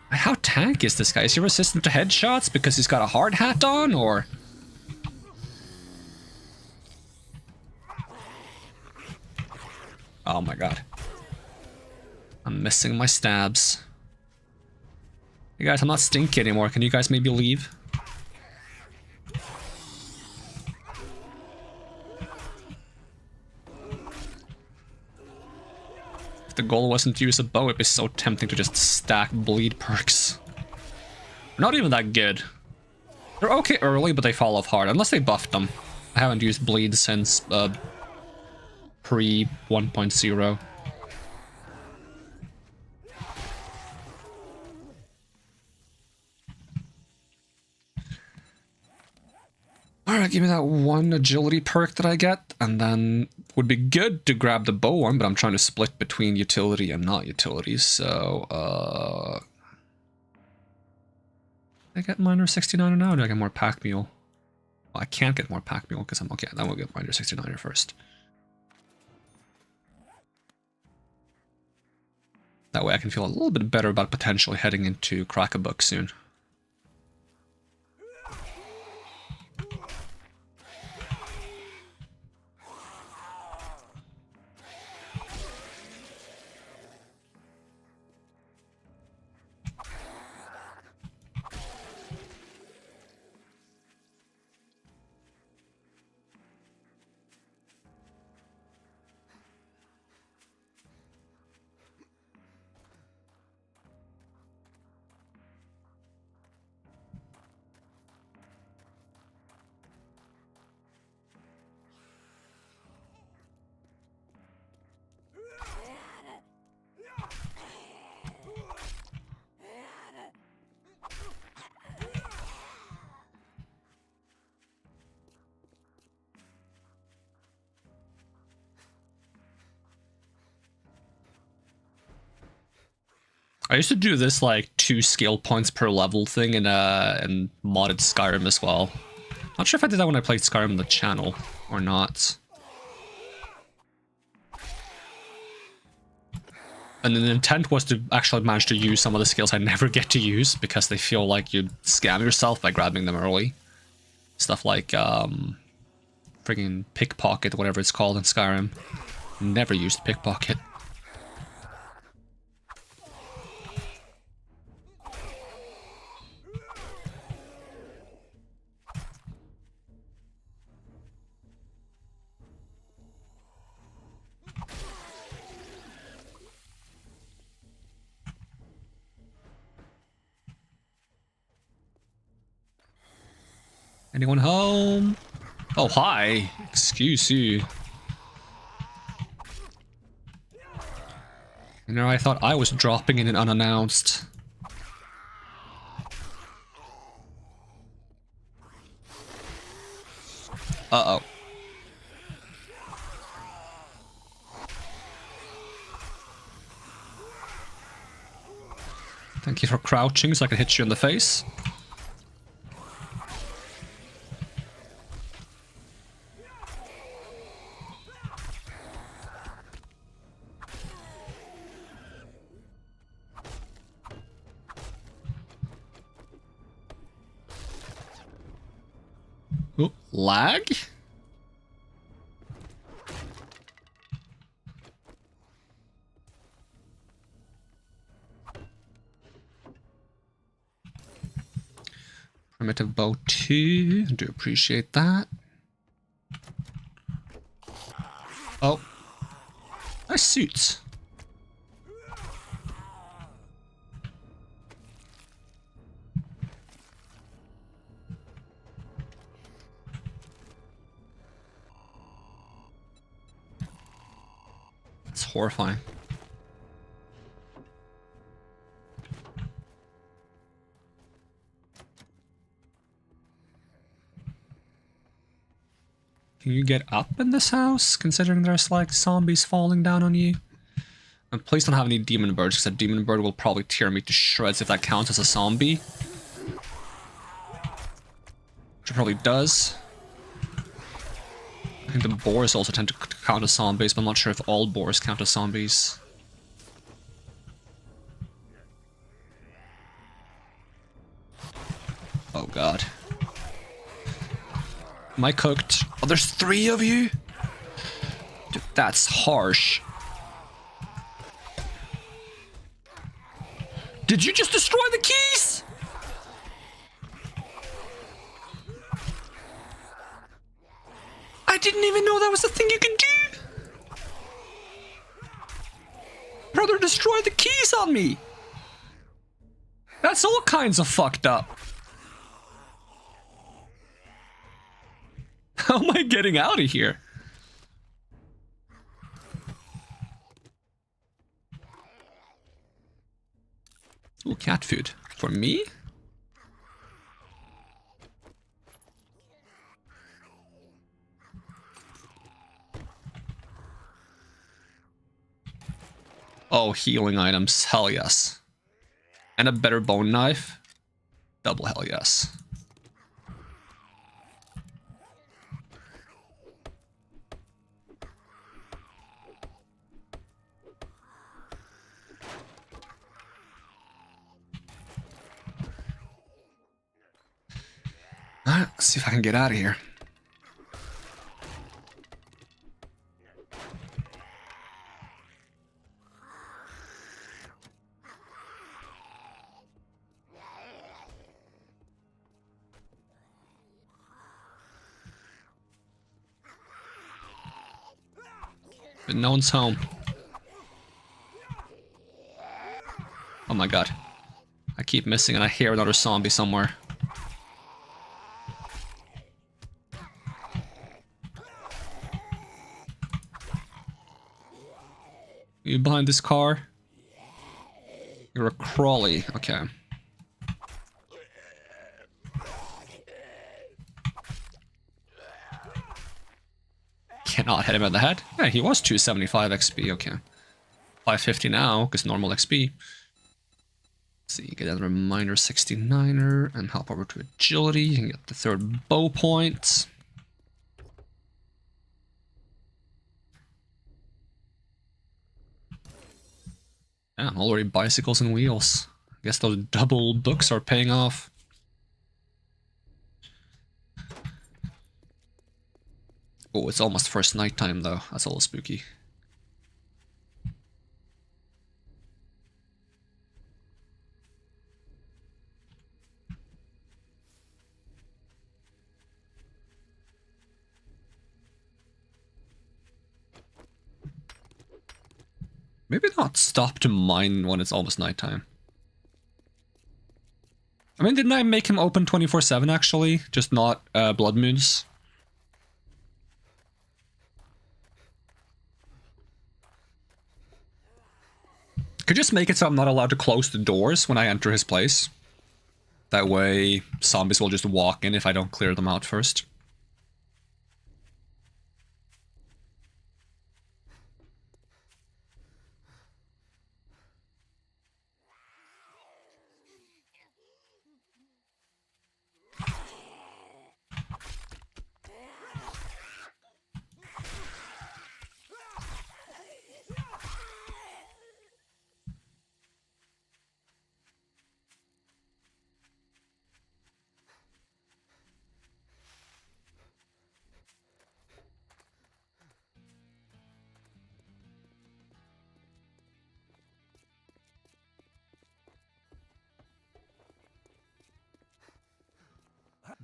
How tank is this guy? Is he resistant to headshots because he's got a hard hat on, or...? Oh my god. I'm missing my stabs. Hey guys, I'm not stinky anymore. Can you guys maybe leave? If the goal wasn't to use a bow, it'd be so tempting to just stack bleed perks. Not even that good. They're okay early, but they fall off hard, unless they buffed them. I haven't used bleed since pre 1.0. Alright, give me that one agility perk that I get, and then would be good to grab the bow one, but I'm trying to split between utility and not utility, so, I get minor 69er now, or do I get more pack mule? Well, I can't get more pack mule, because I'm okay, then we'll get minor 69er first. That way I can feel a little bit better about potentially heading into Crack-a-Book soon. I used to do this like 2 skill points per level thing in modded Skyrim as well. Not sure if I did that when I played Skyrim on the channel or not. And then the intent was to actually manage to use some of the skills I never get to use because they feel like you scam yourself by grabbing them early. Stuff like friggin' pickpocket, whatever it's called in Skyrim. Never used pickpocket. Anyone home? Oh, hi. Excuse you. You know, I thought I was dropping in unannounced. Uh-oh. Thank you for crouching so I can hit you in the face. Oh, lag? Primitive bow 2. I do appreciate that. Oh. Nice suits. It's horrifying. Can you get up in this house, considering there's like zombies falling down on you? And please don't have any demon birds, because a demon bird will probably tear me to shreds if that counts as a zombie. Which it probably does. I think the boars also tend to count as zombies, but I'm not sure if all boars count as zombies. Oh god. Am I cooked? Oh, there's 3 of you? Dude, that's harsh. Did you just destroy the keys? I didn't even know that was a thing you can do. Brother destroyed the keys on me. That's all kinds of fucked up. How am I getting out of here? Ooh, cat food. For me? Oh, healing items. Hell yes. And a better bone knife. Double hell yes. Alright, let's see if I can get out of here. But no one's home. Oh my god. I keep missing and I hear another zombie somewhere. You behind this car? You're a crawly. Okay. Cannot hit him in the head. Yeah, he was 275 XP. Okay. 550 now, because normal XP. So you get another minor 69er and hop over to agility. You can get the third bow point. Yeah, already bicycles and wheels. I guess those double books are paying off. Oh, it's almost first nighttime though. That's a little spooky. Maybe not stop to mine when it's almost nighttime. I mean, didn't I make him open 24/7 actually? Just not blood moons? Could just make it so I'm not allowed to close the doors when I enter his place. That way, zombies will just walk in if I don't clear them out first.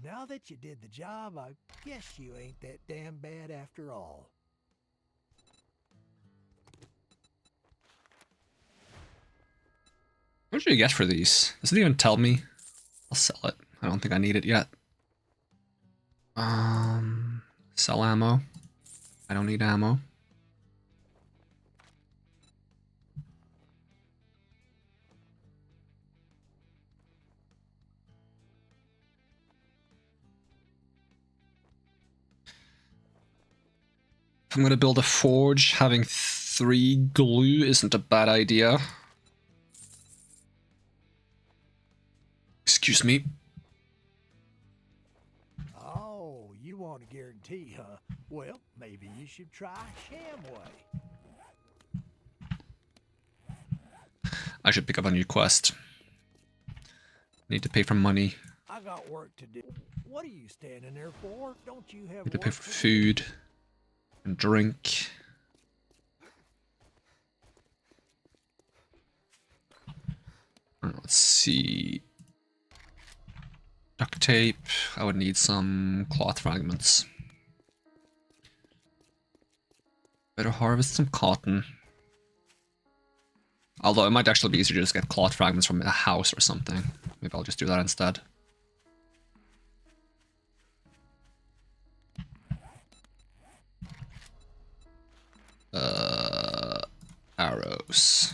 Now that you did the job, I guess you ain't that damn bad after all.
What should you get for these? Does it even tell me? I'll sell it. I don't think I need it yet. Sell ammo. I don't need ammo. If I'm gonna build a forge, having 3 glue isn't a bad idea. Excuse me.
Oh, you want a guarantee, huh? Well, maybe you should try Shamway.
I should pick up a new quest. Need to pay for money.
I got work to do. What are you standing there for? Don't you have
Need to
work
pay for
to do?
food and drink. Let's see. Duct tape. I would need some cloth fragments. Better harvest some cotton. Although it might actually be easier to just get cloth fragments from a house or something. Maybe I'll just do that instead. Arrows.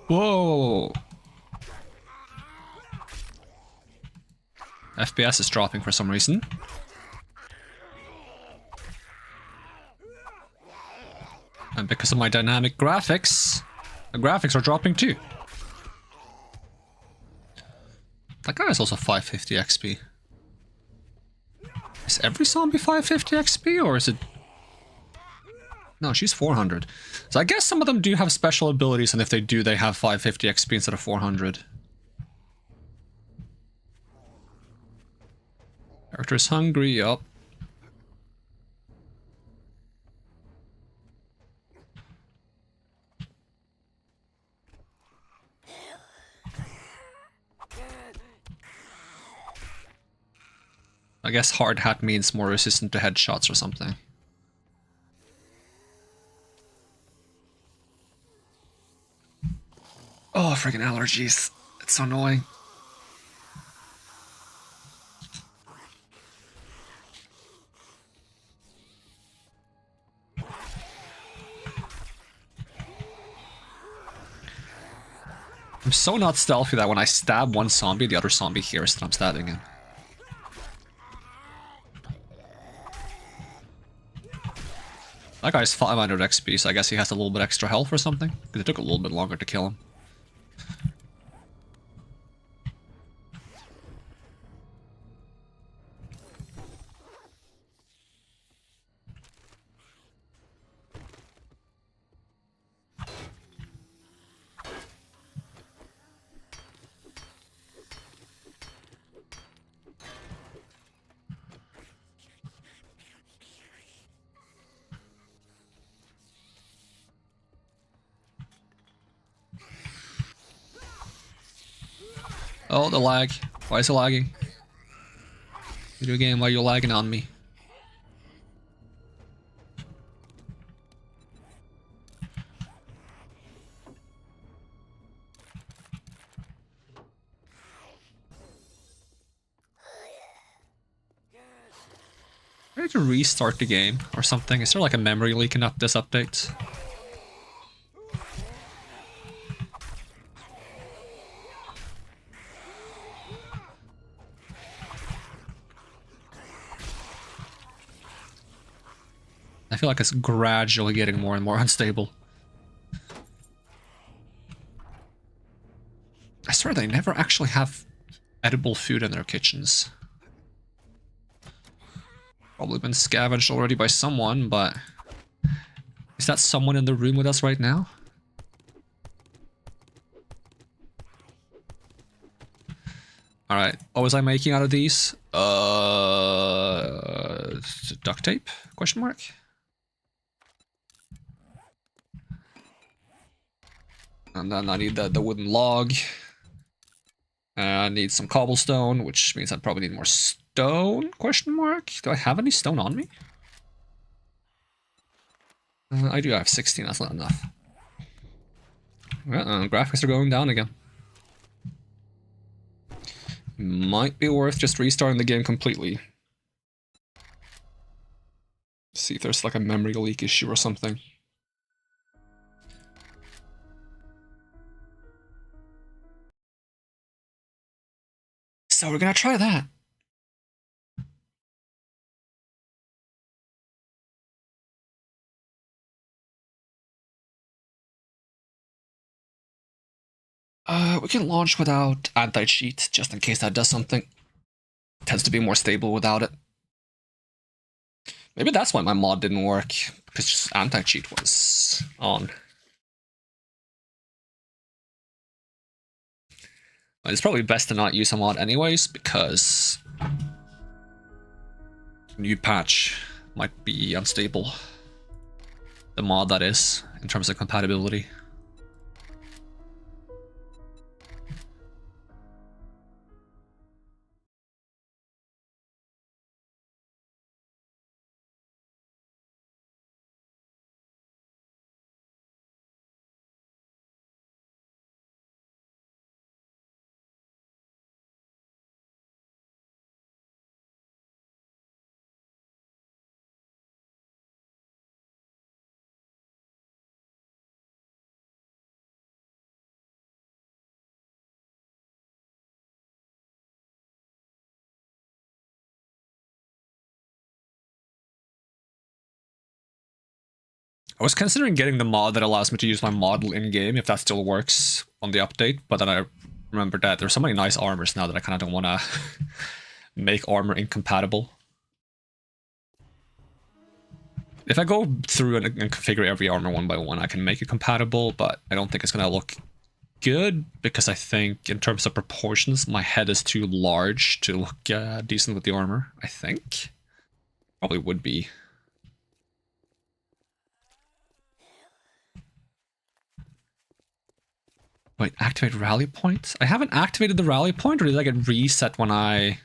Whoa! FPS is dropping for some reason. And because of my dynamic graphics, the graphics are dropping too. That guy is also 550 XP. Is every zombie 550 XP or is it... No, she's 400. So I guess some of them do have special abilities, and if they do, they have 550 XP instead of 400. Character's hungry, yup. I guess hard hat means more resistant to headshots or something. Oh, freaking allergies. It's so annoying. I'm so not stealthy that when I stab one zombie, the other zombie hears that I'm stabbing him. That guy's 500 XP, so I guess he has a little bit extra health or something. Because it took a little bit longer to kill him. Oh, the lag. Why is it lagging? Video game, why are you lagging on me? I need to restart the game or something. Is there like a memory leak in this update? I feel like it's gradually getting more and more unstable. I swear they never actually have edible food in their kitchens. Probably been scavenged already by someone, but... Is that someone in the room with us right now? Alright, what was I making out of these? Duct tape? Question mark? And then I need the wooden log. I need some cobblestone, which means I probably need more stone? Question mark? Do I have any stone on me? I do have 16, that's not enough. Graphics are going down again. Might be worth just restarting the game completely. See if there's like a memory leak issue or something. So we're gonna try that. We can launch without anti-cheat, just in case that does something. It tends to be more stable without it. Maybe that's why my mod didn't work, because just anti-cheat was on. But it's probably best to not use a mod anyways, because new patch might be unstable. The mod, that is, in terms of compatibility. I was considering getting the mod that allows me to use my model in-game, if that still works on the update, but then I remembered that there's so many nice armors now that I kind of don't want to make armor incompatible. If I go through and configure every armor one by one, I can make it compatible, but I don't think it's going to look good, because I think in terms of proportions, my head is too large to look decent with the armor, I think. Probably would be. Wait, activate rally point? I haven't activated the rally point, or did I get reset when I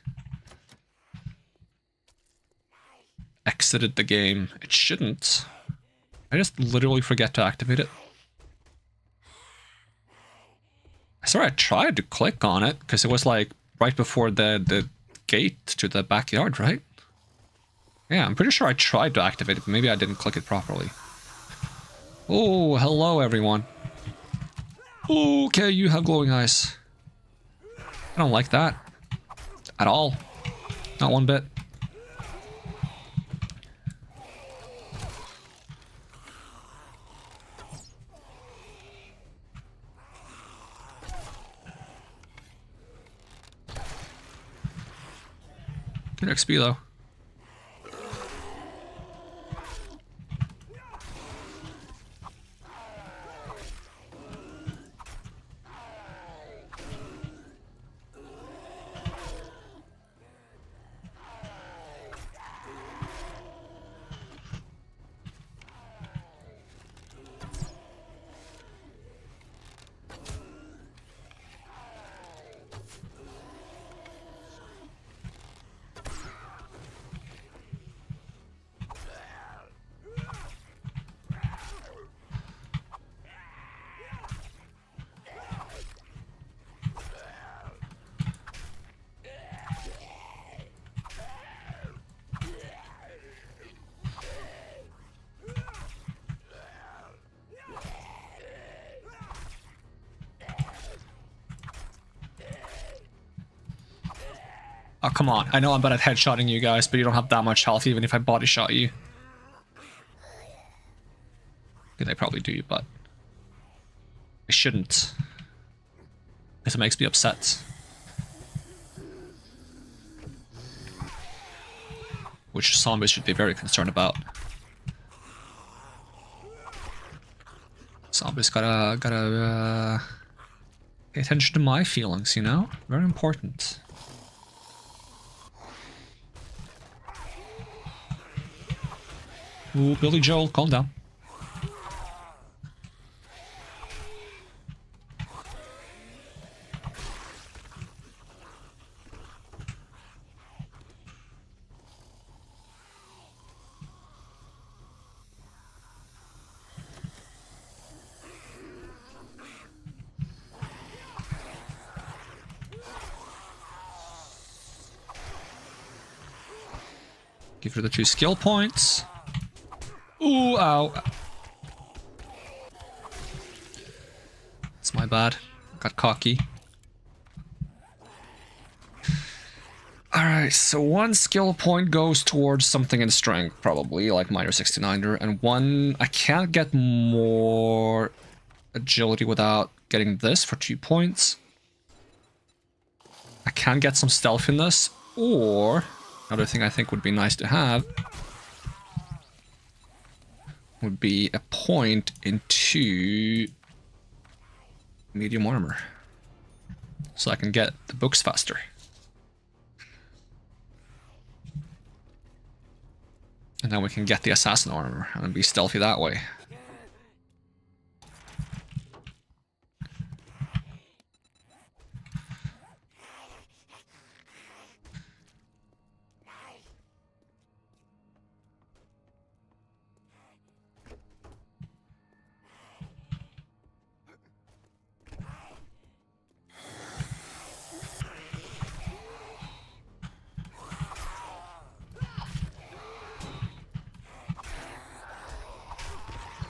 exited the game? It shouldn't. I just literally forget to activate it. I swear I tried to click on it, because it was like right before the gate to the backyard, right? Yeah, I'm pretty sure I tried to activate it, but maybe I didn't click it properly. Oh, hello everyone. Okay, you have glowing eyes. I don't like that. At all. Not one bit. Good XP though. Oh, come on. I know I'm bad at headshotting you guys, but you don't have that much health even if I body shot you. Okay, they probably do, but I shouldn't. Because it makes me upset. Which zombies should be very concerned about. Zombies gotta pay attention to my feelings, you know? Very important. Ooh, Billy Joel, calm down. Give her the 2 skill points. Ooh, ow. It's my bad. Got cocky. Alright, so 1 skill point goes towards something in strength, probably, like minor 69er, and 1... I can't get more agility without getting this for 2 points. I can get some stealth in this, or... Another thing I think would be nice to have would be a point into medium armor, so I can get the books faster. And then we can get the assassin armor and be stealthy that way.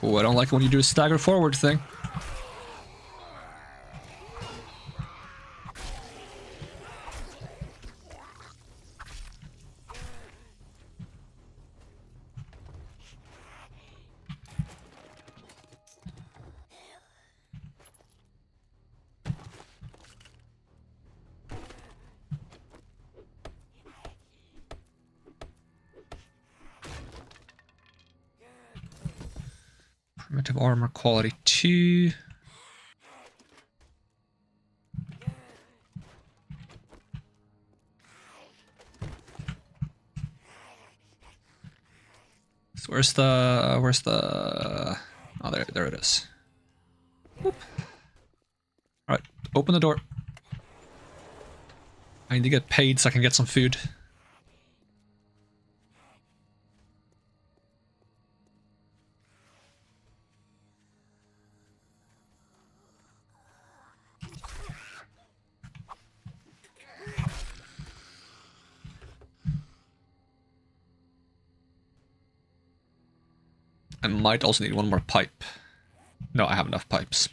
Oh, I don't like it when you do a stagger forward thing. Primitive armor quality 2. So where's the, oh, there it is. All right, open the door. I need to get paid so I can get some food. I might also need one more pipe. No, I have enough pipes.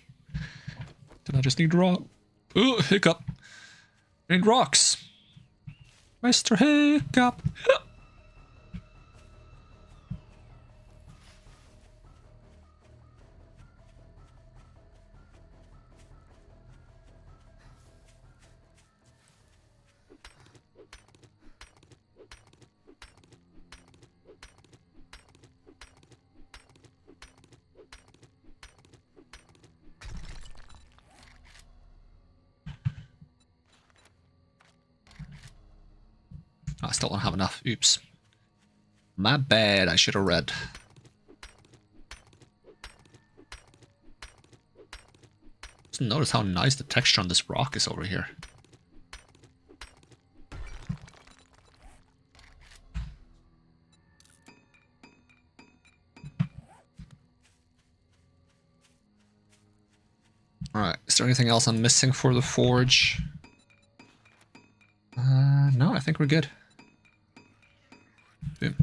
Then I just need rock. Ooh, hiccup. I need rocks. Mr. Hiccup. I still don't have enough. Oops. My bad. I should have read. Just notice how nice the texture on this rock is over here. Alright, is there anything else I'm missing for the forge? No, I think we're good. Boom.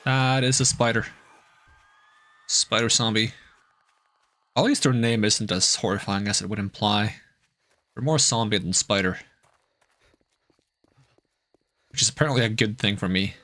That is a spider. Spider zombie. At least their name isn't as horrifying as it would imply. They're more zombie than spider. Which is apparently a good thing for me.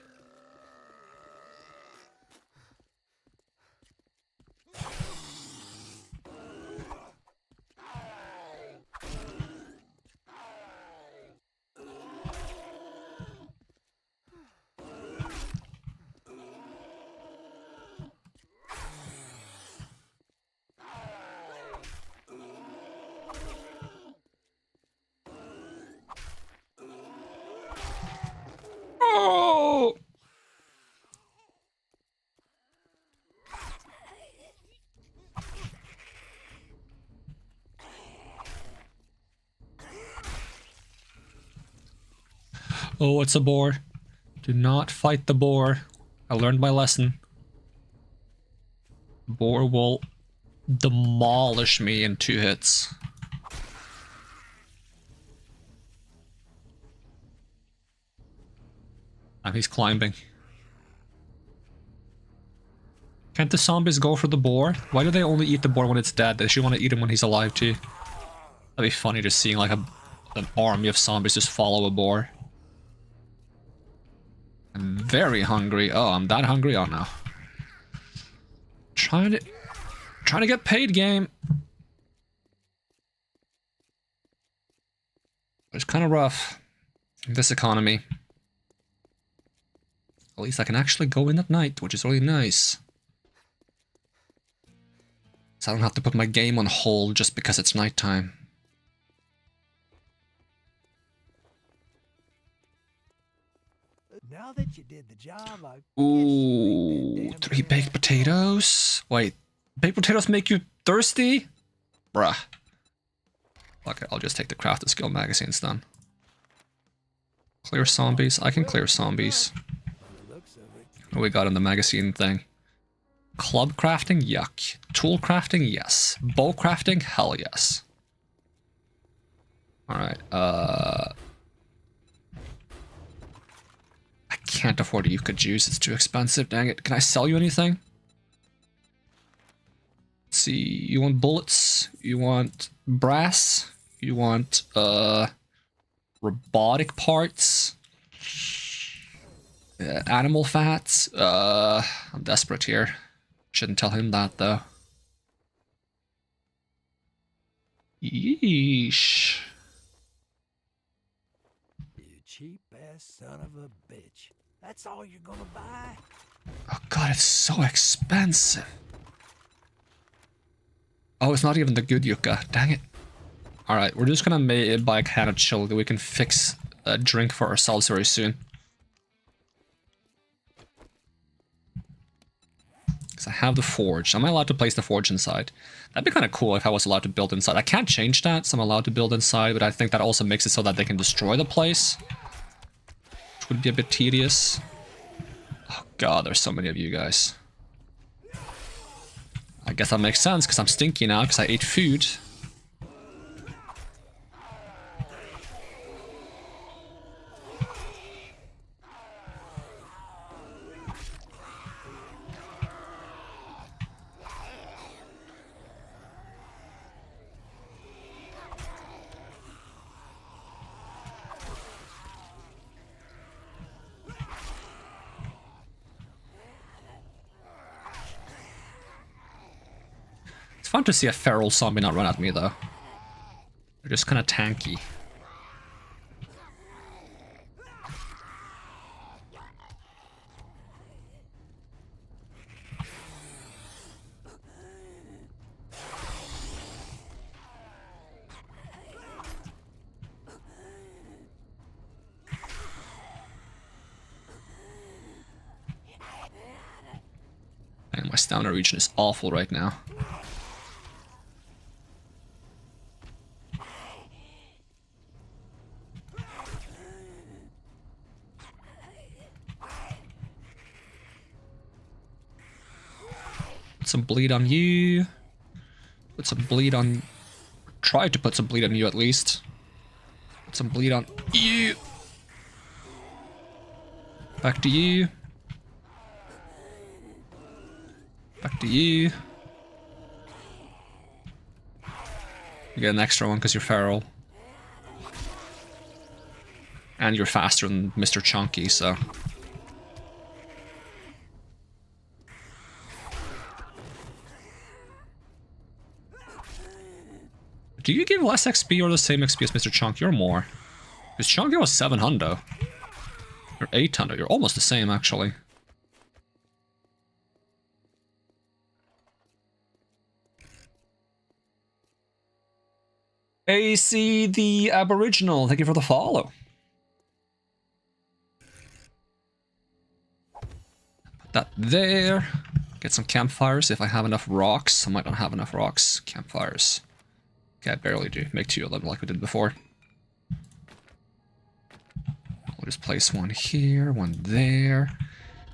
Oh! Oh, it's a boar. Do not fight the boar. I learned my lesson. Boar will demolish me in 2 hits. And he's climbing. Can't the zombies go for the boar? Why do they only eat the boar when it's dead? They should want to eat him when he's alive too. That'd be funny just seeing like an army of zombies just follow a boar. I'm very hungry. Oh, I'm that hungry? Oh no. Trying to get paid, game. It's kind of rough. This economy. At least I can actually go in at night, which is really nice. So I don't have to put my game on hold just because it's nighttime.
Now that you did the job, I
Ooh, 3 baked potatoes? Wait, baked potatoes make you thirsty? Bruh. Okay, I'll just take the crafted skill magazines then. Clear zombies? I can clear zombies. What do we got in the magazine thing? Club crafting? Yuck. Tool crafting? Yes. Bow crafting? Hell yes. Alright, I can't afford a Yucca juice, it's too expensive, dang it. Can I sell you anything? Let's see, you want bullets? You want brass? You want, robotic parts? Animal fats? I'm desperate here. Shouldn't tell him that, though. Yeesh.
You cheap ass son of a bitch. That's all you're gonna buy?
Oh god, it's so expensive. Oh, it's not even the good yucca. Dang it. Alright, we're just gonna buy a can of chili. We can fix a drink for ourselves very soon. Because I have the forge. Am I allowed to place the forge inside? That'd be kind of cool if I was allowed to build inside. I can't change that, so I'm allowed to build inside, but I think that also makes it so that they can destroy the place. Which would be a bit tedious. Oh god, there's so many of you guys. I guess that makes sense, because I'm stinky now, because I ate food. It's fun to see a feral zombie not run at me, though. They're just kind of tanky. And my stamina region is awful right now. Put some bleed on you. Put some bleed on... Try to put some bleed on you at least. Put some bleed on you. Back to you. Back to you. You get an extra one because you're feral. And you're faster than Mr. Chunky, so... Do you give less XP or the same XP as Mr. Chunky or more? Because Chunky was 700. You're 800. You're almost the same, actually. AC the Aboriginal, thank you for the follow. Put that there. Get some campfires if I have enough rocks. I might not have enough rocks. Campfires. Okay, I barely do. Make 2 of them like we did before. We'll just place one here, one there.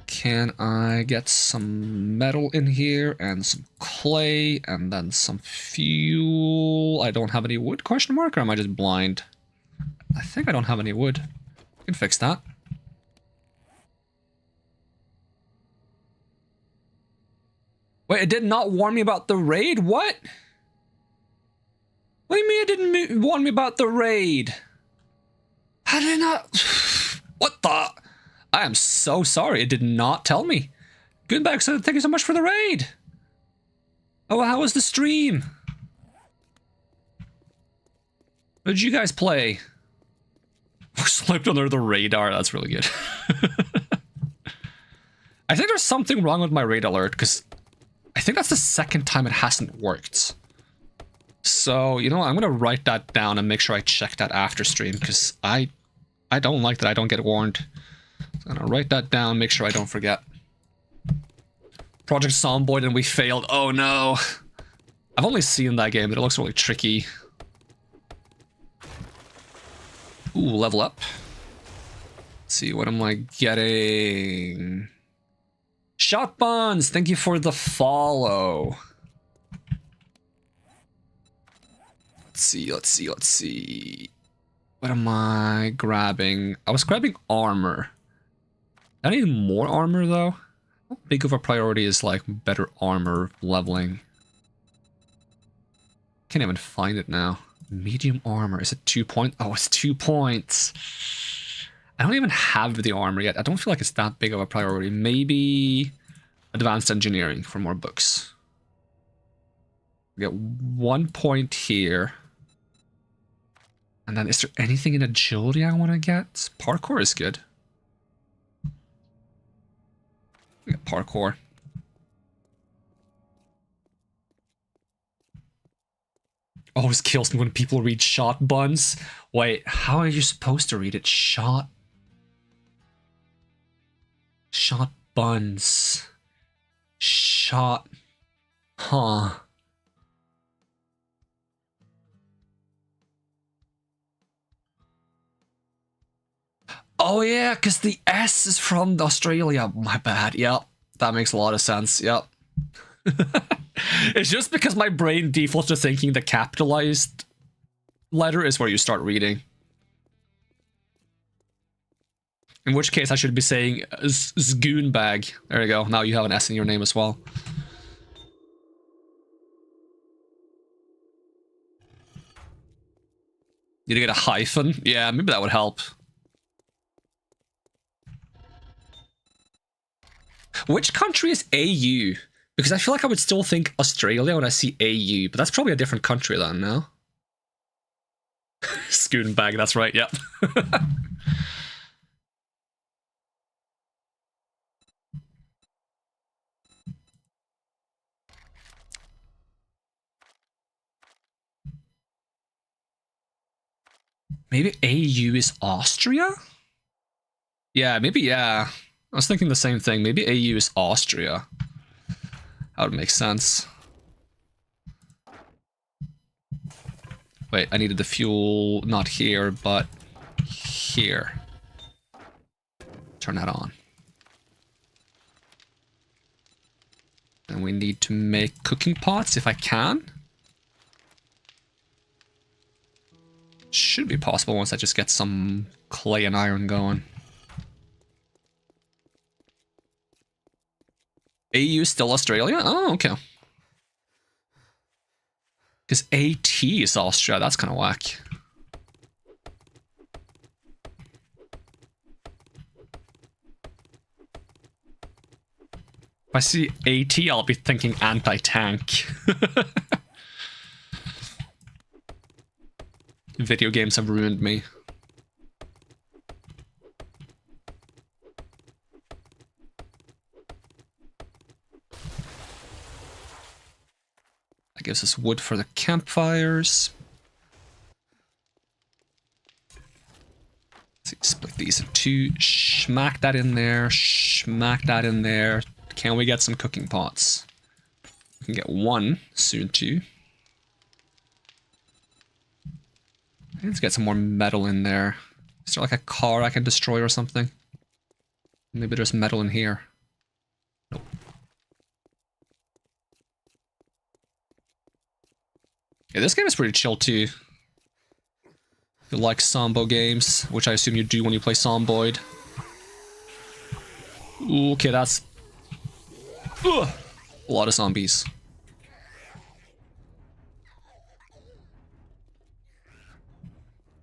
Can I get some metal in here and some clay and then some fuel? I don't have any wood, question mark, or am I just blind? I think I don't have any wood. We can fix that. Wait, it did not warn me about the raid? What? What do you mean it didn't warn me about the raid? How did it not? What the? I am so sorry. It did not tell me. Goodback said, thank you so much for the raid. Oh, how was the stream? What did you guys play? Slipped under the radar. That's really good. I think there's something wrong with my raid alert because I think that's the second time it hasn't worked. So, you know, I'm going to write that down and make sure I check that after stream because I don't like that I don't get warned. So I'm gonna write that down, make sure I don't forget. Project Zomboid and we failed. Oh no. I've only seen that game, but it looks really tricky. Ooh, level up. Let's see, what am I getting? Shot Buns, thank you for the follow. Let's see. What am I grabbing? I was grabbing armor. I need more armor though. How big of a priority is like better armor leveling? Can't even find it now. Medium armor. Is it 2 points? Oh, it's 2 points. I don't even have the armor yet. I don't feel like it's that big of a priority. Maybe advanced engineering for more books. We get 1 point here. And then is there anything in agility I want to get? Parkour is good. Get parkour. Always kills me when people read shot buns. Wait, how are you supposed to read it? Shot buns. Shot. Huh. Oh yeah, because the S is from Australia. My bad. Yep. That makes a lot of sense. Yep. It's just because my brain defaults to thinking the capitalized letter is where you start reading. In which case I should be saying Zgoonbag. There you go. Now you have an S in your name as well. Need to get a hyphen? Yeah, maybe that would help. Which country is AU? Because I feel like I would still think Australia when I see AU, but that's probably a different country then, no? Schoonbag, that's right, yep. Maybe AU is Austria? Yeah, maybe, yeah. I was thinking the same thing. Maybe AU is Austria. That would make sense. Wait, I needed the fuel not here, but here. Turn that on. And we need to make cooking pots if I can. Should be possible once I just get some clay and iron going. AU still Australia? Oh, okay. Because AT is Austria. That's kind of whack. If I see AT, I'll be thinking anti-tank. Video games have ruined me. That gives us wood for the campfires. Let's see, split these in two. Smack that in there. Smack that in there. Can we get some cooking pots? We can get one, soon too. Let's get some more metal in there. Is there like a car I can destroy or something? Maybe there's metal in here. Nope. Yeah, this game is pretty chill too. If you like Sambo games, which I assume you do when you play Zomboid. Ooh, okay, that's... Ugh, a lot of zombies.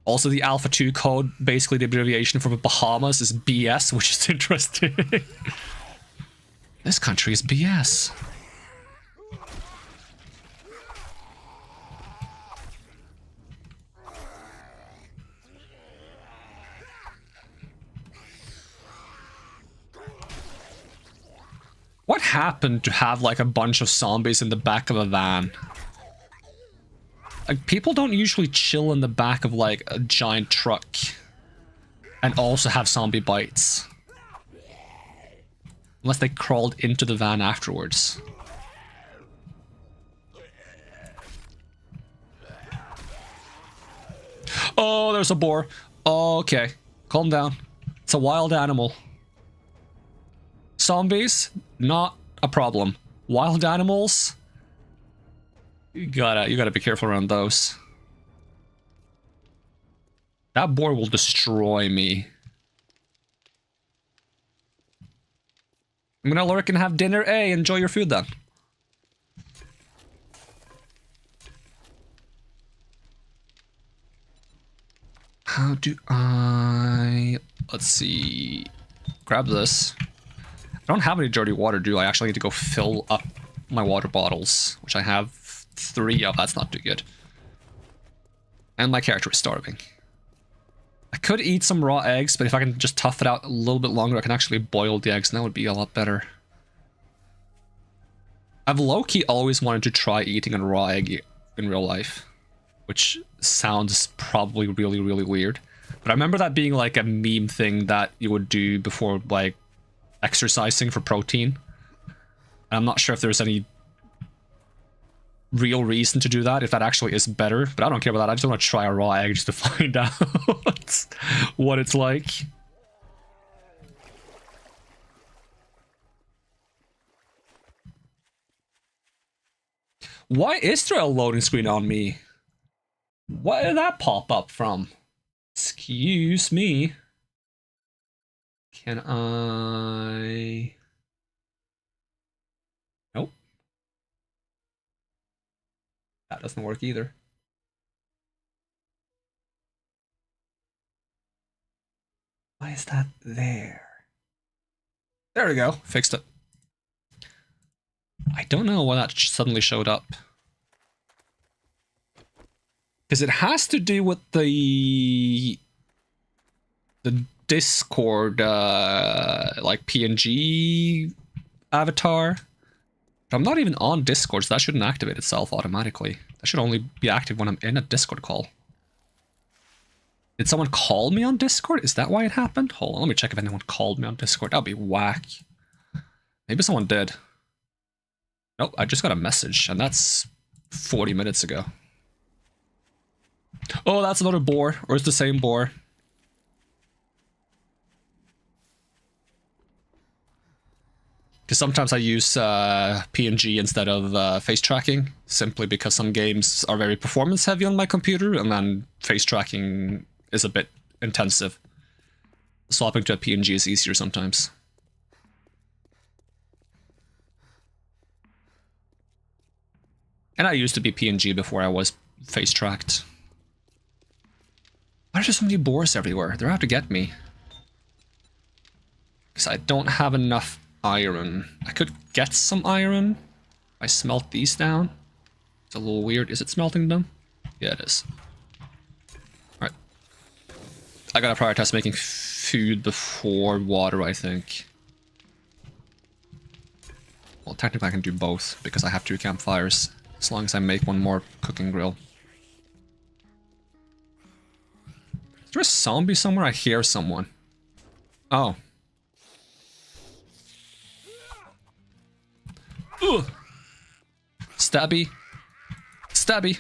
Also, the Alpha 2 code, basically the abbreviation for Bahamas, is BS, which is interesting. This country is BS. What happened to have like a bunch of zombies in the back of a van? Like, people don't usually chill in the back of like a giant truck and also have zombie bites. Unless they crawled into the van afterwards. Oh, there's a boar. Oh, okay, calm down. It's a wild animal. Zombies, not a problem. Wild animals, you gotta be careful around those. That boar will destroy me. I'm gonna lurk and have dinner. Hey, enjoy your food then. How do I... Let's see... Grab this. I don't have any dirty water, do I? I actually need to go fill up my water bottles, which I have 3 of. That's not too good. And my character is starving. I could eat some raw eggs, but if I can just tough it out a little bit longer, I can actually boil the eggs, and that would be a lot better. I've low-key always wanted to try eating a raw egg in real life, which sounds probably really, really weird. But I remember that being like a meme thing that you would do before like exercising for protein. I'm not sure if there's any real reason to do that, if that actually is better, but I don't care about that. I just want to try a raw egg just to find out what it's like. Why is there a loading screen on me? Why did that pop up from? Excuse me. Can I... Nope. That doesn't work either. Why is that there? There we go. Fixed it. I don't know why that suddenly showed up. Because it has to do with the Discord, like PNG avatar. But I'm not even on Discord, so that shouldn't activate itself automatically. That should only be active when I'm in a Discord call. Did someone call me on Discord? Is that why it happened? Hold on, let me check if anyone called me on Discord. That'd be whack. Maybe someone did. Nope, I just got a message, and that's 40 minutes ago. Oh, that's another boar, or it's the same boar. Because sometimes I use PNG instead of face tracking, simply because some games are very performance heavy on my computer, and then face tracking is a bit intensive. Swapping to a PNG is easier sometimes. And I used to be PNG before I was face tracked. Why are there so many boars everywhere? They're out to get me. Because I don't have enough iron. I could get some iron. I smelt these down. It's a little weird. Is it smelting them? Yeah, it is. Alright. I gotta prioritize making food before water, I think. Well, technically I can do both, because I have 2 campfires. As long as I make one more cooking grill. Is there a zombie somewhere? I hear someone. Oh. Ugh. Stabby. Stabby.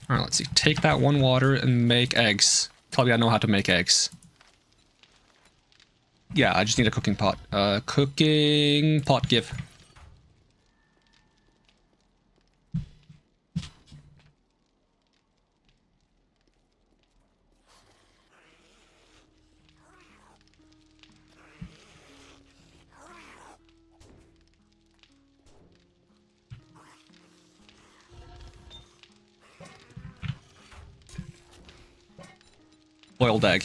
Alright, let's see. Take that 1 water and make eggs. Tell me I know how to make eggs. Yeah, I just need a cooking pot. Cooking pot, give. Boiled egg.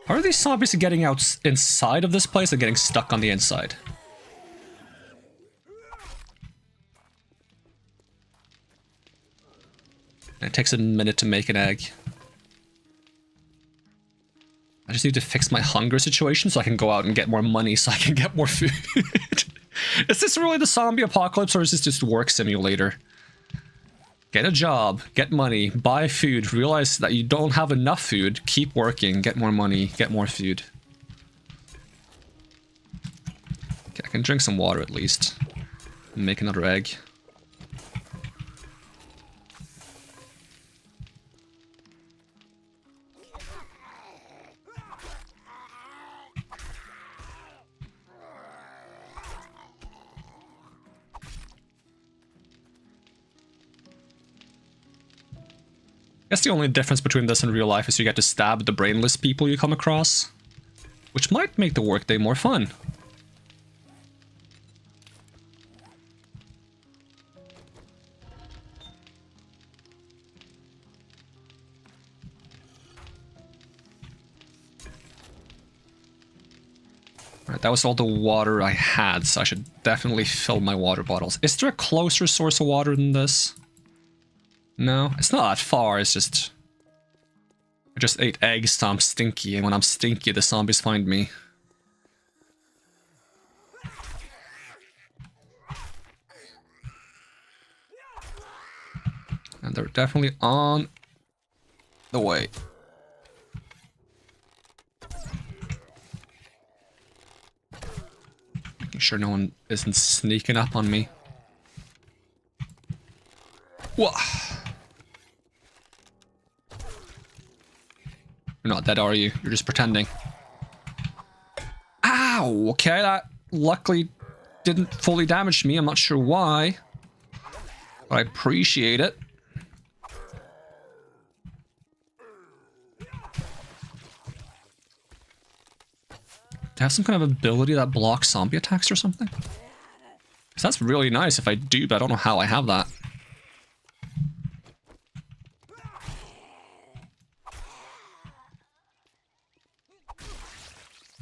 How are these zombies getting out inside of this place and getting stuck on the inside? And it takes a minute to make an egg. I just need to fix my hunger situation so I can go out and get more money so I can get more food. Is this really the zombie apocalypse, or is this just work simulator? Get a job, get money, buy food, realize that you don't have enough food, keep working, get more money, get more food. Okay, I can drink some water at least. And make another egg. I guess the only difference between this and real life is you get to stab the brainless people you come across, which might make the workday more fun. that was all the water I had, so I should definitely fill my water bottles. Is there a closer source of water than this? No, it's not that far, it's just... I just ate eggs, so I'm stinky, and when I'm stinky, the zombies find me. And they're definitely on the way. Making sure no one isn't sneaking up on me. Whoa. You're not dead, are you? You're just pretending. Ow! Okay, that luckily didn't fully damage me. I'm not sure why. But I appreciate it. Do I have some kind of ability that blocks zombie attacks or something? 'Cause that's really nice if I do, but I don't know how I have that.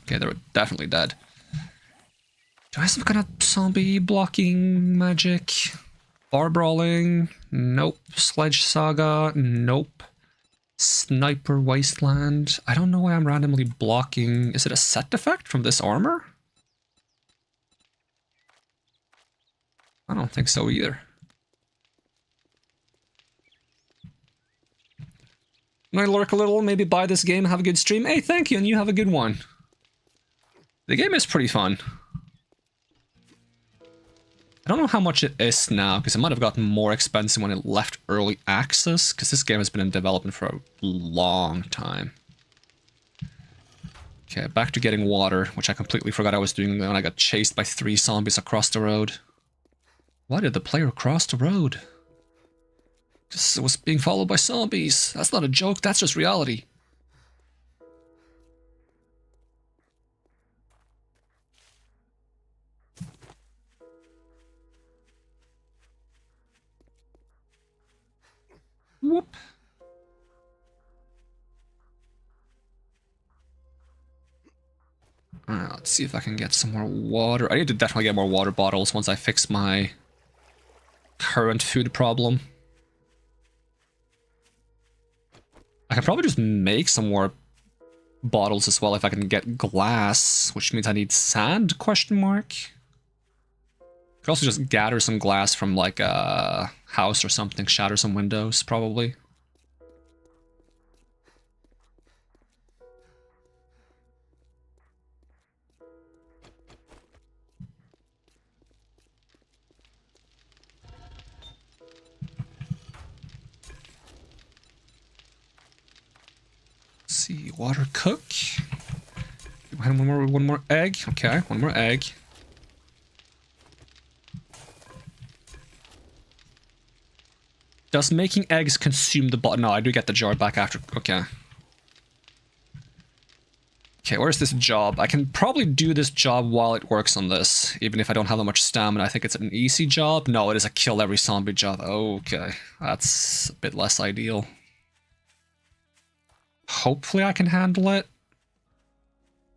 Okay, they're definitely dead. Do I have some kind of zombie blocking magic? Bar brawling? Nope. Sledge saga? Nope. Sniper wasteland? I don't know why I'm randomly blocking. Is it a set effect from this armor? I don't think so either. Might lurk a little, maybe buy this game, have a good stream. Hey, thank you, and you have a good one. The game is pretty fun. I don't know how much it is now, because it might have gotten more expensive when it left early access, because this game has been in development for a long time. Okay, back to getting water, which I completely forgot I was doing when I got chased by 3 zombies across the road. Why did the player cross the road? Because it was being followed by zombies. That's not a joke, that's just reality. Whoop. Let's see if I can get some more water. I need to definitely get more water bottles once I fix my current food problem. I can probably just make some more bottles as well if I can get glass, which means I need sand, question mark. Could also just gather some glass from like a house or something, shatter some windows, probably. Let's see, water cook. One more egg. Okay, one more egg. Does making eggs consume the bottle? No, I do get the jar back after. Okay. Okay, where's this job? I can probably do this job while it works on this, even if I don't have that much stamina. I think it's an easy job. No, it is a kill every zombie job. Okay, that's a bit less ideal. Hopefully I can handle it.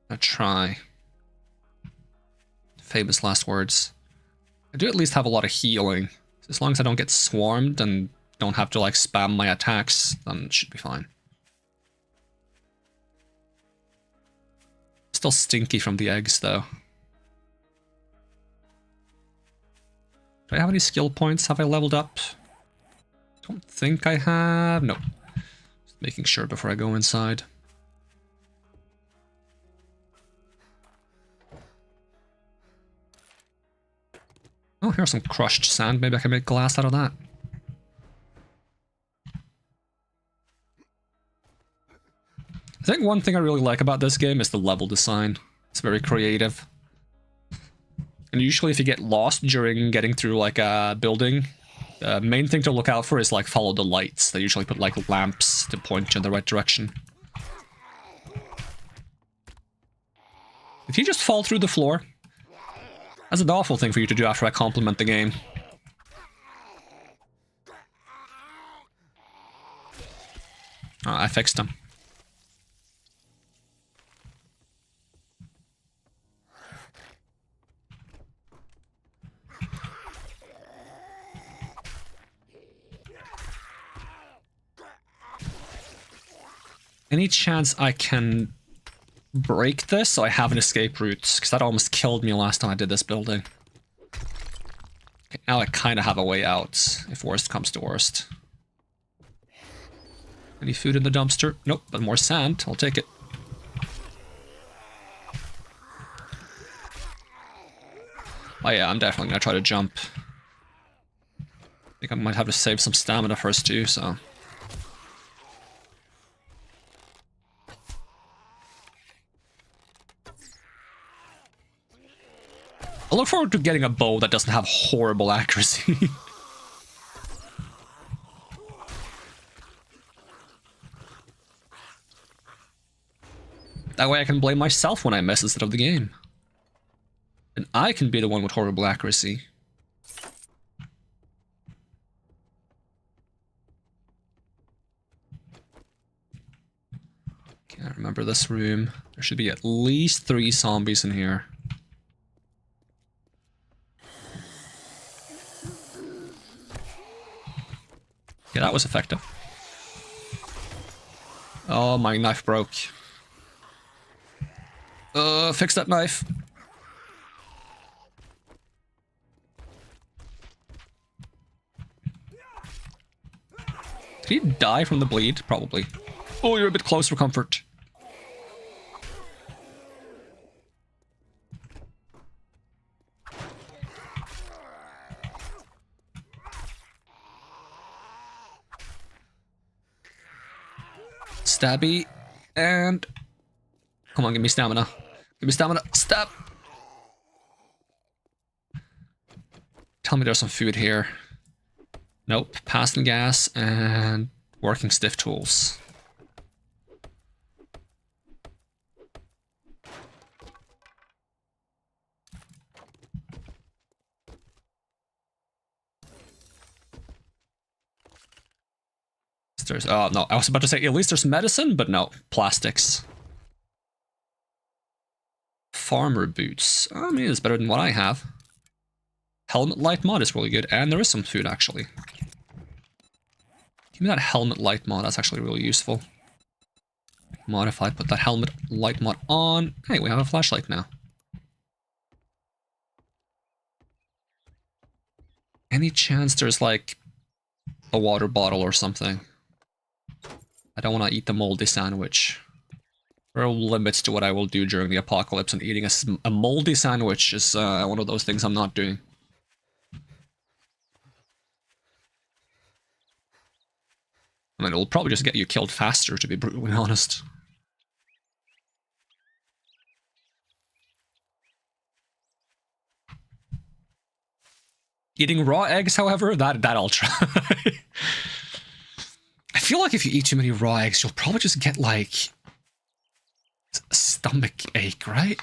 I'll try. Famous last words. I do at least have a lot of healing. As long as I don't get swarmed and don't have to like spam my attacks, then it should be fine. Still stinky from the eggs though. Do I have any skill points? Have I leveled up? Don't think I have. No. Just making sure before I go inside. Oh, here's some crushed sand. Maybe I can make glass out of that. I think one thing I really like about this game is the level design. It's very creative. And usually if you get lost during getting through like a building, the main thing to look out for is like follow the lights. They usually put like lamps to point you in the right direction. If you just fall through the floor, that's an awful thing for you to do after I compliment the game. Oh, I fixed them. Any chance I can break this so I have an escape route? Because that almost killed me last time I did this building. Okay, now I kind of have a way out, if worst comes to worst. Any food in the dumpster? Nope, but more sand. I'll take it. Oh yeah, I'm definitely gonna try to jump. I think I might have to save some stamina first too, so... I look forward to getting a bow that doesn't have horrible accuracy. That way I can blame myself when I miss instead of the game. And I can be the one with horrible accuracy. Can't remember this room. There should be at least 3 zombies in here. Yeah, that was effective. Oh, my knife broke. Fix that knife. Did he die from the bleed? Probably. Oh, you're a bit close for comfort. Stabby. And... Come on, give me stamina. Give me stamina. Stab! Tell me there's some food here. Nope. Passing gas and working stiff tools. There's, oh no, I was about to say at least there's medicine, but no, plastics. Farmer boots. I mean, it's better than what I have. Helmet light mod is really good, and there is some food actually. Give me that helmet light mod, that's actually really useful. Mod if I put that helmet light mod on. Hey, we have a flashlight now. Any chance there's like a water bottle or something? I don't want to eat the moldy sandwich. There are limits to what I will do during the apocalypse, and eating a moldy sandwich is one of those things I'm not doing. I mean, it'll probably just get you killed faster, to be brutally honest. Eating raw eggs, however, that I'll try. I feel like if you eat too many raw eggs, you'll probably just get, like, a stomach ache, right?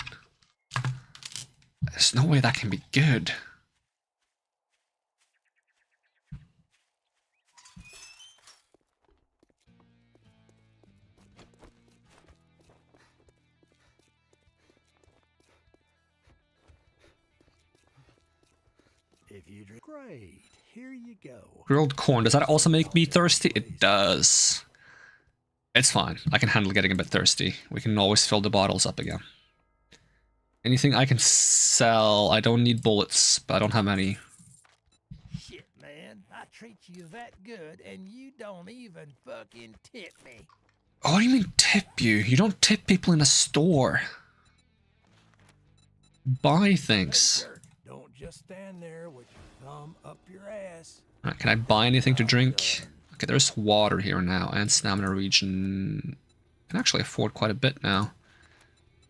There's no way that can be good.
If you drink, great. Here you go.
Grilled corn, does that also make me thirsty? It does. It's fine. I can handle getting a bit thirsty. We can always fill the bottles up again. Anything I can sell? I don't need bullets, but I don't have any.
Shit, man. I treat you that good, and you don't even fucking tip me.
Oh, what do you mean tip you? You don't tip people in a store. Buy things.
Don't just stand there with your thumb up your ass.
Right, can I buy anything to drink? Okay, there's water here now, and stamina region. I can actually afford quite a bit now.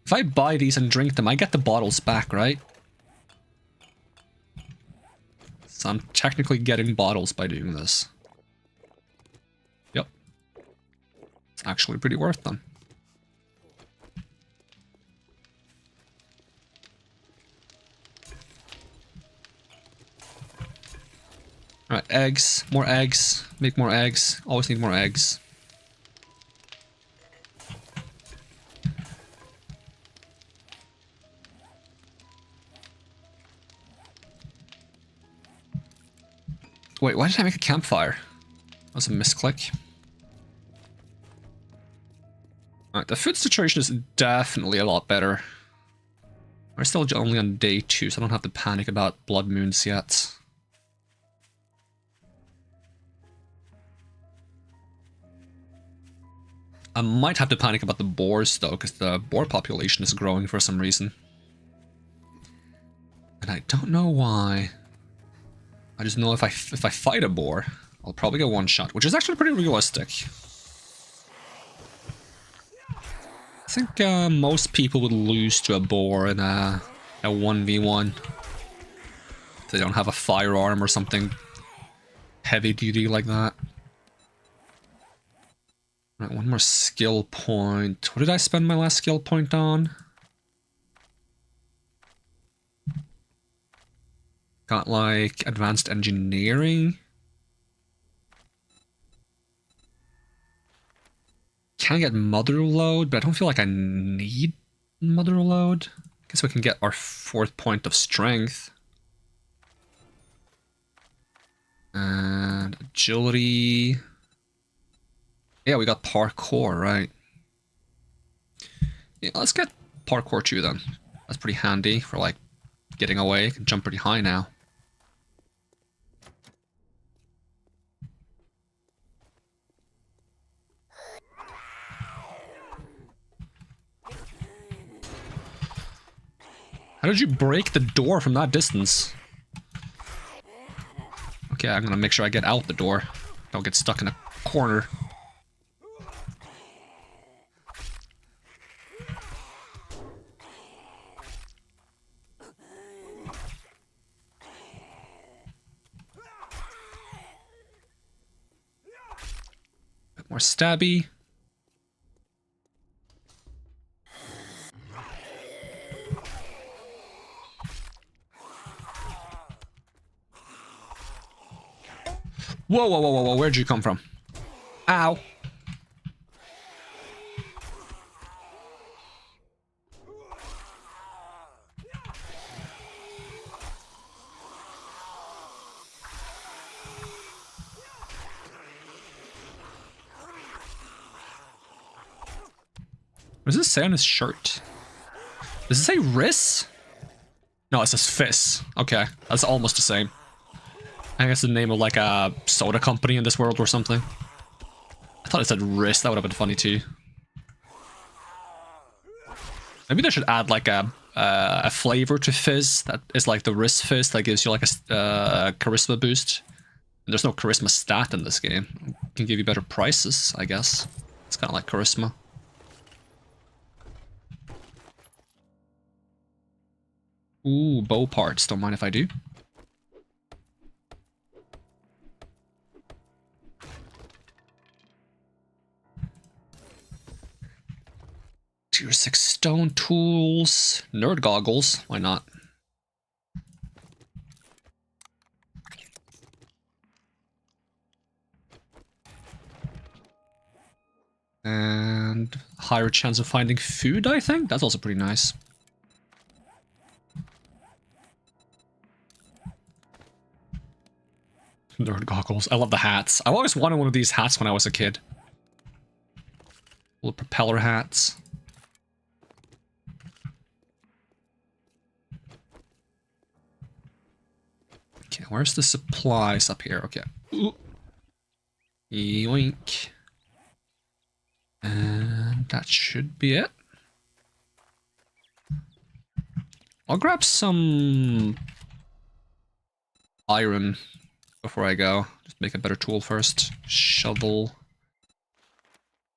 If I buy these and drink them, I get the bottles back, right? So I'm technically getting bottles by doing this. Yep. It's actually pretty worth them. Alright, eggs. More eggs. Make more eggs. Always need more eggs. Wait, why did I make a campfire? That was a misclick. Alright, the food situation is definitely a lot better. We're still only on day 2, so I don't have to panic about blood moons yet. I might have to panic about the boars though, because the boar population is growing for some reason. And I don't know why. I just know if I fight a boar, I'll probably get one shot, which is actually pretty realistic. I think most people would lose to a boar in a 1v1. If they don't have a firearm or something heavy duty like that. Right, one more skill point. What did I spend my last skill point on? Got like advanced engineering. Can get mother load, but I don't feel like I need mother load. Guess we can get our 4th point of strength. And agility. Yeah, we got parkour, right? Yeah, let's get parkour 2 then. That's pretty handy for like getting away. I can jump pretty high now. How did you break the door from that distance? Okay, I'm gonna make sure I get out the door. Don't get stuck in a corner. Bit more stabby. Whoa, whoa, whoa, whoa, whoa, where'd you come from? Ow. What does this say on his shirt? Does it say Riss? No, it says Fizz. Okay, that's almost the same. I guess the name of like a soda company in this world or something. I thought it said Riss, that would have been funny too. Maybe they should add like a flavor to Fizz that is like the Riss Fizz that gives you like a charisma boost. And there's no charisma stat in this game. It can give you better prices, I guess. It's kind of like charisma. Ooh, bow parts. Don't mind if I do. Tier 6 stone tools. Nerd goggles. Why not? And higher chance of finding food, I think? That's also pretty nice. Nerd goggles. I love the hats. I always wanted one of these hats when I was a kid. Little propeller hats. Okay, where's the supplies up here? Okay. Ooh. Yoink. And that should be it. I'll grab some iron before I go. Just make a better tool first. Shovel.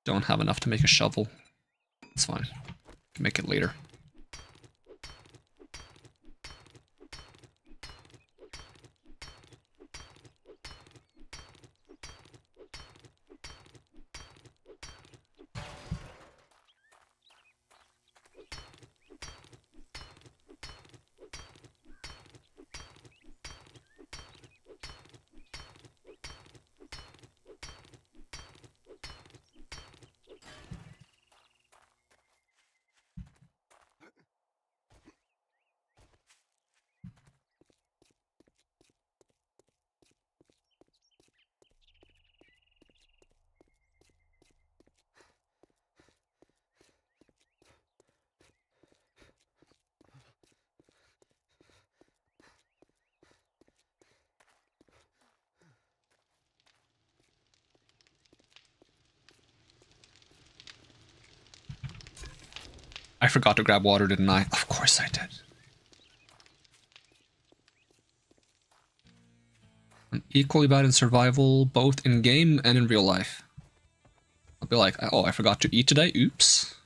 Don't have enough to make a shovel. It's fine. Can make it later. I forgot to grab water, didn't I? Of course I did. I'm equally bad in survival, both in game and in real life. I'll be like, oh, I forgot to eat today. Oops.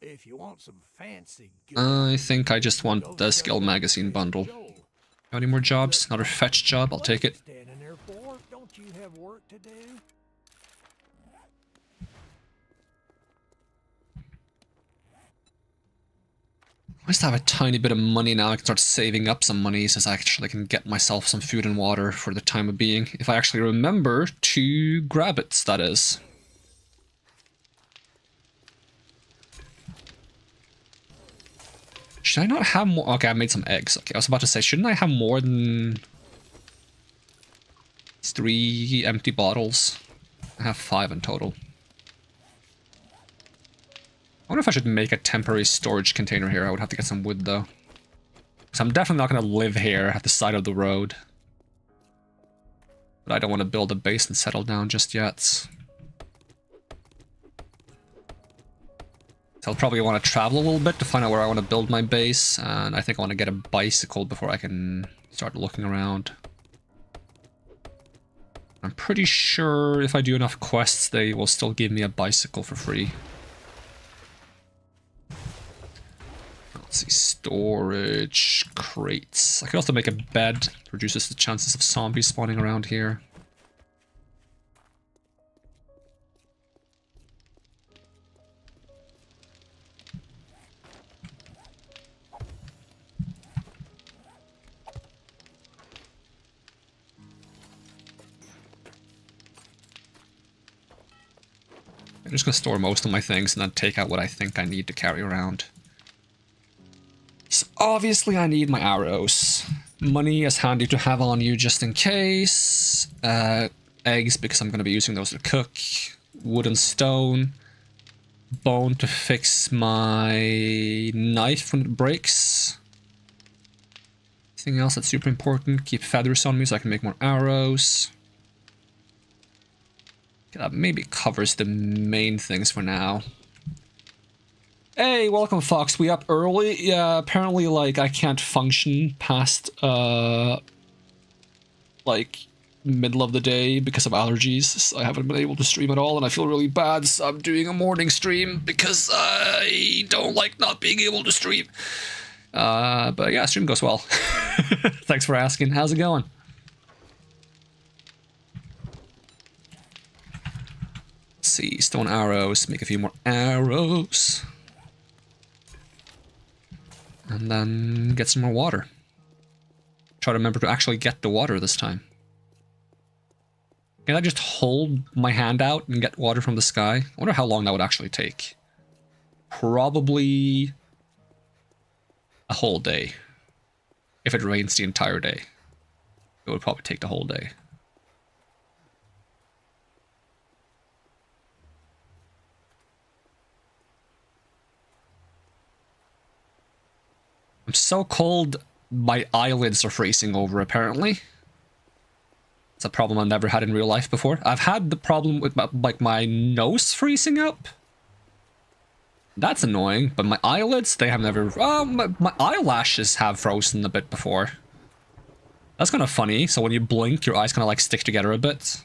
If you want some fancy
I think I just want the skill magazine bundle. Got any more jobs? Another fetch job? I'll take it.
Standing there for? Don't you have work to do?
I just have a tiny bit of money now. I can start saving up some money since I actually can get myself some food and water for the time of being. If I actually remember to grab it, that is. Should I not have more? Okay, I made some eggs. Okay, I was about to say, shouldn't I have more than 3 empty bottles? I have 5 in total. I wonder if I should make a temporary storage container here. I would have to get some wood, though. So I'm definitely not going to live here at the side of the road. But I don't want to build a base and settle down just yet. So I'll probably want to travel a little bit to find out where I want to build my base. And I think I want to get a bicycle before I can start looking around. I'm pretty sure if I do enough quests, they will still give me a bicycle for free. Let's see, storage crates. I could also make a bed, reduces the chances of zombies spawning around here. I'm just gonna store most of my things and then take out what I think I need to carry around. So obviously I need my arrows. Money is handy to have on you just in case. Eggs because I'm going to be using those to cook. Wood and stone. Bone to fix my knife when it breaks. Anything else that's super important? Keep feathers on me so I can make more arrows. Okay, that maybe covers the main things for now. Hey, welcome Fox, we up early? Yeah, apparently, like, I can't function past, like, middle of the day because of allergies. So I haven't been able to stream at all, and I feel really bad, so I'm doing a morning stream because I don't like not being able to stream. But yeah, stream goes well. Thanks for asking. How's it going? Let's see, stone arrows, make a few more arrows. And then get some more water. Try to remember to actually get the water this time. Can I just hold my hand out and get water from the sky? I wonder how long that would actually take. Probably a whole day. If it rains the entire day, it would probably take the whole day. I'm so cold, my eyelids are freezing over, apparently. It's a problem I've never had in real life before. I've had the problem with my nose freezing up. That's annoying, but my eyelids, they have never... my eyelashes have frozen a bit before. That's kind of funny, so when you blink, your eyes kind of like stick together a bit.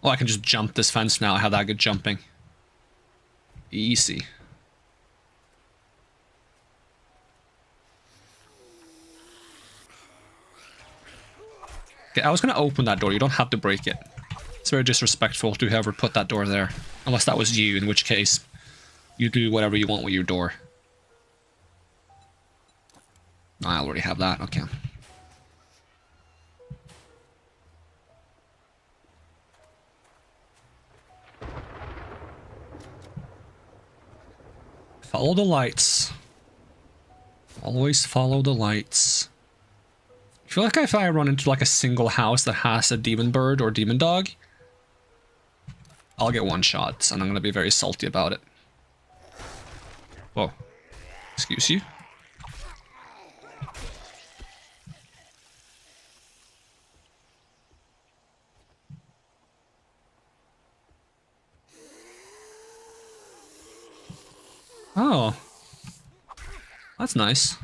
Oh, I can just jump this fence now. I have that good jumping. Easy. Okay, I was gonna open that door. You don't have to break it. It's very disrespectful to whoever put that door there. Unless that was you, in which case you do whatever you want with your door. I already have that, okay. Follow the lights. Always follow the lights. I feel like if I run into like a single house that has a demon bird or demon dog, I'll get one shot, and I'm gonna be very salty about it. Whoa. Excuse you. Oh. That's nice.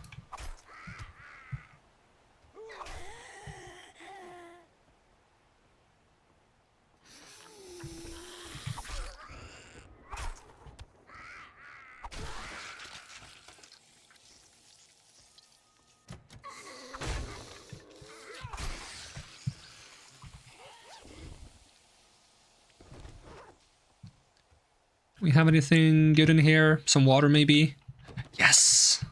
Do we have anything good in here? Some water, maybe? Yes!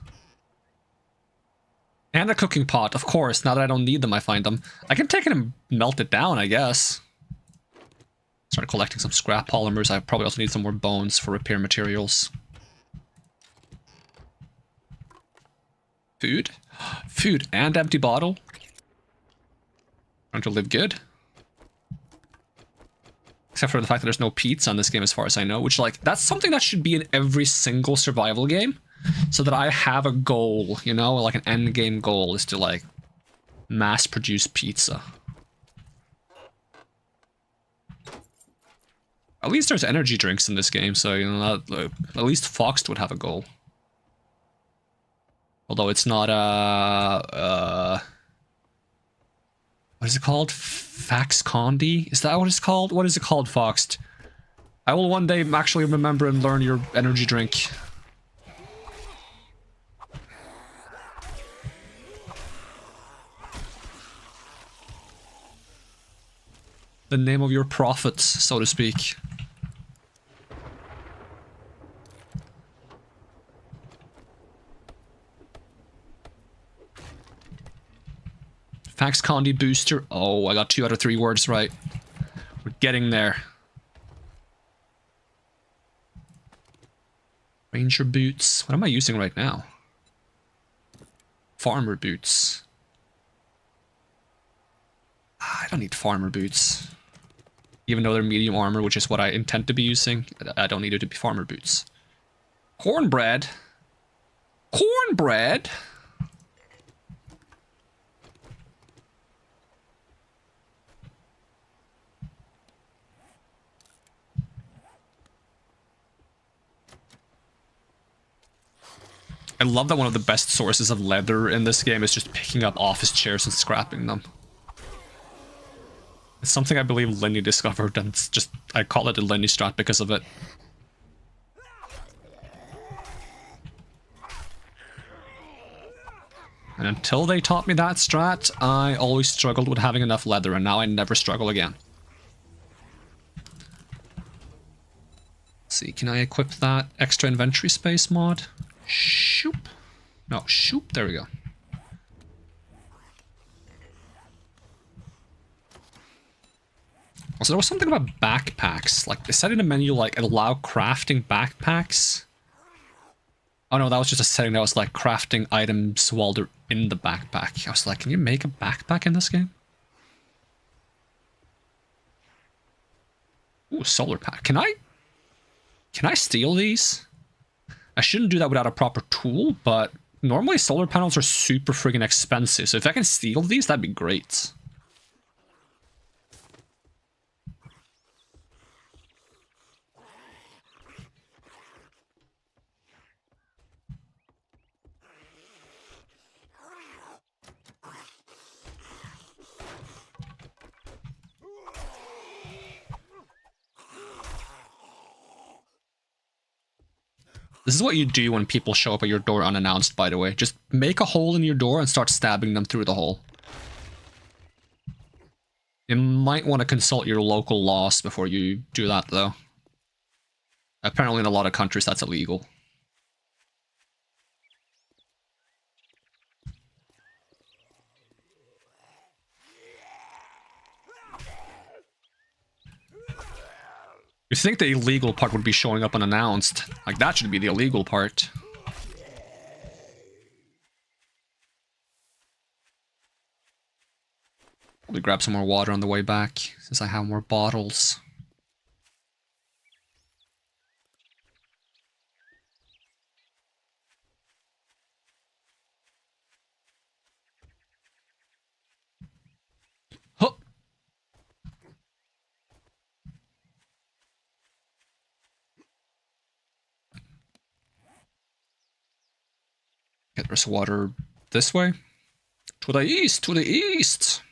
And a cooking pot, of course. Now that I don't need them, I find them. I can take it and melt it down, I guess. Start collecting some scrap polymers. I probably also need some more bones for repair materials. Food? Food and empty bottle? Trying to live good. Except for the fact that there's no pizza in this game as far as I know, which, like, that's something that should be in every single survival game. So that I have a goal, you know, like an end game goal is to, like, mass produce pizza. At least there's energy drinks in this game, so, you know, at least Foxed would have a goal. Although it's not, what is it called? Fax Condi? Is that what it's called? What is it called, Foxed? I will one day actually remember and learn your energy drink. The name of your prophets, so to speak. Fax Condi booster. Oh, I got 2 out of 3 words right. We're getting there. Ranger boots. What am I using right now? Farmer boots. I don't need farmer boots. Even though they're medium armor, which is what I intend to be using, I don't need it to be farmer boots. Cornbread? Cornbread? I love that one of the best sources of leather in this game is just picking up office chairs and scrapping them. It's something I believe Lenny discovered, and it's just, I call it a Lenny strat because of it. And until they taught me that strat, I always struggled with having enough leather, and now I never struggle again. Let's see, can I equip that extra inventory space mod? Shoop. No, shoop, there we go. Also, there was something about backpacks. Like, they said in the menu, like, allow crafting backpacks. Oh no, that was just a setting that was like crafting items while they're in the backpack. I was like, can you make a backpack in this game? Ooh, solar pack. Can I steal these? I shouldn't do that without a proper tool, but normally solar panels are super friggin' expensive. So if I can steal these, that'd be great. This is what you do when people show up at your door unannounced, by the way. Just make a hole in your door and start stabbing them through the hole. You might want to consult your local laws before you do that, though. Apparently in a lot of countries that's illegal. You think the illegal part would be showing up unannounced. Like, that should be the illegal part. Probably grab some more water on the way back, since I have more bottles. Huh. Get this water this way. To the east, to the east!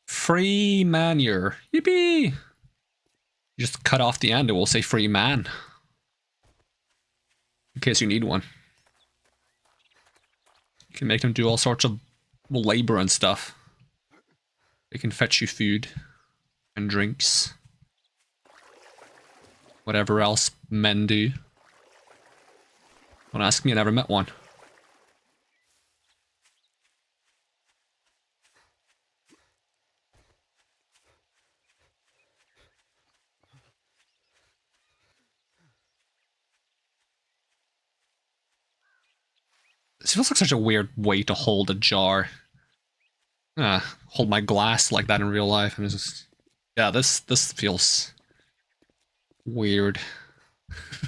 Free manure. Yippee! You just cut off the end, it will say free man. In case you need one. You can make them do all sorts of labor and stuff. They can fetch you food and drinks. Whatever else men do. Don't ask me, I never met one. This feels like such a weird way to hold a jar. Hold my glass like that in real life. I'm just, yeah, this feels weird.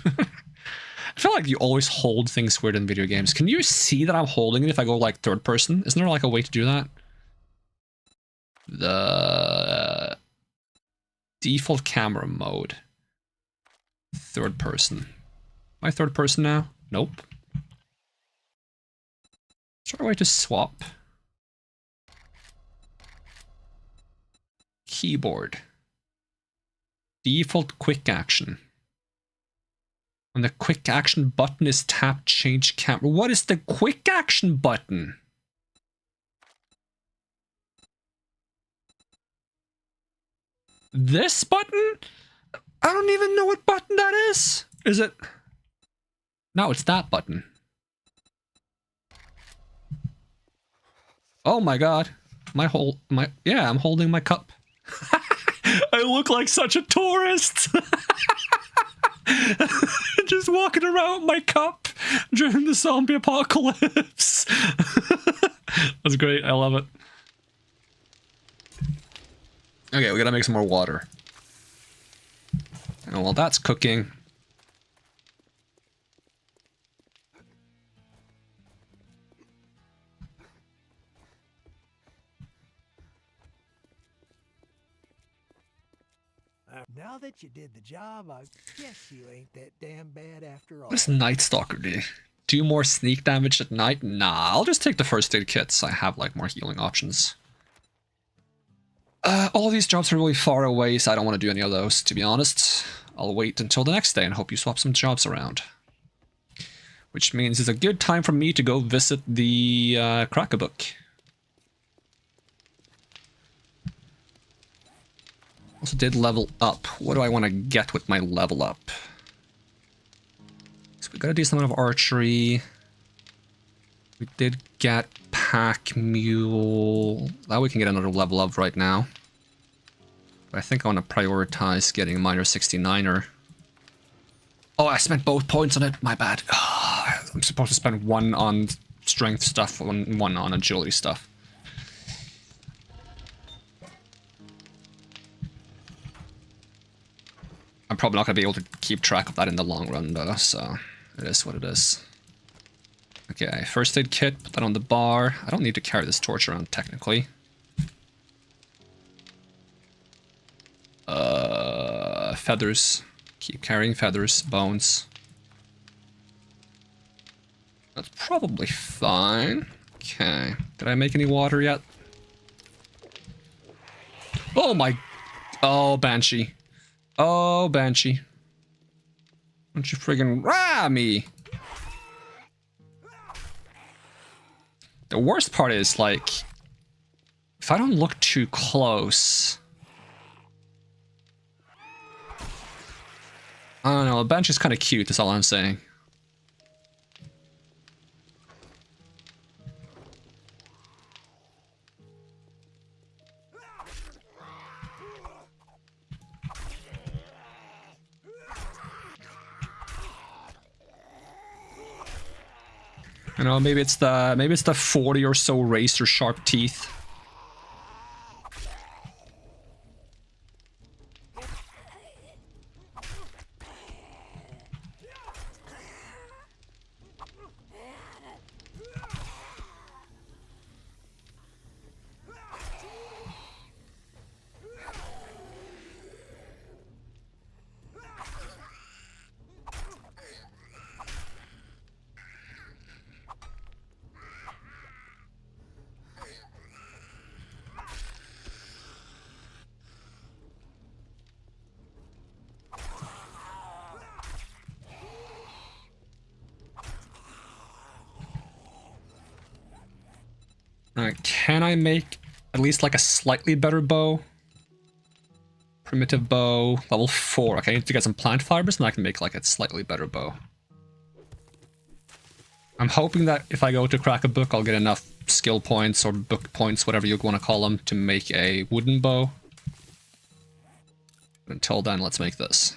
I feel like you always hold things weird in video games. Can you see that I'm holding it if I go like third person? Isn't there like a way to do that? The default camera mode. Third person. Am I third person now? Nope. Is there a way to swap? Keyboard. Default quick action. When the quick action button is tapped, change camera. What is the quick action button? This button? I don't even know what button that is. Is it? No, it's that button. Oh my god. Yeah, I'm holding my cup. I look like such a tourist. Just walking around with my cup during the zombie apocalypse. That's great, I love it. Okay, we gotta make some more water. And while that's cooking,
Now that you did the job, I guess you ain't that damn bad after all.
what does Night Stalker do? Do more sneak damage at night? Nah, I'll just take the first aid kits. I have like more healing options. All these jobs are really far away, so I don't want to do any of those, to be honest. I'll wait until the next day and hope you swap some jobs around. Which means it's a good time for me to go visit the Cracker Book. Also did level up. What do I want to get with my level up? So we got a decent amount of archery. We did get pack mule. That we can get another level up right now. But I think I want to prioritize getting a minor 69er. Oh, I spent both points on it. My bad. I'm supposed to spend one on strength stuff and one on agility stuff. I'm probably not going to be able to keep track of that in the long run, though, so it is what it is. Okay, first aid kit, put that on the bar. I don't need to carry this torch around, technically. Feathers. Keep carrying feathers, bones. That's probably probably fine. Okay. Did I make any water yet? Oh my... Oh, Banshee. Oh, Banshee. Don't you friggin' ram me! The worst part is, like... If I don't look too close... I don't know, a bench is kind of cute, that's all I'm saying. You know, maybe it's the 40 or so razor sharp teeth. Alright, can I make at least like a slightly better bow? Primitive bow, level 4. Okay, I need to get some plant fibers and I can make like a slightly better bow. I'm hoping that if I go to crack a book, I'll get enough skill points or book points, whatever you want to call them, to make a wooden bow. But until then, let's make this.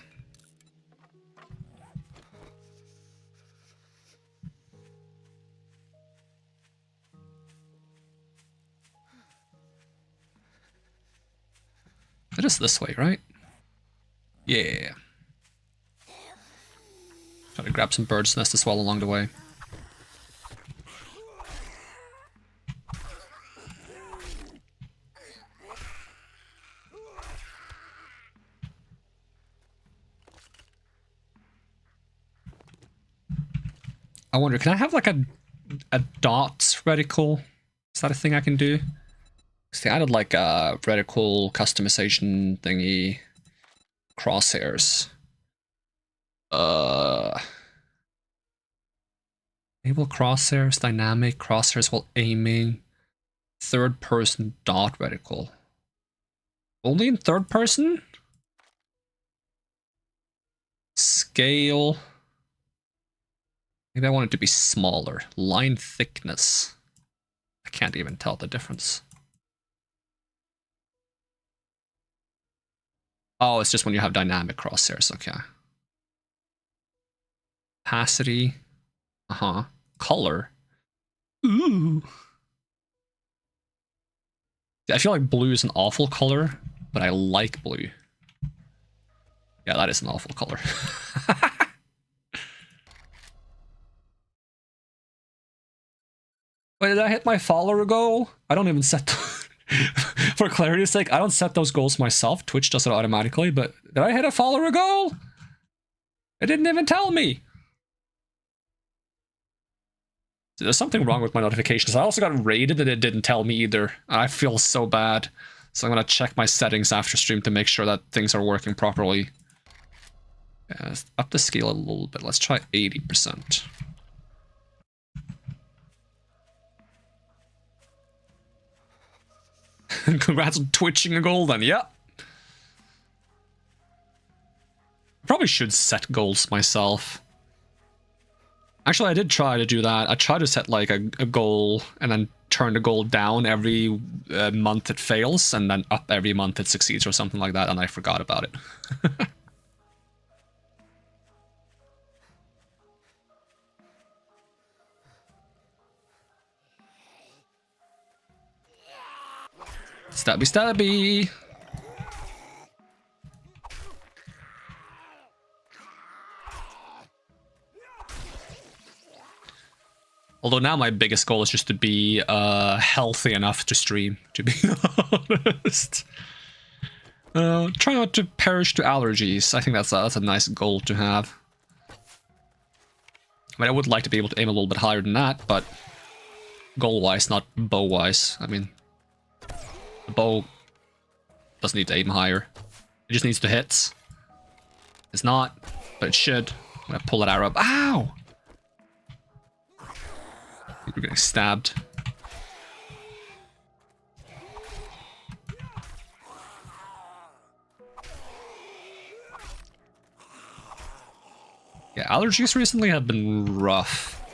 It is this way, right? Yeah. Try to grab some bird's nest as well along the way. I wonder, can I have like a dot reticle? Is that a thing I can do? Because they added like a reticle customization thingy. Crosshairs. Enable crosshairs, dynamic crosshairs while aiming. Third person dot reticle. Only in third person? Scale. Maybe I want it to be smaller. Line thickness. I can't even tell the difference. Oh, it's just when you have dynamic crosshairs, okay. Opacity. Uh-huh. Color. Ooh. I feel like blue is an awful color, but I like blue. Yeah, that is an awful color. Wait, did I hit my follower goal? I don't even set... For clarity's sake, I don't set those goals myself. Twitch does it automatically, but did I hit a follower goal? It didn't even tell me. There's something wrong with my notifications. I also got raided and it didn't tell me either. I feel so bad. So I'm gonna check my settings after stream to make sure that things are working properly. Yeah, let's up the scale a little bit. Let's try 80%. Congrats on twitching a goal then, yep. Probably should set goals myself. Actually, I did try to do that. I tried to set like a goal and then turn the goal down every month it fails and then up every month it succeeds or something like that, and I forgot about it. Stabby stabby! Although now my biggest goal is just to be healthy enough to stream, to be honest. Try not to perish to allergies. I think that's a nice goal to have. I mean, I would like to be able to aim a little bit higher than that, but goal-wise, not bow-wise. I mean, the bow doesn't need to aim higher. It just needs to hit. It's not, but it should. I'm gonna pull that arrow up. Ow! I think we're getting stabbed. Yeah, allergies recently have been rough.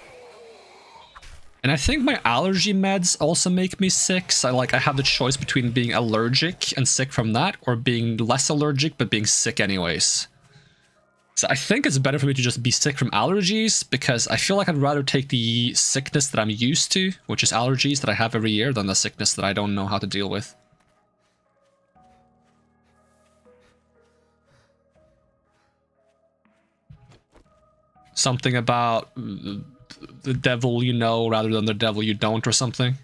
And I think my allergy meds also make me sick, so I have the choice between being allergic and sick from that, or being less allergic but being sick anyways. So I think it's better for me to just be sick from allergies, because I feel like I'd rather take the sickness that I'm used to, which is allergies that I have every year, than the sickness that I don't know how to deal with. Something about the devil you know rather than the devil you don't, or something.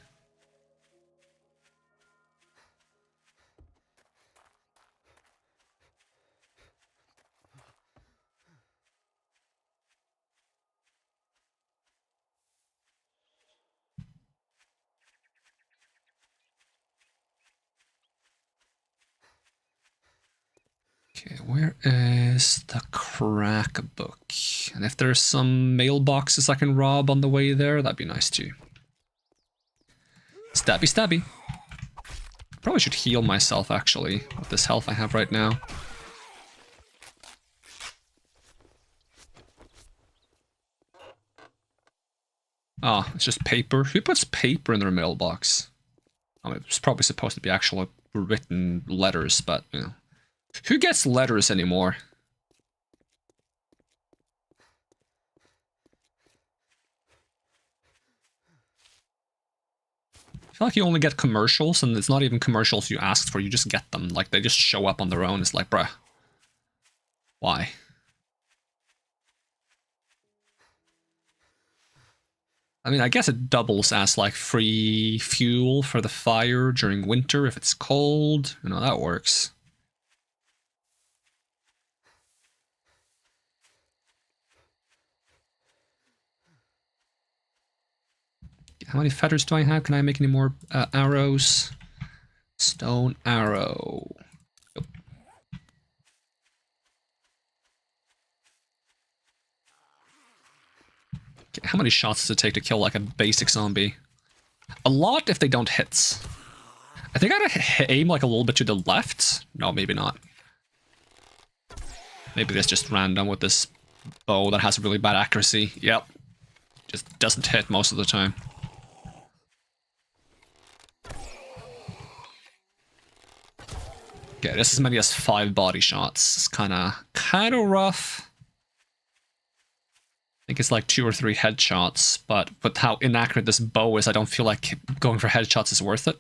Okay, where is the crack book? And if there's some mailboxes I can rob on the way there, that'd be nice too. Stabby, stabby. Probably should heal myself, actually, with this health I have right now. Oh, it's just paper. Who puts paper in their mailbox? I mean, it's probably supposed to be actual written letters, but, you know. Who gets letters anymore? I feel like you only get commercials, and it's not even commercials you asked for, you just get them. Like, they just show up on their own. It's like, bruh. Why? I mean, I guess it doubles as, like, free fuel for the fire during winter if it's cold. You know, that works. How many feathers do I have? Can I make any more arrows? Stone arrow. Yep. Okay, how many shots does it take to kill like a basic zombie? A lot if they don't hit. I think I gotta aim like a little bit to the left. No, maybe not. Maybe that's just random with this bow that has really bad accuracy. Yep. Just doesn't hit most of the time. Okay, this is as many as 5 body shots. It's kind of rough. I think it's like 2 or 3 headshots, but with how inaccurate this bow is, I don't feel like going for headshots is worth it.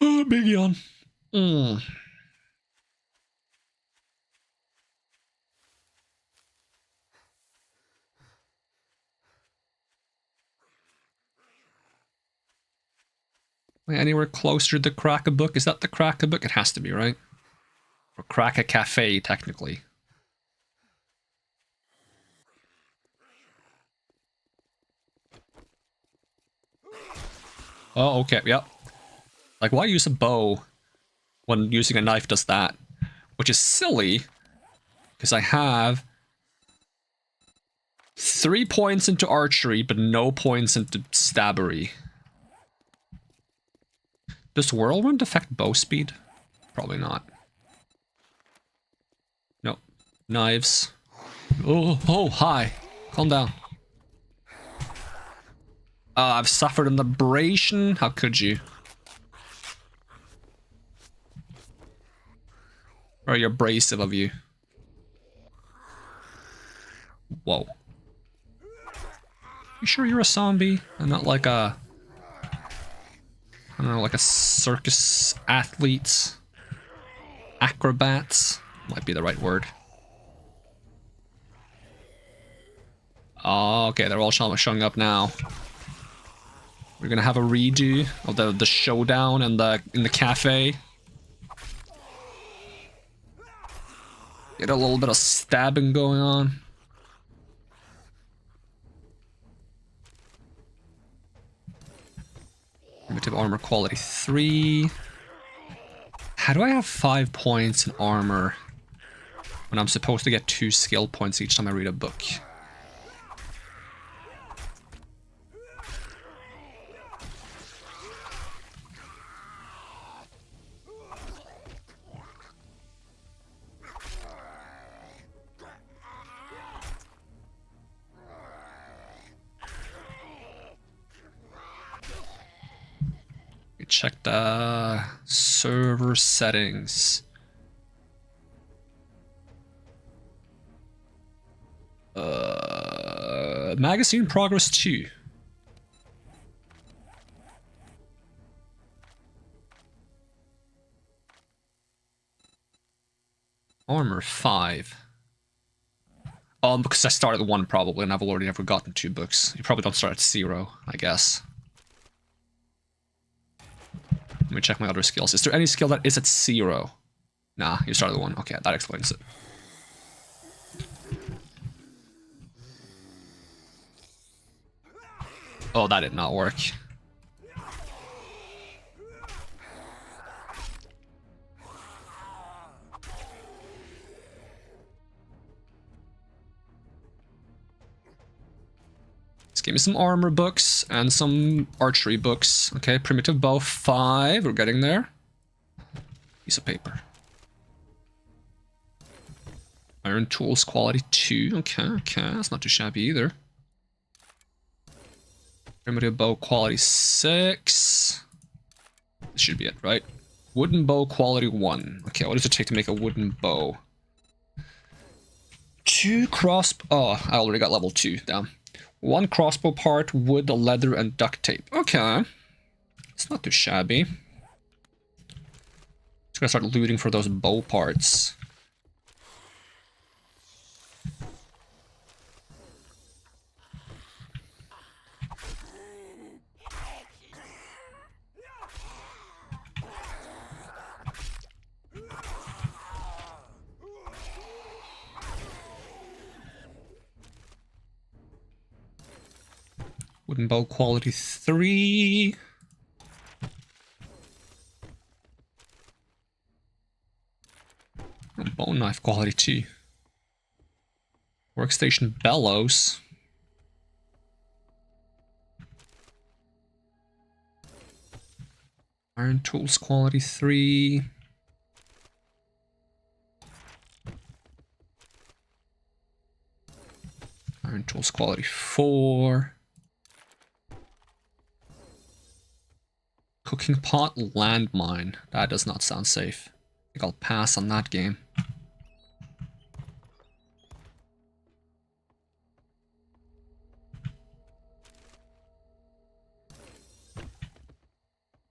Oh, big yawn. Anywhere closer to the Crack-a-Book? Is that the Crack-a-Book? It has to be, right? Or Crack-a-Cafe, technically. Oh, okay, yep. Like, why use a bow when using a knife does that? Which is silly, because I have 3 points into archery, but no points into stabbery. Does Whirlwind affect bow speed? Probably not. Nope. Knives. Oh, hi. Calm down. I've suffered an abrasion. How could you? Very abrasive of you. Whoa. You sure you're a zombie? And not like a I don't know, like a circus athlete. Acrobats might be the right word. Oh, okay, they're all showing up now. We're gonna have a redo of the showdown and in the cafe. Get a little bit of stabbing going on. Primitive armor quality 3. How do I have 5 points in armor when I'm supposed to get 2 skill points each time I read a book? Check the server settings. Magazine progress 2. Armor 5. Because I started 1 probably, and I've already never gotten 2 books. You probably don't start at 0, I guess. Let me check my other skills. Is there any skill that is at 0? Nah, you started 1. Okay, that explains it. Oh, that did not work. Let's give me some armor books and some archery books. Okay, primitive bow 5. We're getting there. Piece of paper. Iron tools quality 2. Okay, that's not too shabby either. Primitive bow quality 6. This should be it, right? Wooden bow quality 1. Okay, what does it take to make a wooden bow? 2 crossbow. Oh, I already got level 2. Damn. 1 crossbow part, wood, leather, and duct tape. Okay. It's not too shabby. Just gotta start looting for those bow parts. Wooden bow quality 3. Bone knife quality 2. Workstation bellows. Iron tools quality 3. Iron tools quality 4. Cooking pot landmine. That does not sound safe. I think I'll pass on that game.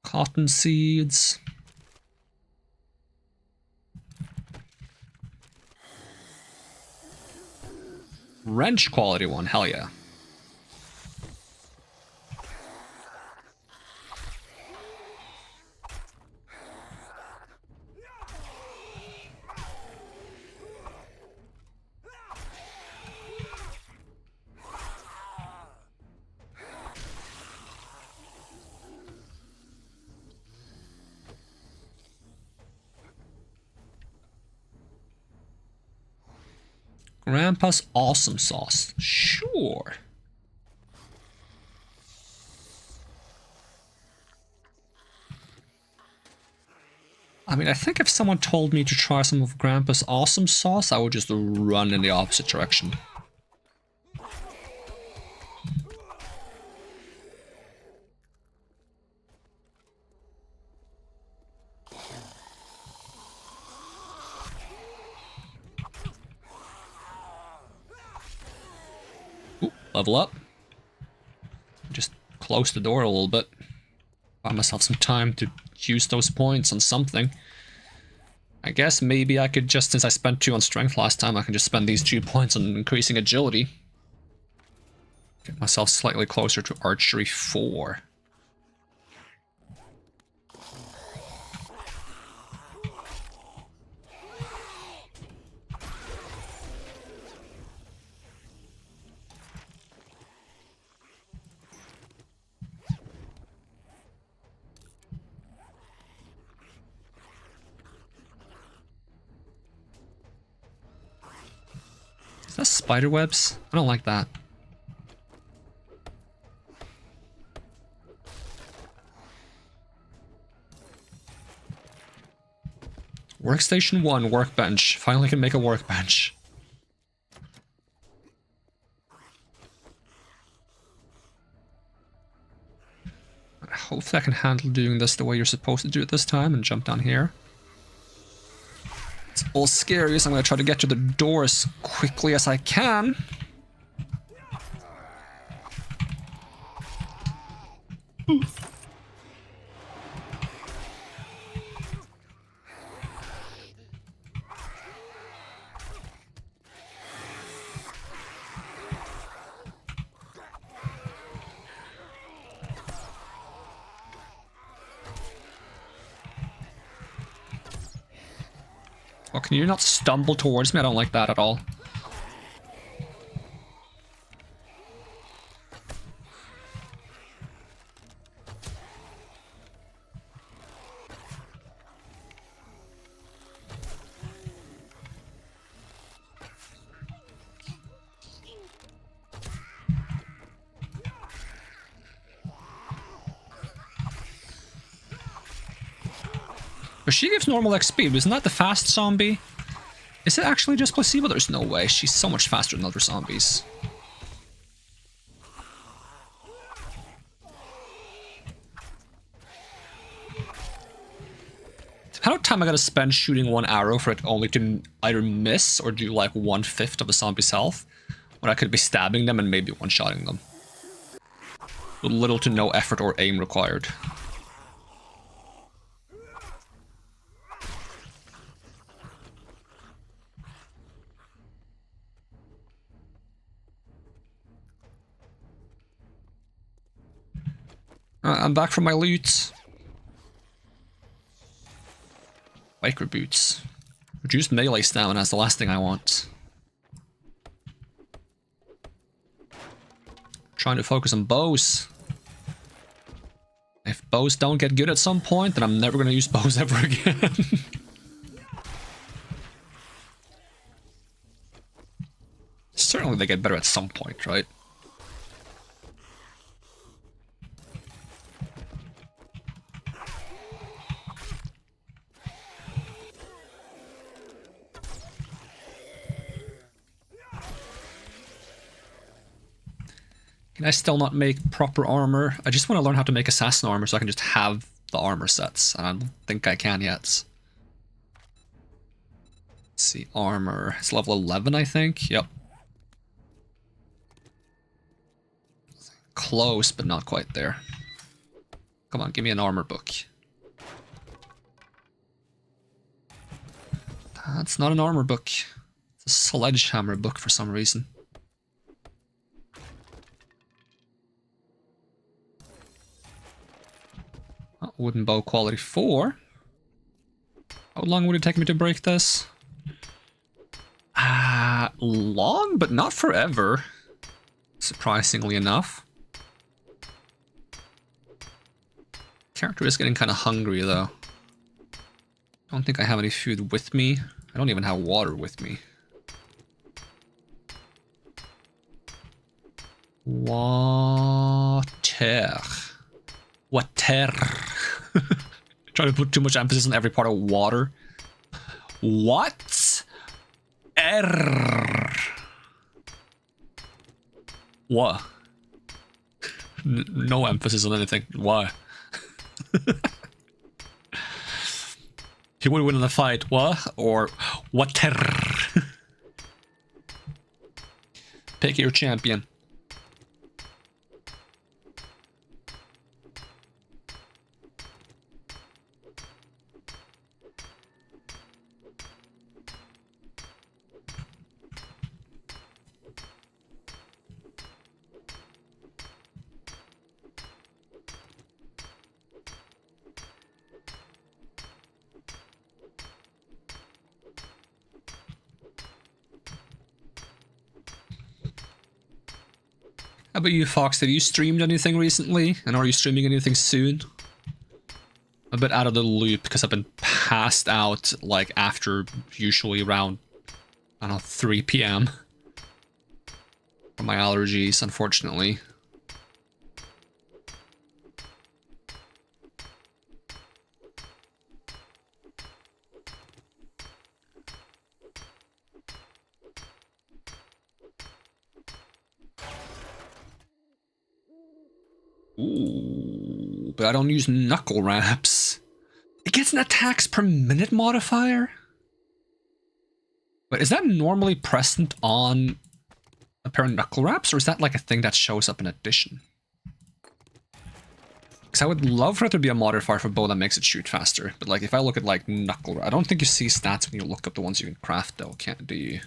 Cotton seeds. Wrench quality 1, hell yeah. Grandpa's awesome sauce. Sure. I mean, I think if someone told me to try some of Grandpa's awesome sauce, I would just run in the opposite direction. Ooh, level up. Just close the door a little bit. Buy myself some time to use those points on something. I guess maybe I could just, since I spent 2 on strength last time, I can just spend these 2 points on increasing agility. Get myself slightly closer to archery 4. Is that spider webs? I don't like that. Workstation 1, workbench. Finally can make a workbench. Hopefully I can handle doing this the way you're supposed to do it this time and jump down here. It's all scary, so I'm going to try to get to the door as quickly as I can. Oh, can you not stumble towards me? I don't like that at all. But she gives normal XP, but isn't that the fast zombie? Is it actually just placebo? There's no way. She's so much faster than other zombies. How much time I gotta spend shooting 1 arrow for it only to either miss or do like 1/5 of a zombie's health, when I could be stabbing them and maybe one-shotting them. With little to no effort or aim required. I'm back from my loot. Biker boots. Reduced melee stamina is the last thing I want. Trying to focus on bows. If bows don't get good at some point, then I'm never gonna use bows ever again. Certainly they get better at some point, right? Can I still not make proper armor? I just want to learn how to make assassin armor so I can just have the armor sets, and I don't think I can yet. Let's see, armor. It's level 11, I think. Yep. Close, but not quite there. Come on, give me an armor book. That's not an armor book. It's a sledgehammer book for some reason. Oh, wooden bow quality 4. How long would it take me to break this? Long, but not forever. Surprisingly enough. Character is getting kind of hungry though. I don't think I have any food with me. I don't even have water with me. Water. Water. Trying to put too much emphasis on every part of water. What? What? No emphasis on anything. Why? He would win in a fight. What? Or water. Pick your champion. How about you, Fox? Have you streamed anything recently? And are you streaming anything soon? I'm a bit out of the loop because I've been passed out like after usually around, I don't know, 3 p.m. from my allergies, unfortunately. Ooh, but I don't use knuckle wraps. It gets an attacks per minute modifier? But is that normally present on a pair of knuckle wraps, or is that like a thing that shows up in addition? Because I would love for it to be a modifier for bow that makes it shoot faster. But like if I look at like knuckle, I don't think you see stats when you look up the ones you can craft though, can't do you?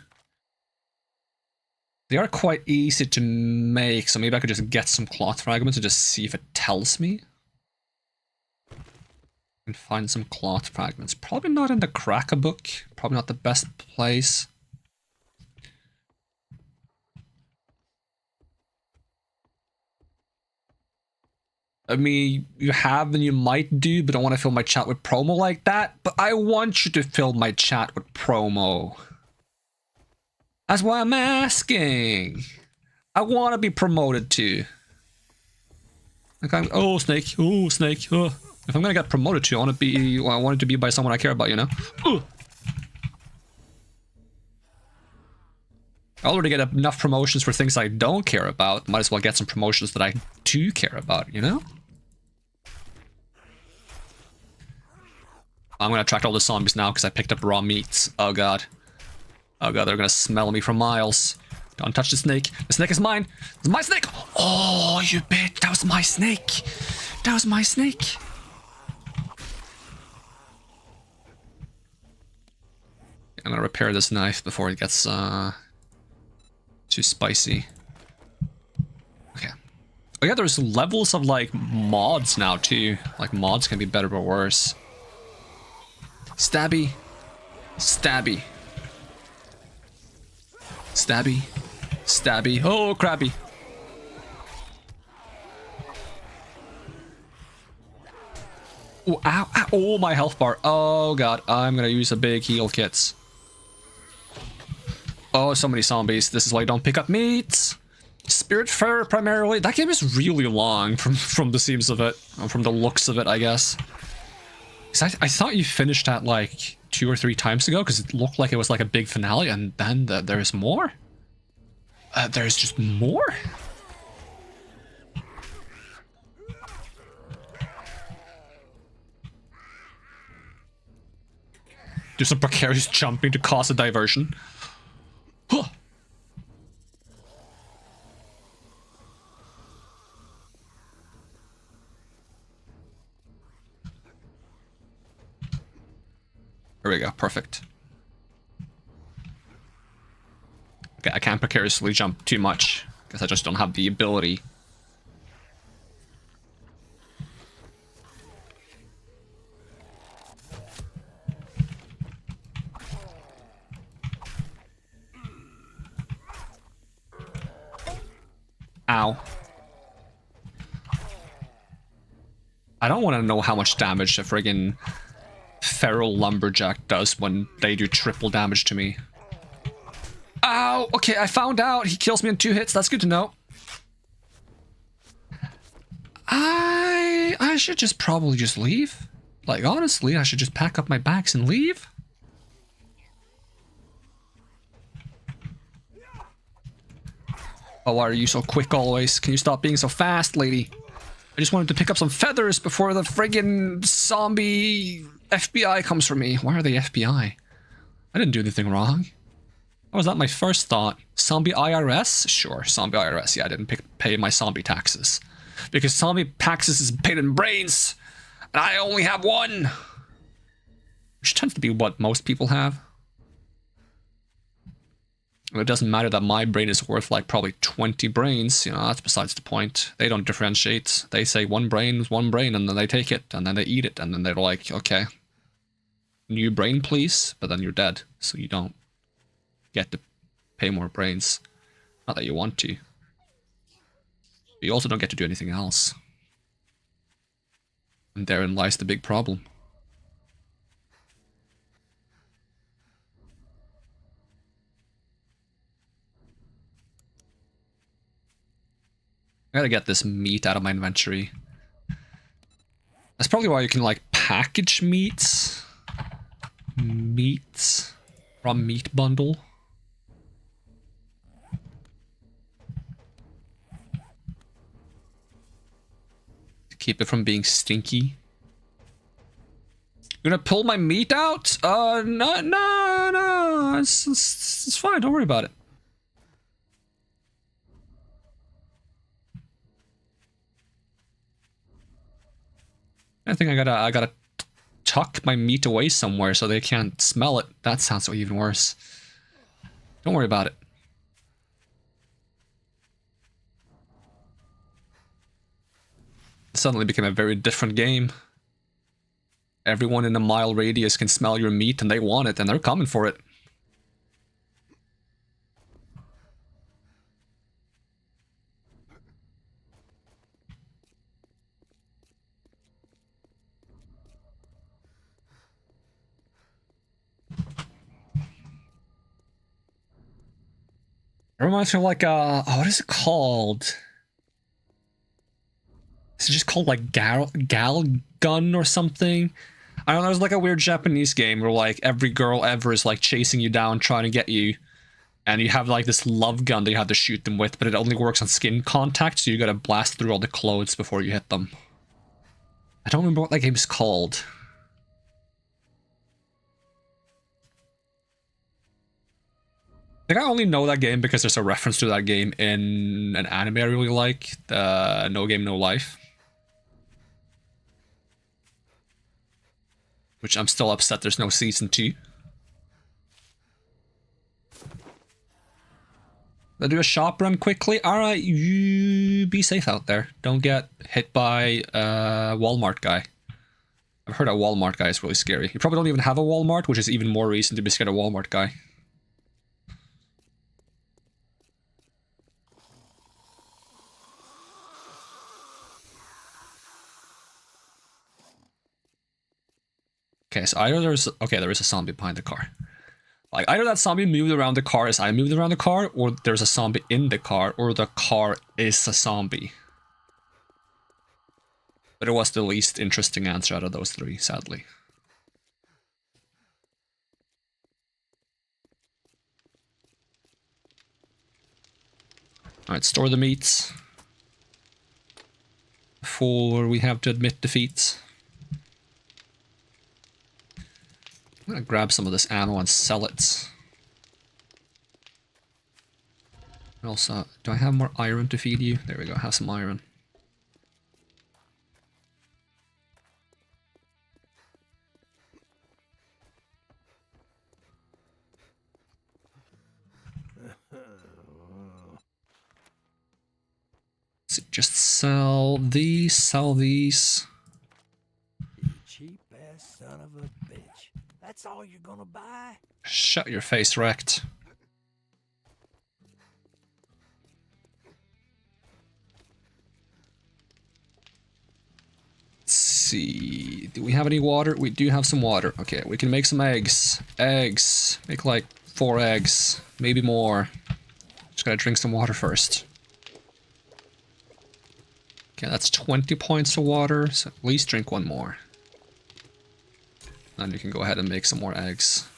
They are quite easy to make, so maybe I could just get some cloth fragments and just see if it tells me. And find some cloth fragments. Probably not in the Cracker book. Probably not the best place. I mean, you have and you might do, but I don't want to fill my chat with promo like that. But I want you to fill my chat with promo. That's why I'm asking. I want to be promoted to. Like I'm, oh snake, oh snake. Oh. If I'm gonna get promoted to, I want it to be by someone I care about, you know. Ugh. I already get enough promotions for things I don't care about. Might as well get some promotions that I do care about, you know. I'm gonna attract all the zombies now because I picked up raw meats. Oh god. Oh god, they're gonna smell me from miles. Don't touch the snake. The snake is mine. It's my snake. Oh, you bitch. That was my snake. That was my snake. I'm gonna repair this knife before it gets too spicy. Okay. Oh yeah, there's levels of like mods now too. Like mods can be better or worse. Stabby. Stabby. Stabby. Stabby. Oh, crappy. Oh, ow, ow. Oh, my health bar. Oh, God. I'm going to use a big heal kits. Oh, so many zombies. This is why you don't pick up meat. Spirit Fur, primarily. That game is really long from the seams of it. From the looks of it, I guess. I thought you finished that like 2 or 3 times ago because it looked like it was like a big finale, and then there's more. There's just more. Do some precarious jumping to cause a diversion. Huh. There we go, perfect. Okay, I can't precariously jump too much, because I just don't have the ability. Ow. I don't want to know how much damage a friggin' feral lumberjack does when they do triple damage to me. Ow! Okay, I found out. He kills me in 2 hits. That's good to know. I should just probably just leave. Like, honestly, I should just pack up my bags and leave. Oh, why are you so quick always? Can you stop being so fast, lady? I just wanted to pick up some feathers before the friggin' zombie FBI comes for me. Why are they FBI? I didn't do anything wrong. How was that my first thought? Zombie IRS? Sure, zombie IRS. Yeah, I didn't pay my zombie taxes. Because zombie taxes is paid in brains. And I only have 1. Which tends to be what most people have. It doesn't matter that my brain is worth like probably 20 brains, you know, that's besides the point. They don't differentiate. They say 1 brain is 1 brain, and then they take it, and then they eat it, and then they're like, okay, new brain please, but then you're dead, so you don't get to pay more brains. Not that you want to. You also don't get to do anything else. And therein lies the big problem. I gotta get this meat out of my inventory. That's probably why you can, like, package meats. Meats from meat bundle. To keep it from being stinky. You're gonna pull my meat out? No. It's fine, don't worry about it. I think I gotta tuck my meat away somewhere so they can't smell it. That sounds even worse. Don't worry about it. It suddenly became a very different game. Everyone in a mile radius can smell your meat and they want it and they're coming for it. It reminds me of like what is it called? Is it just called like Gal Gun or something? I don't know, it was like a weird Japanese game where like every girl ever is like chasing you down trying to get you. And you have like this love gun that you have to shoot them with, but it only works on skin contact, so you gotta blast through all the clothes before you hit them. I don't remember what that game's called. I think I only know that game because there's a reference to that game in an anime I really like, the No Game No Life. Which I'm still upset there's no season 2. I'll do a shop run quickly. Alright, you be safe out there. Don't get hit by a Walmart guy. I've heard a Walmart guy is really scary. You probably don't even have a Walmart, which is even more reason to be scared of a Walmart guy. Okay, so either there's... Okay, there is a zombie behind the car. Like, either that zombie moved around the car as I moved around the car, or there's a zombie in the car, or the car is a zombie. But it was the least interesting answer out of those three, sadly. Alright, store the meats. Before we have to admit defeat. I'm gonna grab some of this ammo and sell it. Also, do I have more iron to feed you? There we go, have some iron. So just sell these, sell these.
You cheap ass son of a bitch. That's all you're gonna buy?
Shut your face, wrecked. Let's see. Do we have any water? We do have some water. Okay, we can make some eggs. Eggs. Make like 4 eggs. Maybe more. Just gotta drink some water first. Okay, that's 20 points of water, so at least drink 1 more. And you can go ahead and make some more eggs.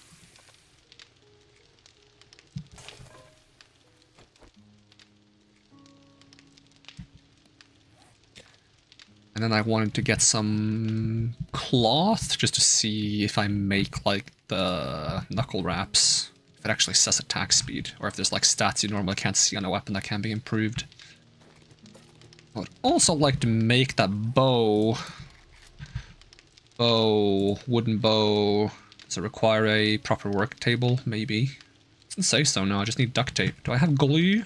And then I wanted to get some cloth just to see if I make like the knuckle wraps. If it actually says attack speed, or if there's like stats you normally can't see on a weapon that can be improved. I would also like to make that bow. Wooden bow. Does it require a proper work table? Maybe. It doesn't say so, no, I just need duct tape. Do I have glue?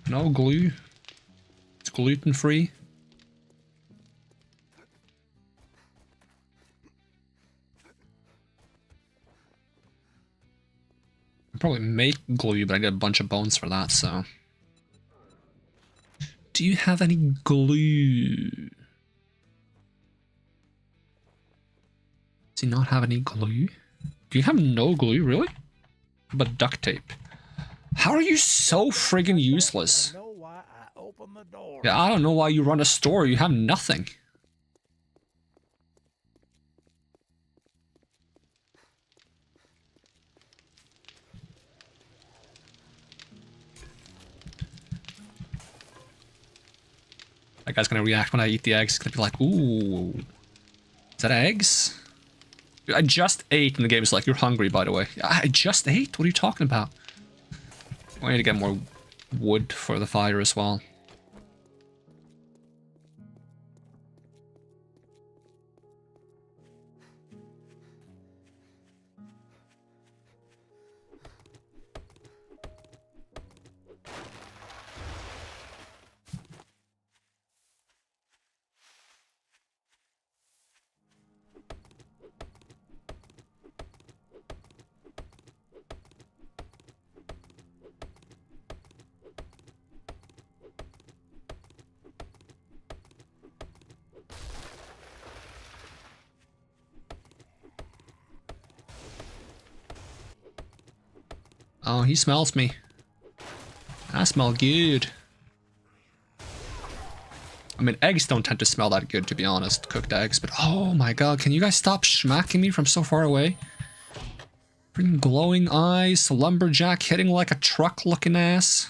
No glue. It's gluten-free. I'd probably make glue, but I need a bunch of bones for that, so... Do you have any glue? Does he not have any glue? Do you have no glue, really? But duct tape. How are you so friggin' useless? Yeah, I don't know why you run a store. You have nothing. That guy's gonna react when I eat the eggs. He's gonna be like, ooh. Is that eggs? Dude, I just ate, and the game's like, you're hungry, by the way. I just ate? What are you talking about? I need to get more wood for the fire as well. Oh, he smells me. I smell good. I mean, eggs don't tend to smell that good, to be honest, cooked eggs, but oh my god, can you guys stop smacking me from so far away? Freaking glowing eyes, lumberjack hitting like a truck looking ass.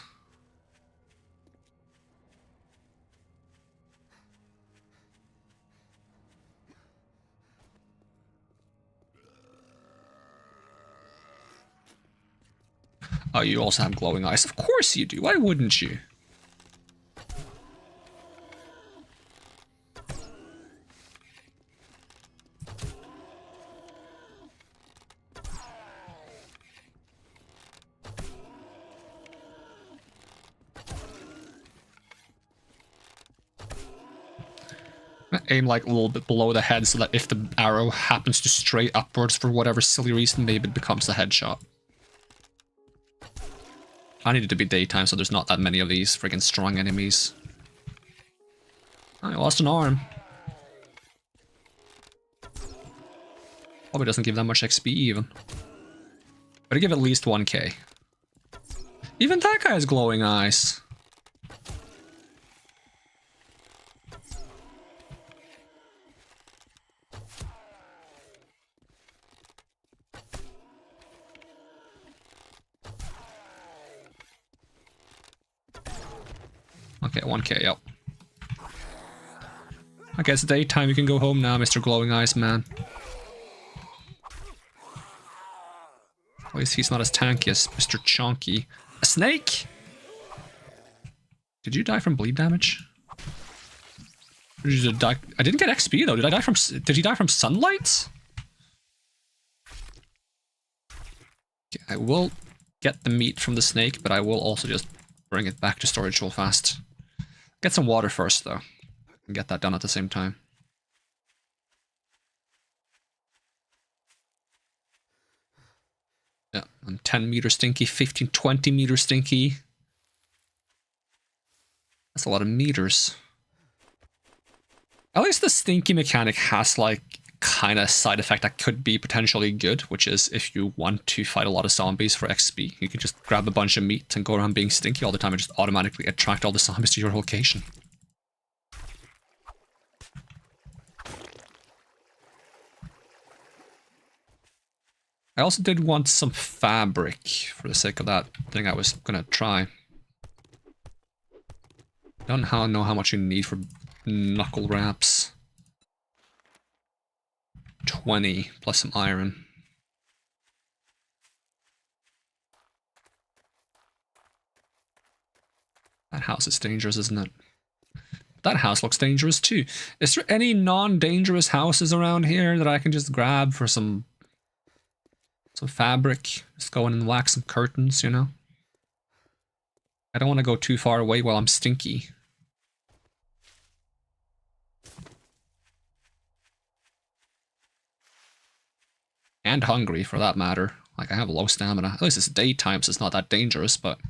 Oh, you also have glowing eyes. Of course you do. Why wouldn't you? Aim like a little bit below the head so that if the arrow happens to stray upwards for whatever silly reason, maybe it becomes a headshot. I need it to be daytime so there's not that many of these friggin' strong enemies. I lost an arm. Probably doesn't give that much XP even. But I give at least 1k. Even that guy has glowing eyes. Okay, 1k, yep. Okay, it's daytime, you can go home now, Mr. Glowing Eyes Man. At least he's not as tanky as Mr. Chonky. A snake? Did you die from bleed damage? Or did you die? I didn't get XP though, did I die from... Did he die from sunlight? Okay, I will get the meat from the snake, but I will also just bring it back to storage real fast. Get some water first, though. And get that done at the same time. Yeah, I'm 10 meter stinky, 15, 20 meter stinky. That's a lot of meters. At least the stinky mechanic has, like, kind of side effect that could be potentially good, which is if you want to fight a lot of zombies for XP, you can just grab a bunch of meat and go around being stinky all the time and just automatically attract all the zombies to your location. I also did want some fabric for the sake of that thing I was gonna try. I don't know how much you need for knuckle wraps. 20 plus some iron. That house is dangerous, isn't it? That house looks dangerous too. Is there any non-dangerous houses around here that I can just grab for some fabric? Just go in and wax some curtains, you know? I don't want to go too far away while I'm stinky. And hungry, for that matter. Like, I have low stamina. At least it's daytime, so it's not that dangerous, but...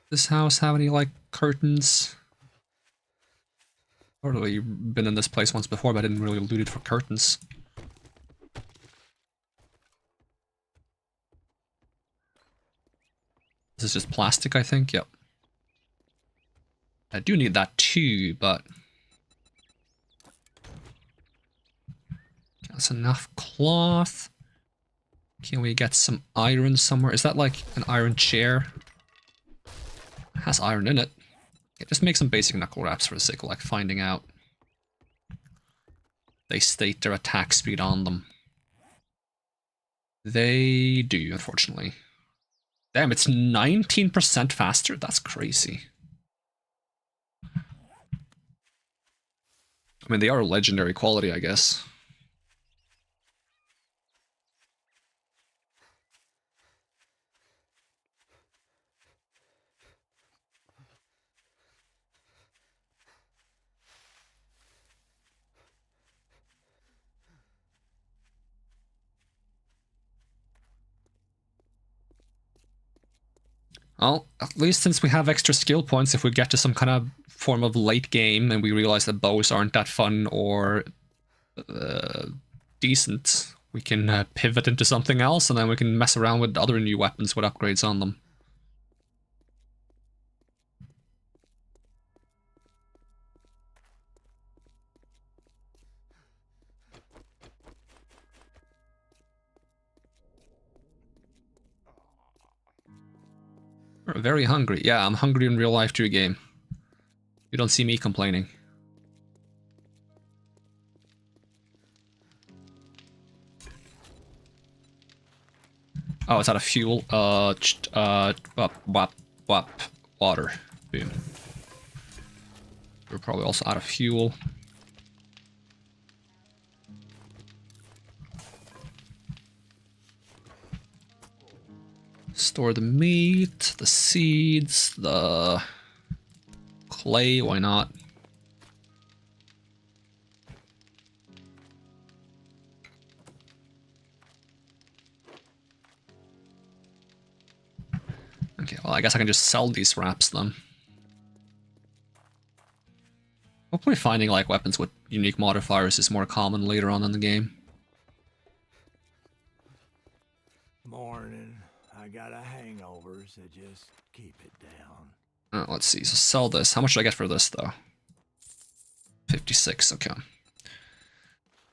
This house have any, like, curtains? Totally been in this place once before, but I didn't really loot it for curtains. This is just plastic, I think. Yep. I do need that too, but... That's enough cloth. Can we get some iron somewhere? Is that like an iron chair? It has iron in it. Okay, just make some basic knuckle wraps for the sake of like finding out. They state their attack speed on them. They do, unfortunately. Damn, it's 19% faster? That's crazy. I mean, they are legendary quality, I guess. Well, at least since we have extra skill points, if we get to some kind of form of late game and we realize that bows aren't that fun or decent, we can pivot into something else, and then we can mess around with other new weapons with upgrades on them. We're very hungry. Yeah, I'm hungry in real life too, game. You don't see me complaining. Oh, it's out of fuel. Water. Boom. We're probably also out of fuel. Store the meat, the seeds, the clay, why not? Okay, well, I guess I can just sell these wraps then. Hopefully finding like weapons with unique modifiers is more common later on in the game.
Morning. I got a hangover, so just keep it down.
Let's see, so sell this. How much do I get for this though? 56, okay.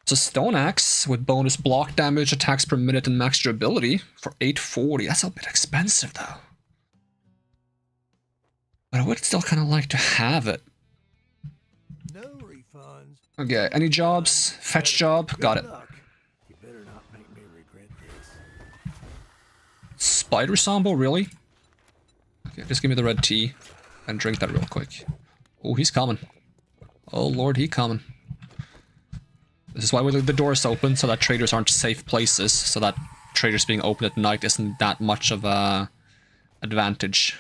So stone axe with bonus block damage, attacks per minute, and max durability for 840. That's a bit expensive though. But I would still kind of like to have it.
No refunds.
Okay, any jobs? Fetch job? Got it.
You better not make me regret this.
Spider Sambo, really? Okay, just give me the red tea and drink that real quick. Oh, he's coming. Oh lord, he coming. This is why we leave the doors open, so that traders aren't safe places, so that traders being open at night isn't that much of a advantage.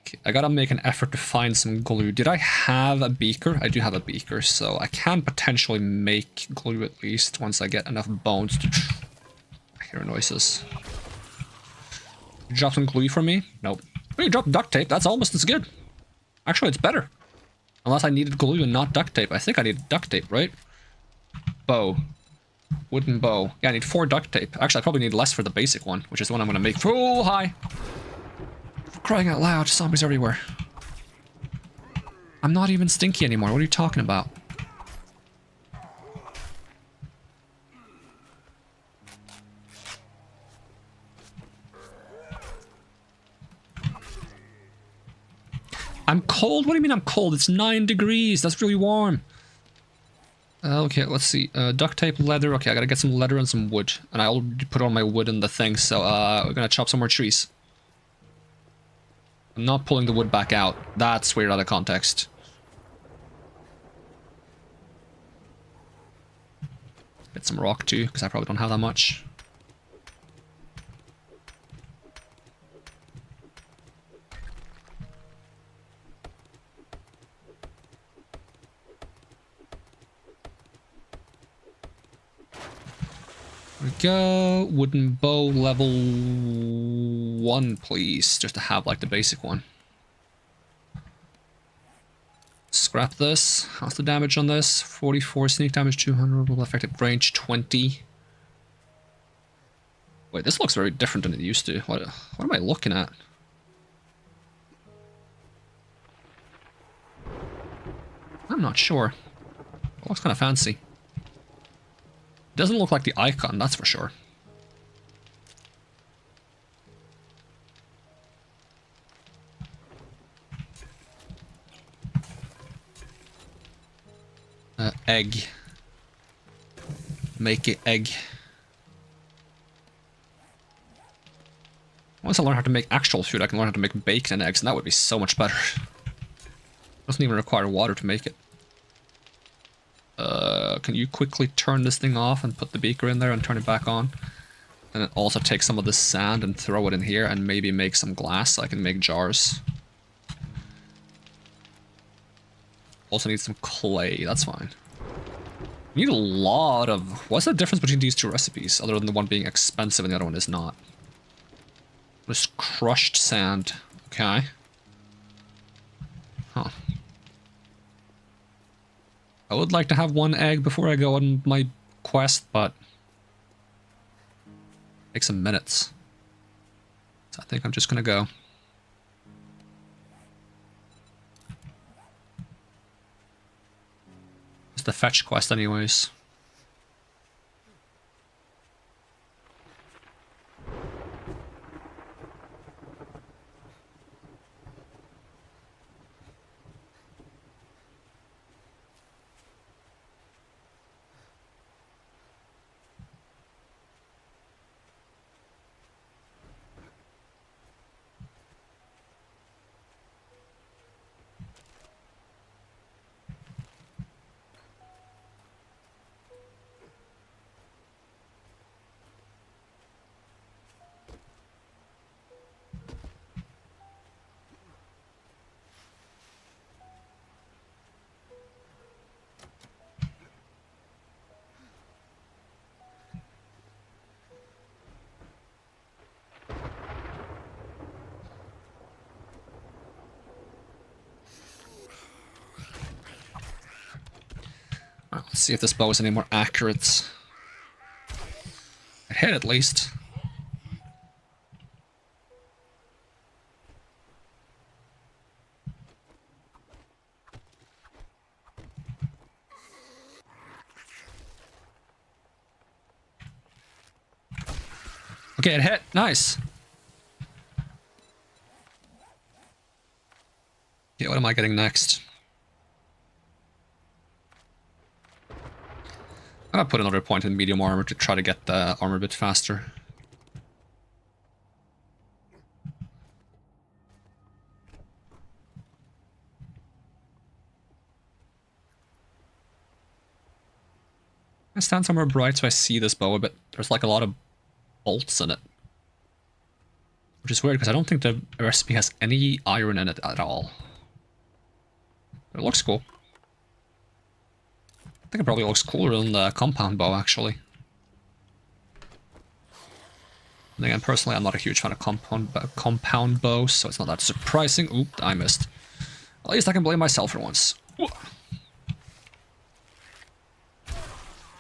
Okay, I gotta make an effort to find some glue. Did I have a beaker? I do have a beaker, so I can potentially make glue at least once I get enough bones to... I hear noises. Drop some glue for me? Nope. Oh, you dropped duct tape. That's almost as good. Actually, it's better. Unless I needed glue and not duct tape. I think I need duct tape, right? Bow. Wooden bow. Yeah, I need 4 duct tape. Actually, I probably need less for the basic one, which is the one I'm gonna make. Oh, hi! For crying out loud, zombies everywhere. I'm not even stinky anymore. What are you talking about? I'm cold? What do you mean I'm cold? It's 9 degrees. That's really warm. Okay, let's see. Duct tape, leather. Okay, I gotta get some leather and some wood. And I already put all my wood in the thing, so we're gonna chop some more trees. I'm not pulling the wood back out. That's weird out of context. Get some rock too, because I probably don't have that much. we go. Wooden bow level 1, please. Just to have like the basic one. Scrap this. How's the damage on this? 44 sneak damage, 200, effective range 20. Wait, this looks very different than it used to. What am I looking at? I'm not sure. It looks kind of fancy. Doesn't look like the icon, that's for sure. Egg. Make it egg. Once I learn how to make actual food, I can learn how to make bacon and eggs, and that would be so much better. Doesn't even require water to make it. Can you quickly turn this thing off and put the beaker in there and turn it back on? And then also take some of this sand and throw it in here and maybe make some glass so I can make jars. Also need some clay, that's fine. You need a lot of... What's the difference between these two recipes, other than the one being expensive and the other one is not? This crushed sand. Okay. Huh. I would like to have one egg before I go on my quest, but... Take some minutes. So I think I'm just gonna go. It's the fetch quest anyways. Let's see if this bow is any more accurate. It hit at least. Okay, it hit. Nice. Okay, what am I getting next? I'm gonna put another point in medium armor to try to get the armor a bit faster. I stand somewhere bright so I see this bow a bit. There's like a lot of bolts in it. Which is weird because I don't think the recipe has any iron in it at all. But it looks cool. I think it probably looks cooler than the compound bow, actually. And again, personally, I'm not a huge fan of compound bows, so it's not that surprising. Oop, I missed. At least I can blame myself for once. Ooh.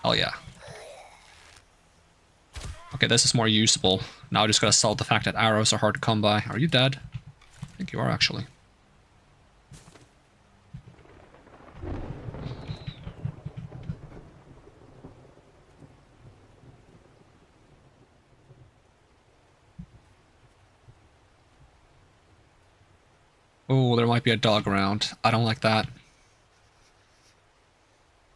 Oh yeah. Okay, this is more usable. Now I just gotta solve the fact that arrows are hard to come by. Are you dead? I think you are, actually. Oh, there might be a dog around. I don't like that.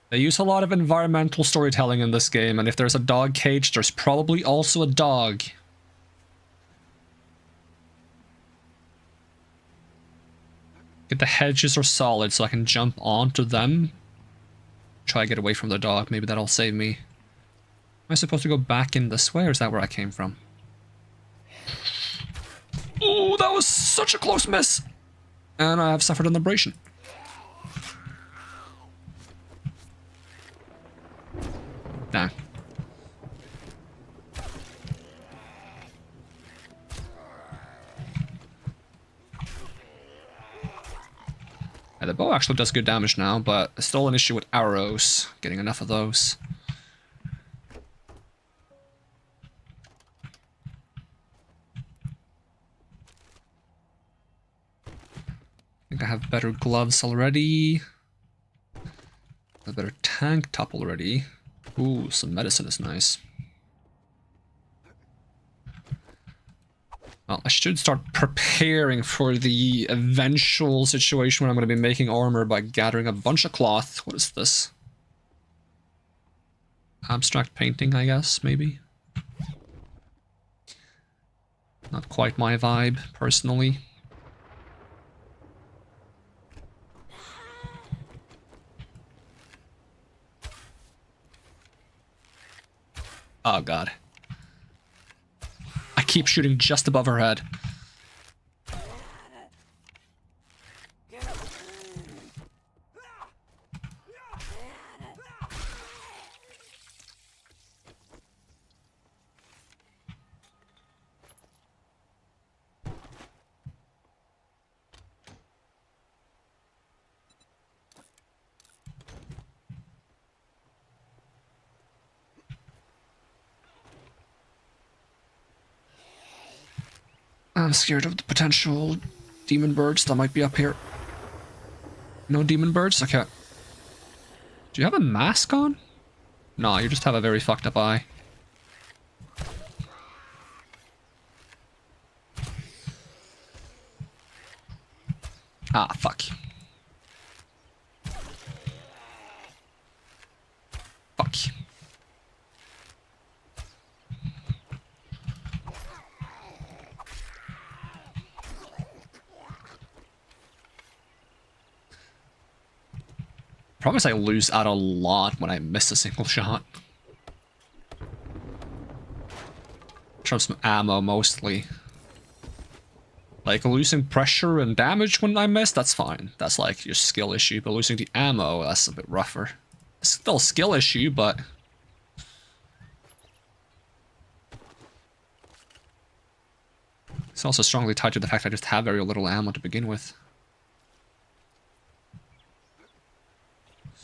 They use a lot of environmental storytelling in this game, and if there's a dog cage, there's probably also a dog. If the hedges are solid so I can jump onto them. Try to get away from the dog, maybe that'll save me. Am I supposed to go back in this way, or is that where I came from? Oh, that was such a close miss! And I have suffered an abrasion. Nah. Yeah, the bow actually does good damage now, but it's still an issue with arrows. Getting enough of those. I think I have better gloves already. A better tank top already. Ooh, some medicine is nice. Well, I should start preparing for the eventual situation where I'm going to be making armor by gathering a bunch of cloth. What is this? Abstract painting, I guess, maybe? Not quite my vibe, personally. Oh god. I keep shooting just above her head. I'm scared of the potential demon birds that might be up here. No demon birds? Okay. Do you have a mask on? No, you just have a very fucked up eye. Ah, fuck. Fuck. Promise I lose out a lot when I miss a single shot. From some ammo, mostly. Like, losing pressure and damage when I miss, that's fine. That's like your skill issue, but losing the ammo, that's a bit rougher. It's still a skill issue, but... it's also strongly tied to the fact I just have very little ammo to begin with.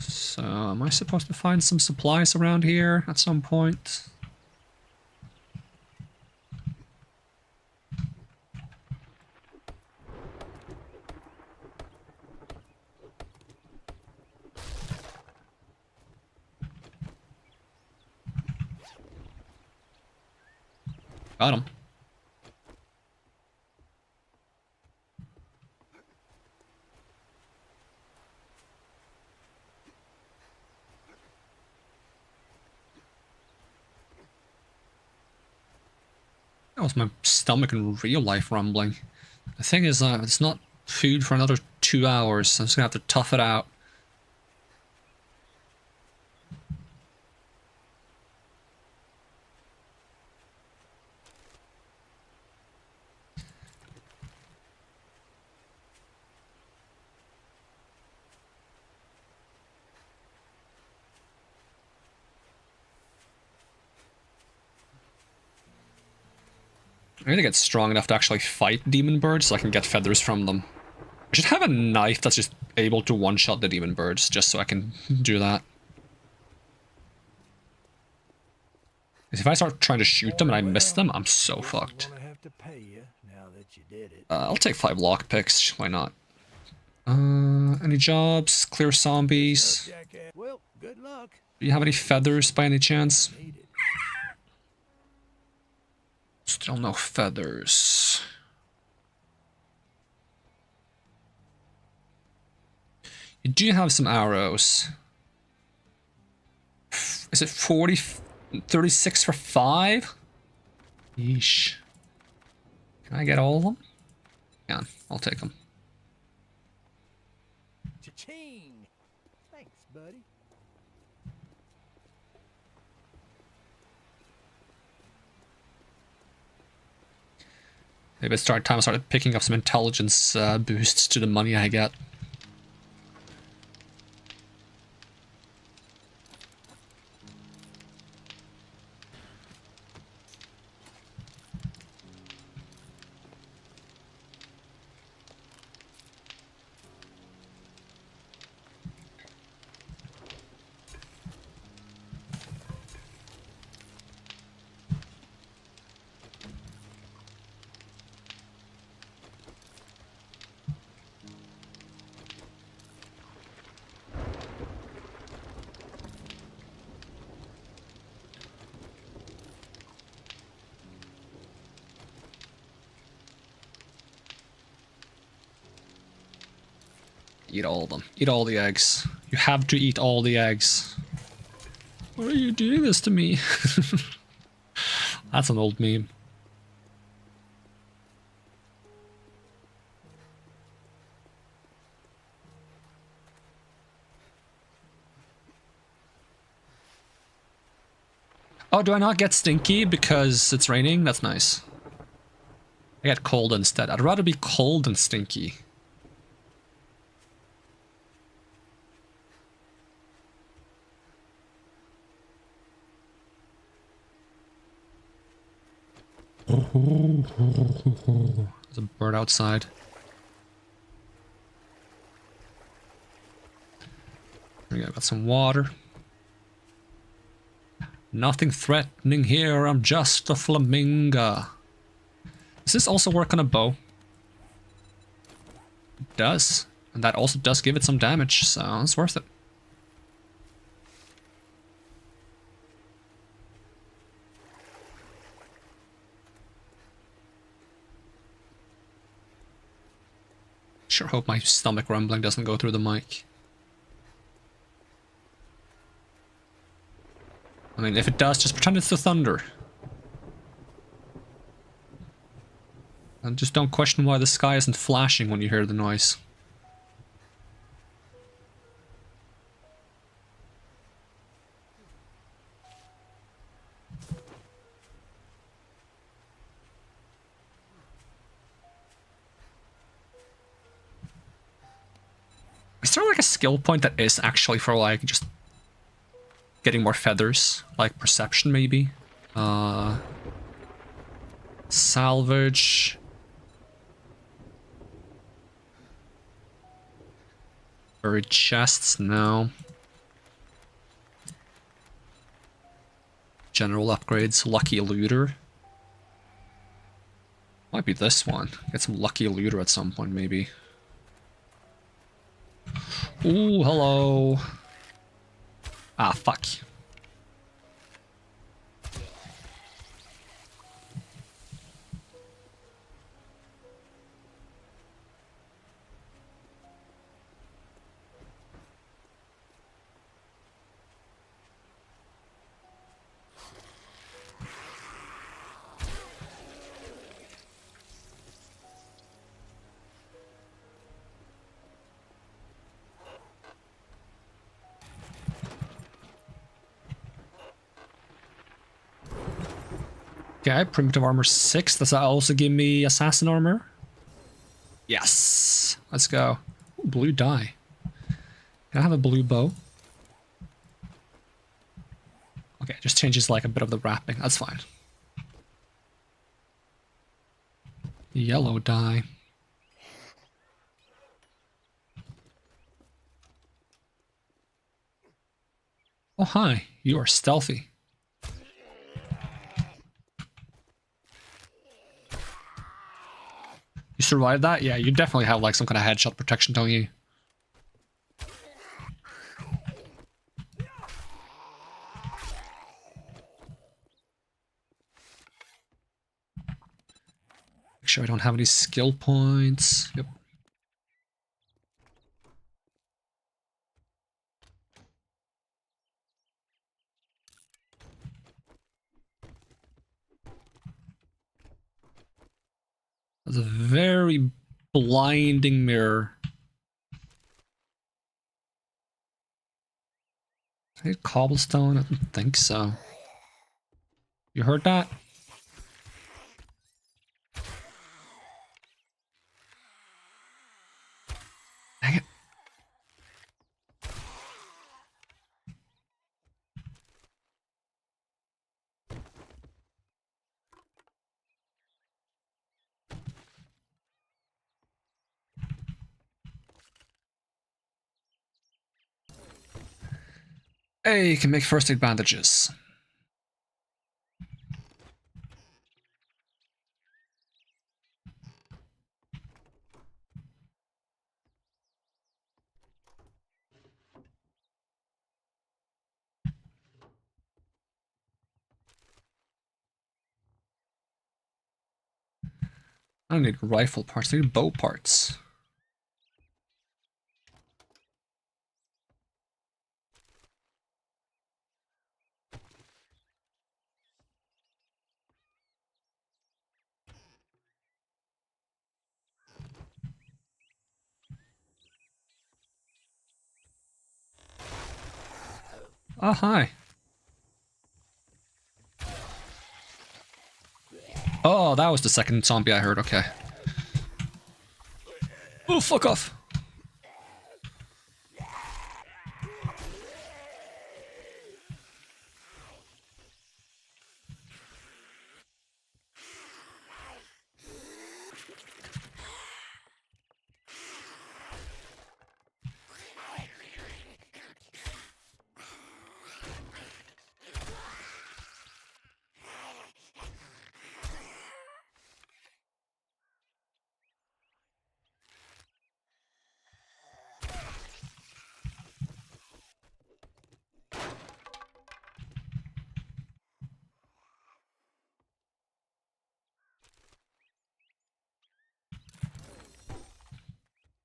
So, am I supposed to find some supplies around here at some point? Got him. That was my stomach in real life rumbling. The thing is, it's not food for another 2 hours, so I'm just gonna have to tough it out. I need to get strong enough to actually fight demon birds so I can get feathers from them. I should have a knife that's just able to one-shot the demon birds, just so I can do that. If I start trying to shoot them and I miss them, I'm so fucked. I'll take 5 lockpicks, why not? Any jobs? Clear zombies?
Well, good luck.
Do you have any feathers by any chance? Still no feathers. You do have some arrows. Is it 36 for 5? Yeesh. Can I get all of them? Yeah, I'll take them.
Cha-ching! Thanks, buddy.
Maybe it's time I started picking up some intelligence boosts to the money I get. Eat all of them. Eat all the eggs. You have to eat all the eggs. Why are you doing this to me? That's an old meme. Oh, do I not get stinky because it's raining? That's nice. I get cold instead. I'd rather be cold than stinky. There's a bird outside. There we go, got some water. Nothing threatening here, I'm just a flamingo. Does this also work on a bow? It does. And that also does give it some damage, so it's worth it. Sure hope my stomach rumbling doesn't go through the mic. I mean, if it does, just pretend it's the thunder. And just don't question why the sky isn't flashing when you hear the noise. Is there like a skill point that is actually for like just getting more feathers? Like perception maybe? Salvage. Buried chests, no. General upgrades, lucky looter. Might be this one. Get some lucky looter at some point maybe. Ooh, hello. Ah, fuck. Okay, primitive armor 6. Does that also give me assassin armor? Yes. Let's go. Ooh, blue dye. Can I have a blue bow? Okay, it just changes like a bit of the wrapping. That's fine. Yellow dye. Oh, hi. You are stealthy. You survived that? Yeah, you definitely have like some kind of headshot protection, don't you? Make sure I don't have any skill points. Yep. That's a very blinding mirror. Is it cobblestone? I don't think so. You heard that? Dang it. Hey, you can make first aid bandages. I don't need rifle parts, I need bow parts. Oh, hi. Oh, that was the second zombie I heard. Okay. Oh, fuck off.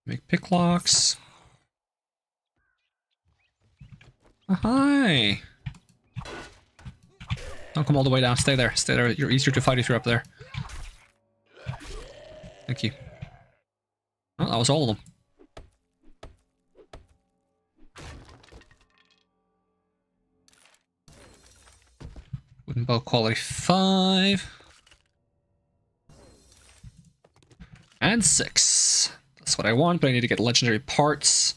Make pick locks. Oh, hi. Don't come all the way down. Stay there. Stay there. You're easier to fight if you're up there. Thank you. Oh, that was all of them. Wooden bow quality 5. And 6. That's what I want, but I need to get legendary parts.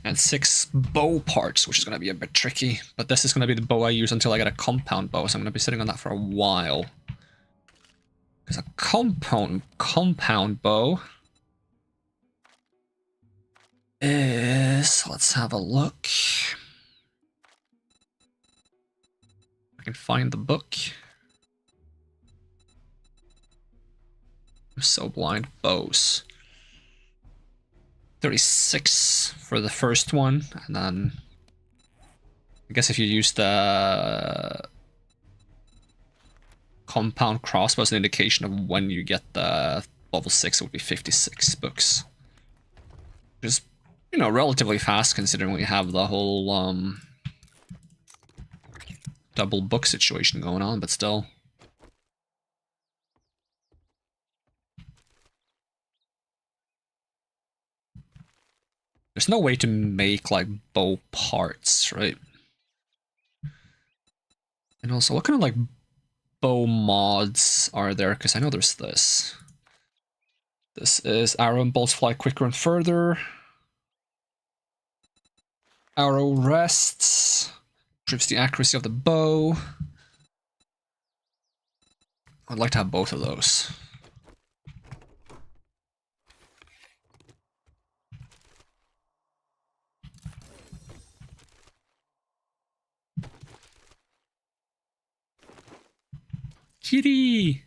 And 6 bow parts, which is going to be a bit tricky. But this is going to be the bow I use until I get a compound bow, so I'm going to be sitting on that for a while. Because a compound bow is... Let's have a look. I can find the book. I'm so blind. Bows. 36 for the first one, and then I guess if you use the compound crossbow as an indication of when you get the level 6, it would be 56 books. Which is, you know, relatively fast considering we have the whole double book situation going on, but still. There's no way to make, like, bow parts, right? And also, what kind of, like, bow mods are there? Because I know there's this. This is arrow and bolts fly quicker and further. Arrow rests. Improves the accuracy of the bow. I'd like to have both of those. Kitty!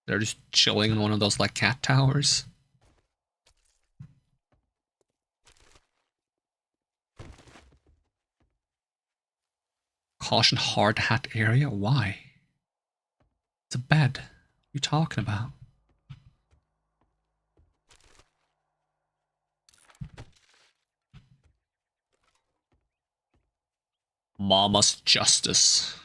They're just chilling in one of those, like, cat towers. Caution hard hat area? Why? It's a bed. What are you talking about? Mama's justice.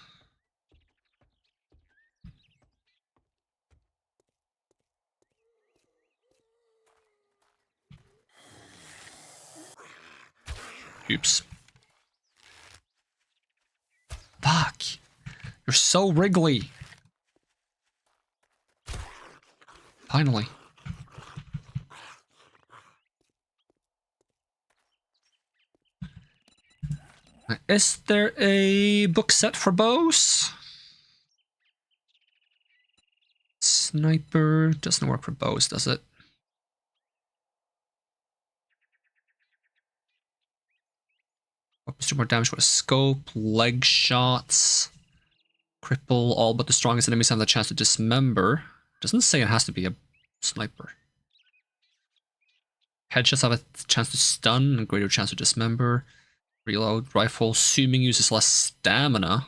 Oops. Fuck. You're so wriggly. Finally. Is there a book set for bows? Sniper doesn't work for bows, does it? Weapons do more damage with a scope, leg shots, cripple all but the strongest enemies have the chance to dismember. Doesn't say it has to be a sniper. Headshots have a chance to stun and greater chance to dismember. Reload. Rifle, assuming uses less stamina.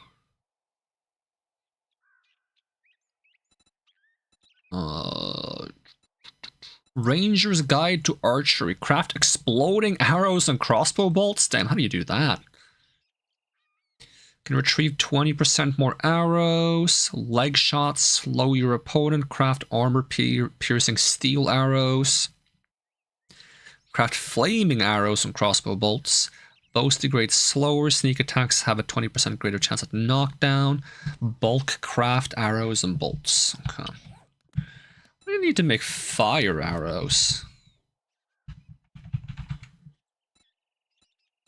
Ranger's Guide to Archery. Craft exploding arrows and crossbow bolts? Damn, how do you do that? Can retrieve 20% more arrows. Leg shots. Slow your opponent. Craft armor piercing steel arrows. Craft flaming arrows and crossbow bolts. Bows degrade slower. Sneak attacks have a 20% greater chance at knockdown. Bulk craft arrows and bolts. Okay. We need to make fire arrows.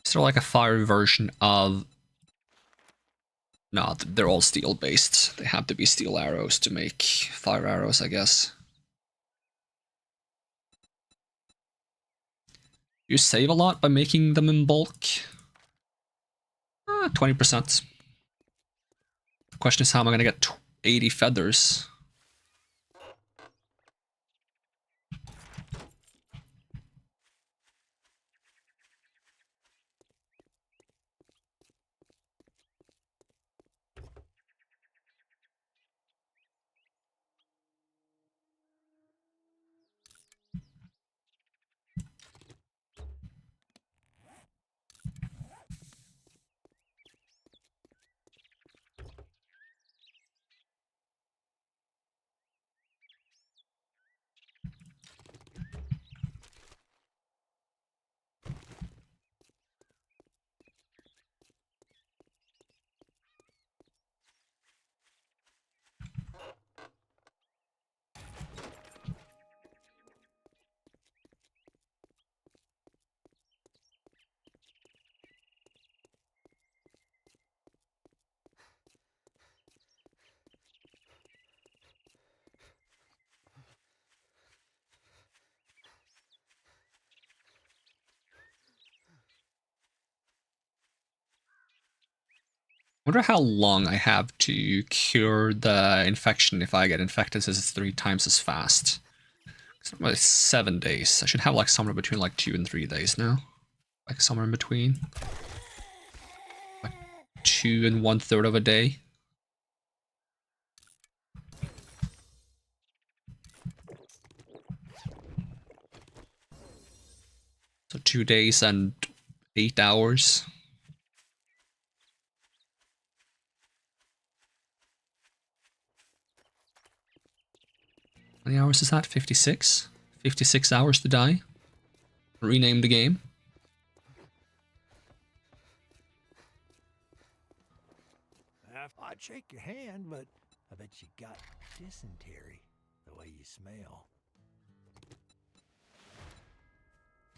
Is there like a fire version of... No, they're all steel based. They have to be steel arrows to make fire arrows, I guess. You save a lot by making them in bulk. 20%. The question is, how am I going to get 80 feathers? Wonder how long I have to cure the infection if I get infected, since it's 3 times as fast. It's like 7 days. I should have like somewhere between like 2 and 3 days now. Like somewhere in between. Like 2 and 1/3 of a day. So 2 days and 8 hours. How many hours is that? 56? 56 hours to die? Rename the game.
I'd shake your hand, but I bet you got dysentery the way you smell.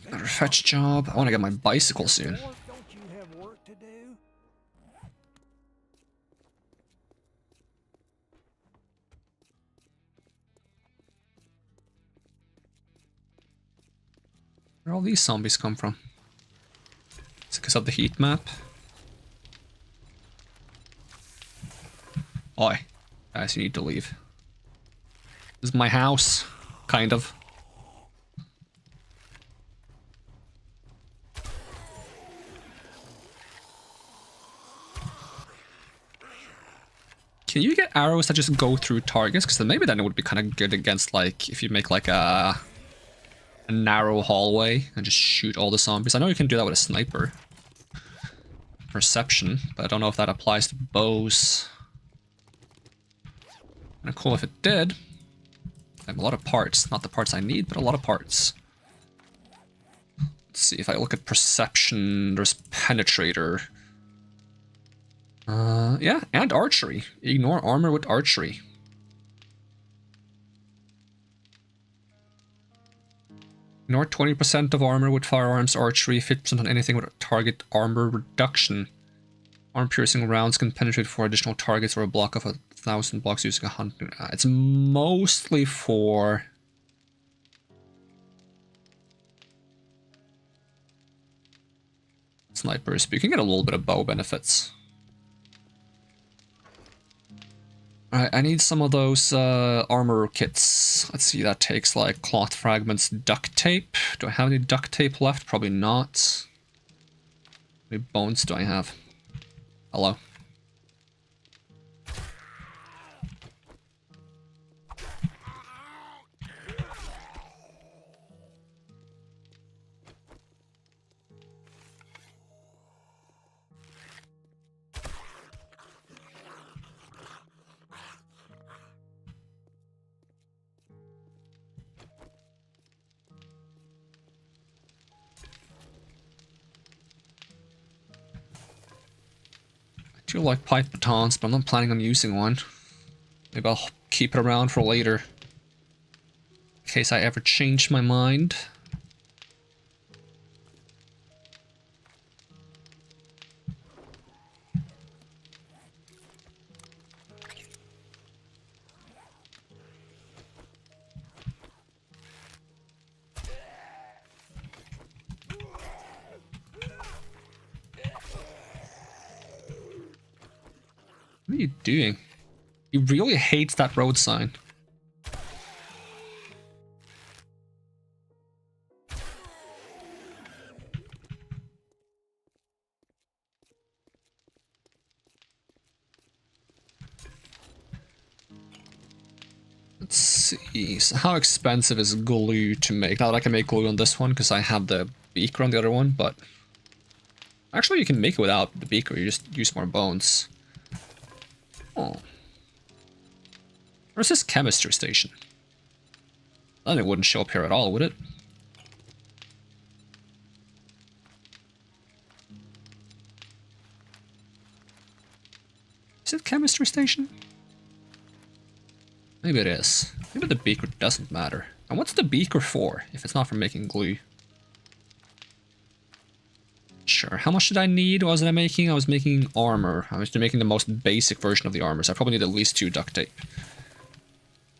Another fetch job. I want to get my bicycle soon.
Don't you have work to do?
Where all these zombies come from? Is it because of the heat map? Oi. Guys, you need to leave. This is my house. Kind of. Can you get arrows that just go through targets? Because then maybe then it would be kind of good against, like, if you make like a narrow hallway and just shoot all the zombies. I know you can do that with a sniper. Perception, but I don't know if that applies to bows. Kind of cool if it did. I have a lot of parts. Not the parts I need, but a lot of parts. Let's see if I look at perception. There's penetrator. Yeah, and archery. Ignore armor with archery. Ignore 20% of armor with firearms archery, 50% on anything with a target armor reduction. Arm-piercing rounds can penetrate 4 additional targets or a block of 1,000 blocks using a hunt. It's mostly for... snipers, but you can get a little bit of bow benefits. Alright, I need some of those armor kits. Let's see, that takes like cloth fragments, duct tape. Do I have any duct tape left? Probably not. How many bones do I have? Hello. feel like pipe batons, but I'm not planning on using one. Maybe I'll keep it around for later. In case I ever change my mind. What are you doing? He really hates that road sign. Let's see, so how expensive is glue to make? Now that I can make glue on this one because I have the beaker on the other one, but actually you can make it without the beaker, you just use more bones. Oh. Where's this chemistry station? Then it wouldn't show up here at all, would it? Is it chemistry station? Maybe it is. Maybe the beaker doesn't matter. And what's the beaker for, if it's not for making glue? Sure, how much did I need? What was I making? I was making armor. I was making the most basic version of the armor, so I probably need at least 2 duct tape.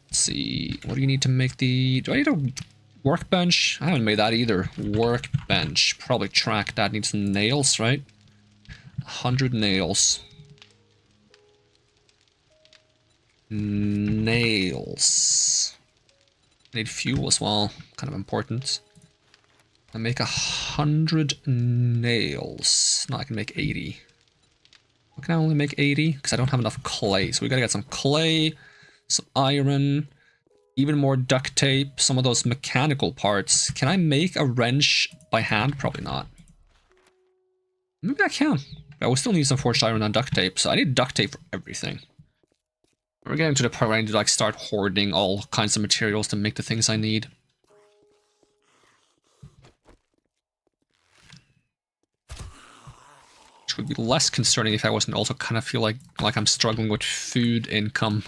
Let's see, what do you need to make the... Do I need a workbench? I haven't made that either. Workbench. Probably track that. Needs some nails, right? 100 nails. Nails. I need fuel as well. Kind of important. I make 100 nails. No, I can make 80. Why can I only make 80? Because I don't have enough clay. So we gotta get some clay, some iron, even more duct tape, some of those mechanical parts. Can I make a wrench by hand? Probably not. Maybe I can. I will still need some forged iron and duct tape, so I need duct tape for everything. We're getting to the part where I need to like start hoarding all kinds of materials to make the things I need. Which would be less concerning if I wasn't also kind of feel like I'm struggling with food income.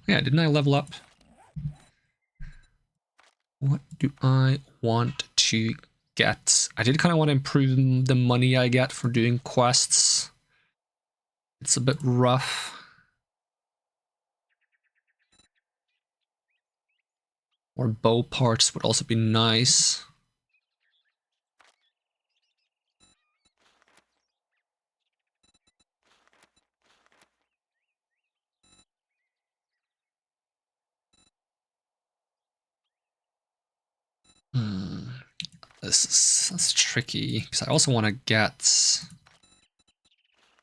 Yeah, didn't I level up? What do I want to get? I did kind of want to improve the money I get for doing quests. It's a bit rough. More bow parts would also be nice. That's tricky, because I also want to get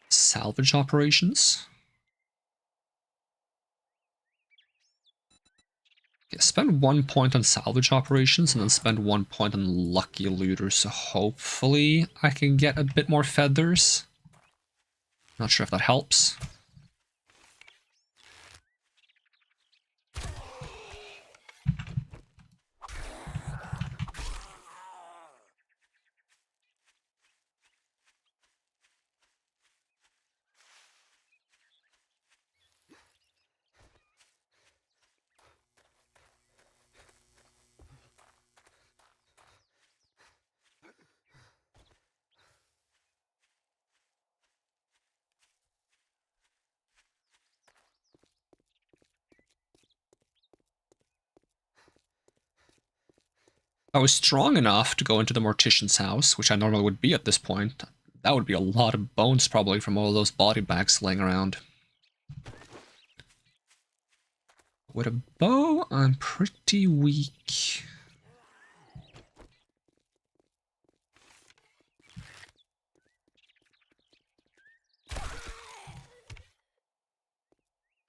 salvage operations. Yeah, spend 1 point on salvage operations and then spend 1 point on lucky looters, so hopefully I can get a bit more feathers. Not sure if that helps. I was strong enough to go into the mortician's house, which I normally would be at this point. That would be a lot of bones probably from all those body bags laying around. With a bow, I'm pretty weak.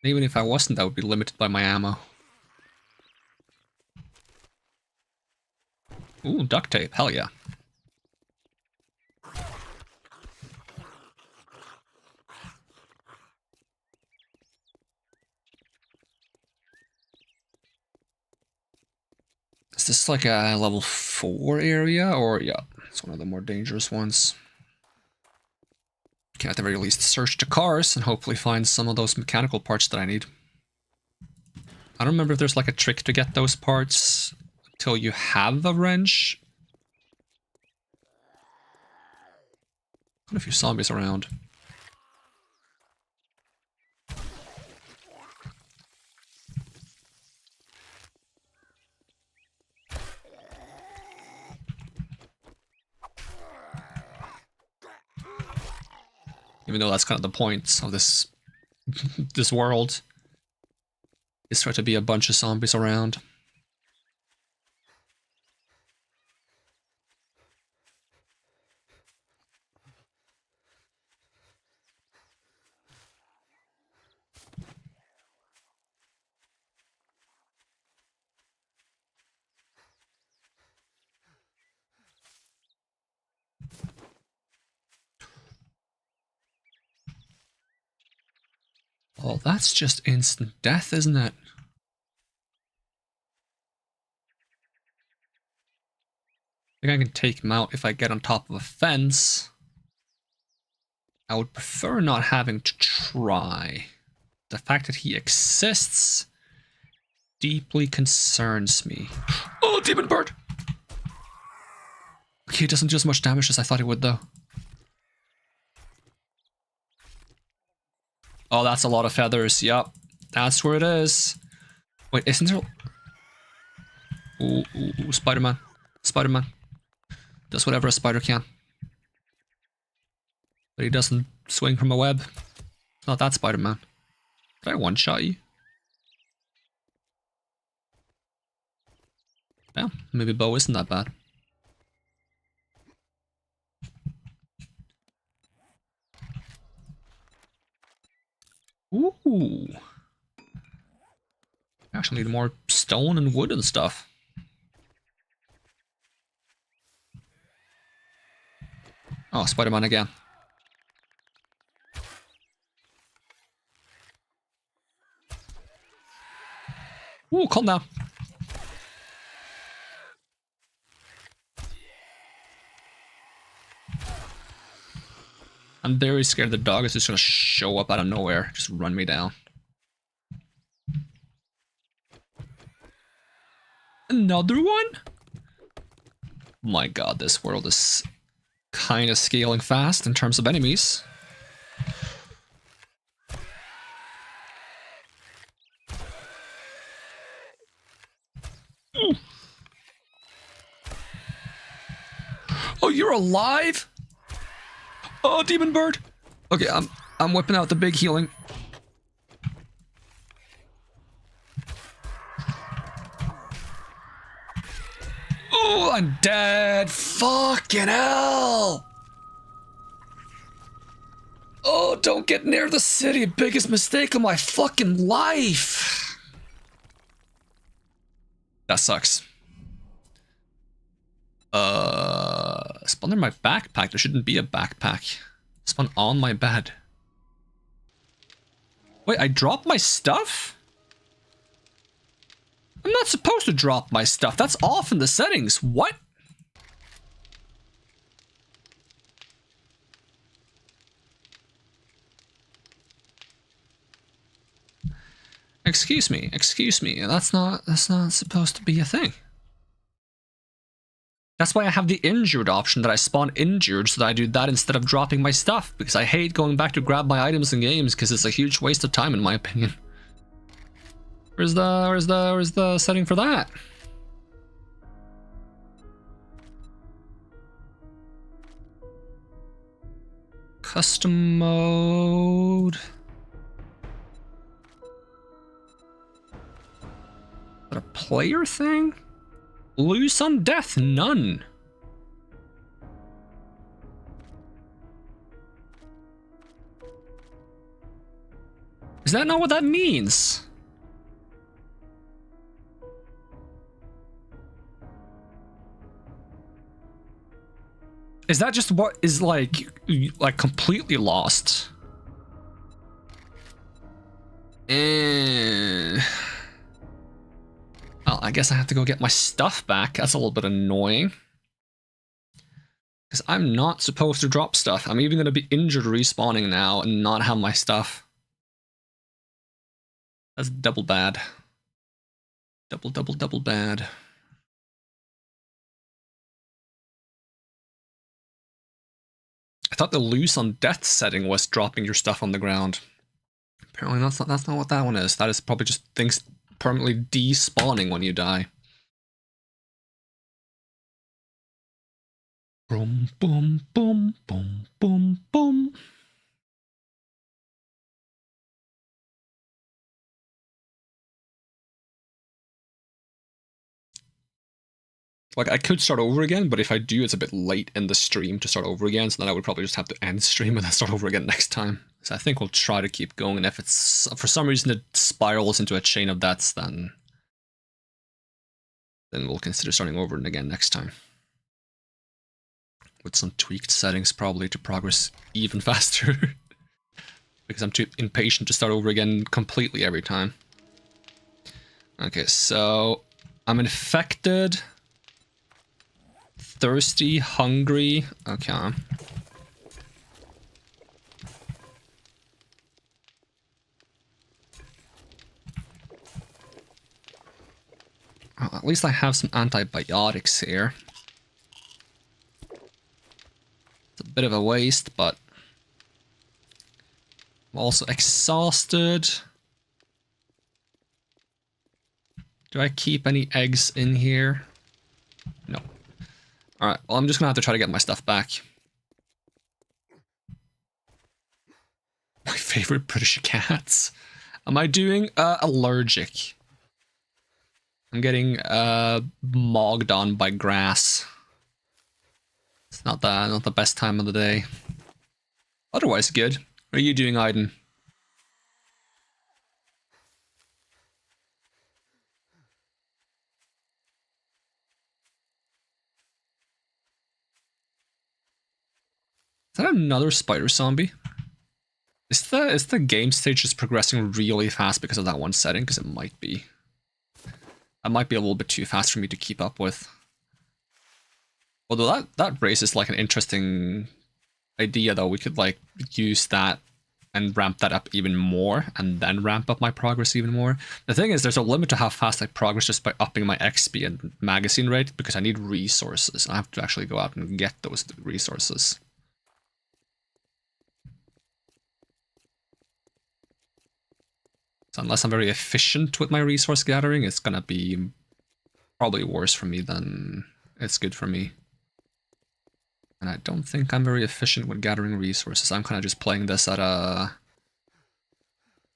Even if I wasn't, I would be limited by my ammo. Ooh, duct tape. Hell yeah. Is this like a level 4 area? Or, yeah, it's one of the more dangerous ones. Can at the very least search the cars and hopefully find some of those mechanical parts that I need. I don't remember if there's like a trick to get those parts until you have a wrench. Got a few zombies around. Even though that's kind of the point of this this world, is there to be a bunch of zombies around. Oh, that's just instant death, isn't it? I think I can take him out if I get on top of a fence. I would prefer not having to try. The fact that he exists deeply concerns me. Oh, demon bird! Okay, it doesn't do as much damage as I thought it would, though. Oh, that's a lot of feathers. Yep, that's where it is. Wait, isn't there... Ooh, ooh, ooh, Spider-Man. Spider-Man. Does whatever a spider can. But he doesn't swing from a web. It's not that Spider-Man. Did I one-shot you? Yeah, maybe bow isn't that bad. Ooh. I actually need more stone and wood and stuff. Oh, Spider-Man again. Ooh, calm down. I'm very scared the dog is just gonna show up out of nowhere, just run me down. Another one? My god, this world is kind of scaling fast in terms of enemies. Ooh. Oh, you're alive? Oh, demon bird. Okay, I'm whipping out the big healing. Oh, I'm dead. Fucking hell. Oh, don't get near the city. Biggest mistake of my fucking life. That sucks. Spawn in my backpack. There shouldn't be a backpack. Spawn on my bed. Wait, I dropped my stuff? I'm not supposed to drop my stuff. That's off in the settings. What? Excuse me. That's not supposed to be a thing. That's why I have the injured option, that I spawn injured so that I do that instead of dropping my stuff, because I hate going back to grab my items in games because it's a huge waste of time in my opinion. Where's the setting for that? Custom mode. Is that a player thing? Loose on death, none. Is that not what that means? Is that just what is like completely lost? Well, I guess I have to go get my stuff back. That's a little bit annoying. Because I'm not supposed to drop stuff. I'm even going to be injured respawning now and not have my stuff. That's double bad. Double bad. I thought the loose on death setting was dropping your stuff on the ground. Apparently that's not what that one is. That is probably just things permanently despawning when you die. Boom, boom, boom, boom, boom, boom. Like, I could start over again, but if I do, it's a bit late in the stream to start over again, so then I would probably just have to end stream and then start over again next time. So I think we'll try to keep going, and if it's, for some reason, it spirals into a chain of deaths, then we'll consider starting over again next time. With some tweaked settings, probably, to progress even faster. Because I'm too impatient to start over again completely every time. Okay, so I'm infected, thirsty, hungry. Okay. Well, at least I have some antibiotics here. It's a bit of a waste, but I'm also exhausted. Do I keep any eggs in here? No. Alright, well, I'm just gonna have to try to get my stuff back. My favorite British cats. Am I doing allergic? I'm getting mogged on by grass. It's not the best time of the day. Otherwise good. What are you doing, Aiden? Is that another spider zombie? Is the game stage just progressing really fast because of that one setting? Because it might be. That might be a little bit too fast for me to keep up with. Although that raises like an interesting idea, though. We could like use that and ramp that up even more, and then ramp up my progress even more. The thing is, there's a limit to how fast I progress just by upping my XP and magazine rate, because I need resources. I have to actually go out and get those resources. So unless I'm very efficient with my resource gathering, it's gonna be probably worse for me than it's good for me. And I don't think I'm very efficient with gathering resources. I'm kind of just playing this at a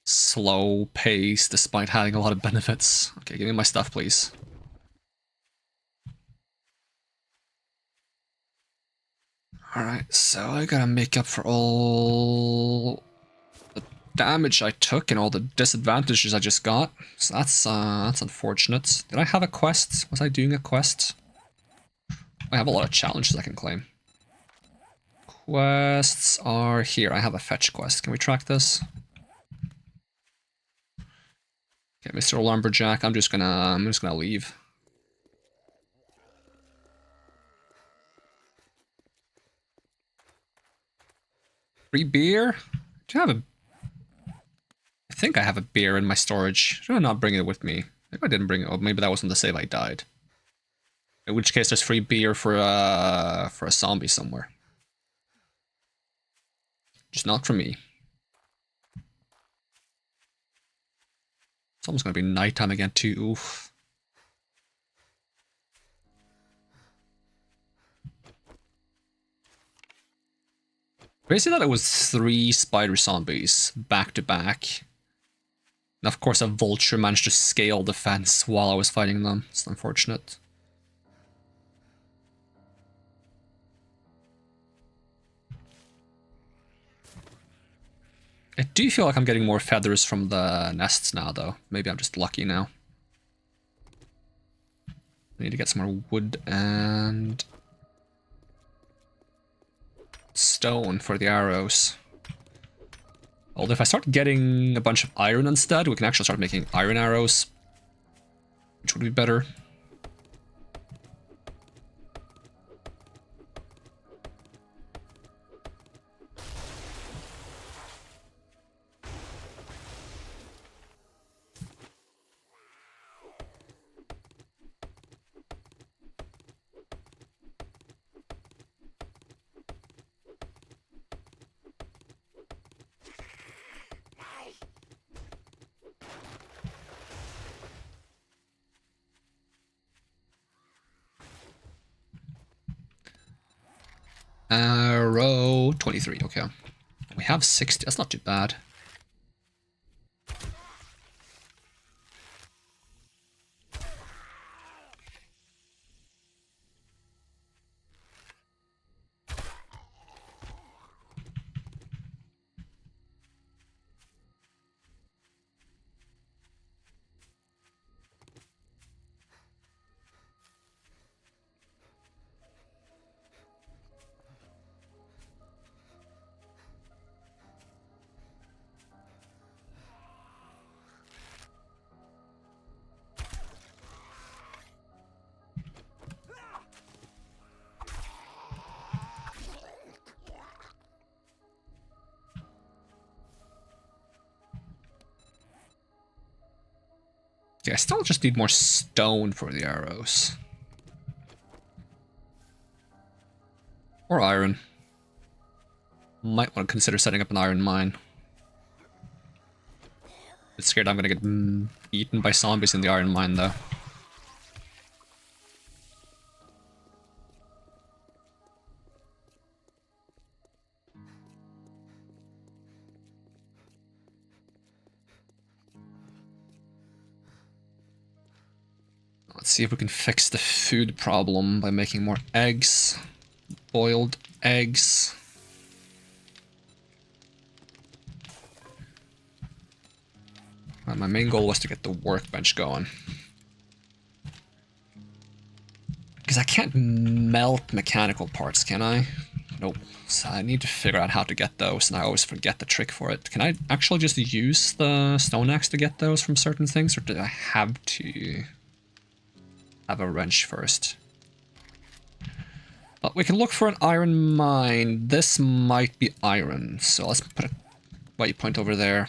slow pace, despite having a lot of benefits. Okay, give me my stuff, please. Alright, so I gotta make up for all the damage I took and all the disadvantages I just got. So that's unfortunate. Did I have a quest? Was I doing a quest? I have a lot of challenges I can claim. Quests are here. I have a fetch quest. Can we track this? Okay, Mr. Lumberjack, I'm just gonna leave. Free beer? Do you have a... I think I have a beer in my storage. Should I not bring it with me? Maybe I didn't bring it. Oh, maybe that wasn't the save I died. In which case, there's free beer for a zombie somewhere. Just not for me. It's almost gonna be nighttime again too. Oof. Crazy that it was 3 spider zombies back to back. And of course a vulture managed to scale the fence while I was fighting them. It's unfortunate. I do feel like I'm getting more feathers from the nests now, though. Maybe I'm just lucky now. I need to get some more wood and... stone for the arrows. Although if I start getting a bunch of iron instead, we can actually start making iron arrows, which would be better. Arrow 23, okay. We have 60, that's not too bad. Yeah, I still just need more stone for the arrows. Or iron. Might want to consider setting up an iron mine. I'm scared I'm gonna get eaten by zombies in the iron mine though. Let's see if we can fix the food problem by making more eggs. Boiled eggs. My main goal was to get the workbench going. Because I can't melt mechanical parts, can I? Nope. So I need to figure out how to get those, and I always forget the trick for it. Can I actually just use the stone axe to get those from certain things, or do I have to have a wrench first? But we can look for an iron mine. This might be iron, so let's put a waypoint over there.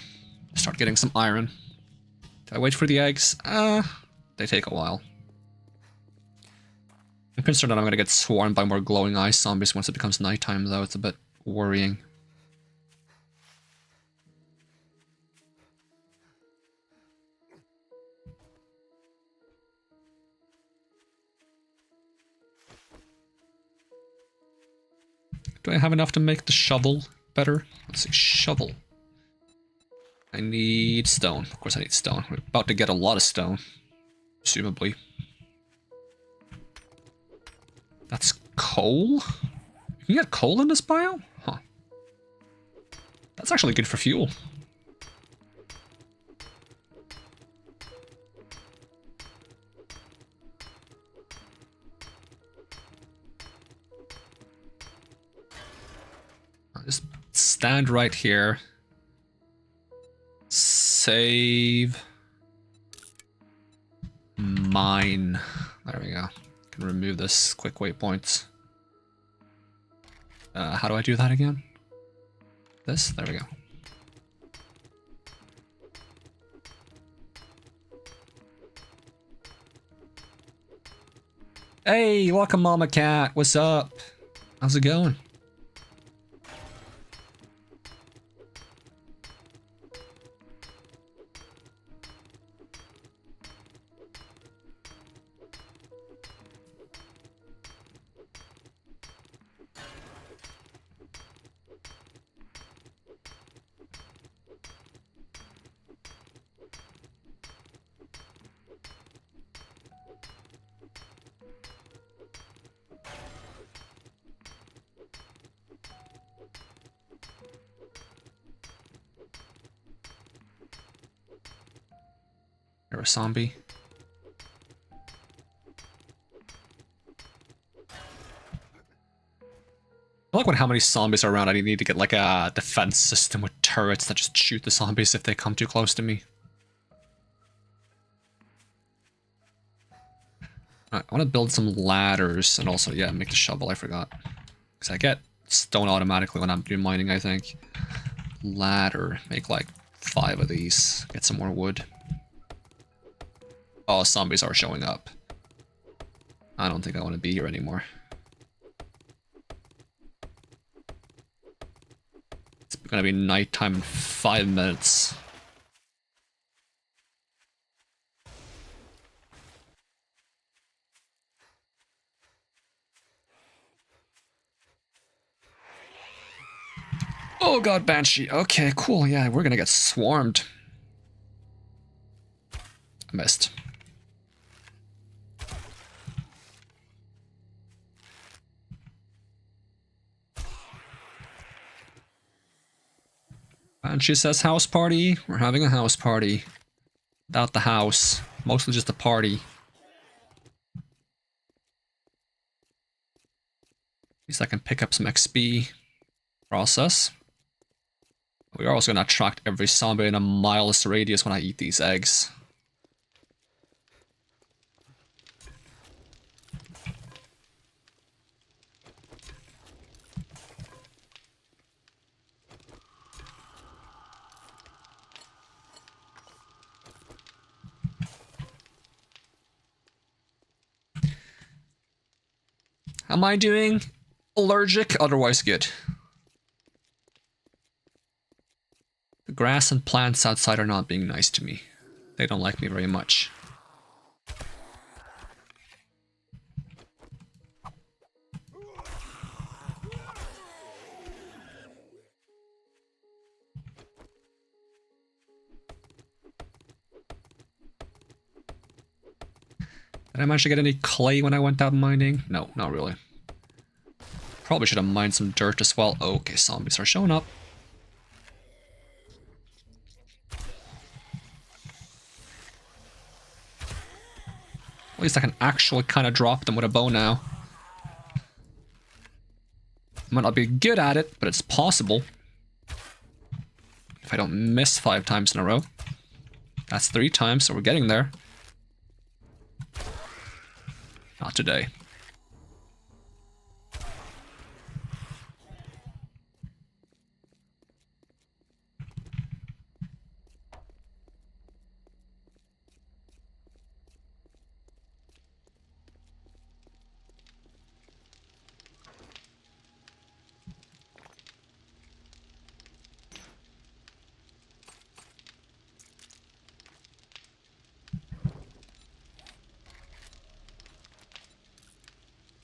Start getting some iron. Do I wait for the eggs? They take a while. I'm concerned that I'm gonna get swarmed by more glowing eye zombies once it becomes nighttime, though. It's a bit worrying. Do I have enough to make the shovel better? Let's see, shovel. I need stone. Of course I need stone. We're about to get a lot of stone, presumably. That's coal? You can get coal in this biome? Huh. That's actually good for fuel. I'll just stand right here. Save. Mine. There we go. Can remove this quick waypoints. How do I do that again? This? There we go. Hey, welcome Mama Cat. What's up? How's it going? You're a zombie. I like when how many zombies are around. I need to get like a defense system with turrets that just shoot the zombies if they come too close to me. Alright, I want to build some ladders and also, yeah, make the shovel. I forgot. Because I get stone automatically when I'm doing mining, I think. Ladder. Make like 5 of these. Get some more wood. Oh, zombies are showing up. I don't think I want to be here anymore. It's gonna be nighttime in 5 minutes. Oh god, Banshee. Okay, cool. Yeah, we're gonna get swarmed. I missed. Banshee says house party. We're having a house party. Without the house. Mostly just a party. At least I can pick up some XP. Process. We're also gonna attract every zombie in a mile's radius when I eat these eggs. How am I doing? Allergic, otherwise good. The grass and plants outside are not being nice to me. They don't like me very much. Did I manage to get any clay when I went out mining? No, not really. Probably should have mined some dirt as well. Okay, zombies are showing up. At least I can actually kind of drop them with a bow now. I might not be good at it, but it's possible. If I don't miss 5 times in a row. That's 3 times, so we're getting there. Not today.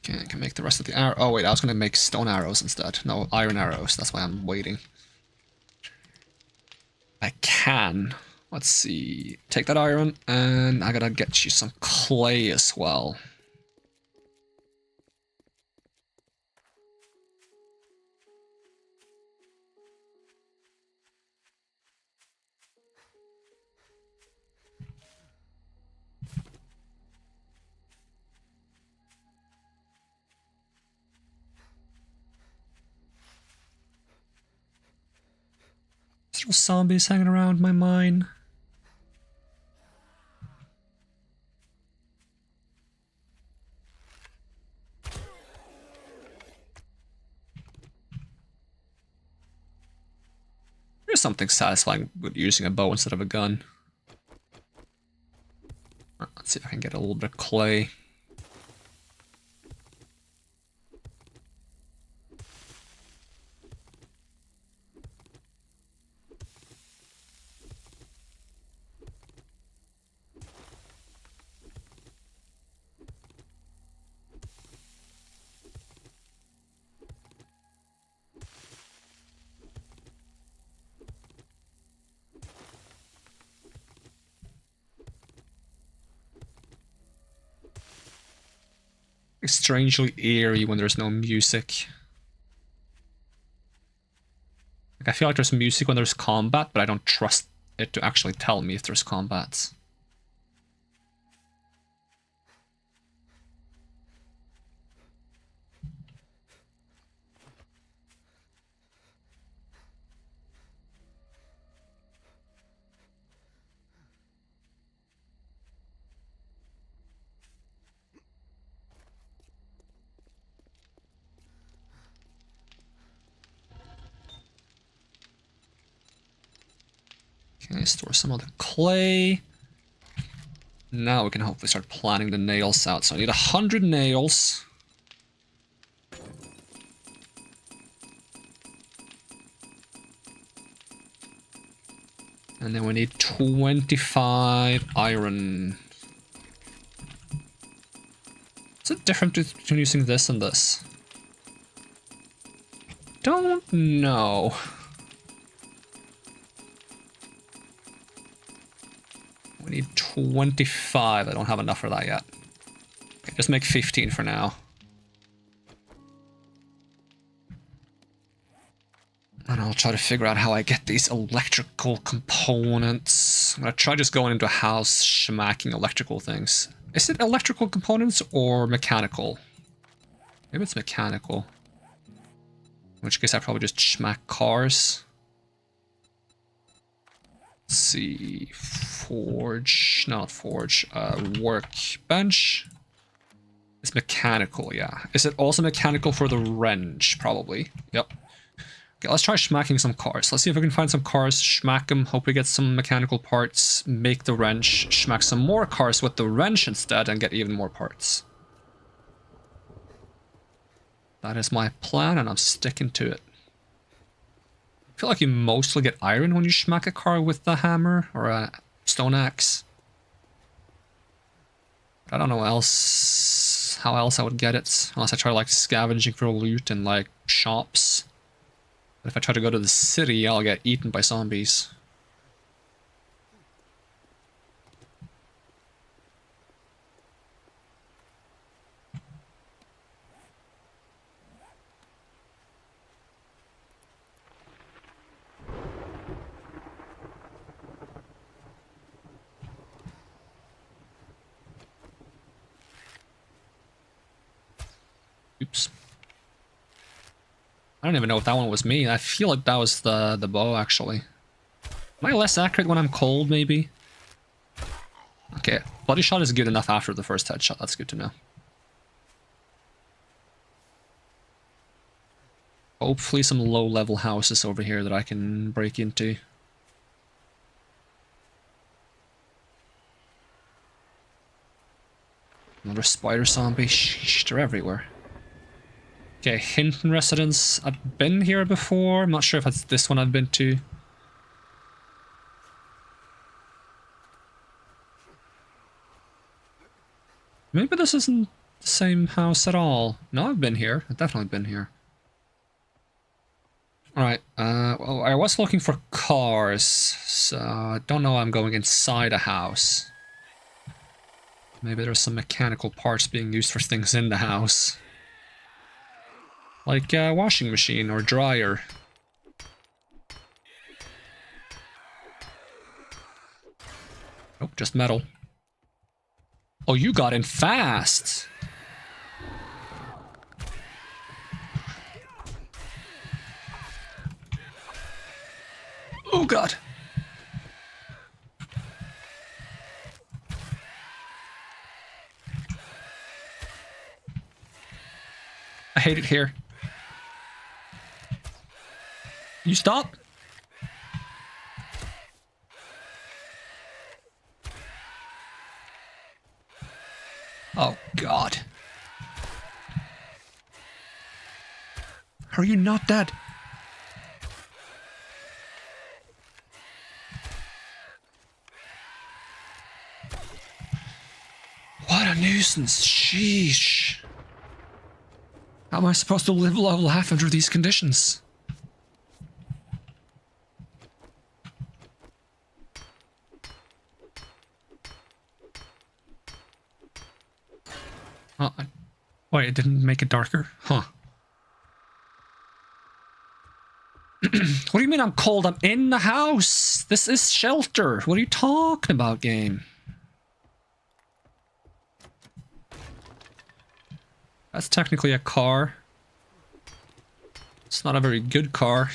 Okay, I can make the rest of the arrow. Oh wait, I was gonna make stone arrows instead. No, iron arrows. That's why I'm waiting. I can. Let's see. Take that iron, and I gotta get you some clay as well. Is there zombies hanging around my mine? There's something satisfying with using a bow instead of a gun. Let's see if I can get a little bit of clay. It's strangely eerie when there's no music. Like, I feel like there's music when there's combat, but I don't trust it to actually tell me if there's combats. Okay, store some of the clay. Now we can hopefully start planning the nails out. So I need 100 nails. And then we need 25 iron. Is it different between using this and this? Don't know. We need 25. I don't have enough for that yet. Okay, just make 15 for now. And I'll try to figure out how I get these electrical components. I'm gonna try just going into a house, smacking electrical things. Is it electrical components or mechanical? Maybe it's mechanical. In which case I probably just smack cars. Let's see. Forge. Not forge. Workbench. It's mechanical, yeah. Is it also mechanical for the wrench? Probably. Yep. Okay, let's try smacking some cars. Let's see if we can find some cars, smack them, hope we get some mechanical parts, make the wrench, smack some more cars with the wrench instead, and get even more parts. That is my plan, and I'm sticking to it. I feel like you mostly get iron when you smack a car with a hammer or a stone axe. I don't know how else I would get it, unless I try like scavenging for loot in like shops. But if I try to go to the city, I'll get eaten by zombies. Oops. I don't even know if that one was me. I feel like that was the bow, actually. Am I less accurate when I'm cold, maybe? Okay, bloody shot is good enough after the first headshot. That's good to know. Hopefully some low-level houses over here that I can break into. Another spider zombie. Sheesh, they're everywhere. Okay, Hinton Residence. I've been here before. I'm not sure if it's this one I've been to. Maybe this isn't the same house at all. No, I've been here. I've definitely been here. Alright, well, I was looking for cars, so I don't know I'm going inside a house. Maybe there's some mechanical parts being used for things in the house. Like a washing machine or dryer. Oh, just metal. Oh, you got in fast! Oh god! I hate it here. You stop? Oh god. Are you not dead? What a nuisance, sheesh. How am I supposed to live level half under these conditions? Oh, wait, it didn't make it darker? Huh. What do you mean I'm cold? I'm in the house! This is shelter! What are you talking about, game? That's technically a car. It's not a very good car.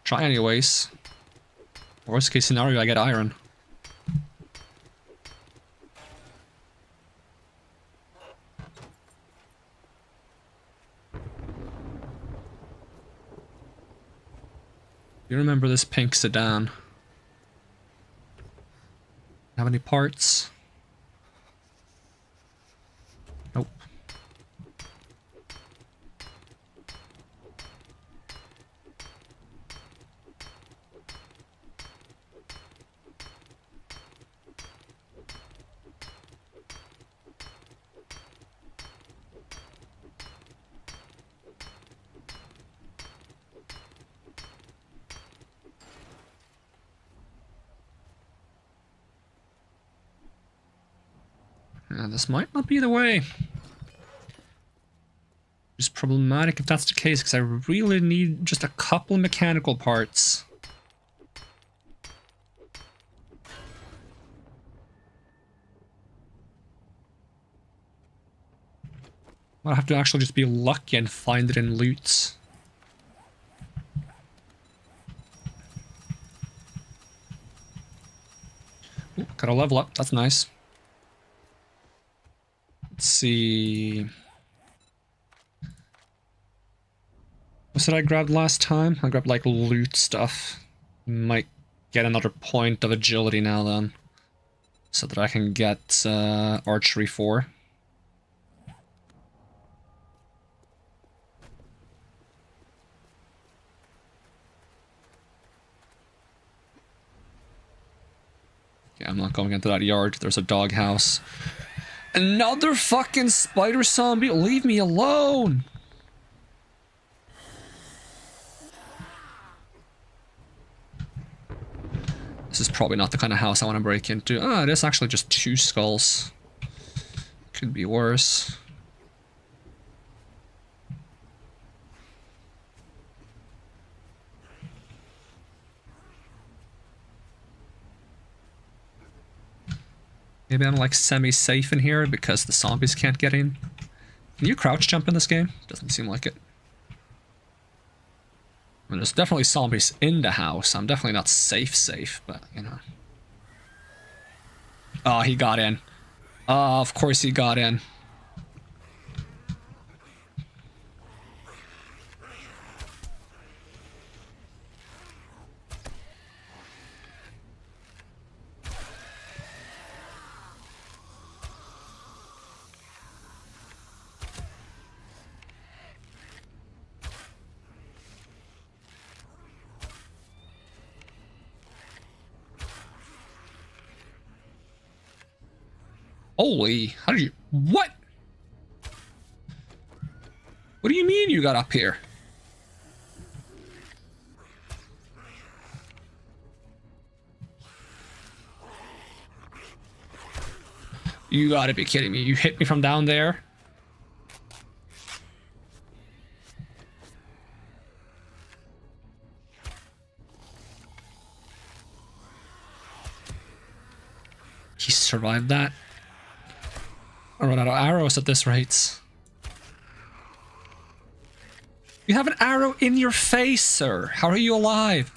Try anyways. Worst case scenario, I get iron. You remember this pink sedan? Have any parts? Nope. Yeah, this might not be the way. It's problematic if that's the case, because I really need just a couple mechanical parts. I'll have to actually just be lucky and find it in loots. Ooh, got a level up, that's nice. Let's see. What did I grab last time? I grabbed like loot stuff. Might get another point of agility now then. So that I can get archery 4. Yeah, I'm not going into that yard. There's a doghouse. Another fucking spider zombie! Leave me alone! This is probably not the kind of house I want to break into. Ah, it is actually just 2 skulls. Could be worse. Maybe I'm like semi-safe in here because the zombies can't get in. Can you crouch jump in this game? Doesn't seem like it. I mean, there's definitely zombies in the house. I'm definitely not safe, but, you know. Oh, he got in. Oh, of course he got in. Holy, how did you, what? What do you mean you got up here? You gotta be kidding me. You hit me from down there? He survived that. I run out of arrows at this rate. You have an arrow in your face, sir. How are you alive?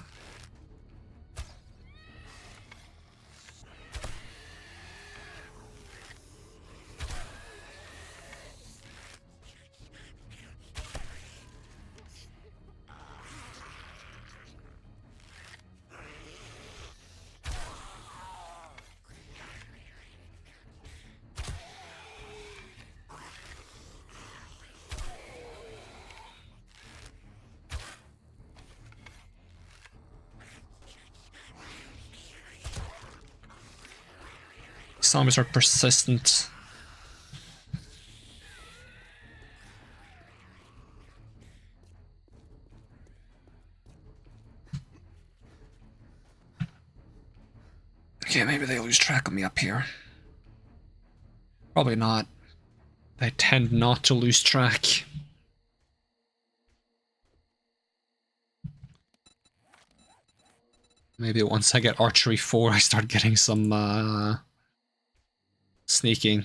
Zombies are persistent. Okay, maybe they lose track of me up here. Probably not. They tend not to lose track. Maybe once I get archery 4, I start getting some sneaking.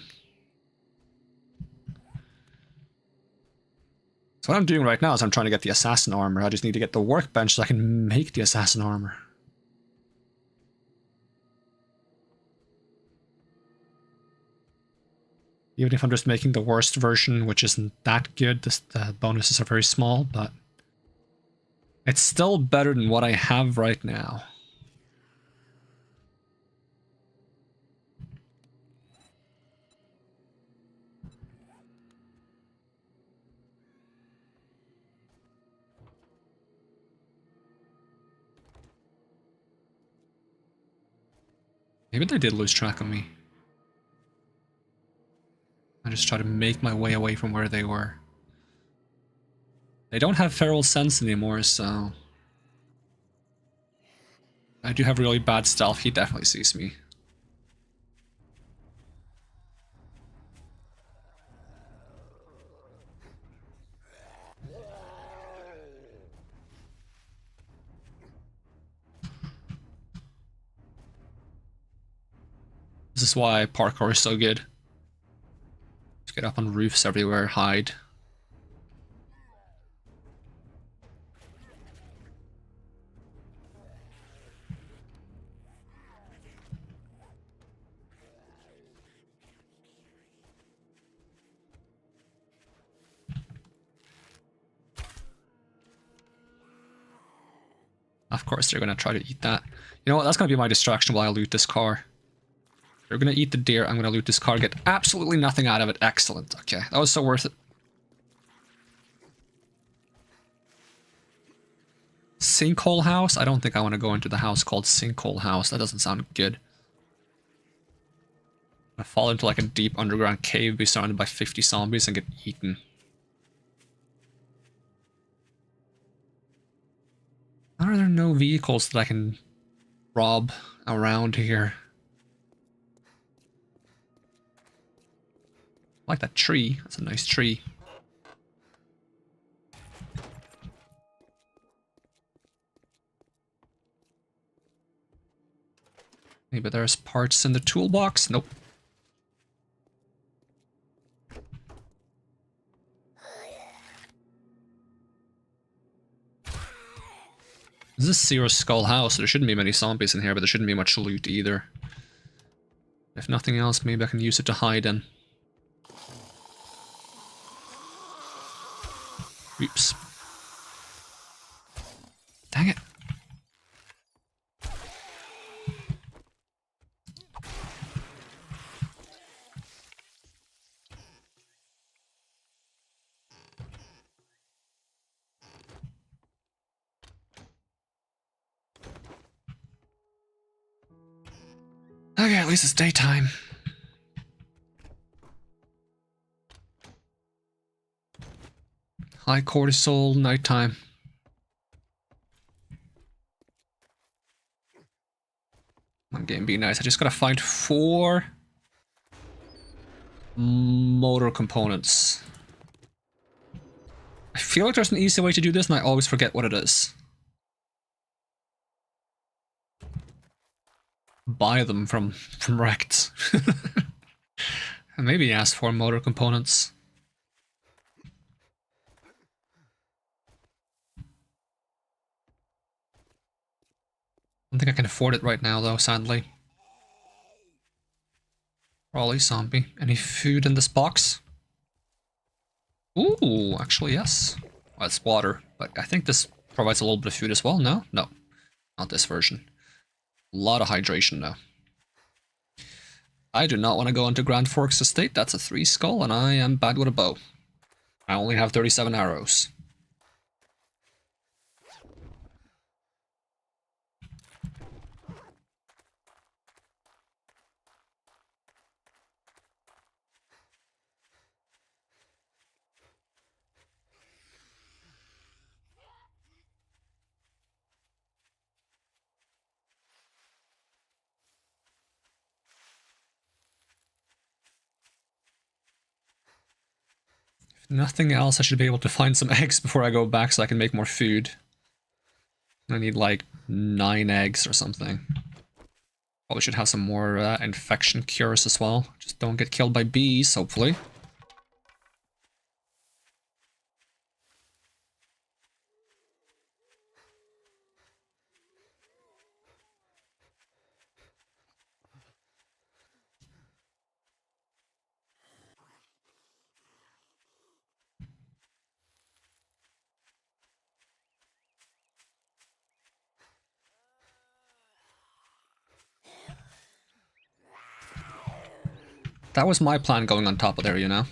So what I'm doing right now is I'm trying to get the assassin armor. I just need to get the workbench so I can make the assassin armor. Even if I'm just making the worst version, which isn't that good, the bonuses are very small, but It's still better than what I have right now. Maybe they did lose track of me. I just try to make my way away from where they were. They don't have feral sense anymore, so... I do have really bad stealth. He definitely sees me. This is why parkour is so good. Just get up on roofs everywhere, hide. Of course they're gonna try to eat that. You know what, that's gonna be my distraction while I loot this car. They're gonna eat the deer, I'm gonna loot this car, get absolutely nothing out of it. Excellent, okay, that was so worth it. Sinkhole house? I don't think I want to go into the house called Sinkhole House. That doesn't sound good. I fall into like a deep underground cave, be surrounded by 50 zombies and get eaten. Are there no vehicles that I can rob around here? I like that tree. That's a nice tree. Maybe there's parts in the toolbox? Nope. This is Zero Skull House. There shouldn't be many zombies in here, but there shouldn't be much loot either. If nothing else, maybe I can use it to hide in. Oops. Dang it. Okay, at least it's daytime. High cortisol, nighttime. Come on, game, be nice. I just gotta find 4 motor components. I feel like there's an easy way to do this and I always forget what it is. Buy them from Rect. And maybe ask for motor components. I don't think I can afford it right now though, sadly. Probably zombie. Any food in this box? Ooh, actually yes. Well, it's water, but I think this provides a little bit of food as well, no? No, not this version. A lot of hydration though. I do not want to go into Grand Forks Estate. That's a 3 skull, and I am bad with a bow. I only have 37 arrows. Nothing else, I should be able to find some eggs before I go back so I can make more food. I need like 9 eggs or something. Probably should have some more infection cures as well. Just don't get killed by bees, hopefully. That was my plan going on top of there, you know?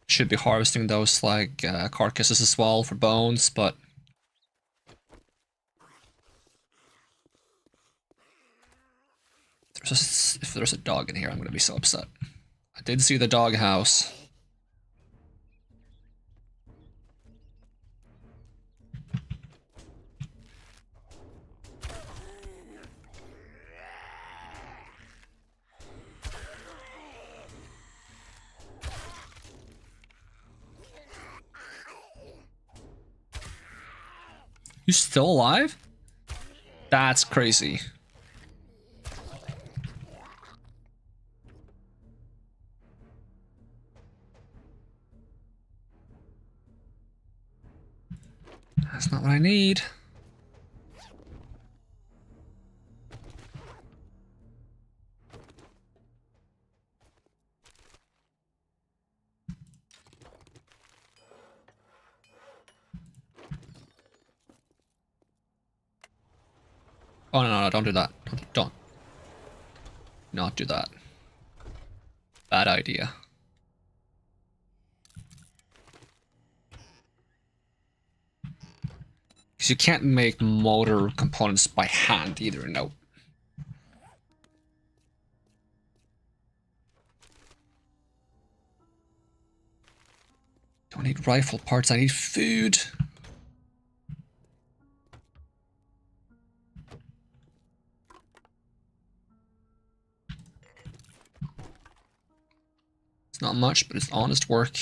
Should be harvesting those, like, carcasses as well for bones, but... If there's a dog in here, I'm gonna be so upset. I did see the dog house. You still alive? That's crazy. That's not what I need. Oh, no, don't do that. Don't. Not do that. Bad idea. Because you can't make motor components by hand either, no. Don't need rifle parts, I need food. It's not much, but it's honest work.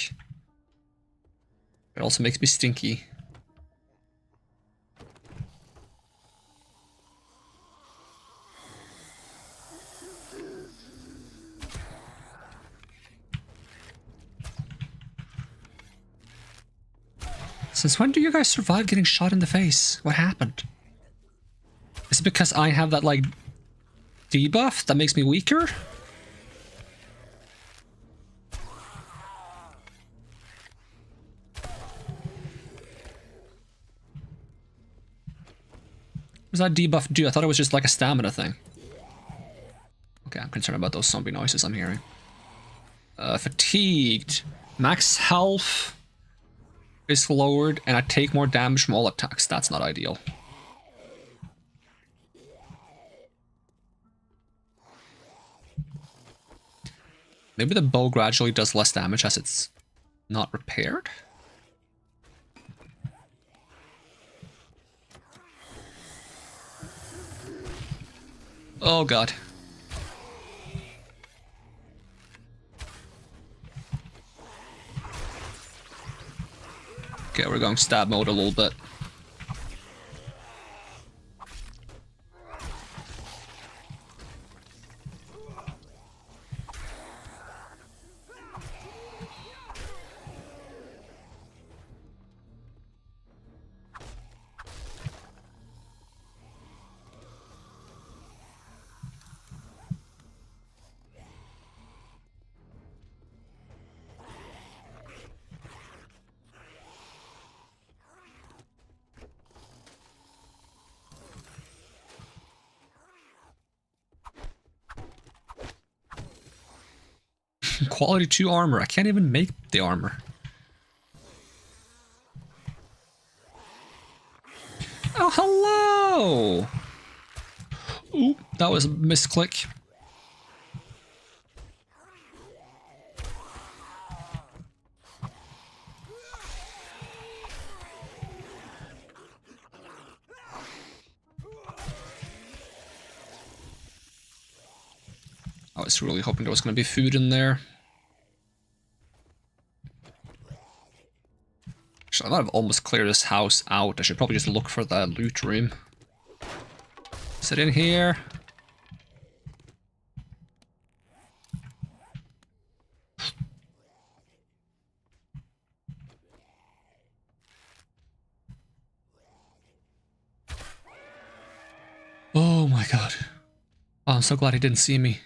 It also makes me stinky. Since when do you guys survive getting shot in the face? What happened? Is it because I have that, like, debuff that makes me weaker? What does that debuff do? I thought it was just like a stamina thing. Okay, I'm concerned about those zombie noises I'm hearing. Fatigued. Max health is lowered, and I take more damage from all attacks. That's not ideal. Maybe the bow gradually does less damage as it's not repaired? Oh god. Okay, we're going stab mode a little bit. Quality 2 armor. I can't even make the armor. Oh, hello! Ooh, that was a misclick. I was really hoping there was going to be food in there. Actually, I might have almost cleared this house out. I should probably just look for the loot room. Is it in here? Oh my god. Oh, I'm so glad he didn't see me.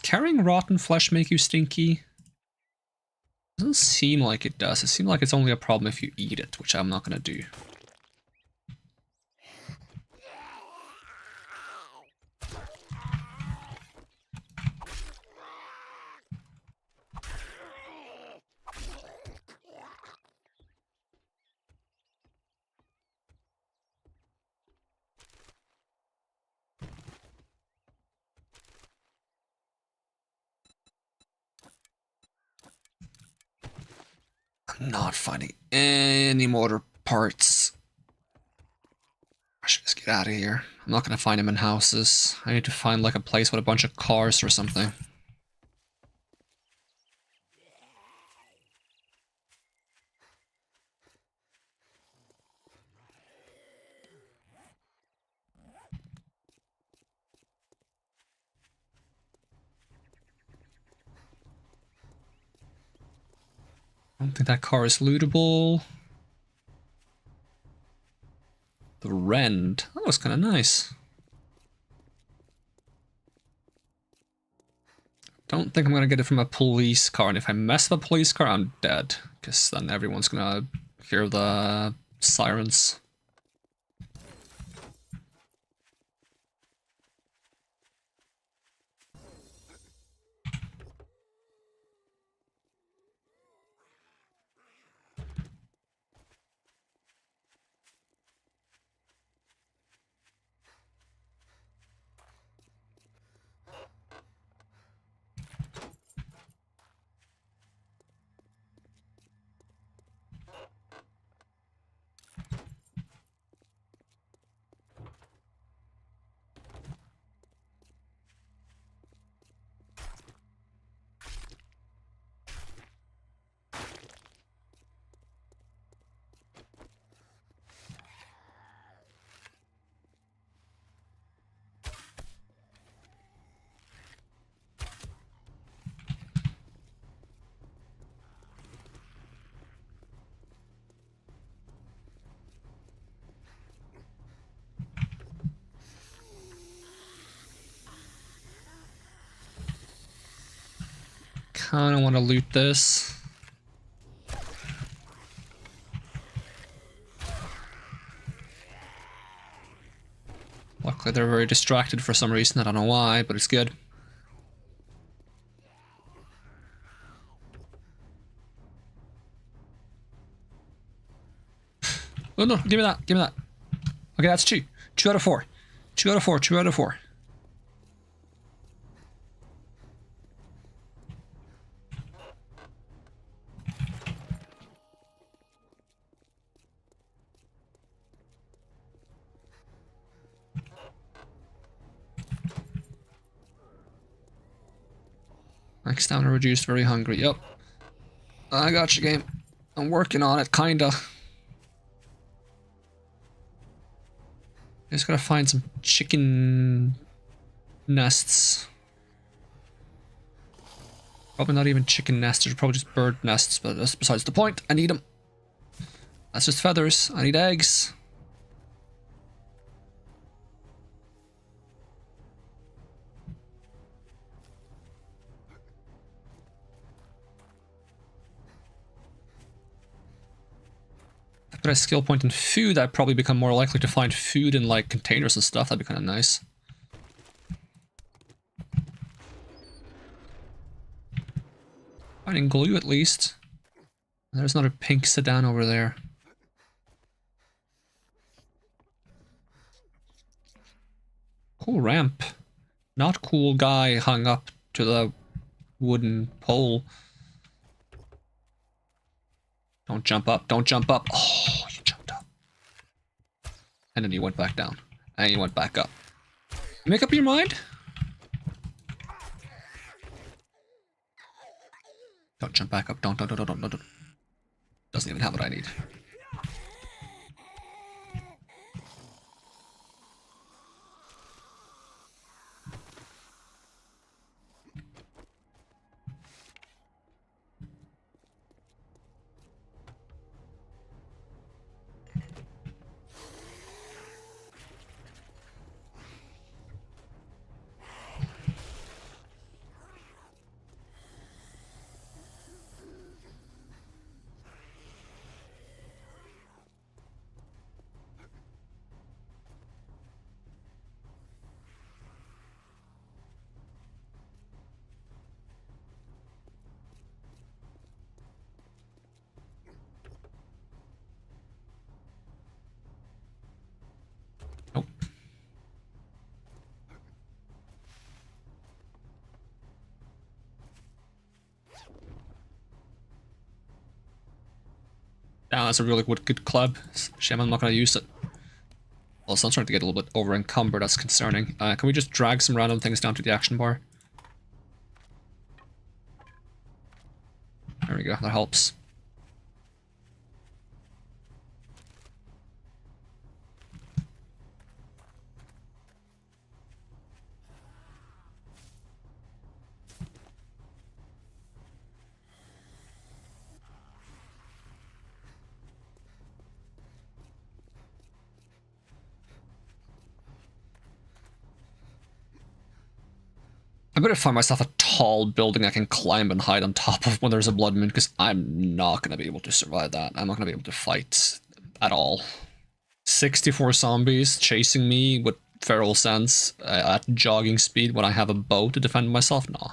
carrying rotten flesh make you stinky? Doesn't seem like it does. It seems like it's only a problem if you eat it, which I'm not gonna do. I'm not finding any motor parts. I should just get out of here. I'm not gonna find them in houses. I need to find like a place with a bunch of cars or something. I don't think that car is lootable. The rend. That was kind of nice. Don't think I'm gonna get it from a police car, and if I mess with a police car, I'm dead. Because then everyone's gonna hear the sirens. Kinda want to loot this. Luckily they're very distracted for some reason, I don't know why, but it's good. Oh no, give me that, give me that. Okay, that's 2. 2 out of 4. 2 out of 4, 2 out of 4. Max stamina reduced, very hungry. Yep. I got you, game. I'm working on it, kinda. Just gotta find some chicken nests. Probably not even chicken nests, they're probably just bird nests, but that's besides the point. I need them. That's just feathers. I need eggs. If I put a skill point in food, I'd probably become more likely to find food in like containers and stuff. That'd be kind of nice. Finding glue at least. There's another pink sedan over there. Cool ramp. Not cool guy hung up to the wooden pole. Don't jump up, don't jump up. Oh, you jumped up. And then you went back down. And you went back up. Make up your mind? Don't jump back up. Don't. Doesn't even have what I need. Ah, that's a really good club. Shame I'm not gonna use it. Also, I'm starting to get a little bit over encumbered, that's concerning. Can we just drag some random things down to the action bar? There we go, that helps. I better find myself a tall building I can climb and hide on top of when there's a blood moon, because I'm not going to be able to survive that. I'm not going to be able to fight at all. 64 zombies chasing me with feral sense at jogging speed when I have a bow to defend myself? Nah.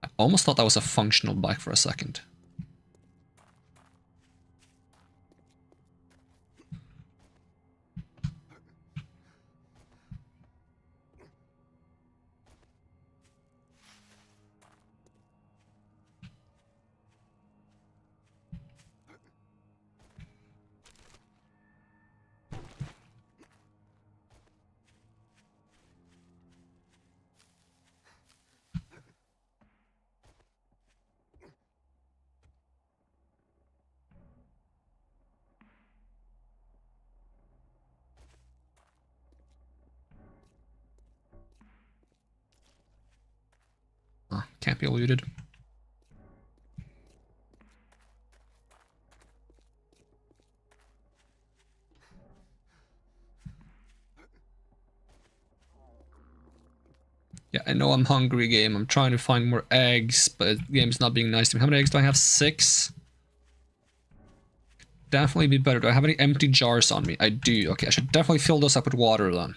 I almost thought that was a functional bike for a second. Can't be eluded. Yeah, I know I'm hungry, game. I'm trying to find more eggs, but the game's not being nice to me. How many eggs do I have? 6? Definitely be better. Do I have any empty jars on me? I do. Okay, I should definitely fill those up with water then.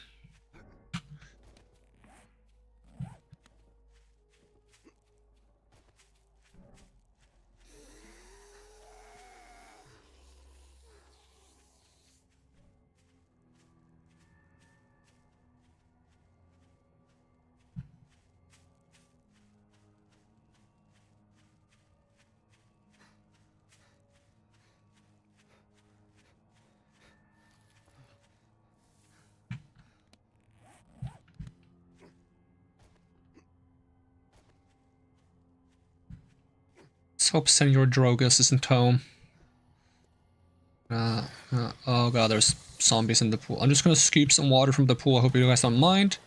Let's hope Senor Drogas isn't home. Oh god, there's zombies in the pool. I'm just gonna scoop some water from the pool. I hope you guys don't mind.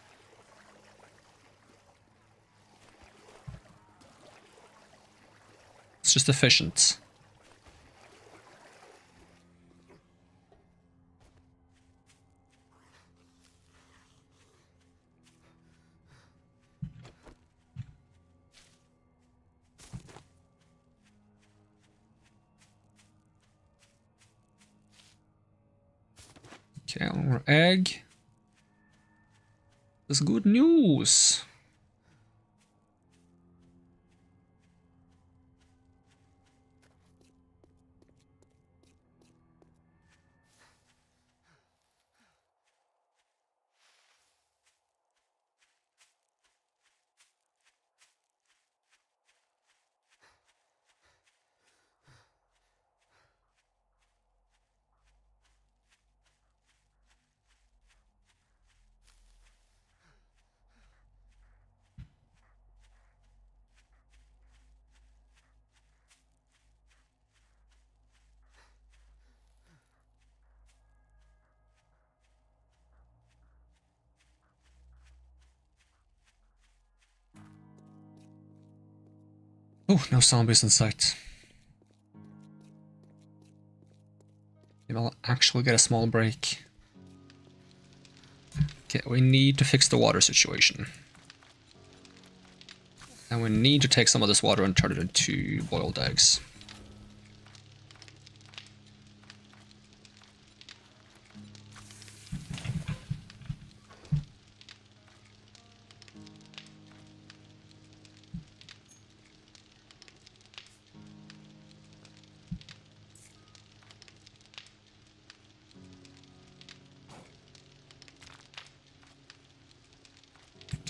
It's just efficient. Okay, one more egg. That's good news. Oh, no zombies in sight. Maybe I'll actually get a small break. Okay, we need to fix the water situation. And we need to take some of this water and turn it into boiled eggs.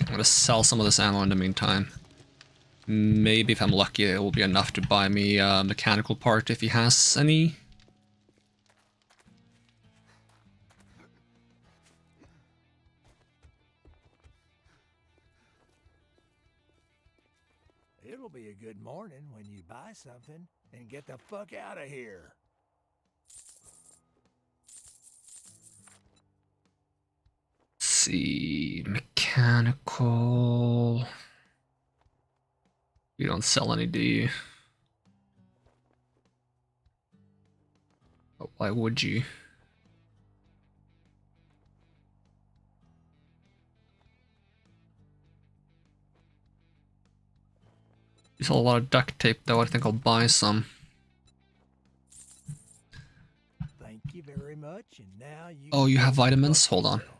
I'm gonna sell some of this ammo in the meantime. Maybe if I'm lucky, it will be enough to buy me a mechanical part if he has any.
It'll be a good morning when you buy something and get the fuck out of here.
Let's see, mechanical. You don't sell any, do you? Oh, why would you? You sell a lot of duct tape, though. I think I'll buy some.
Thank you very much, and now you.
Oh, you have
go
vitamins?
fuck
Hold on.
yourself.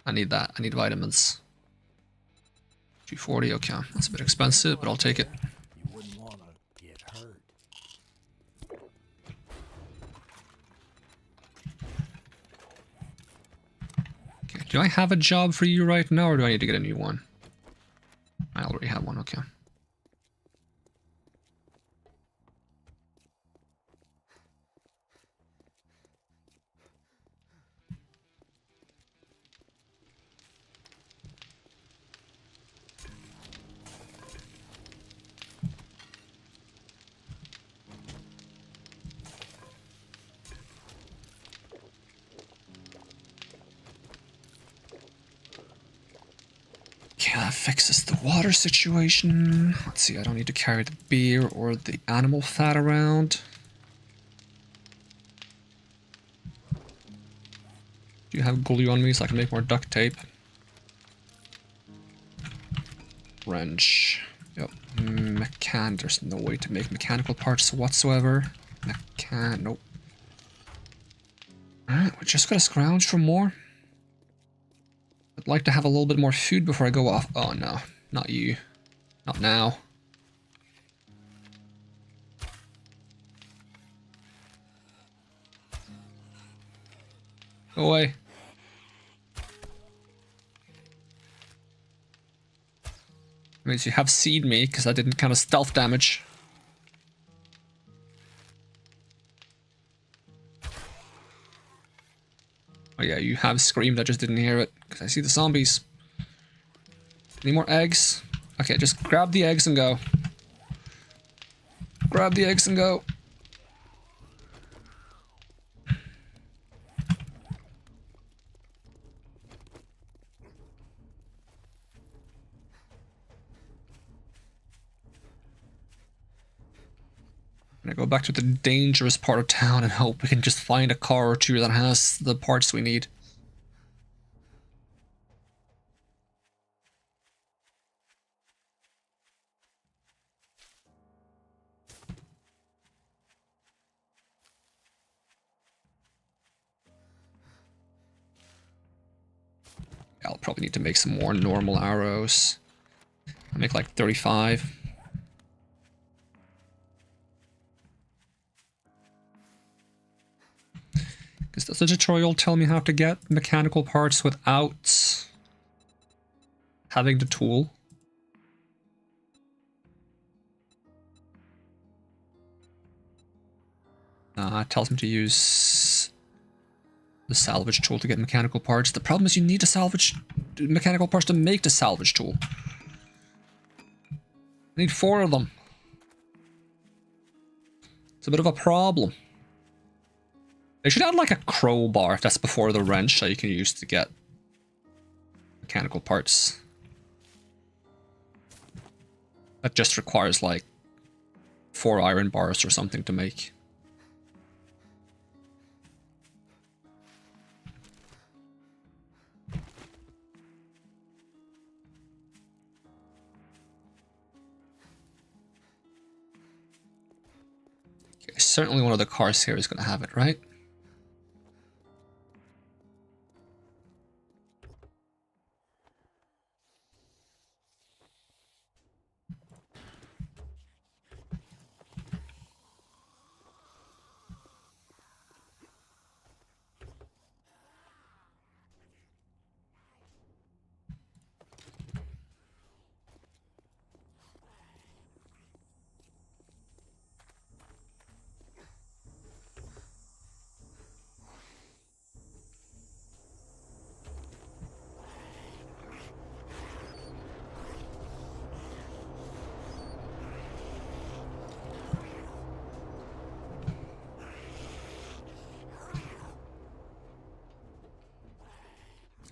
I need that. I need vitamins. 240, okay. That's a bit expensive, but I'll take it.
You wouldn't want to get hurt.
Okay. Do I have a job for you right now, or do I need to get a new one? I already have one, okay. Okay, that fixes the water situation. Let's see, I don't need to carry the beer or the animal fat around. Do you have glue on me so I can make more duct tape? Wrench. Yep. There's no way to make mechanical parts whatsoever. Nope. Alright, we just gotta scrounge for more. I'd like to have a little bit more food before I go off. Oh no, not you. Not now. Go away. Means you have seen me, because I didn't kind of stealth damage. Oh yeah, you have screamed, I just didn't hear it, because I see the zombies. Any more eggs? Okay, just grab the eggs and go. Grab the eggs and go. I'm gonna go back to the dangerous part of town and hope we can just find a car or two that has the parts we need. I'll probably need to make some more normal arrows. I'll make like 35. Because does the tutorial tell me how to get mechanical parts without having the tool? It tells me to use the salvage tool to get mechanical parts. The problem is you need a salvage mechanical parts to make the salvage tool. I need 4 of them. It's a bit of a problem. They should add like a crowbar if that's before the wrench that you can use to get mechanical parts. That just requires like 4 iron bars or something to make. Okay, certainly one of the cars here is going to have it, right?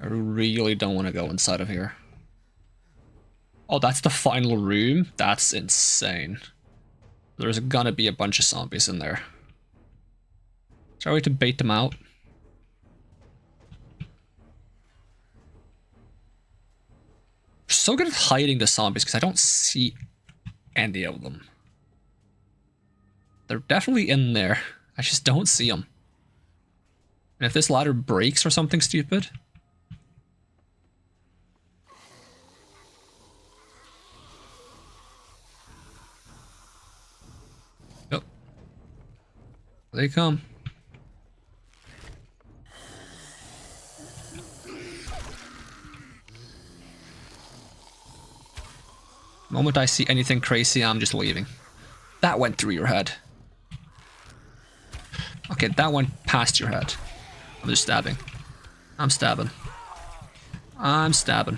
I really don't want to go inside of here. Oh, that's the final room? That's insane. There's gonna be a bunch of zombies in there. Is there a way to bait them out? We're so good at hiding the zombies because I don't see any of them. They're definitely in there. I just don't see them. And if this ladder breaks or something stupid... Yep. They come. The moment I see anything crazy, I'm just leaving. That went through your head. Okay, that went past your head. I'm just stabbing. I'm stabbing. I'm stabbing.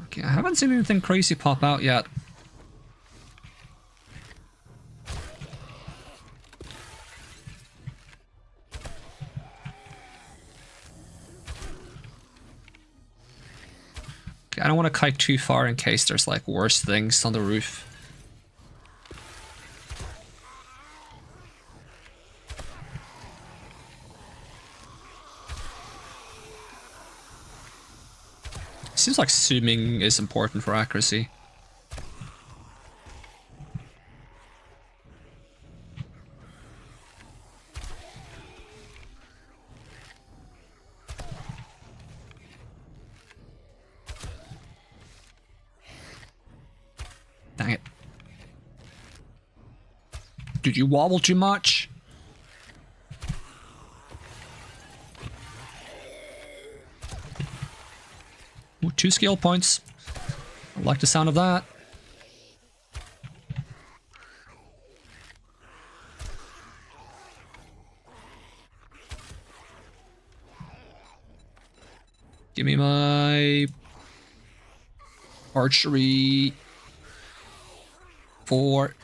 Okay, I haven't seen anything crazy pop out yet. Okay, I don't want to kite too far in case there's like worse things on the roof. Seems like zooming is important for accuracy. Dang it. Did you wobble too much? Ooh, 2 skill points. I like the sound of that. Give me my archery 4.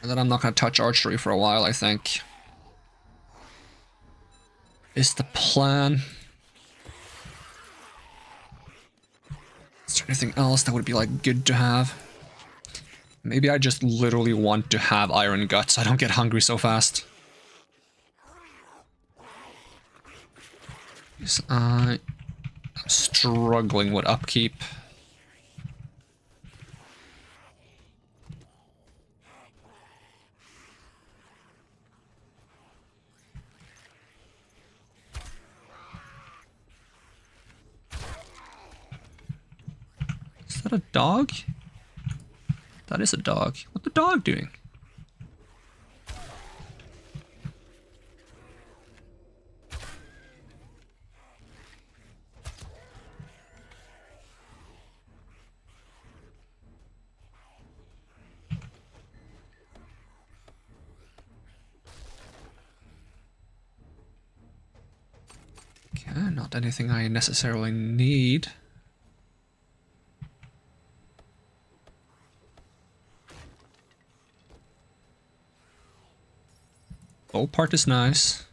And then I'm not going to touch archery for a while, I think. Is the plan. Is there anything else that would be like good to have? Maybe I just literally want to have iron guts so I don't get hungry so fast. Because I'm struggling with upkeep. Is that a dog? That is a dog. What's the dog doing? Okay, not anything I necessarily need. Bow part is nice.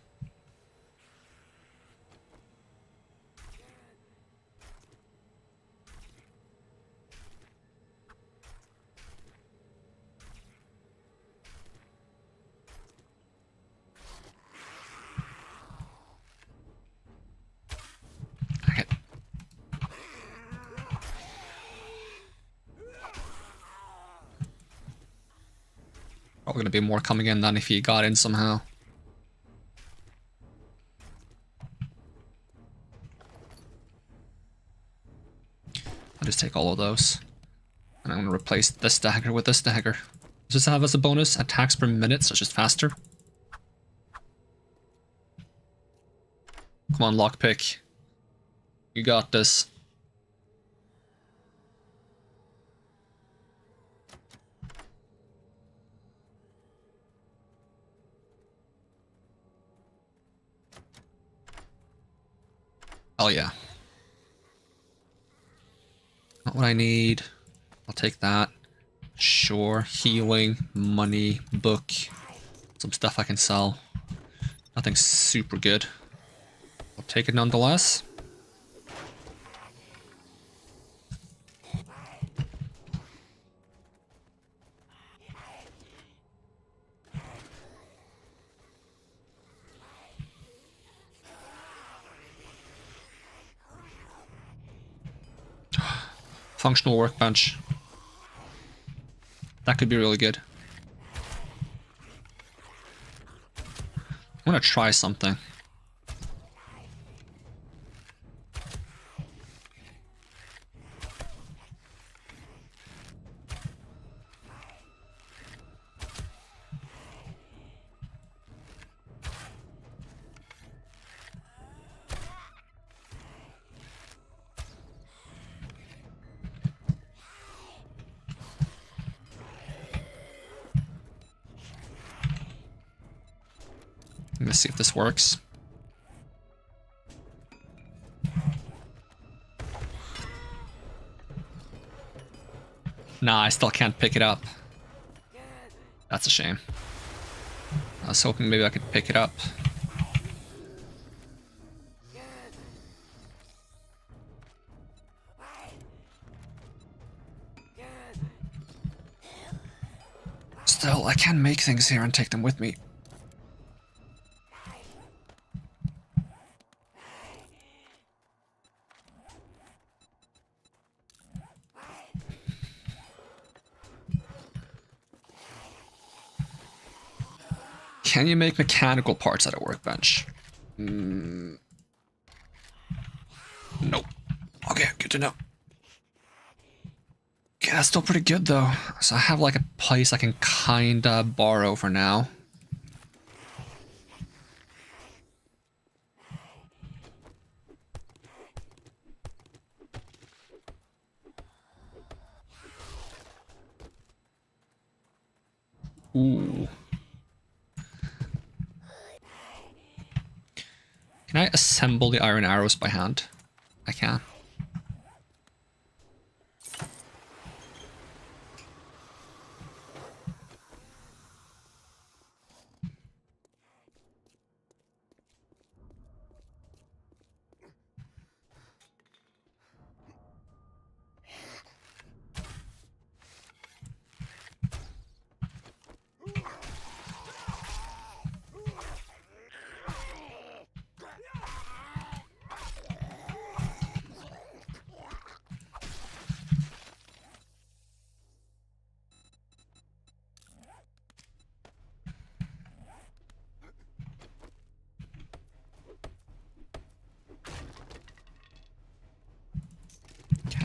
Okay. Probably gonna be more coming in than if he got in somehow. I'll just take all of those. And I'm gonna replace this dagger with this dagger. Does this have as a bonus attacks per minute, so it's just faster? Come on, lockpick. You got this. Oh yeah. Not what I need. I'll take that. Sure. Healing, money, book. Some stuff I can sell. Nothing super good. take it nonetheless. Functional workbench. That could be really good. I'm gonna try something. Let's see if this works. Nah, I still can't pick it up. That's a shame. I was hoping maybe I could pick it up. Still, I can make things here and take them with me. Can you make mechanical parts at a workbench? Nope. Okay, good to know. Yeah, that's still pretty good though. So I have like a place I can kinda borrow for now. Ooh. Can I assemble the iron arrows by hand? I can.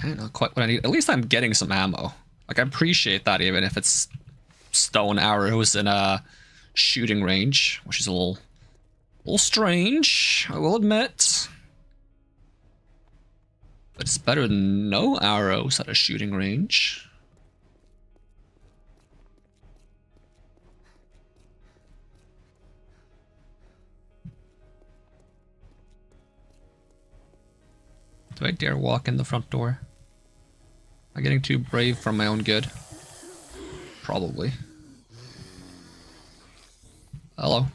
Okay, not quite what I need. At least I'm getting some ammo. Like, I appreciate that, even if it's stone arrows in a shooting range, which is a little strange, I will admit. But it's better than no arrows at a shooting range. Do I dare walk in the front door? Am I getting too brave for my own good? Probably. Hello.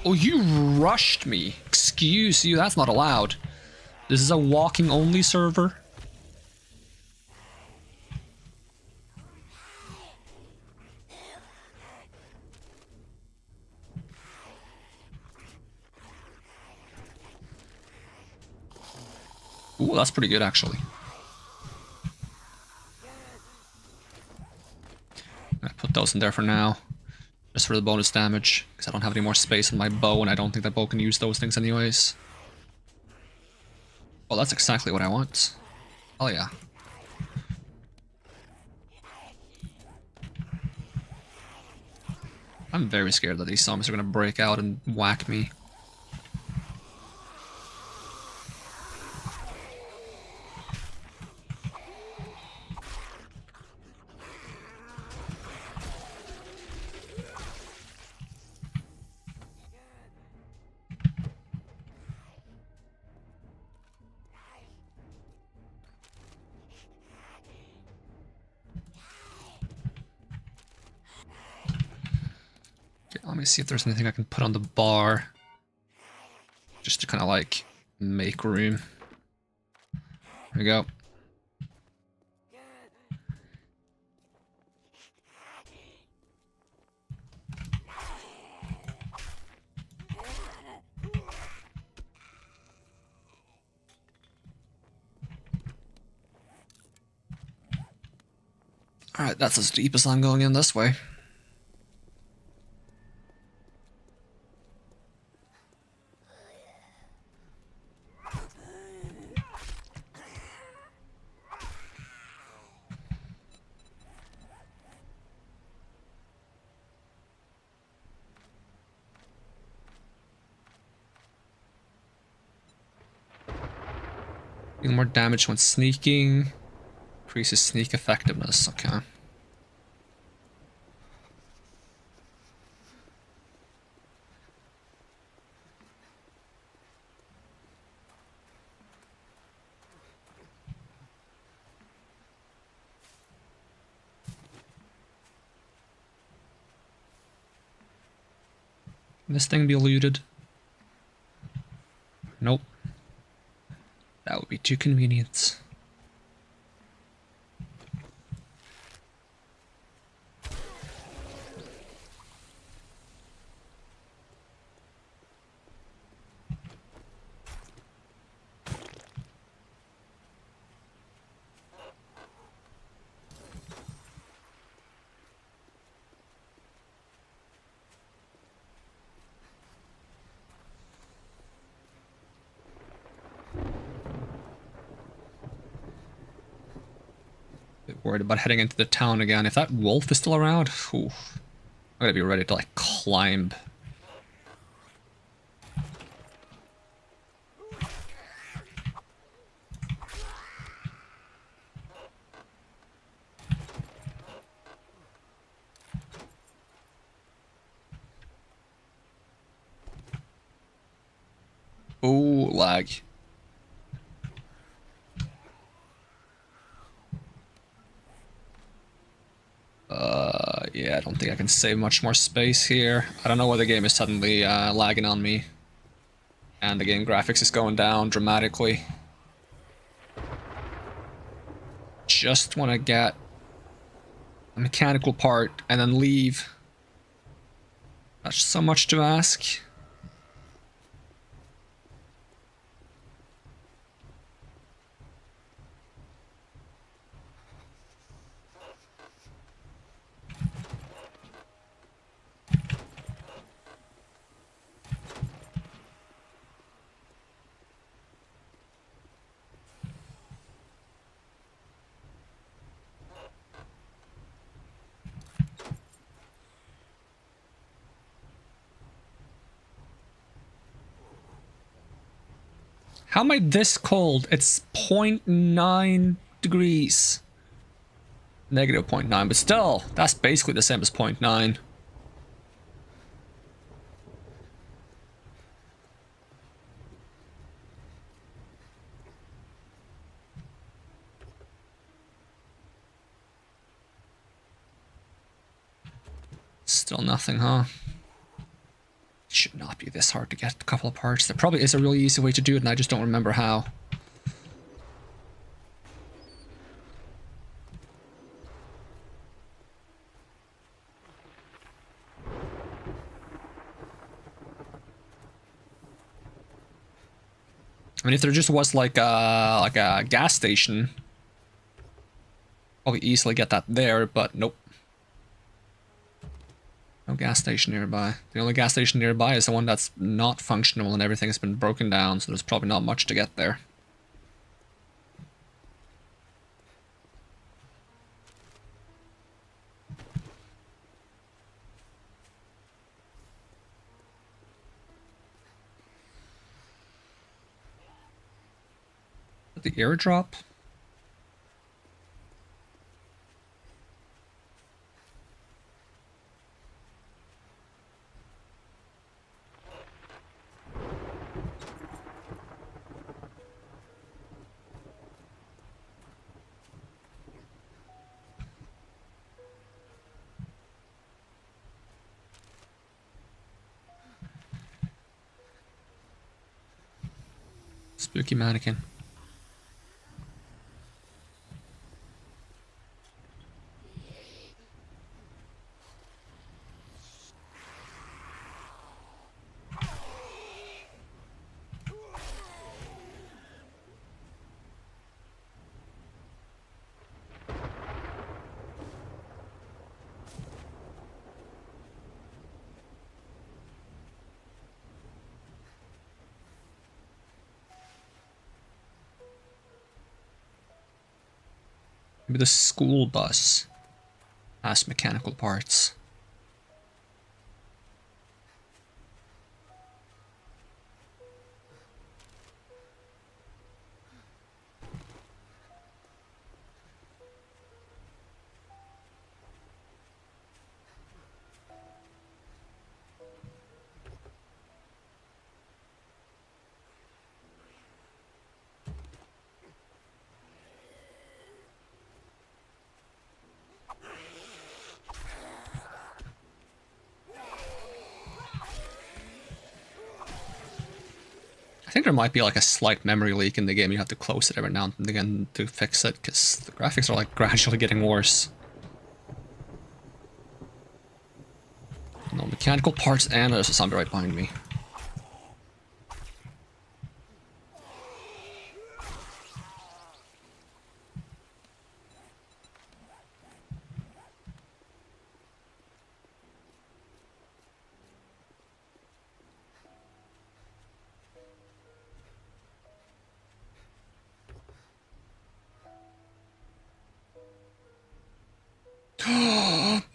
Oh, you rushed me. Excuse you, that's not allowed. This is a walking only server. Ooh, that's pretty good actually. I'm gonna put those in there for now. Just for the bonus damage, because I don't have any more space on my bow, and I don't think that bow can use those things anyways. Oh, that's exactly what I want. Oh yeah. I'm very scared that these zombies are gonna break out and whack me. me see if there's anything I can put on the bar. Just to kind of like make room. Here we go. Alright, that's as deep as I'm going in this way. Deal more damage when sneaking. Increases sneak effectiveness, okay. Can this thing be looted? Nope. That would be too convenient. Worried about heading into the town again. If that wolf is still around, ooh, I'm gonna be ready to like climb. Oh, lag. Yeah, I don't think I can save much more space here. I don't know why the game is suddenly lagging on me. And the game graphics is going down dramatically. Just want to get a mechanical part and then leave. That's so much to ask. How am I this cold? It's 0.9 degrees. Negative 0.9, but still, that's basically the same as 0.9. Still nothing, huh? Should not be this hard to get a couple of parts. There probably is a really easy way to do it, and I just don't remember how. I mean, if there just was like a gas station, probably easily get that there, but nope. No gas station nearby. The only gas station nearby is the one that's not functional and everything has been broken down, so there's probably not much to get there. The airdrop? Spooky mannequin. Maybe the school bus has mechanical parts. I think there might be like a slight memory leak in the game. You have to close it every now and again to fix it, because the graphics are like gradually getting worse. No mechanical parts, and there's a zombie right behind me.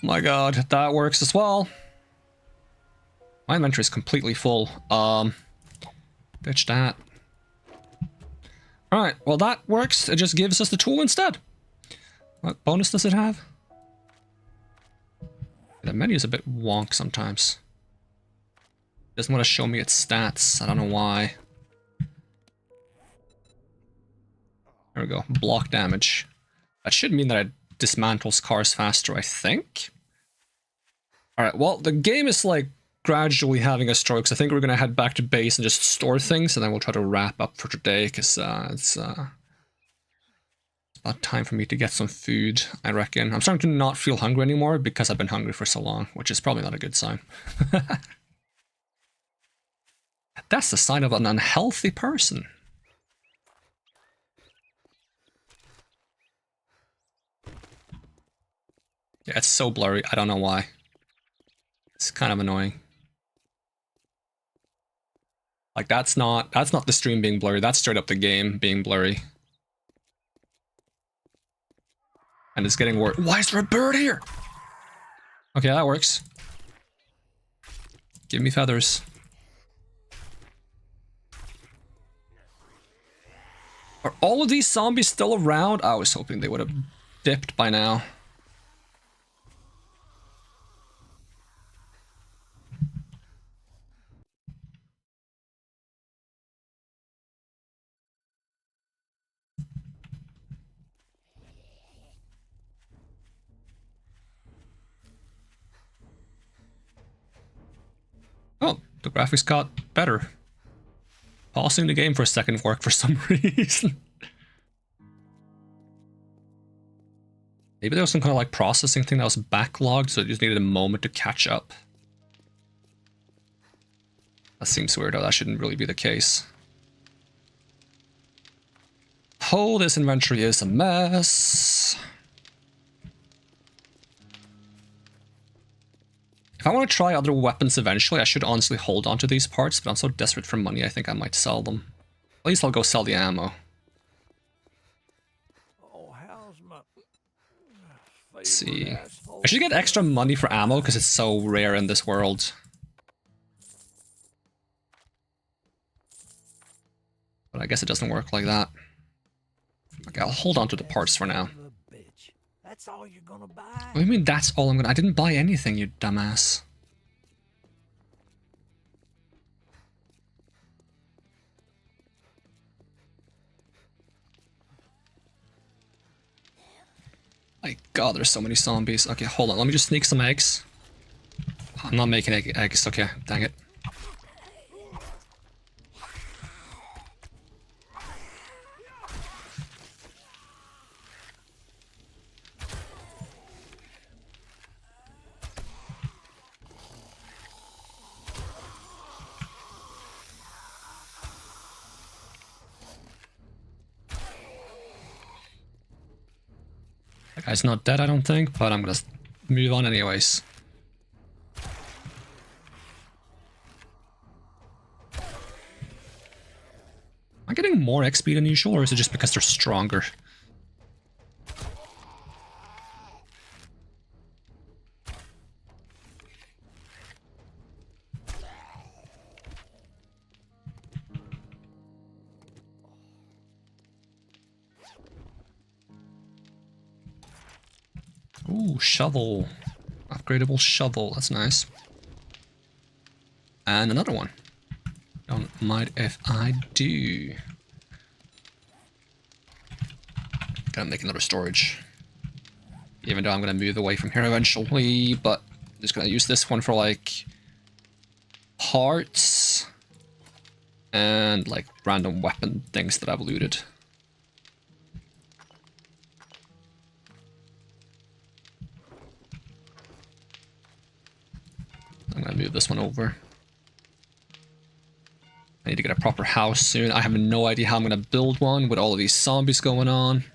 My god, that works as well. My inventory is completely full. Ditch that. Alright, well that works. It just gives us the tool instead. What bonus does it have? The menu is a bit wonk sometimes. It doesn't want to show me its stats. I don't know why. There we go. Block damage. That should mean that it dismantles cars faster, I think. Alright, well, the game is like gradually having a stroke, so I think we're gonna head back to base and just store things, and then we'll try to wrap up for today, because it's about time for me to get some food, I reckon. I'm starting to not feel hungry anymore because I've been hungry for so long, which is probably not a good sign. That's the sign of an unhealthy person. Yeah, it's so blurry. I don't know why. It's kind of annoying. Like that's not the stream being blurry. That's straight up the game being blurry. And it's getting worse. Why is there a bird here? Okay, that works. Give me feathers. Are all of these zombies still around? I was hoping they would have dipped by now. Oh, the graphics got better. Pausing the game for a second worked for some reason. Maybe there was some kind of like processing thing that was backlogged, so it just needed a moment to catch up. That seems weird, though. That shouldn't really be the case. Oh, this inventory is a mess. If I want to try other weapons eventually, I should honestly hold on to these parts, but I'm so desperate for money, I think I might sell them. At least I'll go sell the ammo.
Oh, how's my
Let's see. I should get extra money for ammo because it's so rare in this world. But I guess it doesn't work like that. Okay, I'll hold on to the parts for now.
That's all you're gonna buy?
What do you mean that's all I'm gonna... I didn't buy anything, you dumbass. My god, there's so many zombies. Okay, hold on, let me just sneak some eggs. I'm not making eggs, okay, dang it. Guy's not dead, I don't think, but I'm gonna move on anyways. Am I getting more XP than usual, or is it just because they're stronger? Ooh, shovel. Upgradable shovel, that's nice. And another one. Don't mind if I do. Gotta make another storage. Even though I'm gonna move away from here eventually, but I'm just gonna use this one for like parts and like random weapon things that I've looted. I'm gonna move this one over. I need to get a proper house soon. I have no idea how I'm gonna build one with all of these zombies going on.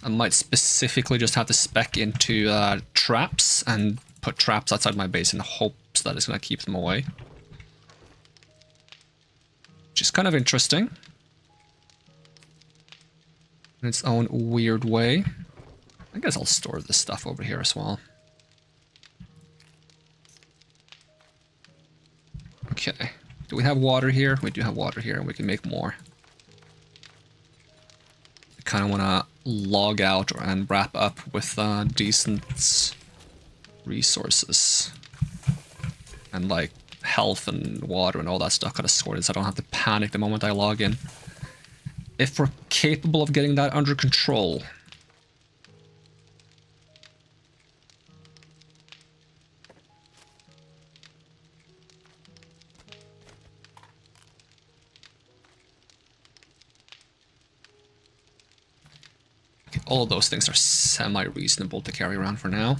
I might specifically just have to spec into traps and put traps outside my base in hopes that it's gonna keep them away. Which is kind of interesting. In its own weird way. I guess I'll store this stuff over here as well. Okay. Do we have water here? We do have water here, and we can make more. I kind of want to log out and wrap up with decent resources. And like health and water and all that stuff kind of sorted, so I don't have to panic the moment I log in. If we're capable of getting that under control. All of those things are semi-reasonable to carry around for now.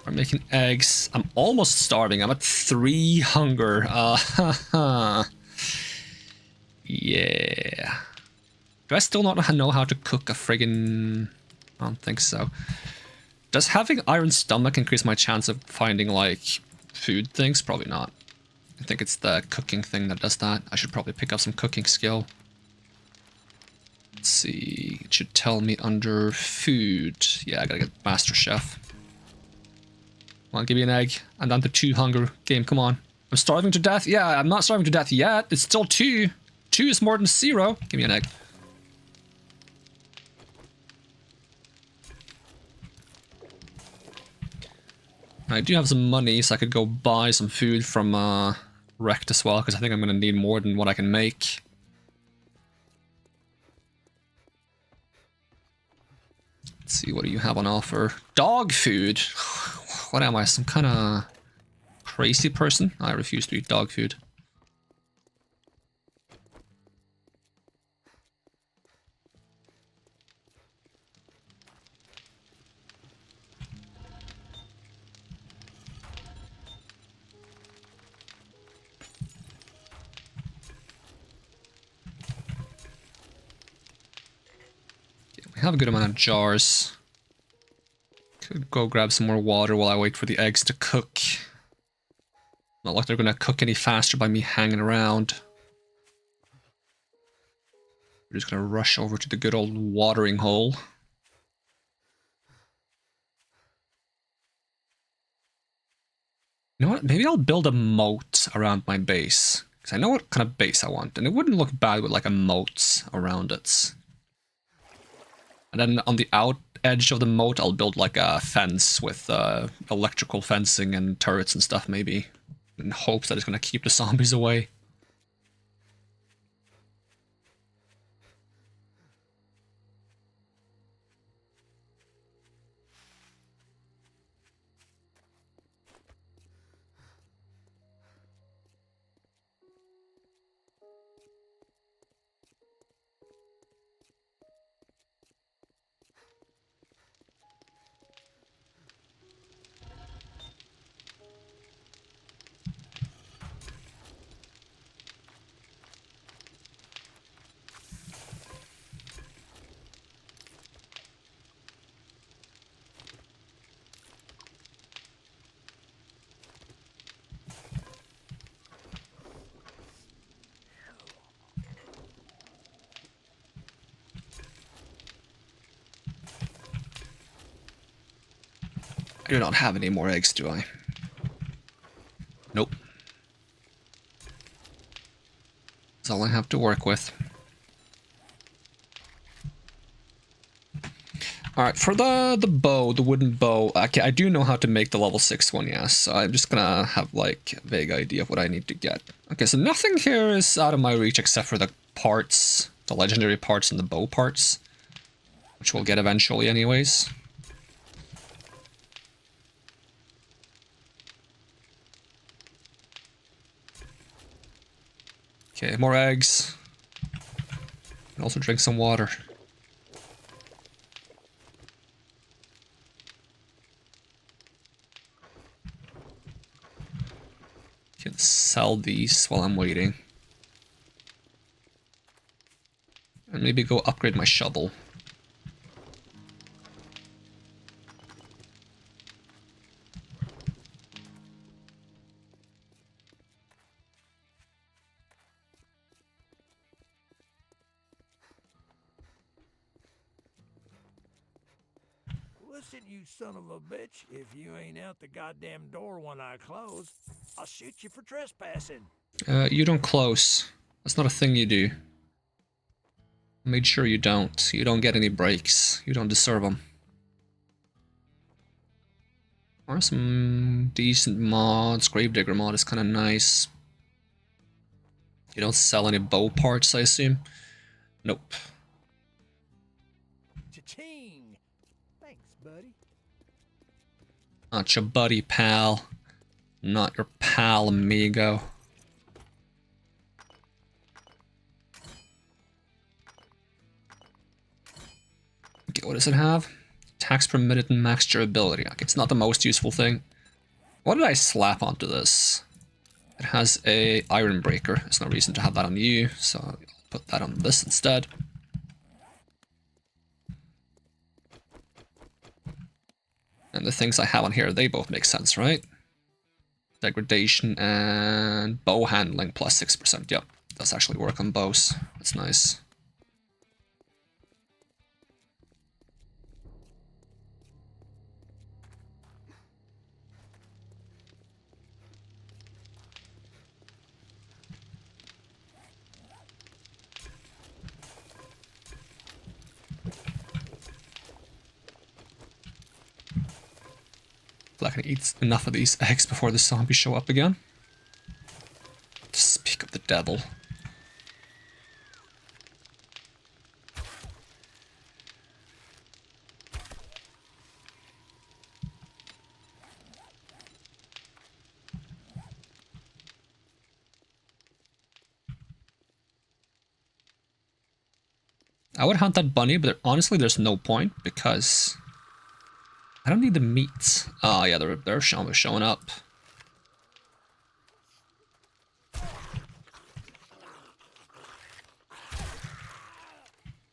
We're making eggs. I'm almost starving. I'm at 3 hunger. Yeah. Do I still not know how to cook a friggin... I don't think so. Does having iron stomach increase my chance of finding, like, food things? Probably not. I think it's the cooking thing that does that. I should probably pick up some cooking skill. Let's see, it should tell me under food. Yeah, I gotta get Master Chef. Come on, give me an egg. I'm down to 2 hunger. Game, come on. I'm starving to death? Yeah, I'm not starving to death yet. It's still 2. 2 is more than 0. Give me an egg. I do have some money, so I could go buy some food from Wrecked as well, because I think I'm gonna need more than what I can make. Let's see, what do you have on offer? Dog food? What am I, some kind of crazy person? I refuse to eat dog food. We have a good amount of jars. Could go grab some more water while I wait for the eggs to cook. Not like they're gonna cook any faster by me hanging around. We're just gonna rush over to the good old watering hole. You know what? Maybe I'll build a moat around my base. Because I know what kind of base I want. And it wouldn't look bad with like a moat around it. And then on the out edge of the moat, I'll build like a fence with electrical fencing and turrets and stuff, maybe. In hopes that it's going to keep the zombies away. do not have any more eggs, do I? Nope. That's all I have to work with. Alright, for the bow, the wooden bow, okay, I do know how to make the level 6 one, yes. So I'm just gonna have, like, a vague idea of what I need to get. Okay, so nothing here is out of my reach except for the parts, the legendary parts and the bow parts, which we'll get eventually anyways. Okay, more eggs. And also drink some water. Can sell these while I'm waiting. And maybe go upgrade my shovel.
Listen, you son of a bitch. If you ain't out the goddamn door when I close, I'll shoot you for trespassing.
You don't close. That's not a thing you do. I made sure you don't. You don't get any breaks. You don't deserve them. Or some decent mods. Gravedigger mod is kind of nice. You don't sell any bow parts, I assume? Nope.
Cha-ching! Thanks, buddy.
Not your buddy, pal. Not your pal, amigo. Okay, what does it have? Attacks per minute and max durability. Okay, it's not the most useful thing. What did I slap onto this? It has a iron breaker. There's no reason to have that on you, so I'll put that on this instead. And the things I have on here, they both make sense, right? Degradation and bow handling plus 6%. Yep, does actually work on bows. That's nice. I can eat enough of these eggs before the zombies show up again. To speak of the devil. I would hunt that bunny, but honestly there's no point because I don't need the meat. Oh yeah, they're showing up.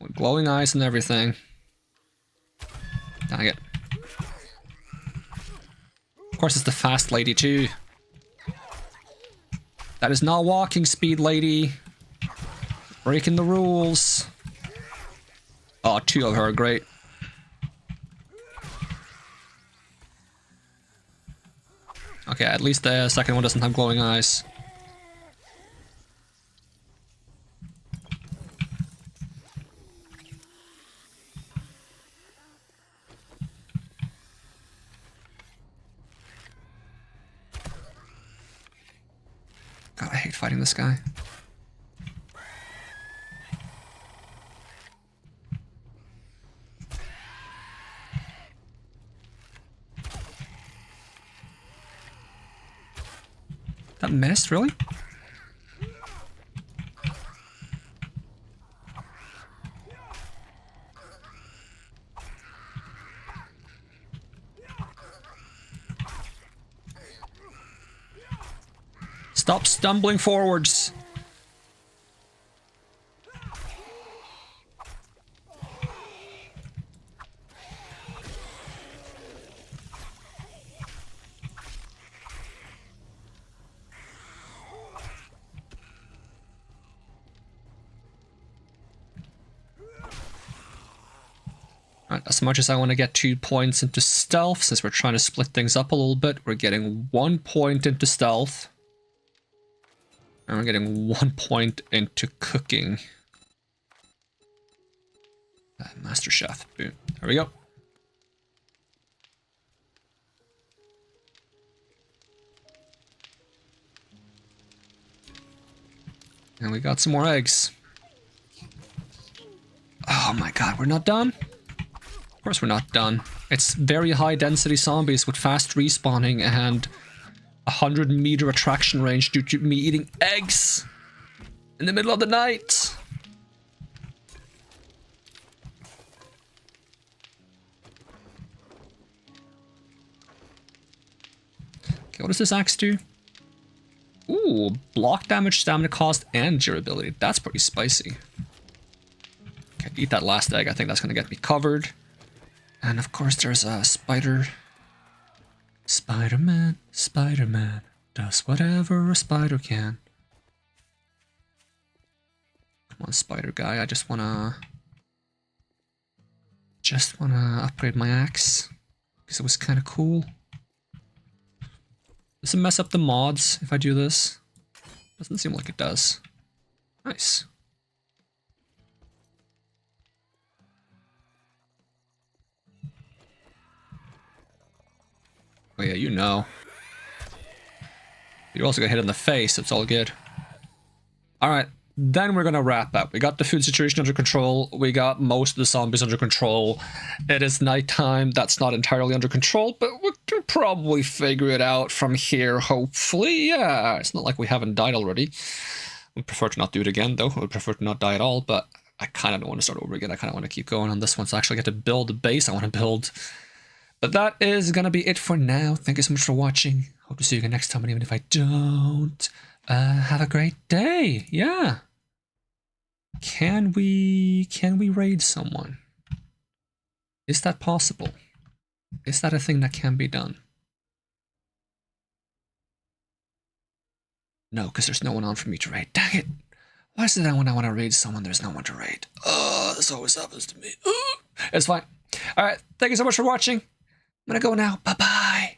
With glowing eyes and everything. Dang it. Of course it's the fast lady too. That is not walking speed, lady. Breaking the rules. Oh, two of her, great. Okay, at least the second one doesn't have glowing eyes. God, I hate fighting this guy. That missed, really? Stop stumbling forwards. Alright, as much as I want to get 2 points into stealth, since we're trying to split things up a little bit, we're getting 1 point into stealth. And we're getting 1 point into cooking. Master Chef. Boom. There we go. And we got some more eggs. Oh my god, we're not done? Of course we're not done. It's very high density zombies with fast respawning and 100-meter attraction range due to me eating eggs in the middle of the night. Okay, what does this axe do? Ooh, block damage, stamina cost, and durability. That's pretty spicy. Okay, eat that last egg. I think that's going to get me covered. And of course there's a spider. Spider-Man, Spider-Man, does whatever a spider can. Come on, spider guy. I just wanna upgrade my axe because it was kind of cool. Does it mess up the mods if I do this? Doesn't seem like it does. Nice. Oh yeah, you know. You also got hit in the face, so it's all good. Alright, then we're gonna wrap up. We got the food situation under control. We got most of the zombies under control. It is nighttime. That's not entirely under control, but we can probably figure it out from here, hopefully. Yeah, it's not like we haven't died already. Would prefer to not do it again, though. I would prefer to not die at all, but I kind of don't want to start over again. I kind of want to keep going on this one, so I actually get to build the base I want to build. But that is going to be it for now. Thank you so much for watching. Hope to see you again next time, and even if I don't, have a great day. Yeah. Can we raid someone? Is that possible? Is that a thing that can be done? No, because there's no one on for me to raid. Dang it! Why is it that when I want to raid someone, there's no one to raid? Oh, this always happens to me. It's fine. Alright, thank you so much for watching. I'm gonna go now. Bye-bye.